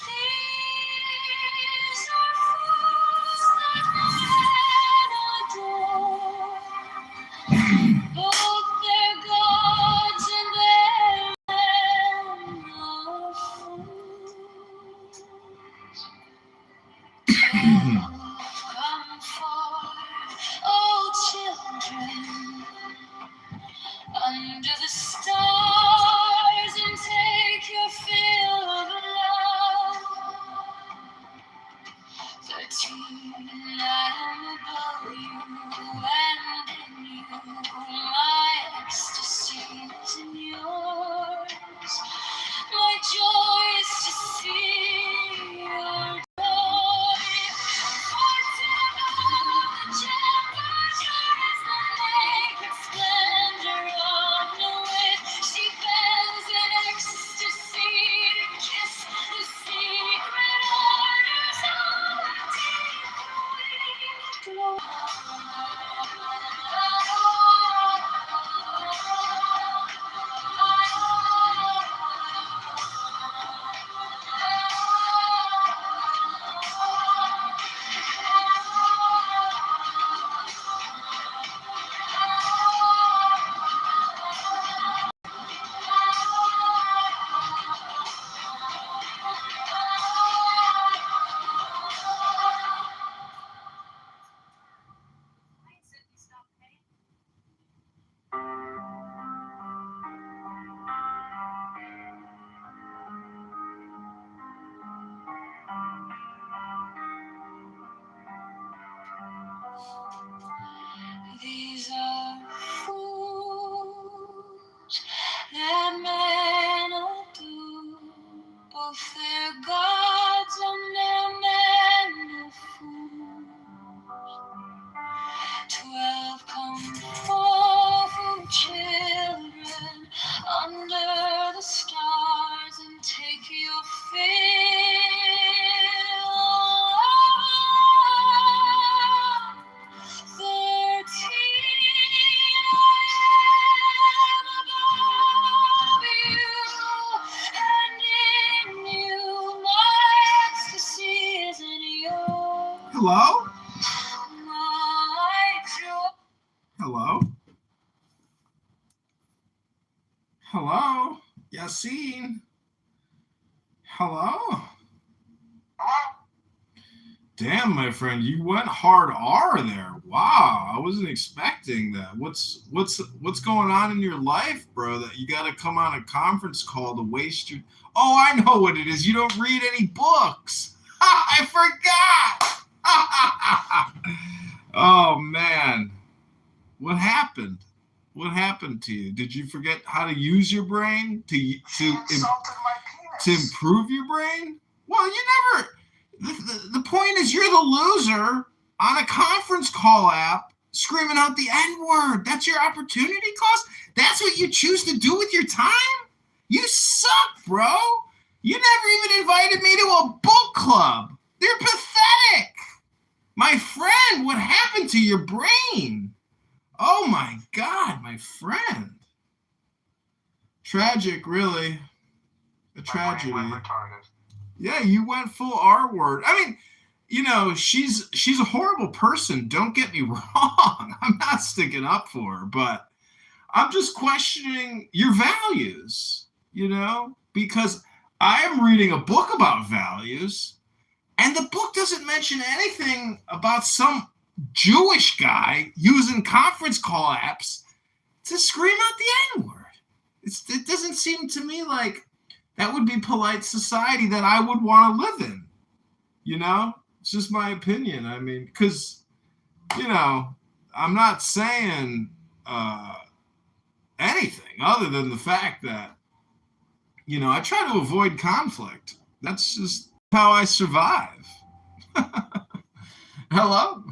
These are fools that men adore. Both their gods and their men are fools. Come forth, oh children, under the stars and take your fill of love. 13, I am above you and in you. My ecstasy is in yours. My joy is to see your glory. Fighting above the temperature is the naked splendor of no wit. She bends in ecstasy to kiss the secret orders of a deep glory. These are fools that men adore, both their gods and their men are fools. 12 come forth, O children, under the stars and take your fill of 13, I am above you, and in you my ecstasy is in yours. Hello? My joy. Hello? Hello? Yassine? Hello? Damn, my friend, you went hard R there. Wow, I wasn't expecting that. What's going on in your life, bro, that you got to come on a conference call to waste your... Oh, I know what it is. You don't read any books. I forgot. Oh, man. What happened? What happened to you? Did you forget how to use your brain to improve your brain? Well, you never... The point is you're the loser on a conference call app screaming out the N-word. That's your opportunity cost? That's what you choose to do with your time? You suck, bro. You never even invited me to a book club. You're pathetic. My friend, what happened to your brain? Oh, my God, my friend. Tragic, really. A tragedy. Yeah, you went full R word. I mean, you know, she's a horrible person. Don't get me wrong. I'm not sticking up for her, but I'm just questioning your values, you know, because I am reading a book about values, and the book doesn't mention anything about some Jewish guy using conference call apps to scream out the N-word. It doesn't seem to me like that would be polite society that I would want to live in. You know, it's just my opinion. I mean, because, you know, I'm not saying anything other than the fact that, you know, I try to avoid conflict. That's just how I survive. Hello?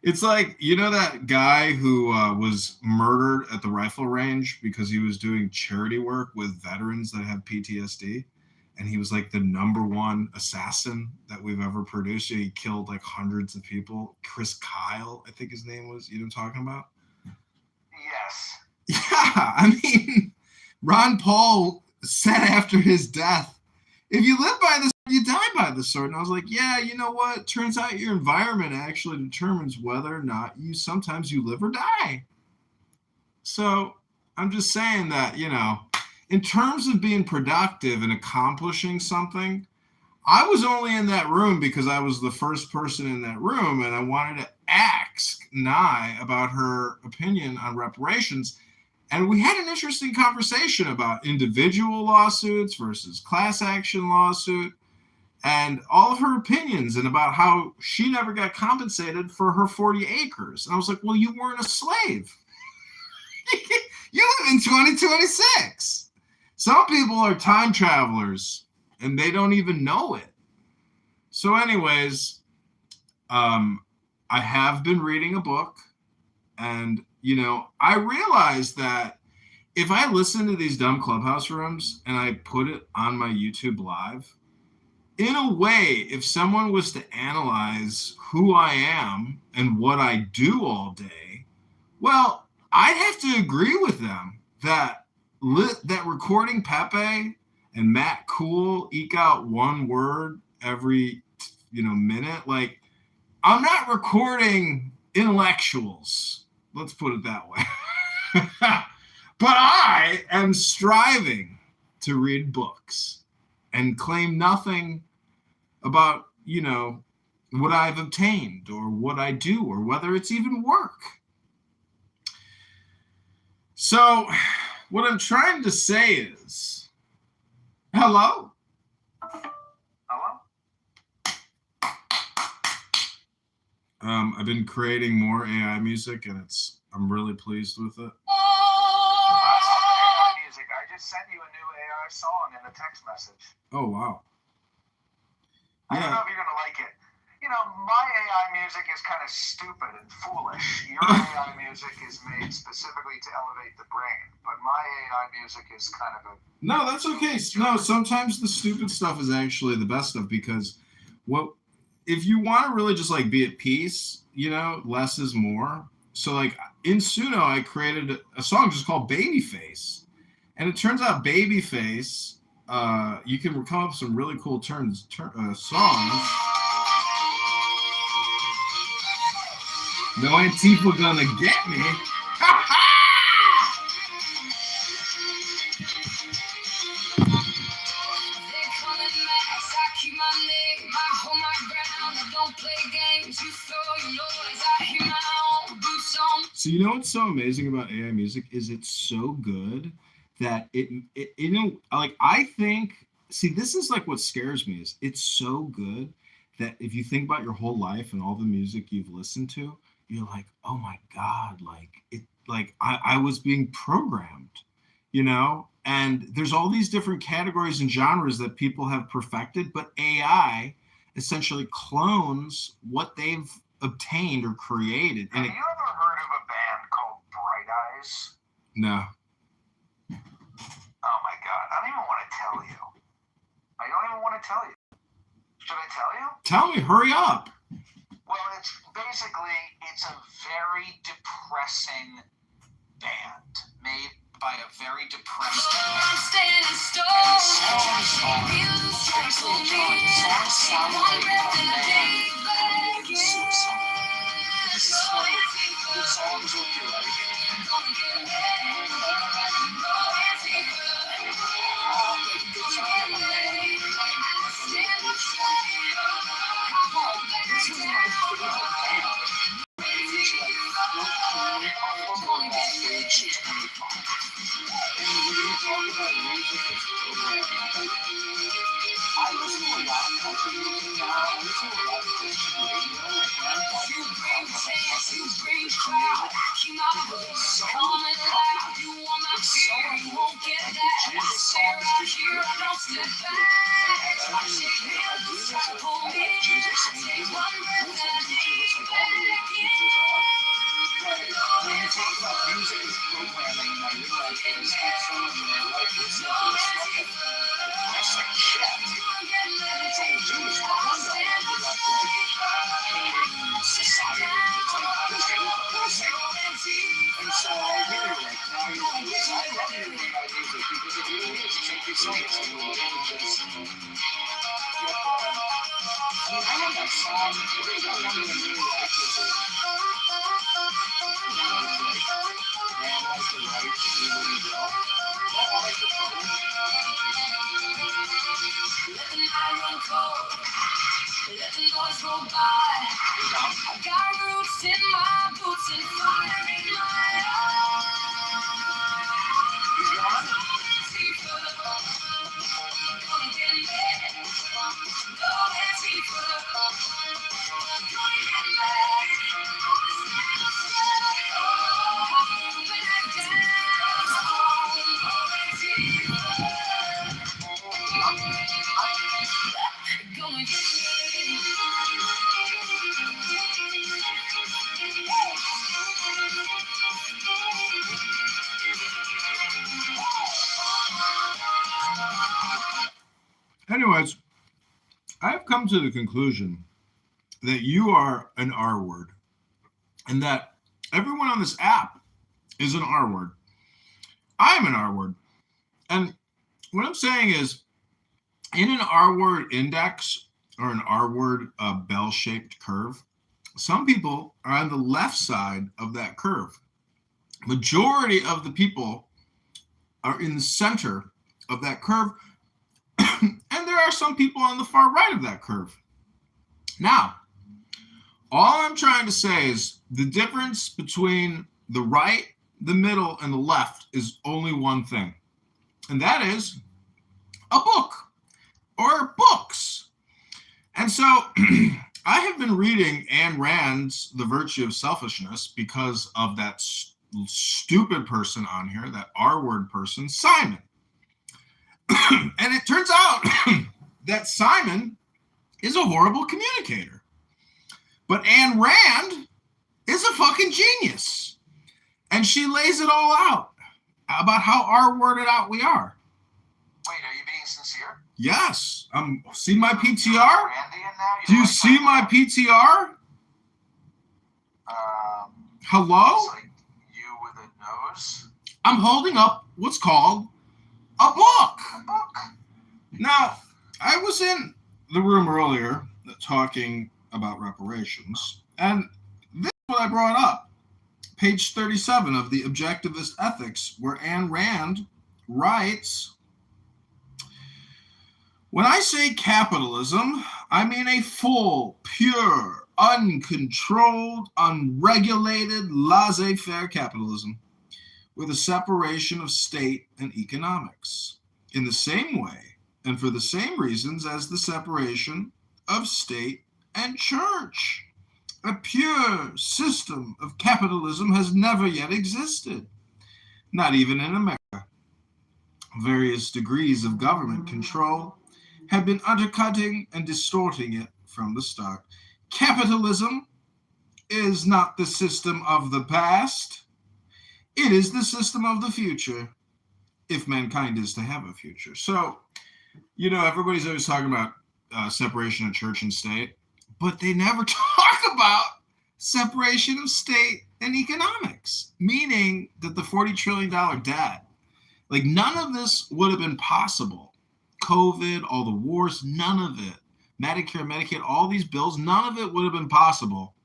It's like, you know that guy who was murdered at the rifle range because he was doing charity work with veterans that have PTSD? And he was like the #1 assassin that we've ever produced. He killed like hundreds of people. Chris Kyle, I think his name was. You know what I'm talking about? Yes. Yeah, I mean, Ron Paul said after his death, if you live by the sword, you die by the sword. And I was like, yeah, you know what? Turns out your environment actually determines whether or not sometimes you live or die. So I'm just saying that, you know, in terms of being productive and accomplishing something, I was only in that room because I was the first person in that room, and I wanted to ask Nye about her opinion on reparations. And we had an interesting conversation about individual lawsuits versus class action lawsuit and all of her opinions and about how she never got compensated for her 40 acres. And I was like, well, you weren't a slave. You live in 2026. Some people are time travelers and they don't even know it. So anyways, I have been reading a book, and, you know, I realized that if I listen to these dumb Clubhouse rooms and I put it on my YouTube live, in a way, if someone was to analyze who I am and what I do all day, well, I'd have to agree with them that recording Pepe and Matt Cool eke out one word every, minute. Like, I'm not recording intellectuals. Let's put it that way. But I am striving to read books and claim nothing about, what I've obtained or what I do or whether it's even work. So what I'm trying to say is, hello? I've been creating more AI music, and I'm really pleased with it. AI music. I just sent you a new AI song in a text message. Oh, wow. I don't know if you're going to like it. You know, my AI music is kind of stupid and foolish. Your AI music is made specifically to elevate the brain, but my AI music is kind of a... No, that's okay. No, sometimes the stupid stuff is actually the best stuff, because if you want to really just like be at peace, less is more. So like in Suno, I created a song just called Babyface. And it turns out Babyface, you can come up with some really cool songs. No Antifa gonna get me. So you know what's so amazing about AI music is it's so good that I think, this is like what scares me is it's so good that if you think about your whole life and all the music you've listened to, you're like, oh my God, I was being programmed, and there's all these different categories and genres that people have perfected, but AI essentially clones what they've obtained or created. Have you ever heard of a band called Bright Eyes? No. Oh my God, I don't even want to tell you. I don't even want to tell you. Should I tell you? Tell me, hurry up. Well, it's a very depressing band made by a very depressed band. Oh God, I got roots in my boots and fire in my eyes. Gonna get lit. No Antifa. Gonna get lit. Anyways, I've come to the conclusion that you are an R word and that everyone on this app is an R word. I'm an R word. And what I'm saying is, in an R word index or an R word bell-shaped curve, some people are on the left side of that curve. Majority of the people are in the center of that curve. And there are some people on the far right of that curve. Now, all I'm trying to say is the difference between the right, the middle, and the left is only one thing. And that is a book or books. And so I have been reading Ayn Rand's The Virtue of Selfishness because of that stupid person on here, that R-word person, Simon. And it turns out that Simon is a horrible communicator. But Ayn Rand is a fucking genius. And she lays it all out about how R-worded out we are. Wait, are you being sincere? Yes. See my PTR? Do you see my PTR? Hello? It's like you with a nose. I'm holding up what's called a book. Now, I was in the room earlier talking about reparations, and this is what I brought up. Page 37 of the Objectivist Ethics, where Ayn Rand writes, "When I say capitalism, I mean a full, pure, uncontrolled, unregulated, laissez-faire capitalism with a separation of state and economics, in the same way and for the same reasons as the separation of state and church. A pure system of capitalism has never yet existed, not even in America. Various degrees of government control have been undercutting and distorting it from the start. Capitalism is not the system of the past. It is the system of the future, if mankind is to have a future." So, you know, everybody's always talking about separation of church and state, but they never talk about separation of state and economics, meaning that the $40 trillion debt, like none of this would have been possible. COVID, all the wars, none of it. Medicare, Medicaid, all these bills, none of it would have been possible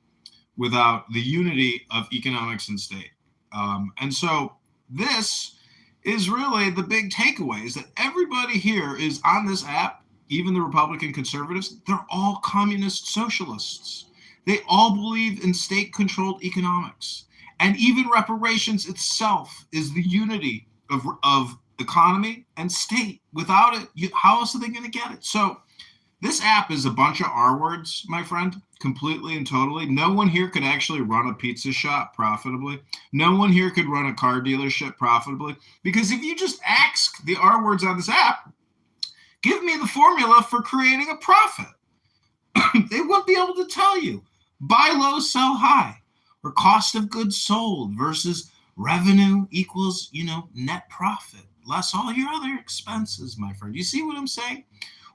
without the unity of economics and state. And so this is really the big takeaway, is that everybody here is on this app, even the Republican conservatives, they're all communist socialists. They all believe in state-controlled economics. And even reparations itself is the unity of economy and state. Without it, how else are they going to get it? So this app is a bunch of R words, my friend, completely and totally. No one here could actually run a pizza shop profitably. No one here could run a car dealership profitably. Because if you just ask the R words on this app, give me the formula for creating a profit, they wouldn't be able to tell you. Buy low, sell high, or cost of goods sold versus revenue equals, net profit, less all your other expenses, my friend. You see what I'm saying?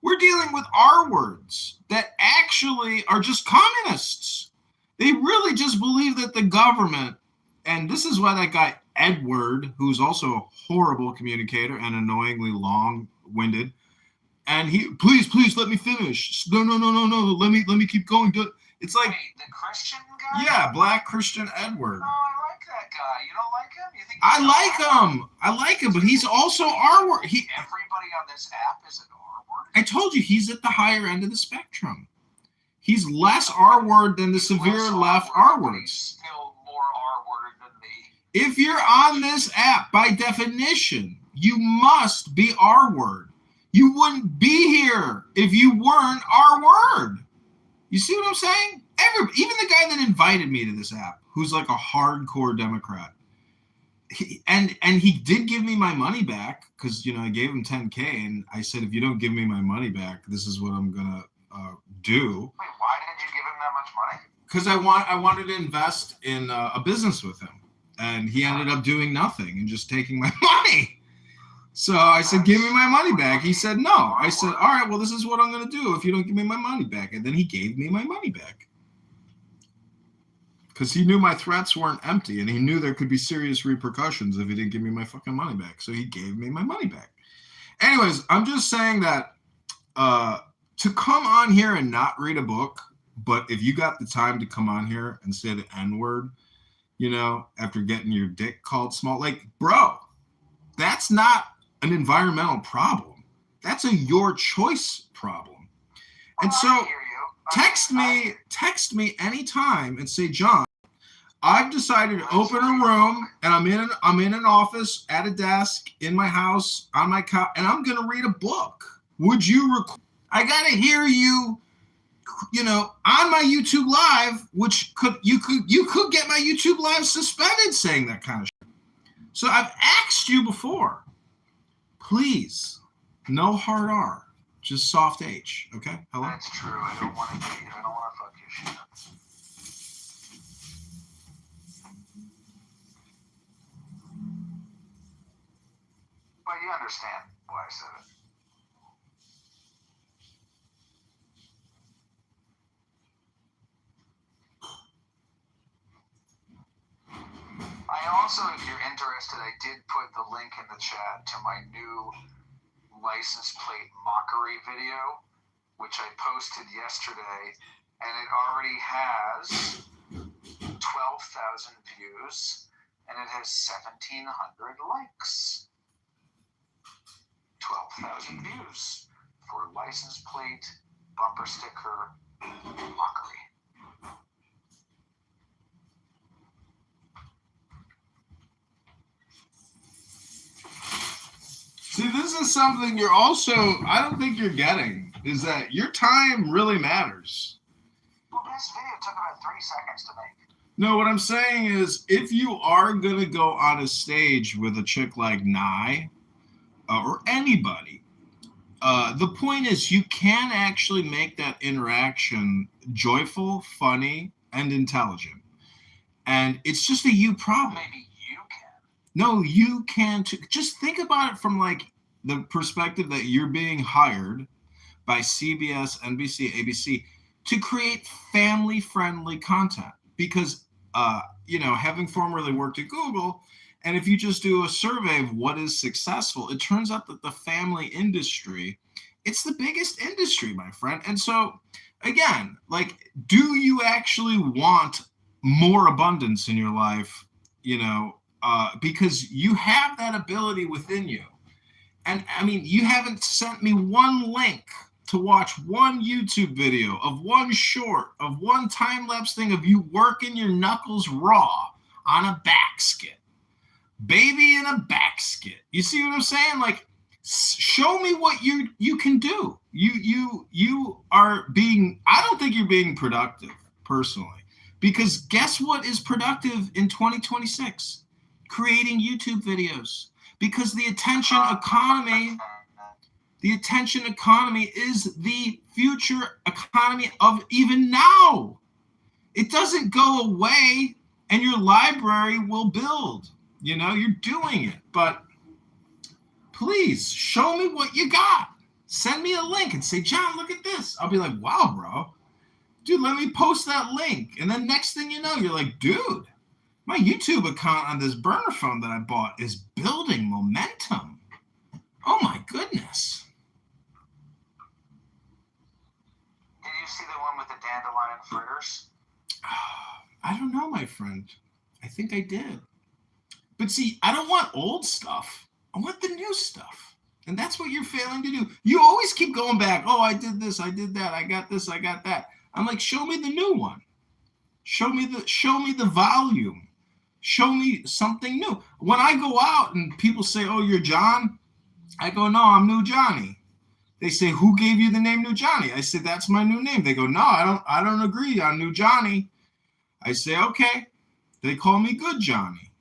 We're dealing with R words that actually are just communists. They really just believe that the government, and this is why that guy Edward, who's also a horrible communicator and annoyingly long-winded, and he, please let me finish. No, let me keep going. It's like, wait, the Christian guy? Yeah, Black Christian Edward. Oh, I like that guy. You don't like him? You think I like him, but he's also R word. Everybody on this app is an R word? I told you he's at the higher end of the spectrum. He's less R-word than the severe left R-words. Still more R-worded than the. If you're on this app, by definition, you must be R-word. You wouldn't be here if you weren't R-word. You see what I'm saying? Even the guy that invited me to this app, who's like a hardcore Democrat, and he did give me my money back because, I gave him $10K, and I said, if you don't give me my money back, this is what I'm gonna do. Wait, why did you give him that much money? Because I wanted to invest in a business with him, and he ended up doing nothing and just taking my money. So I said, give me my money back. He said, no. I said, all right, well, this is what I'm going to do if you don't give me my money back. And then he gave me my money back. Because he knew my threats weren't empty, and he knew there could be serious repercussions if he didn't give me my fucking money back. So he gave me my money back. Anyways, I'm just saying that to come on here and not read a book, but if you got the time to come on here and say the N-word, after getting your dick called small, like, bro, that's not an environmental problem. That's a your choice problem. And so text me anytime and say, John, I've decided to open a room, and I'm in an office at a desk in my house on my couch, and I'm going to read a book. Would you I got to hear you, on my YouTube Live, which you could get my YouTube Live suspended saying that kind of shit. So I've asked you before, please, no hard R, just soft H, okay? Hello? That's true. I don't want to fuck your shit up. But you understand why I said it. I also, if you're interested, I did put the link in the chat to my new license plate mockery video, which I posted yesterday, and it already has 12,000 views, and it has 1,700 likes. 12,000 views for license plate bumper sticker mockery. See, this is something I don't think you're getting, is that your time really matters. Well, this video took about 3 seconds to make. No, what I'm saying is, if you are going to go on a stage with a chick like Nye, or anybody, the point is you can actually make that interaction joyful, funny, and intelligent. And it's just a you problem. Maybe you can. No, you can too. Just think about it from like the perspective that you're being hired by CBS, NBC, ABC to create family-friendly content. Because, having formerly worked at Google, and if you just do a survey of what is successful, it turns out that the family industry, it's the biggest industry, my friend. And so, again, like, do you actually want more abundance in your life, because you have that ability within you. And I mean, you haven't sent me one link to watch one YouTube video of one short, of one time-lapse thing of you working your knuckles raw on a back skit. Baby in a back skit. You see what I'm saying? Like, show me what you can do. You are being, I don't think you're being productive, personally. Because guess what is productive in 2026? Creating YouTube videos. Because the attention economy is the future economy of even now. It doesn't go away, and your library will build. You're doing it. But please show me what you got. Send me a link and say, John, look at this. I'll be like, wow, bro. Dude, let me post that link. And then next thing you know, you're like, dude, my YouTube account on this burner phone that I bought is building momentum. Oh my goodness. Did you see the one with the dandelion fritters? I don't know, my friend. I think I did. But see, I don't want old stuff. I want the new stuff. And that's what you're failing to do. You always keep going back. Oh, I did this, I did that, I got this, I got that. I'm like, show me the new one. Show me the volume. Show me something new. When I go out and people say, oh, you're John, I go, no, I'm New Johnny. They say, who gave you the name New Johnny? I said, that's my new name. They go, no, I don't agree on New Johnny. I say, okay. They call me Good Johnny,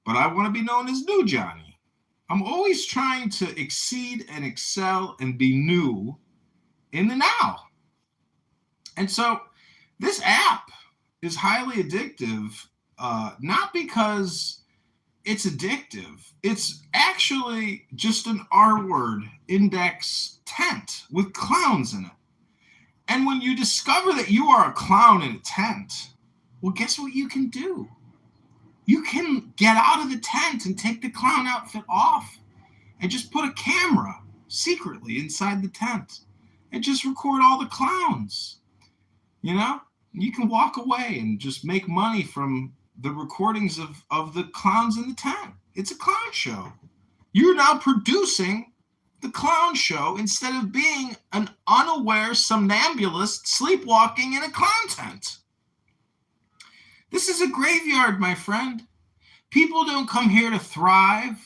but I want to be known as New Johnny. I'm always trying to exceed and excel and be new in the now. And so this app is highly addictive, not because it's addictive. It's actually just an R-word index tent with clowns in it. And when you discover that you are a clown in a tent, well, guess what you can do? You can get out of the tent and take the clown outfit off and just put a camera secretly inside the tent and just record all the clowns. You know, you can walk away and just make money from the recordings of the clowns in the tent. It's a clown show. You're now producing the clown show instead of being an unaware somnambulist sleepwalking in a clown tent. This is a graveyard, my friend. People don't come here to thrive.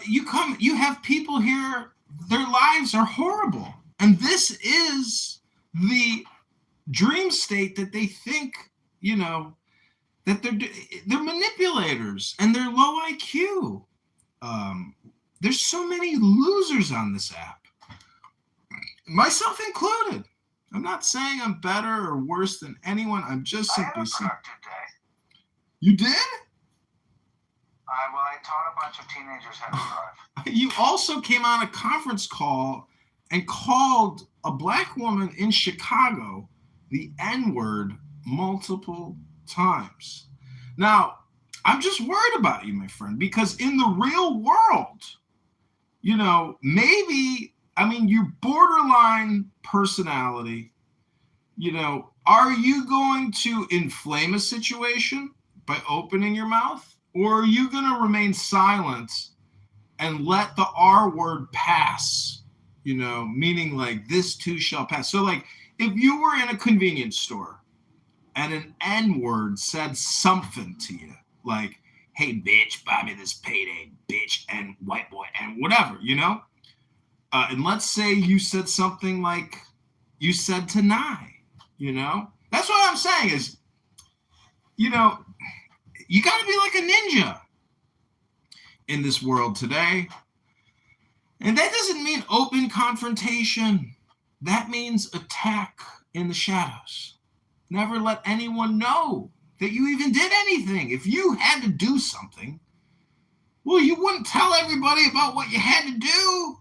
You have people here, their lives are horrible. And this is the dream state that they think, you know, that they're manipulators and they're low IQ. There's so many losers on this app, myself included. I'm not saying I'm better or worse than anyone. I'm just simply saying. You did? I taught a bunch of teenagers how to drive. You also came on a conference call and called a black woman in Chicago the N-word multiple times. Now, I'm just worried about you, my friend, because in the real world, you know, maybe, I mean, your borderline personality, you know, are you going to inflame a situation by opening your mouth? Or are you going to remain silent and let the R word pass, you know, meaning like this too shall pass? So like if you were in a convenience store and an N word said something to you, like, hey, bitch, buy me this payday, bitch, and white boy, and whatever, you know? And let's say you said something like you said to Nye, you know? That's what I'm saying is, you know, you got to be like a ninja in this world today. And that doesn't mean open confrontation. That means attack in the shadows. Never let anyone know that you even did anything. If you had to do something, well, you wouldn't tell everybody about what you had to do.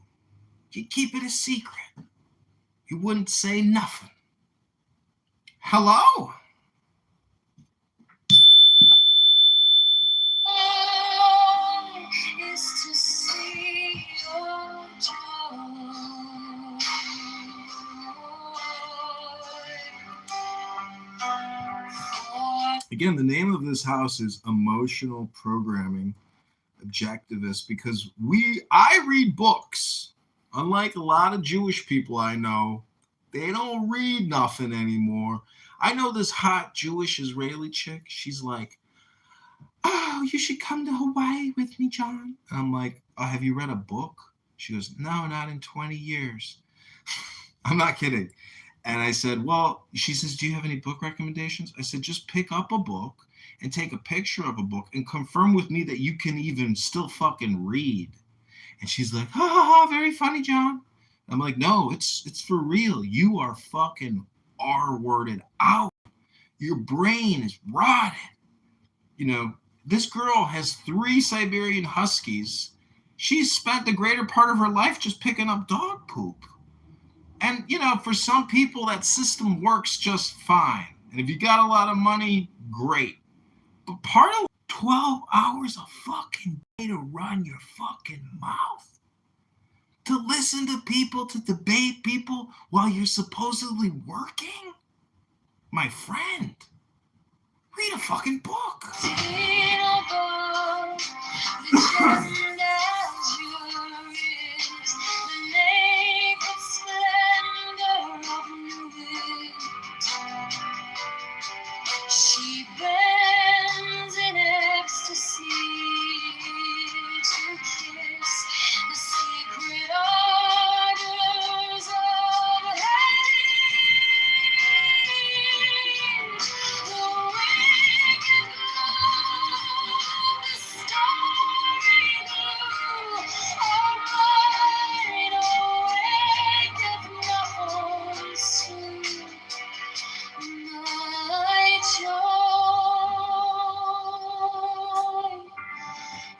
You'd keep it a secret. You wouldn't say nothing. Hello? To see your joy. Again, the name of this house is Emotional Programming Objectivist because I read books. Unlike a lot of Jewish people I know, they don't read nothing anymore. I know this hot Jewish Israeli chick. She's like, oh, you should come to Hawaii with me, John. And I'm like, oh, have you read a book? She goes, no, not in 20 years. I'm not kidding. And I said, well, she says, do you have any book recommendations? I said, just pick up a book and take a picture of a book and confirm with me that you can even still fucking read. And she's like, ha ha ha, very funny, John. I'm like, no, it's for real. You are fucking R-worded out. Your brain is rotted. You know, this girl has 3 Siberian Huskies. She's spent the greater part of her life just picking up dog poop. And, you know, for some people, that system works just fine. And if you got a lot of money, great. But part of 12 hours a fucking day to run your fucking mouth, to listen to people, to debate people while you're supposedly working? My friend, read a fucking book.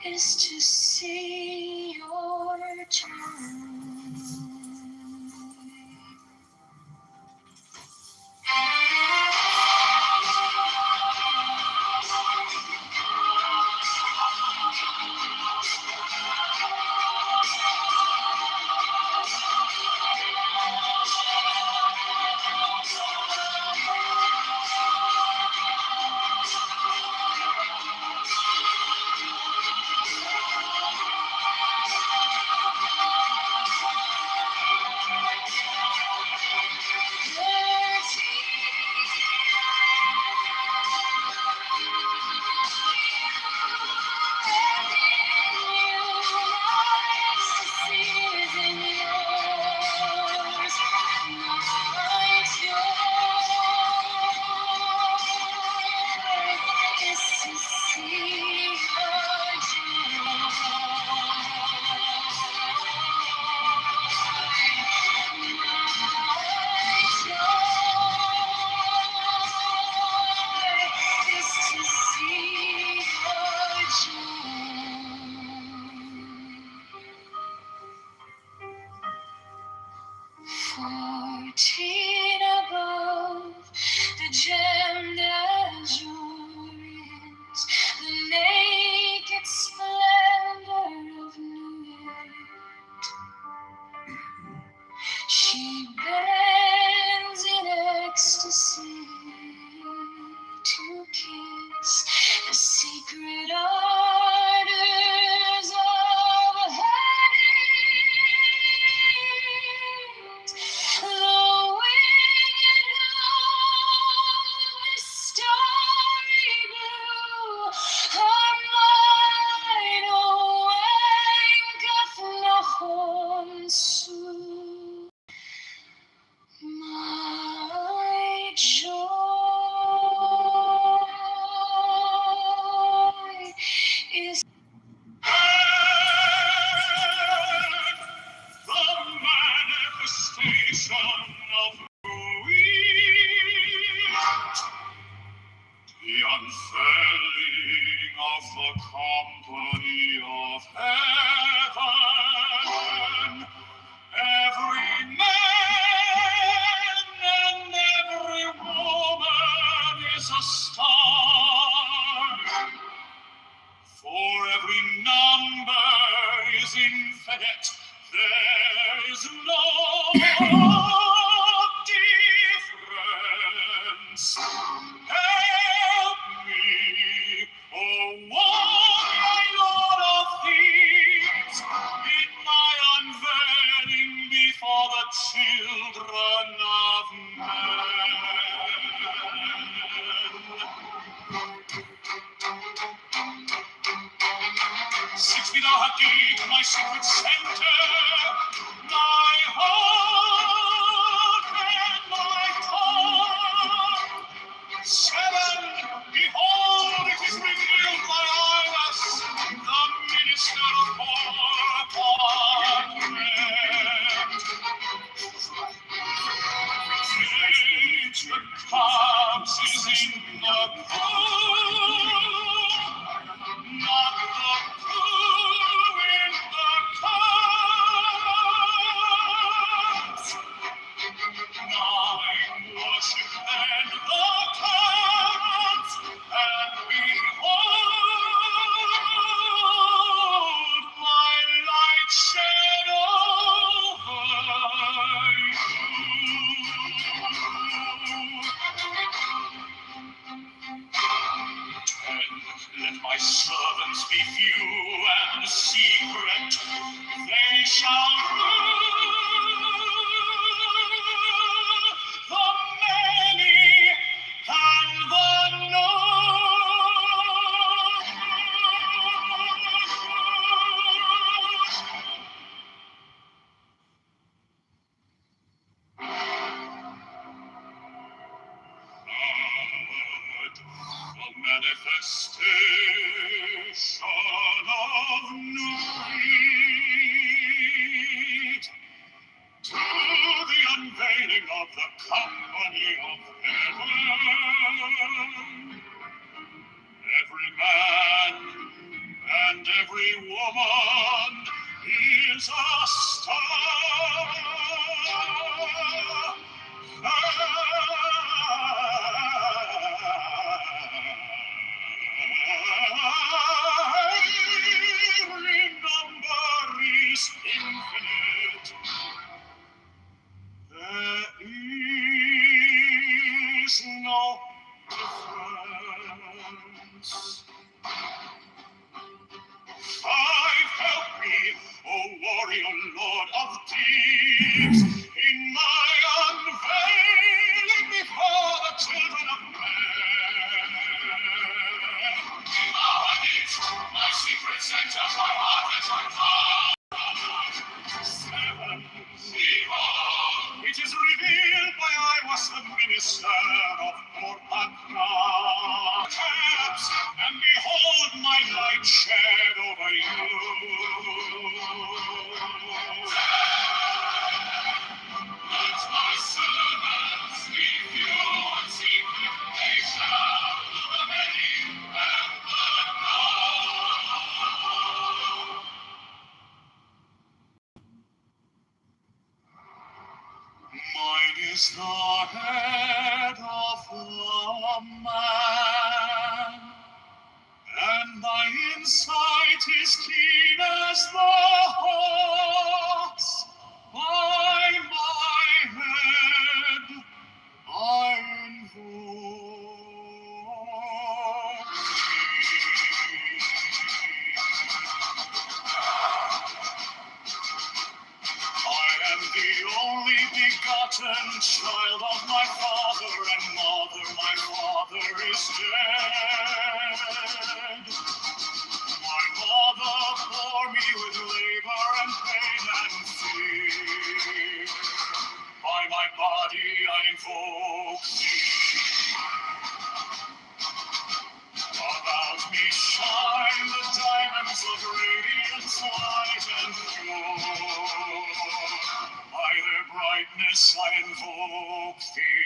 is to see your joy. She bends in ecstasy to kiss the secret ardors of her needs. The winged love, starry blue, her mind awaketh no soon. My joy is the manifestation of who we are, the unfailing of the company of heaven. Every man and every woman is a star, for every number is infinite. There is no difference. Help me, oh one Lord of thieves, in my unveiling before the children of men. 6 feet deep, my secret center, my heart and my tongue. 7, behold, it is revealed by Iris, the minister of God. 8, the calves is in the pool, not the pool in the cups. 9, worship and the cups, and behold, my light shed over Let my servants be few and secret. They shall rule the many and the manifestation of night, to the unveiling of the company of heaven. Every man and every woman is a star. Every number is infinite. There is no difference. Five, help me, O warrior lord of deeds, in my unveiling before the children of men. My secret center, my heart and my power. Seven, behold, it is revealed by I was the minister of Portagna. Caps, and behold my light shed over you. Let my servants be few and secret, they shall the many and the Mine is the head of the man, and my insight is keen as the hawk's. By my head I invoke I am the only begotten child of my father and mother. My father is dead. My mother bore me with labor and pain and fear. By my body I invoke thee. About me shine the diamonds of radiant light and pure. By their brightness I invoke thee.